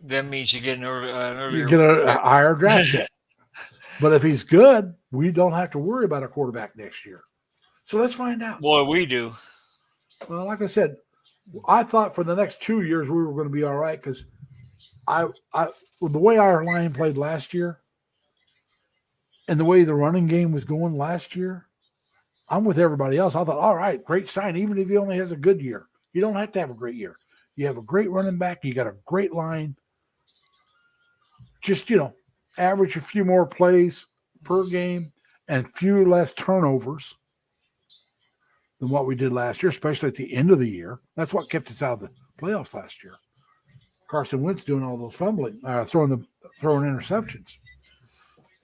Speaker 5: That means you get an earlier.
Speaker 1: You get a higher draft pick. But if he's good, we don't have to worry about a quarterback next year. So let's find out.
Speaker 5: Boy, we do.
Speaker 1: Well, like I said, I thought for the next 2 years we were going to be all right because with the way our line played last year and the way the running game was going last year, I'm with everybody else. I thought, all right, great sign, even if he only has a good year. You don't have to have a great year. You have a great running back. You got a great line. Just, average a few more plays per game and few less turnovers than what we did last year, especially at the end of the year. That's what kept us out of the playoffs last year. Carson Wentz doing all those fumbling, throwing interceptions.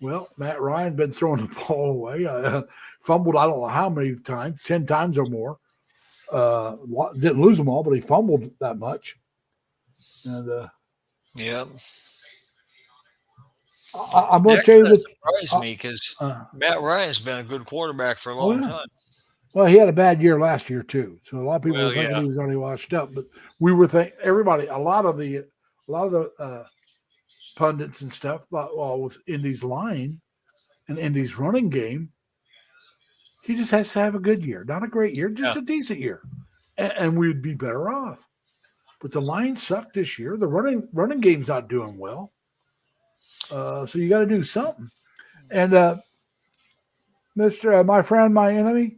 Speaker 1: Well, Matt Ryan been throwing the ball away. Fumbled, I don't know how many times, 10 times or more. Didn't lose them all, but he fumbled that much. And
Speaker 5: yeah.
Speaker 1: I'm going to tell you this.
Speaker 5: Surprised me because Matt Ryan's been a good quarterback for a long time.
Speaker 1: Well, he had a bad year last year too, so a lot of people were thinking he was already washed up. But we were thinking everybody, a lot of the pundits and stuff, with Indy's line and Indy's running game, he just has to have a good year, not a great year, just a decent year, and we'd be better off. But the line sucked this year. The running game's not doing well. So you got to do something. And Mr. My friend, my enemy,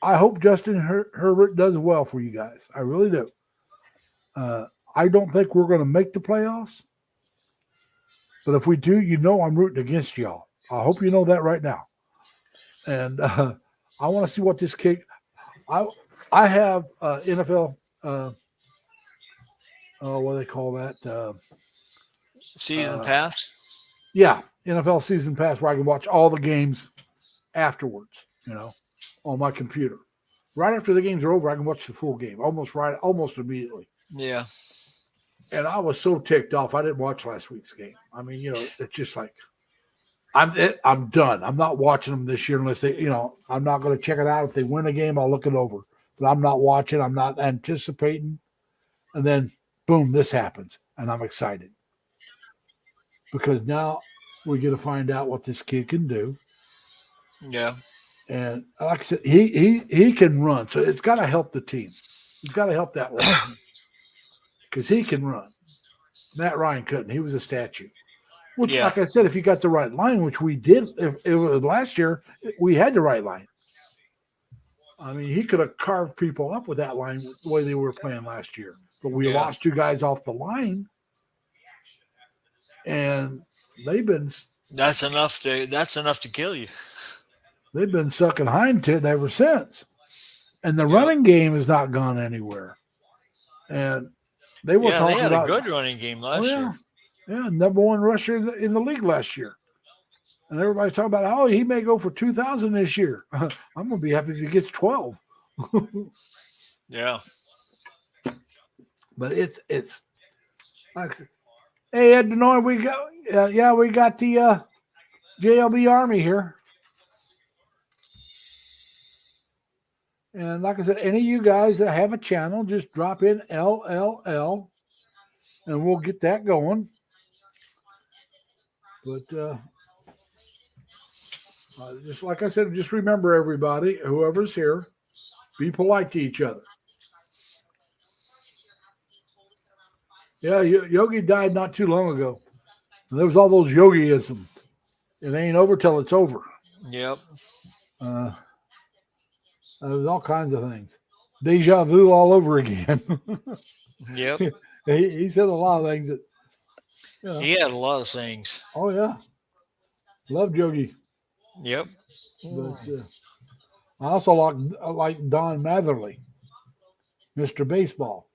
Speaker 1: I hope Justin Herbert does well for you guys. I really do. I don't think we're going to make the playoffs. But if we do, I'm rooting against y'all. I hope you know that right now. And I want to see what this kid. I have NFL. What do they call that?
Speaker 5: Season pass.
Speaker 1: Yeah, NFL season pass where I can watch all the games afterwards. On my computer. Right after the games are over, I can watch the full game almost immediately.
Speaker 5: Yeah.
Speaker 1: And I was so ticked off. I didn't watch last week's game. I mean, it's just like I'm done. I'm not watching them this year unless they, I'm not going to check it out. If they win a game, I'll look it over. But I'm not watching. I'm not anticipating. And then, boom, this happens, and I'm excited because now we get to find out what this kid can do.
Speaker 5: Yeah.
Speaker 1: And like I said, he can run, so it's got to help the team. It's got to help that line because he can run. Matt Ryan couldn't. He was a statue. Which, like I said, if you got the right line, which we did, if it was last year, we had the right line. I mean, he could have carved people up with that line the way they were playing last year. But we
Speaker 5: Yeah.
Speaker 1: lost 2 guys off the line, and they've been
Speaker 5: That's enough to kill you.
Speaker 1: they've been sucking hind tit ever since. And the
Speaker 5: Yep.
Speaker 1: running game has not gone anywhere. And they were
Speaker 5: Yeah,
Speaker 1: talking
Speaker 5: they had
Speaker 1: about
Speaker 5: a good running game last year.
Speaker 1: Yeah, number 1 rusher in the league last year. And everybody's talking about, oh, he may go for 2,000 this year. I'm going to be happy if he gets 12.
Speaker 5: Yeah.
Speaker 1: But it's like, hey, Ed Denoy, we got the JLB Army here. And like I said, any of you guys that have a channel, just drop in LLL and we'll get that going. But just like I said, just remember everybody, whoever's here, be polite to each other. Yeah, Yogi died not too long ago. And there was all those yogiisms. It ain't over till it's over.
Speaker 5: Yep.
Speaker 1: There's all kinds of things. Deja vu all over again.
Speaker 5: Yep.
Speaker 1: he said a lot of things that. You know,
Speaker 5: He had a lot of things.
Speaker 1: Oh yeah, loved Yogi.
Speaker 5: Yep.
Speaker 1: But I also like Don Matherly, Mr. Baseball.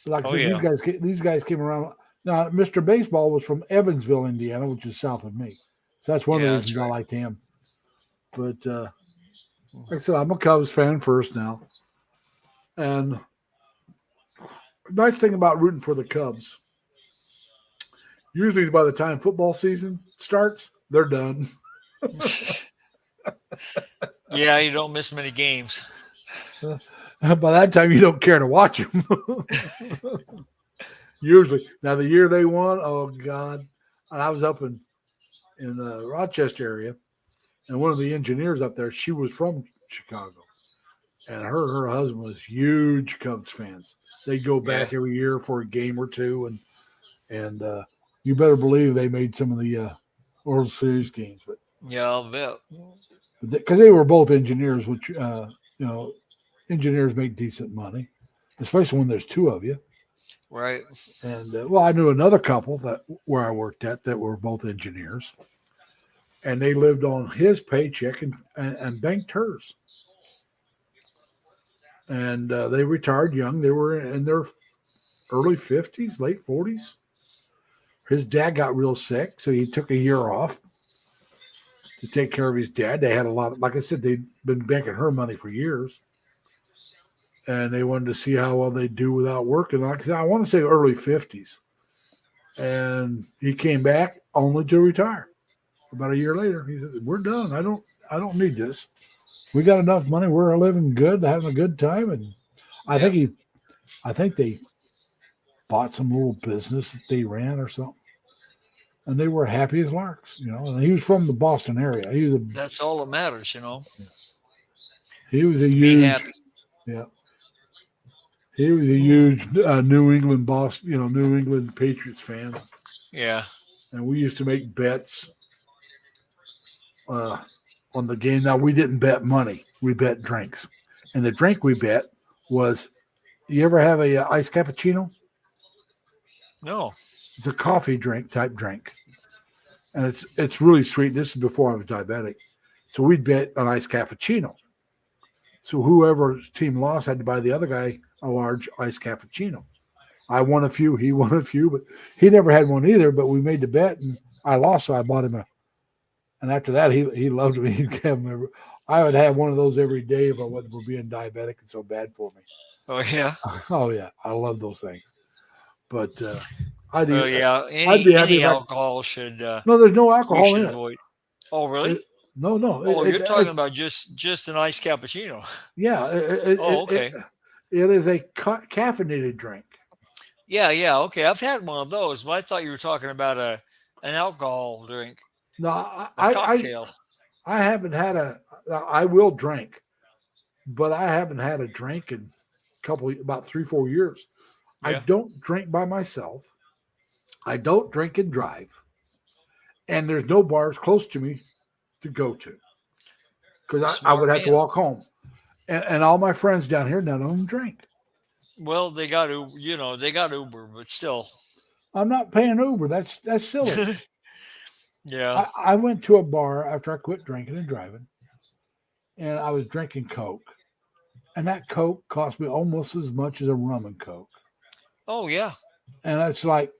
Speaker 1: Like I said, these guys came around. Now, Mr. Baseball was from Evansville, Indiana, which is south of me. So that's one of the reasons I liked him. But like I said, I'm a Cubs fan first now. And the nice thing about rooting for the Cubs, usually by the time football season starts, they're done.
Speaker 5: Yeah, you don't miss many games.
Speaker 1: By that time, you don't care to watch them. Usually. Now, the year they won, oh, God. And I was up in the Rochester area, and one of the engineers up there, she was from Chicago. And her husband was huge Cubs fans. They'd go back every year for a game or two, and you better believe they made some of the World Series games. But
Speaker 5: yeah, I'll bet.
Speaker 1: Because they were both engineers, which engineers make decent money, especially when there's 2 of you.
Speaker 5: Right.
Speaker 1: And I knew another couple where I worked at that were both engineers, and they lived on his paycheck and banked hers. And they retired young. They were in their early 50s, late 40s. His dad got real sick, so he took a year off to take care of his dad. They had a lot of, like I said, they'd been banking her money for years. And they wanted to see how well they do without working. Like I said, I want to say early 50s. And he came back only to retire. About a year later, he said, "We're done. I don't need this. We got enough money. We're living good, having a good time." And I think they bought some little business that they ran or something. And they were happy as larks, And he was from the Boston area.
Speaker 5: That's all that matters,
Speaker 1: He was a
Speaker 5: Be
Speaker 1: huge,
Speaker 5: happy.
Speaker 1: yeah. He was a huge New England New England Patriots fan.
Speaker 5: Yeah.
Speaker 1: And we used to make bets on the game. Now, we didn't bet money. We bet drinks. And the drink we bet was, you ever have a iced cappuccino?
Speaker 5: No.
Speaker 1: It's a coffee type drink. And it's really sweet. This is before I was diabetic. So we'd bet an iced cappuccino. So whoever's team lost had to buy the other guy a large iced cappuccino. I won a few, he won a few, but he never had one either. But we made the bet, and I lost, so I bought him and after that, he loved me. He'd have him I would have one of those every day if I wasn't for being diabetic and so bad for me.
Speaker 5: Oh, yeah?
Speaker 1: Oh, yeah. I love those things. But
Speaker 5: I'd be happy any alcohol should.
Speaker 1: No, there's no alcohol in it.
Speaker 5: Avoid. Oh, really?
Speaker 1: No.
Speaker 5: Oh, you're talking about just an iced cappuccino.
Speaker 1: Yeah.
Speaker 5: Okay.
Speaker 1: It is a caffeinated drink.
Speaker 5: Yeah. Okay, I've had one of those, but I thought you were talking about an alcohol drink.
Speaker 1: No,
Speaker 5: a cocktail.
Speaker 1: I haven't had I will drink, but I haven't had a drink in about 3-4 years. Yeah. I don't drink by myself. I don't drink and drive. And there's no bars close to me to go to. Because I would have to walk home. And all my friends down here, none of them drink.
Speaker 5: Well, they got Uber, they got Uber, but still.
Speaker 1: I'm not paying Uber. That's silly.
Speaker 5: Yeah.
Speaker 1: I went to a bar after I quit drinking and driving, and I was drinking Coke. And that Coke cost me almost as much as a rum and Coke.
Speaker 5: Oh, yeah.
Speaker 1: And it's like,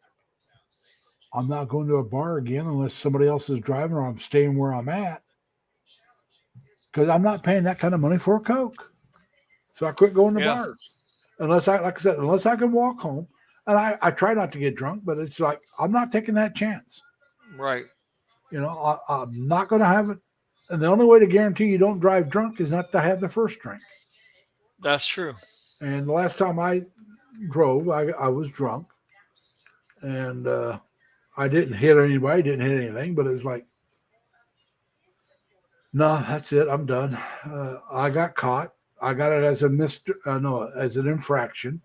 Speaker 1: I'm not going to a bar again unless somebody else is driving or I'm staying where I'm at. Because I'm not paying that kind of money for a Coke. So I quit going to bars. Unless like I said, unless I can walk home. And I try not to get drunk, but it's like, I'm not taking that chance.
Speaker 5: Right.
Speaker 1: I'm not going to have it. And the only way to guarantee you don't drive drunk is not to have the first drink.
Speaker 5: That's true.
Speaker 1: And the last time I drove, I was drunk. And I didn't hit anybody, didn't hit anything, but it was like, no, that's it. I'm done. I got caught. I got it as as an infraction.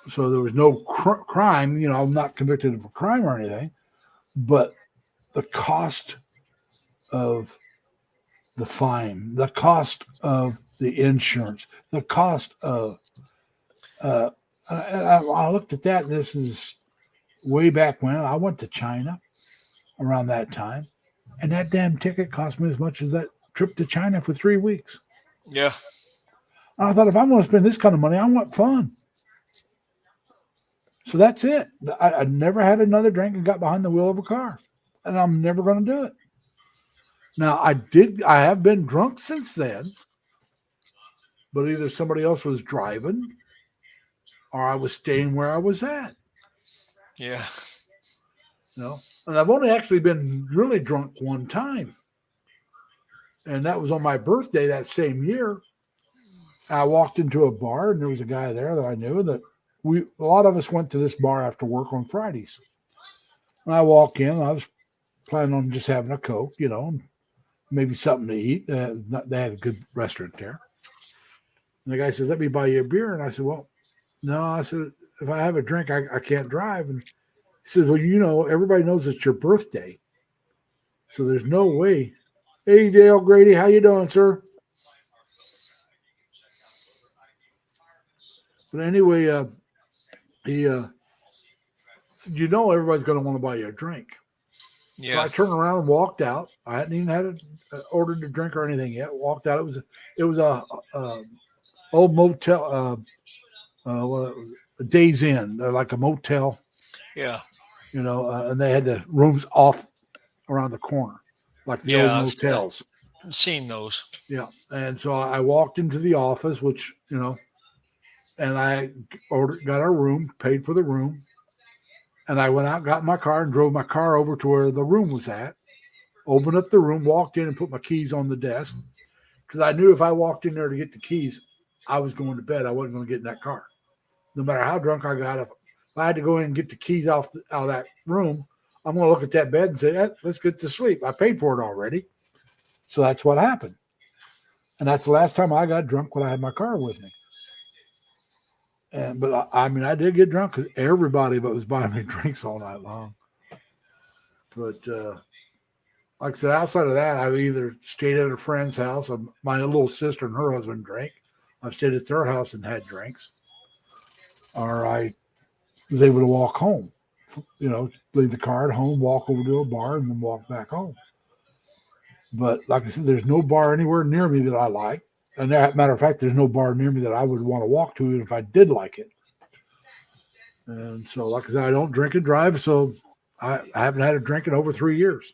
Speaker 1: So there was no crime. I'm not convicted of a crime or anything, but the cost of the fine, the cost of the insurance, the cost of, I looked at that. This is way back when I went to China around that time. And that damn ticket cost me as much as that trip to China for 3 weeks.
Speaker 5: Yeah.
Speaker 1: And I thought, if I'm going to spend this kind of money, I want fun. So that's it. I never had another drink and got behind the wheel of a car. And I'm never going to do it. Now, I have been drunk since then. But either somebody else was driving or I was staying where I was at.
Speaker 5: Yeah.
Speaker 1: And I've only actually been really drunk one time. And that was on my birthday that same year. I walked into a bar and there was a guy there that I knew that a lot of us went to this bar after work on Fridays. And I walk in, I was planning on just having a Coke, maybe something to eat. They had a good restaurant there. And the guy said, let me buy you a beer. And I said, well, no. I said, if I have a drink, I can't drive. And he says, well, everybody knows it's your birthday. So there's no way. Hey, Dale Grady, how you doing, sir? But anyway, he said, everybody's going to want to buy you a drink. Yeah. So I turned around and walked out. I hadn't even ordered a drink or anything yet. Walked out. It was a old motel, a Days Inn, like a motel.
Speaker 5: Yeah.
Speaker 1: And they had the rooms off around the corner, like the old motels.
Speaker 5: I've seen those.
Speaker 1: Yeah. And so I walked into the office, which, and I got our room, paid for the room. And I went out, got in my car and drove my car over to where the room was at, opened up the room, walked in and put my keys on the desk. Because I knew if I walked in there to get the keys, I was going to bed. I wasn't going to get in that car. No matter how drunk I got, if I had to go in and get the keys out of that room, I'm going to look at that bed and say, let's get to sleep. I paid for it already. So that's what happened. And that's the last time I got drunk when I had my car with me. But I did get drunk because everybody was buying me drinks all night long. But like I said, outside of that, I've either stayed at a friend's house. My little sister and her husband drank. I've stayed at their house and had drinks. Or I was able to walk home. Leave the car at home, walk over to a bar, and then walk back home. But like I said, there's no bar anywhere near me that I like. And as a matter of fact, there's no bar near me that I would want to walk to even if I did like it. And so, like I said, I don't drink and drive, so I haven't had a drink in over 3 years.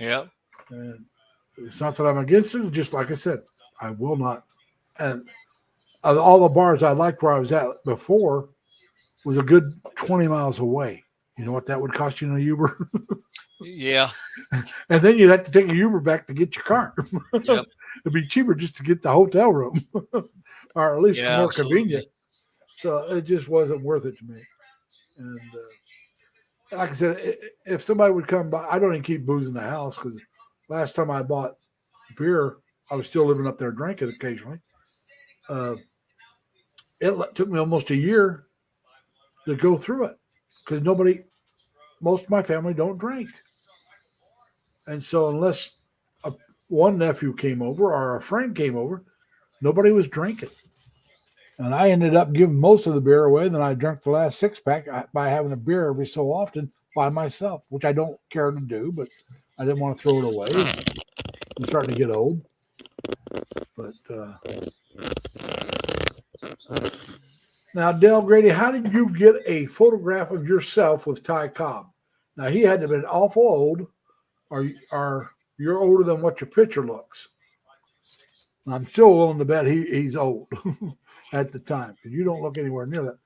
Speaker 5: Yeah.
Speaker 1: And it's not that I'm against it. It's just like I said, I will not. And all the bars I liked where I was at before was a good 20 miles away. You know what that would cost you in a Uber?
Speaker 5: Yeah.
Speaker 1: And then you'd have to take a Uber back to get your car.
Speaker 5: Yep.
Speaker 1: It'd be cheaper just to get the hotel room, or at least more
Speaker 5: absolutely.
Speaker 1: convenient. So it just wasn't worth it to me. And like I said, if somebody would come by, I don't even keep booze in the house because last time I bought beer, I was still living up there drinking occasionally. It took me almost a year to go through it because most of my family don't drink. And so unless one nephew came over or a friend came over, Nobody was drinking. And I ended up giving most of the beer away. Then I drank the last 6-pack by having a beer every so often by myself, which I don't care to do, but I didn't want to throw it away. I'm starting to get old. But now, Dale Grady, how did you get a photograph of yourself with Ty Cobb? Now, he had to have been awful old, or you're older than what your picture looks. And I'm still willing to bet he's old at the time, because you don't look anywhere near that.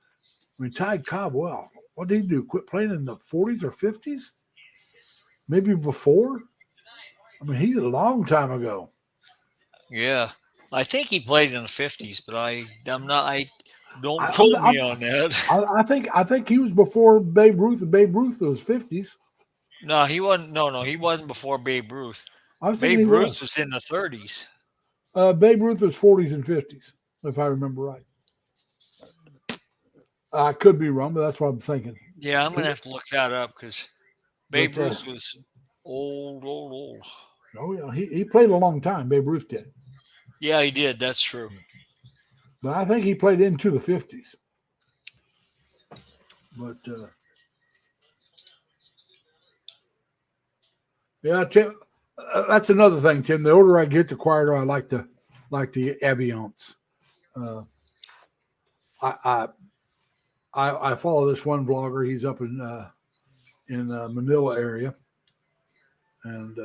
Speaker 1: I mean, Ty Cobb, well, what did he do? Quit playing in the 40s or 50s? Maybe before? I mean, he's a long time ago.
Speaker 5: Yeah. I think he played in the 50s, but don't quote me on that.
Speaker 1: I think he was before Babe Ruth, and Babe Ruth was 50s.
Speaker 5: No, he wasn't. No, he wasn't before Babe Ruth.
Speaker 1: Babe
Speaker 5: Ruth was in the 30s.
Speaker 1: Babe Ruth was 40s and 50s, if I remember right. I could be wrong, but that's what I'm thinking.
Speaker 5: Yeah, I'm gonna have to look that up because Babe Ruth was old.
Speaker 1: Oh yeah, he played a long time. Babe Ruth did.
Speaker 5: Yeah, he did. That's true.
Speaker 1: But I think he played into the 50s. But yeah, Tim, that's another thing, Tim. The older I get, the quieter I like the ambiance. I follow this one vlogger. He's up in Manila area, and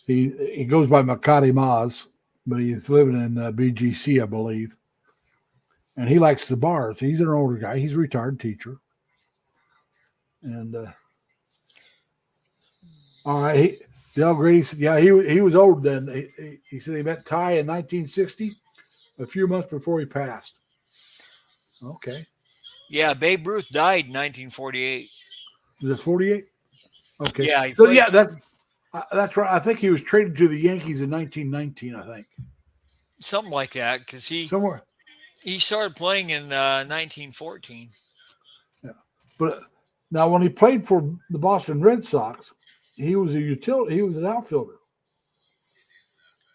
Speaker 1: he goes by Makati Maz, but he's living in BGC, I believe. And he likes the bars. He's an older guy. He's a retired teacher. And all right, Dale Grady said, yeah, he was old then. He said he met Ty in 1960, a few months before he passed. Okay.
Speaker 5: Yeah, Babe Ruth died in 1948.
Speaker 1: Was it 48? Okay.
Speaker 5: Yeah.
Speaker 1: So yeah, that's right. I think he was traded to the Yankees in 1919. I think
Speaker 5: something like that, because he started playing in 1914.
Speaker 1: Yeah, but now when he played for the Boston Red Sox, he was a utility. He was an outfielder,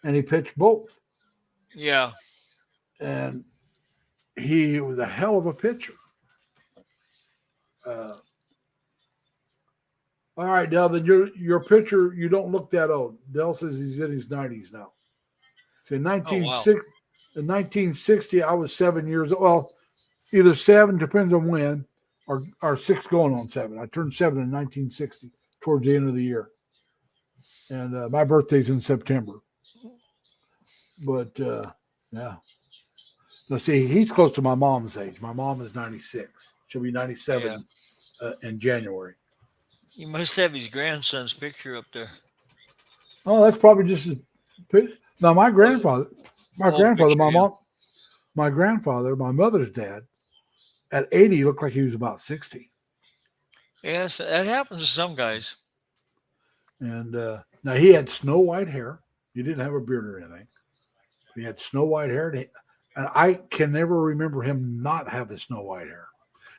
Speaker 1: and he pitched both.
Speaker 5: Yeah,
Speaker 1: and he was a hell of a pitcher. All right, Del, then your pitcher, you don't look that old. Del says he's in his 90s now. So in 1960, I was 7 years old. Well, either 7, depends on when, or 6 going on 7. I turned 7 in 1960, towards the end of the year. And my birthday's in September. But, yeah. Let's see, he's close to my mom's age. My mom is 96. She'll be 97 in January.
Speaker 5: You must have his grandson's picture up there.
Speaker 1: Oh, that's probably just his picture. Now, my grandfather, my mother's dad, at 80 looked like he was about 60.
Speaker 5: Yes, that happens to some guys.
Speaker 1: And now he had snow white hair. He didn't have a beard or anything. He had snow white hair. And I can never remember him not having snow white hair.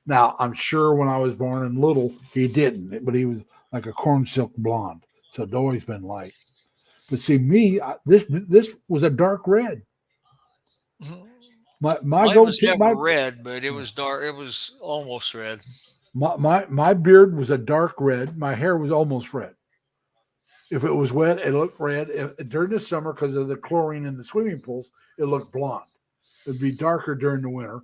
Speaker 1: Now, I'm sure when I was born and little, he didn't, but he was like a corn silk blonde. So it's always been light. But see, me, this was a dark red.
Speaker 5: Mine was never red, but it was dark. It was almost red.
Speaker 1: My beard was a dark red. My hair was almost red. If it was wet, it looked red. During the summer, because of the chlorine in the swimming pools, it looked blonde. It'd be darker during the winter.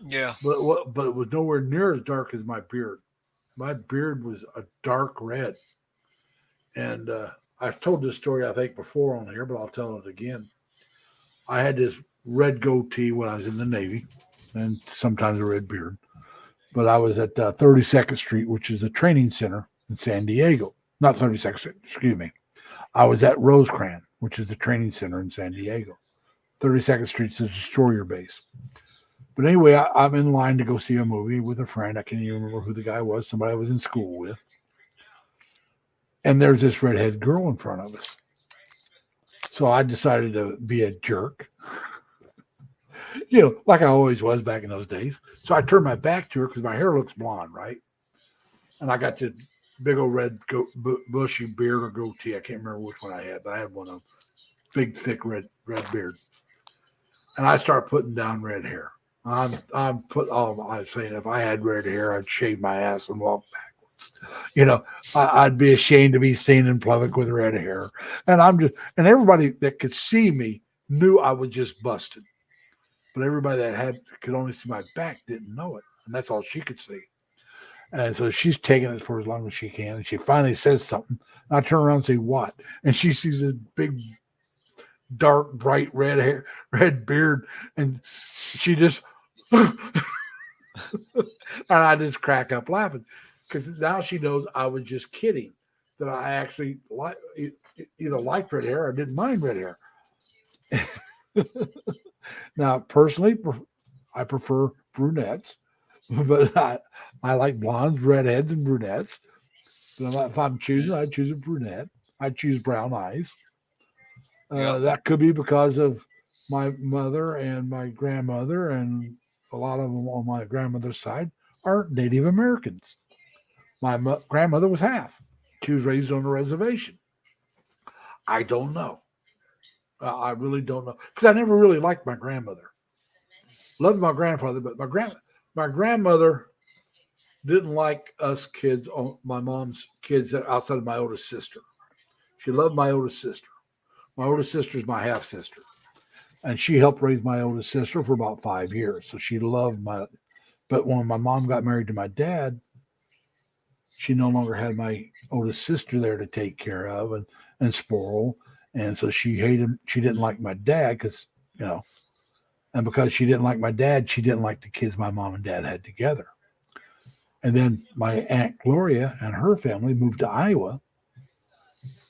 Speaker 5: Yeah.
Speaker 1: But it was nowhere near as dark as my beard. My beard was a dark red. And I've told this story, I think, before on here, but I'll tell it again. I had this red goatee when I was in the Navy, and sometimes a red beard. But I was at 32nd Street, which is a training center in San Diego. Not 32nd Street, excuse me. I was at Rosecrans, which is the training center in San Diego. 32nd Street's a destroyer base. But anyway, I'm in line to go see a movie with a friend. I can't even remember who the guy was, somebody I was in school with. And there's this redhead girl in front of us. So I decided to be a jerk. Like I always was back in those days. So I turned my back to her because my hair looks blonde, right? And I got this big old red bushy beard or goatee. I can't remember which one I had, but I had one of them. big, thick red beard. And I start putting down red hair. I'm saying if I had red hair, I'd shave my ass and walk backwards. You know, I'd be ashamed to be seen in public with red hair. And and everybody that could see me knew I was just busted. But everybody that could only see my back didn't know it. And that's all she could see. And so she's taking it for as long as she can. And she finally says something. I turn around and say, "What?" And she sees this big, dark, bright red beard. And she just, and I just crack up laughing because now she knows I was just kidding, that I actually liked red hair. I didn't mind red hair. Now, personally, I prefer brunettes, but I like blondes, redheads, and brunettes. But if I'm choosing, I'd choose a brunette. I'd choose brown eyes. That could be because of my mother and my grandmother, and a lot of them on my grandmother's side are Native Americans. My grandmother was half. She was raised on a reservation. I don't know. I really don't know, because I never really liked my grandmother. Loved my grandfather, but my grandmother didn't like us kids, my mom's kids outside of my oldest sister. She loved my oldest sister. My oldest sister is my half sister, and she helped raise my oldest sister for about 5 years. So she loved but when my mom got married to my dad, she no longer had my oldest sister there to take care of and spoil. And so she didn't like my dad because, and because she didn't like my dad, she didn't like the kids my mom and dad had together. And then my Aunt Gloria and her family moved to Iowa.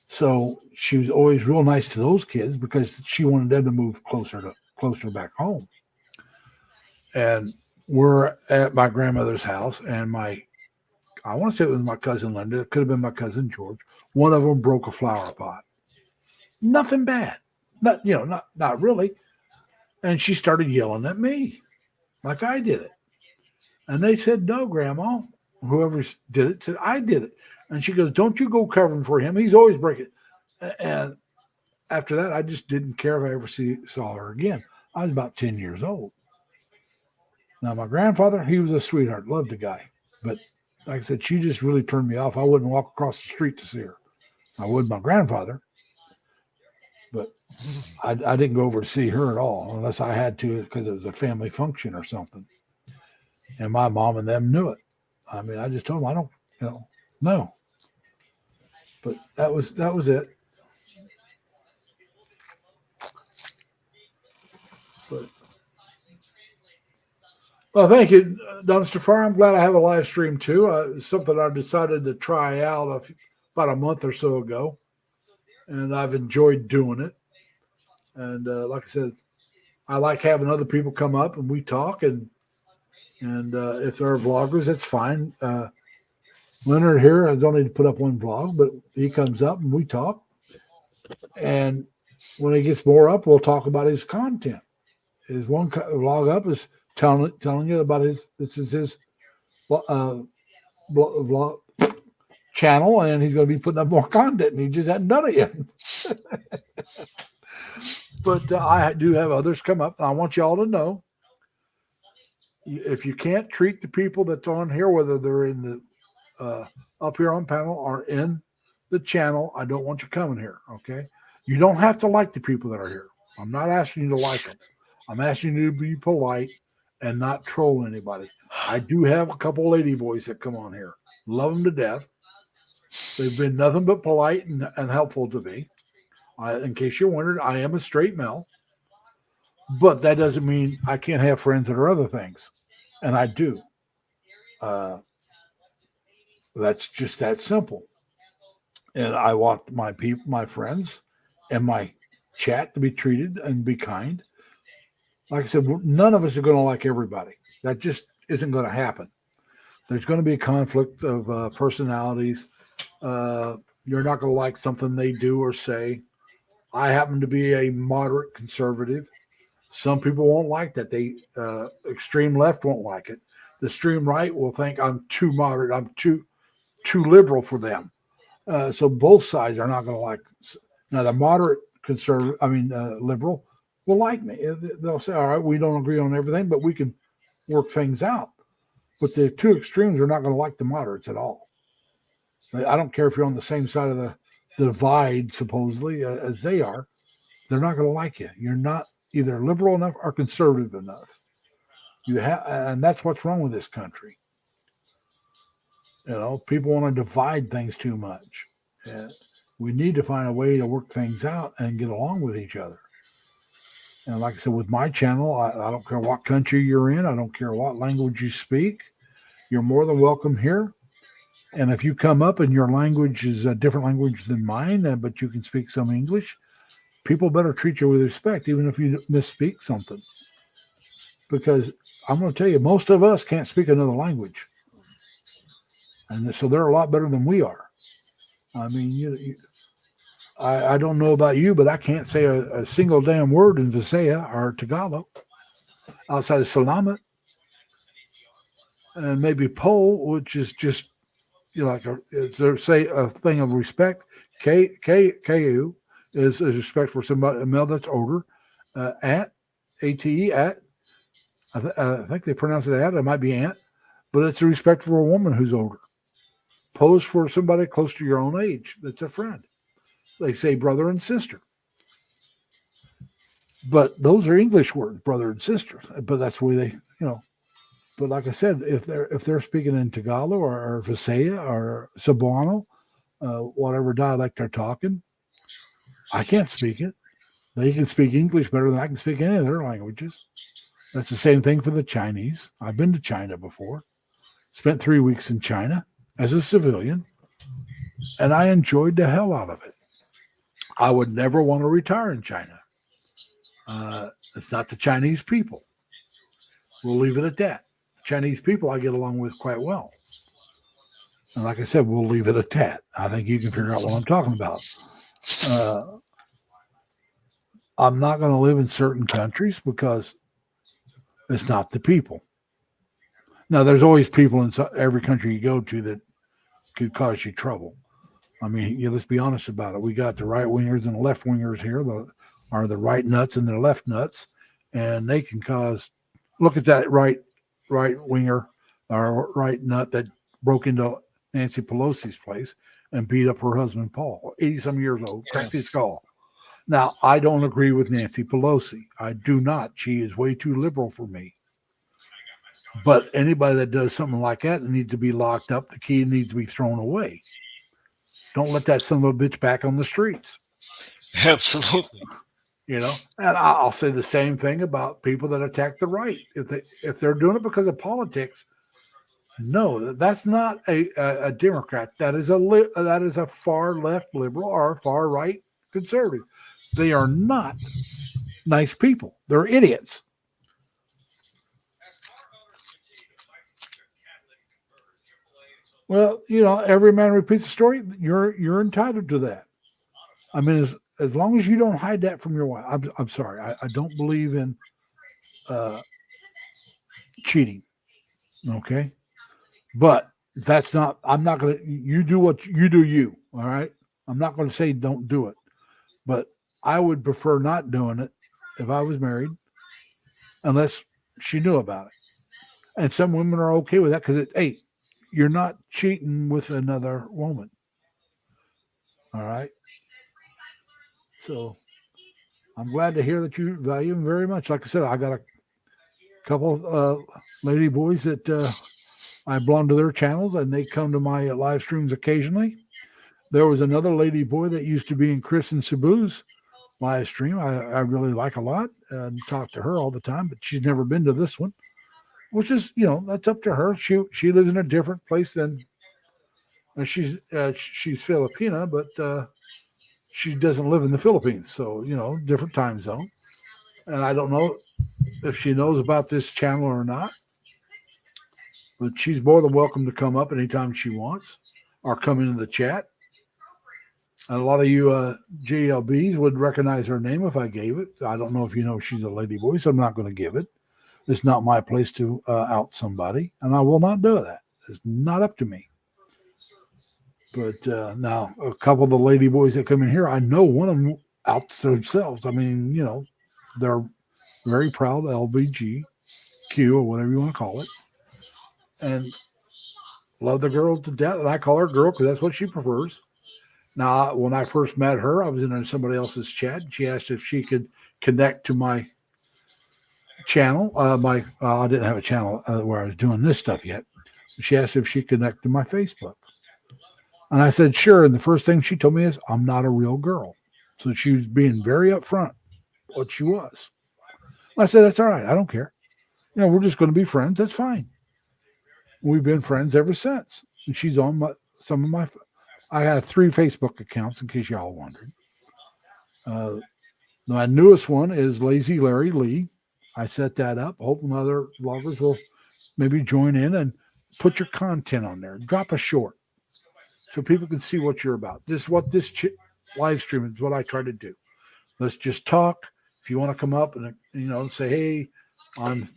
Speaker 1: So she was always real nice to those kids because she wanted them to move closer back home. And we're at my grandmother's house, and I want to say it was my cousin Linda. It could have been my cousin George. One of them broke a flower pot. Nothing bad. Not really. And she started yelling at me like I did it. And they said, "No, Grandma." Whoever did it said, "I did it." And she goes, "Don't you go covering for him. He's always breaking." And after that, I just didn't care if I ever saw her again. I was about 10 years old. Now, my grandfather, he was a sweetheart. Loved the guy. But like I said, she just really turned me off. I wouldn't walk across the street to see her. I would my grandfather. But I didn't go over to see her at all unless I had to because it was a family function or something. And my mom and them knew it. I mean, I just told them, I don't, no. But that was it. But, well, thank you, Dumpster Fire. I'm glad I have a live stream too. Something I decided to try out about a month or so ago. And I've enjoyed doing it. And like I said, I like having other people come up and we talk. And if there are vloggers, that's fine. Leonard here, I don't need to put up one vlog, but he comes up and we talk. And when he gets more up, we'll talk about his content. His one vlog up is telling you about this is his vlog channel, and he's going to be putting up more content, and he just hadn't done it yet. But I do have others come up, and I want you all to know, if you can't treat the people that's on here, whether they're in the up here on panel or in the channel, I don't want you coming here, okay? You don't have to like the people that are here. I'm not asking you to like them. I'm asking you to be polite and not troll anybody. I do have a couple lady boys that come on here. Love them to death. They've been nothing but polite and helpful to me. In case you're wondering, I am a straight male. But that doesn't mean I can't have friends that are other things. And I do. That's just that simple. And I want my friends and my chat to be treated and be kind. Like I said, none of us are going to like everybody. That just isn't going to happen. There's going to be a conflict of personalities. You're not going to like something they do or say. I happen to be a moderate conservative. Some people won't like that. They extreme left won't like it. The extreme right will think I'm too moderate. I'm too liberal for them. So both sides are not going to like. Now the moderate conservative, liberal, will like me. They'll say, all right, we don't agree on everything, but we can work things out. But the two extremes are not going to like the moderates at all. I don't care if you're on the same side of the divide, supposedly, as they are. They're not going to like you. You're not either liberal enough or conservative enough. And that's what's wrong with this country. People want to divide things too much. We need to find a way to work things out and get along with each other. And like I said, with my channel, I don't care what country you're in. I don't care what language you speak. You're more than welcome here. And if you come up and your language is a different language than mine, but you can speak some English, people better treat you with respect, even if you misspeak something. Because I'm going to tell you, most of us can't speak another language. And so they're a lot better than we are. I mean, I don't know about you, but I can't say a single damn word in Visaya or Tagalog outside of Salamat. And maybe Pole, which is just, say a thing of respect. KU is respect for somebody, a male that's older. ATE, I think they pronounce it at. It might be aunt, but it's a respect for a woman who's older. Pose for somebody close to your own age that's a friend. They say brother and sister. But those are English words, brother and sister. But that's the way they, But like I said, if they're speaking in Tagalog or Visaya or Cebuano, whatever dialect they're talking, I can't speak it. They can speak English better than I can speak any of their languages. That's the same thing for the Chinese. I've been to China before. Spent 3 weeks in China as a civilian, and I enjoyed the hell out of it. I would never want to retire in China. It's not the Chinese people. We'll leave it at that. The Chinese people I get along with quite well. And like I said, we'll leave it at that. I think you can figure out what I'm talking about. I'm not going to live in certain countries because it's not the people. Now, there's always people in every country you go to that could cause you trouble. I mean, let's be honest about it. We got the right wingers and the left wingers here, are the right nuts and the left nuts, and they can cause. Look at that right winger or right nut that broke into Nancy Pelosi's place and beat up her husband Paul, 80-some years old, cracked his skull. Now, I don't agree with Nancy Pelosi. I do not. She is way too liberal for me. But anybody that does something like that needs to be locked up. The key needs to be thrown away. Don't let that son of a bitch back on the streets.
Speaker 5: Absolutely.
Speaker 1: And I'll say the same thing about people that attack the right. If they're doing it because of politics, no, that's not a Democrat. That is a far left liberal or a far right conservative. They are not nice people. They're idiots. Well, every man repeats the story. You're entitled to that. I mean, as long as you don't hide that from your wife. I'm sorry. I don't believe in cheating. Okay, but that's not. I'm not going to. You do what you do. You all right. I'm not going to say don't do it, but I would prefer not doing it if I was married, unless she knew about it. And some women are okay with that because hey, you're not cheating with another woman. All right. So I'm glad to hear that you value him very much. Like I said, I got a couple of lady boys that I belong to their channels, and they come to my live streams occasionally. There was another lady boy that used to be in Chris and Cebu's live stream. I really like a lot and talk to her all the time, but she's never been to this one, which is, that's up to her. She lives in a different place than she's Filipina, but she doesn't live in the Philippines. So, different time zone. And I don't know if she knows about this channel or not, but she's more than welcome to come up anytime she wants or come into the chat. And a lot of you JLBs would recognize her name if I gave it. I don't know if you know she's a lady boy, so I'm not going to give it. It's not my place to out somebody, and I will not do that. It's not up to me. But now, a couple of the lady boys that come in here, I know one of them out to themselves. I mean, you know, they're very proud LBGQ or whatever you want to call it, and love the girl to death. And I call her girl because that's what she prefers. Now, when I first met her, I was in somebody else's chat. She asked if she could connect to my channel. I didn't have a channel where I was doing this stuff yet. She asked if she could connect to my Facebook. And I said, sure. And the first thing she told me is, I'm not a real girl. So she was being very upfront what she was. I said, that's all right. I don't care. You know, we're just going to be friends. That's fine. We've been friends ever since. And she's on some of my, I have 3 Facebook accounts in case y'all wondered. My newest one is Lazy Larry Lee. I set that up. Hoping other bloggers will maybe join in and put your content on there. Drop a short so people can see what you're about. This is what this live stream is what I try to do. Let's just talk. If you want to come up and, you know, say, hey, on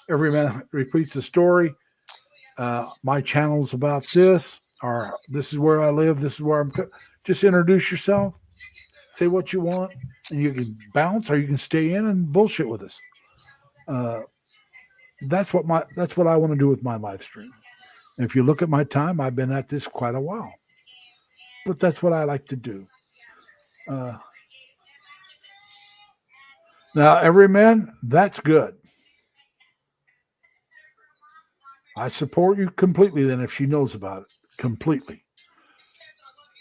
Speaker 1: Every Man Repeats the Story, my channel's about this, or this is where I live, this is where I'm. Just introduce yourself, say what you want, and you can bounce or you can stay in and bullshit with us. That's what I want to do with my live stream. And if you look at my time, I've been at this quite a while, but that's what I like to do. Now, Every Man, that's good. I support you completely then if she knows about it. Completely.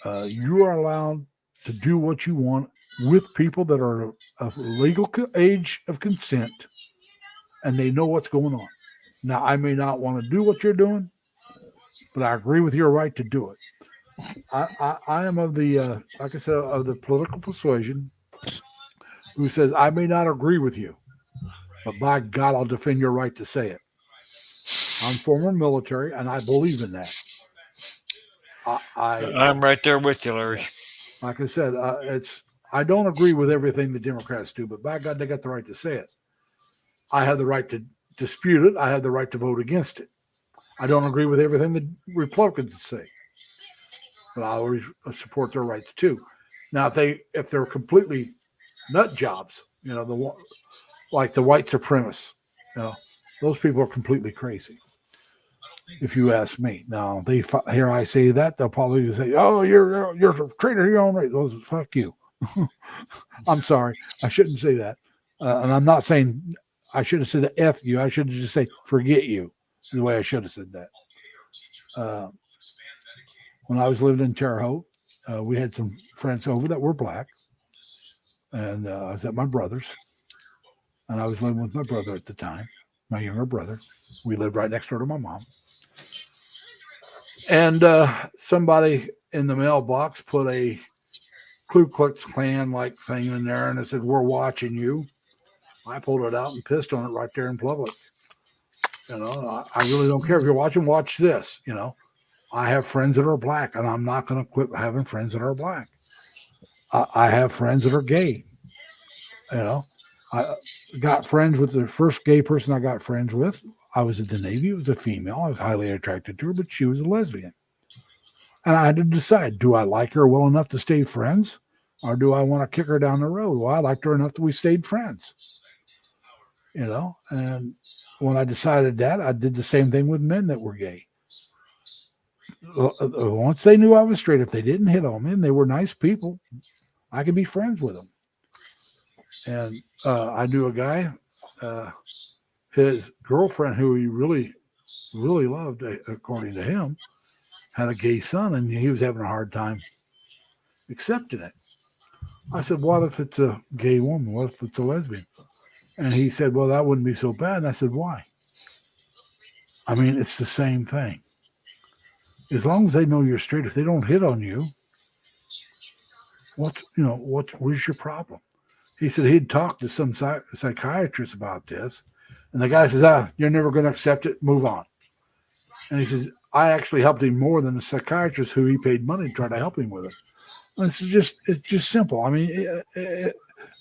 Speaker 1: You are allowed to do what you want with people that are of legal age of consent and they know what's going on. Now, I may not want to do what you're doing, but I agree with your right to do it. I am of the, like I said, of the political persuasion who says, I may not agree with you, but by God, I'll defend your right to say it. I'm former military, and I believe in that.
Speaker 5: I'm right there with you, Larry.
Speaker 1: Like I said, I don't agree with everything the Democrats do, but by God, they got the right to say it. I have the right to dispute it. I have the right to vote against it. I don't agree with everything the Republicans say, but I always support their rights too. Now, if they're completely nut jobs, you know, like the white supremacists, you know, those people are completely crazy. If you ask me, now they hear I say that, they'll probably say, "Oh, you're a traitor to your own race." Well, fuck you. I'm sorry, I shouldn't say that, and I'm not saying I should have said "f you." I should have just say "forget you." Is the way I should have said that. When I was living in Terre Haute, we had some friends over that were black, and I was at my brother's, and I was living with my brother at the time, my younger brother. We lived right next door to my mom. And somebody in the mailbox put a Ku Klux Klan like thing in there, and it said, "We're watching you." I pulled it out and pissed on it right there in public. You know, I really don't care if you're watching. Watch this. You know, I have friends that are black, and I'm not going to quit having friends that are black. I have friends that are gay. You know, I got friends with the first gay person I got friends with. I was in the Navy. It was a female. I was highly attracted to her, but she was a lesbian. And I had to decide, do I like her well enough to stay friends? Or do I want to kick her down the road? Well, I liked her enough that we stayed friends. You know, and when I decided that, I did the same thing with men that were gay. Once they knew I was straight, if they didn't hit on me and they were nice people, I could be friends with them. And I knew a guy, his girlfriend, who he really, really loved, according to him, had a gay son, and he was having a hard time accepting it. I said, what if it's a gay woman? What if it's a lesbian? And he said, well, that wouldn't be so bad. And I said, why? I mean, it's the same thing. As long as they know you're straight, if they don't hit on you, what's your problem? He said he'd talked to some psychiatrist about this. And the guy says, you're never going to accept it. Move on. And he says, I actually helped him more than the psychiatrist who he paid money to try to help him with it. And it's just simple. I mean,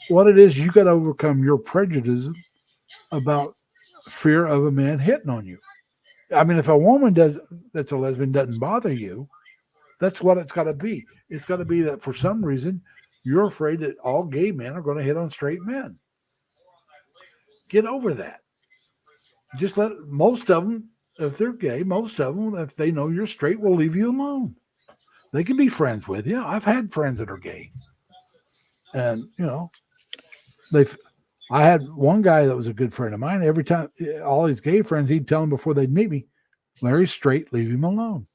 Speaker 1: what it is, you got to overcome your prejudice about fear of a man hitting on you. I mean, if a woman that's a lesbian doesn't bother you, that's what it's got to be. It's got to be that for some reason you're afraid that all gay men are going to hit on straight men. Get over that. Just let most of them, if they're gay, most of them, if they know you're straight, will leave you alone. They can be friends with you. I've had friends that are gay. And, I had one guy that was a good friend of mine. Every time, all his gay friends, he'd tell them before they'd meet me, Larry's straight, leave him alone.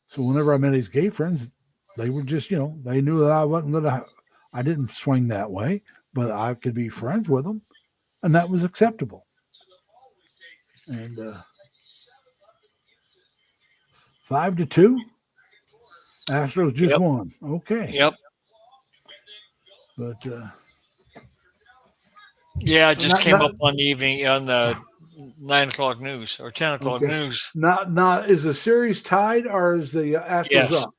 Speaker 1: So whenever I met his gay friends, they were just, they knew that I wasn't going to, I didn't swing that way, but I could be friends with them. And that was acceptable. And 5-2. Astros just won. Okay.
Speaker 5: Yep.
Speaker 1: But
Speaker 5: it just came up on the evening on the 9 o'clock news or 10 o'clock news.
Speaker 1: Not is the series tied or is the Astros up?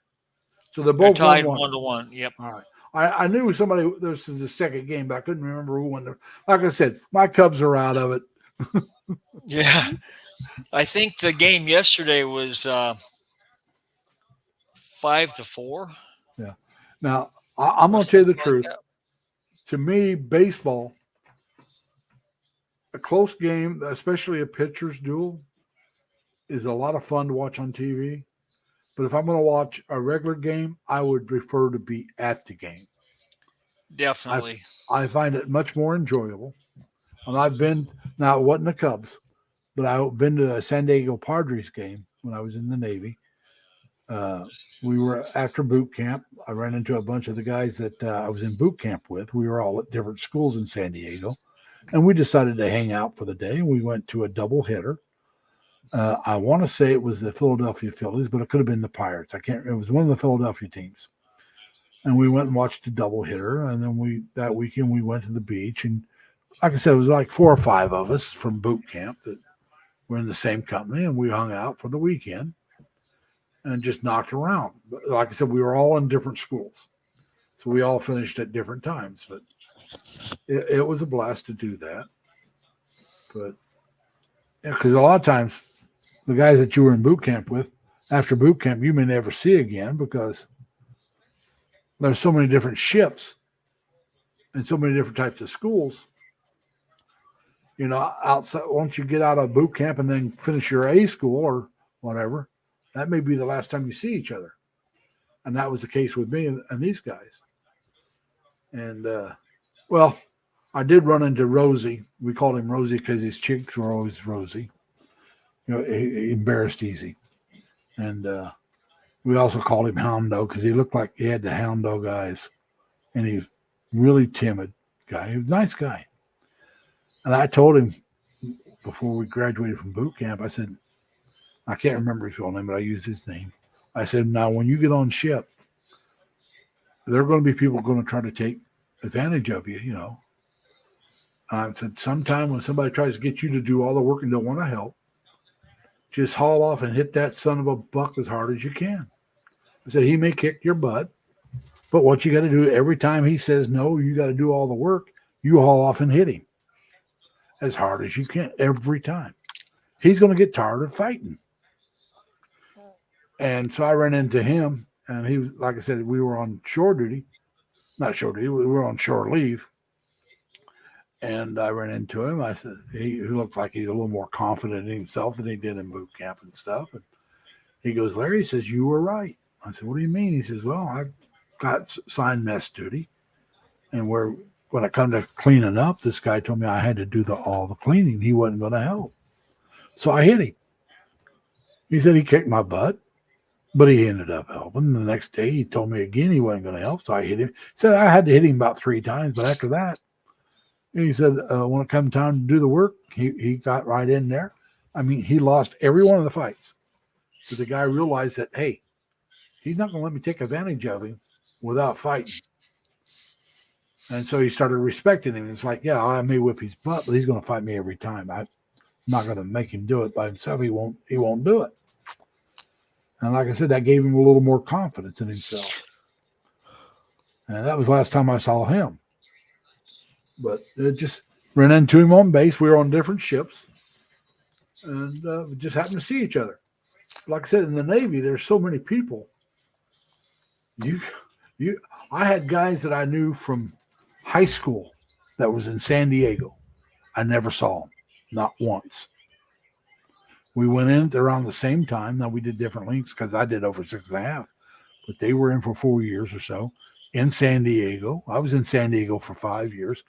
Speaker 1: So they're both
Speaker 5: tied
Speaker 1: 1-1.
Speaker 5: 1-1. Yep.
Speaker 1: All right. I knew somebody. This is the second game, but I couldn't remember who won. Like I said, my Cubs are out of it.
Speaker 5: Yeah, I think the game yesterday was 5-4.
Speaker 1: Yeah. Now I'm going to tell you the truth. To me, baseball, a close game, especially a pitcher's duel, is a lot of fun to watch on TV. But if I'm going to watch a regular game, I would prefer to be at the game.
Speaker 5: Definitely.
Speaker 1: I find it much more enjoyable. And I've been, now it wasn't the Cubs, but I've been to a San Diego Padres game when I was in the Navy. We were after boot camp. I ran into a bunch of the guys that I was in boot camp with. We were all at different schools in San Diego. And we decided to hang out for the day. We went to a doubleheader. I want to say it was the Philadelphia Phillies, but it could have been the Pirates. It was one of the Philadelphia teams. And we went and watched the doubleheader. And then that weekend we went to the beach. And like I said, it was like 4 or 5 of us from boot camp that were in the same company. And we hung out for the weekend and just knocked around. But like I said, we were all in different schools. So we all finished at different times. But it was a blast to do that. But because a lot of times the guys that you were in boot camp with, after boot camp, you may never see again because there's so many different ships and so many different types of schools. Outside, once you get out of boot camp and then finish your A school or whatever, that may be the last time you see each other. And that was the case with me and these guys. And, I did run into Rosie. We called him Rosie because his cheeks were always rosy. He embarrassed easy. And we also called him Hound Dog because he looked like he had the Hound Dog eyes. And he was really timid guy. He was a nice guy. And I told him before we graduated from boot camp, I said, I can't remember his real name, but I used his name. I said, now when you get on ship, there are going to be people going to try to take advantage of you, I said, sometime when somebody tries to get you to do all the work and don't want to help, just haul off and hit that son of a buck as hard as you can. I said, he may kick your butt, but what you got to do every time he says no, you got to do all the work, you haul off and hit him as hard as you can every time. He's going to get tired of fighting. And so I ran into him, and he was, like I said, we were on shore duty. Not shore duty, we were on shore leave. And I ran into him. I said, he looked like he's a little more confident in himself than he did in boot camp and stuff. And he goes, Larry, he says, you were right. I said, what do you mean? He says, well, I got signed mess duty. And when I come to cleaning up, this guy told me I had to do all the cleaning. He wasn't going to help. So I hit him. He said he kicked my butt, but he ended up helping. The next day he told me again he wasn't going to help. So I hit him. He said I had to hit him about 3 times, but after that, he said, when it come time to do the work, he got right in there. I mean, he lost every one of the fights. But the guy realized that, hey, he's not going to let me take advantage of him without fighting. And so he started respecting him. It's like, yeah, I may whip his butt, but he's going to fight me every time. I'm not going to make him do it by himself. He won't do it. And like I said, that gave him a little more confidence in himself. And that was the last time I saw him. But it just ran into him on base. We were on different ships. And we just happened to see each other. Like I said, in the Navy, there's so many people. I had guys that I knew from high school that was in San Diego. I never saw them, not once. We went in around the same time. Now we did different links because I did over 6.5, but they were in for 4 years or so in San Diego. I was in San Diego for 5 years.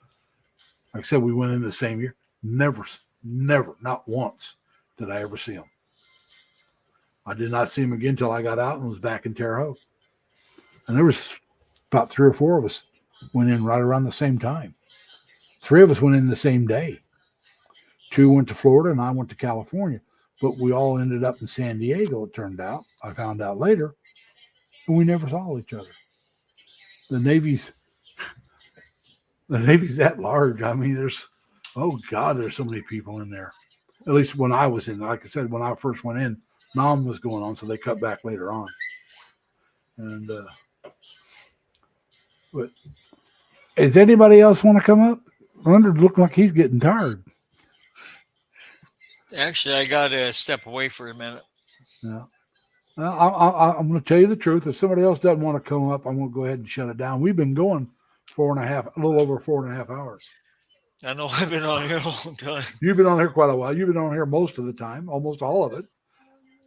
Speaker 1: Like I said, we went in the same year. Never, not once did I ever see them. I did not see them again until I got out and was back in Terre Haute. And there was about 3 or 4 of us went in right around the same time. 3 of us went in the same day. 2 went to Florida and I went to California. But we all ended up in San Diego, it turned out. I found out later. And we never saw each other. The Navy's that large. I mean, there's so many people in there. At least when I was in. Like I said, when I first went in, Nam was going on, so they cut back later on. And but does anybody else want to come up? Leonard looked like he's getting tired.
Speaker 5: Actually, I got to step away for a minute.
Speaker 1: Yeah. Well, I'm going to tell you the truth. If somebody else doesn't want to come up, I'm going to go ahead and shut it down. We've been going a little over 4.5 hours.
Speaker 5: I know I've been on here a long time.
Speaker 1: You've been on here quite a while. You've been on here most of the time, almost all of it.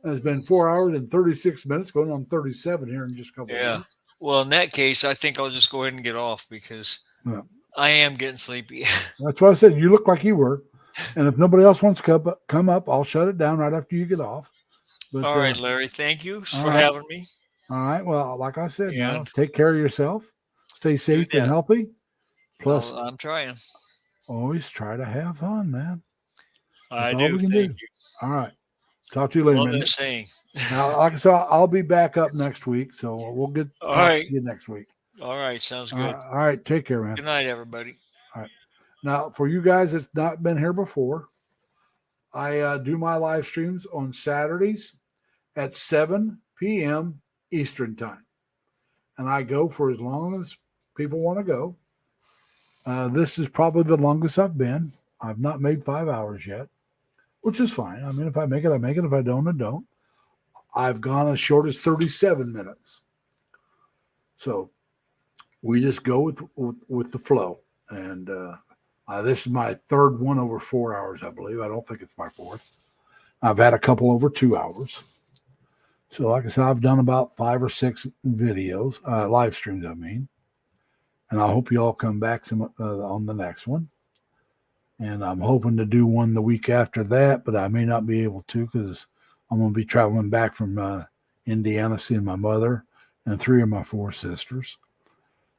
Speaker 1: And it's been 4 hours and 36 minutes, going on 37 here in just a couple of minutes.
Speaker 5: Well, in that case, I think I'll just go ahead and get off because I am getting sleepy.
Speaker 1: That's what I said. You look like you were. And if nobody else wants to come up, I'll shut it down right after you get off. But,
Speaker 5: all right, Larry. Thank you for having me.
Speaker 1: All right. Well, like I said, take care of yourself. Stay safe and healthy. Plus,
Speaker 5: I'm trying.
Speaker 1: Always try to have fun, man.
Speaker 5: I do. Thank you.
Speaker 1: All right. Talk to you later, man.
Speaker 5: Saying.
Speaker 1: Now, like I said, I'll be back up next week, so we'll get to you next week.
Speaker 5: All right. Sounds good.
Speaker 1: All right. Take care, man.
Speaker 5: Good night, everybody.
Speaker 1: All right. Now, for you guys that's not been here before, I do my live streams on Saturdays at 7 p.m. Eastern time. And I go for as long as people want to go. This is probably the longest I've been. I've not made 5 hours yet, which is fine. I mean, if I make it, I make it. If I don't, I don't. I've gone as short as 37 minutes. So we just go with the flow. And this is my third one over 4 hours, I believe. I don't think it's my fourth. I've had a couple over 2 hours. So like I said, I've done about 5 or 6 videos, live streams, I mean. And I hope you all come back on the next one. And I'm hoping to do one the week after that, but I may not be able to because I'm going to be traveling back from Indiana, seeing my mother and 3 of my 4 sisters.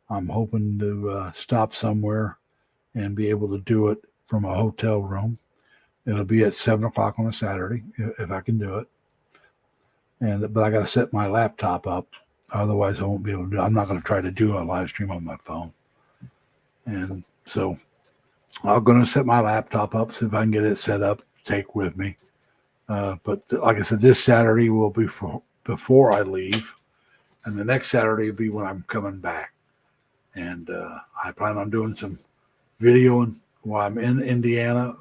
Speaker 1: I'm hoping to stop somewhere and be able to do it from a hotel room. It'll be at 7 o'clock on a Saturday if I can do it. But I got to set my laptop up. Otherwise, I won't be able to do it. I'm not going to try to do a live stream on my phone. And so I'm going to set my laptop up, see if I can get it set up, take with me. But like I said, this Saturday will be before I leave. And the next Saturday will be when I'm coming back. And I plan on doing some videoing while I'm in Indiana,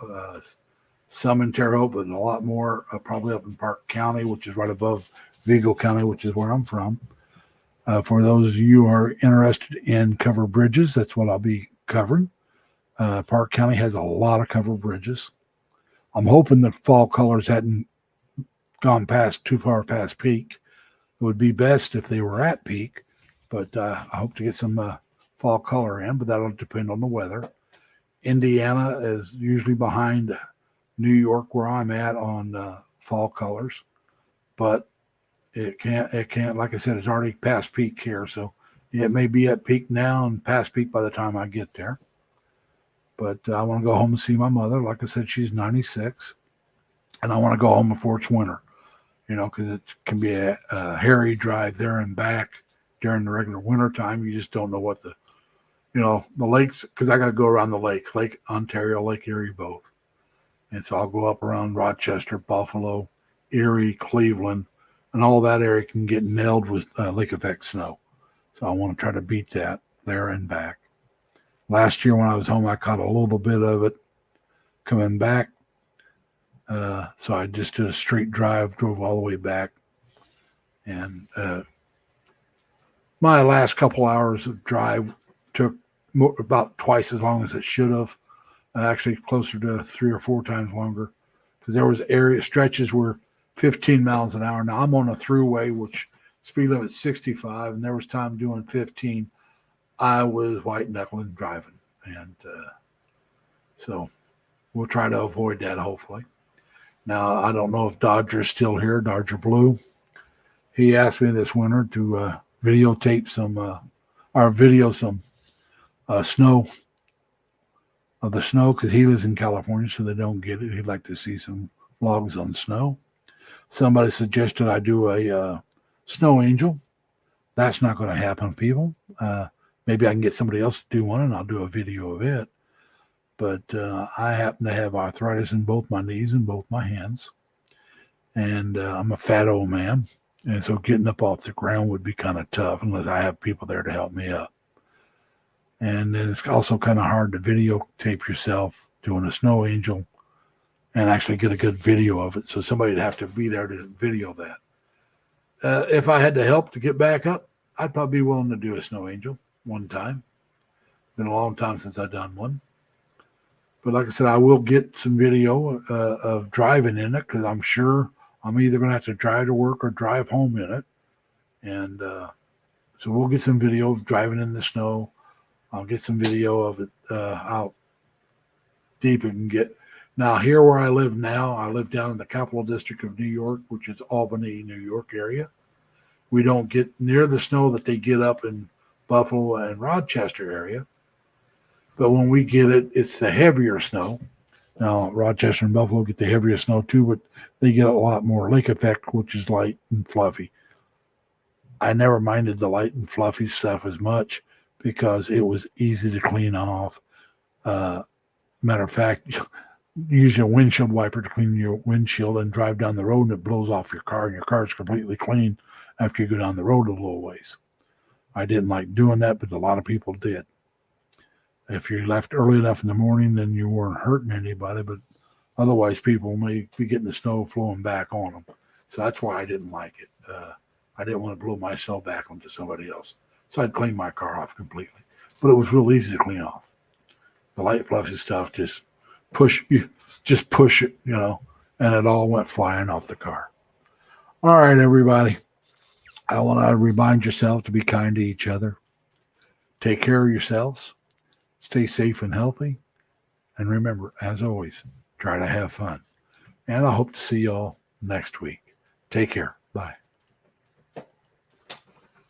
Speaker 1: some in Terre Haute, but a lot more probably up in Park County, which is right above Vigo County, which is where I'm from. For those of you who are interested in covered bridges, that's what I'll be covering. Park County has a lot of covered bridges. I'm hoping the fall colors hadn't gone too far past peak. It would be best if they were at peak, but I hope to get some fall color in, but that'll depend on the weather. Indiana is usually behind New York, where I'm at, on fall colors, but it can't, like I said, it's already past peak here. So it may be at peak now and past peak by the time I get there. But I want to go home and see my mother. Like I said, she's 96. And I want to go home before it's winter, because it can be a hairy drive there and back during the regular winter time. You just don't know what the lakes, because I got to go around the lakes, Lake Ontario, Lake Erie, both. And so I'll go up around Rochester, Buffalo, Erie, Cleveland, and all that area can get nailed with lake effect snow. So I want to try to beat that there and back. Last year when I was home, I caught a little bit of it coming back. So I just did a straight drive, drove all the way back. And My last couple hours of drive took about twice as long as it should have. Actually, closer to 3 or 4 times longer, because there was area stretches where 15 miles an hour. Now I'm on a throughway, which speed limit 65, and there was time doing 15. I was white knuckling driving, and so we'll try to avoid that, hopefully. Now, I don't know if Dodger's still here, Dodger Blue. He asked me this winter to videotape some, or video some snow, of the snow, because he lives in California, so they don't get it. He'd like to see some vlogs on snow. Somebody suggested I do a snow angel. That's not going to happen, people. Maybe I can get somebody else to do one, and I'll do a video of it. But I happen to have arthritis in both my knees and both my hands. And I'm a fat old man. And so getting up off the ground would be kind of tough unless I have people there to help me up. And then it's also kind of hard to videotape yourself doing a snow angel and actually get a good video of it. So somebody would have to be there to video that. If I had to help to get back up, I'd probably be willing to do a snow angel one time. Been a long time since I've done one. But like I said, I will get some video of driving in it, because I'm sure I'm either going to have to drive to work or drive home in it. And so we'll get some video of driving in the snow. I'll get some video of it, how deep it can get. Now, here where I live now, I live down in the Capital District of New York, which is Albany, New York area. We don't get near the snow that they get up in Buffalo and Rochester area. But when we get it, it's the heavier snow. Now, Rochester and Buffalo get the heavier snow too, but they get a lot more lake effect, which is light and fluffy. I never minded the light and fluffy stuff as much because it was easy to clean off. Matter of fact, use your windshield wiper to clean your windshield and drive down the road, and it blows off your car, and your car is completely clean after you go down the road a little ways. I didn't like doing that, but a lot of people did. If you left early enough in the morning, then you weren't hurting anybody, but otherwise people may be getting the snow flowing back on them. So that's why I didn't like it. I didn't want to blow my snow back onto somebody else. So I'd clean my car off completely. But it was real easy to clean off. The light fluffy stuff, just push it, and it all went flying off the car. All right, everybody. I want to remind yourself to be kind to each other. Take care of yourselves. Stay safe and healthy. And remember, as always, try to have fun. And I hope to see y'all next week. Take care. Bye.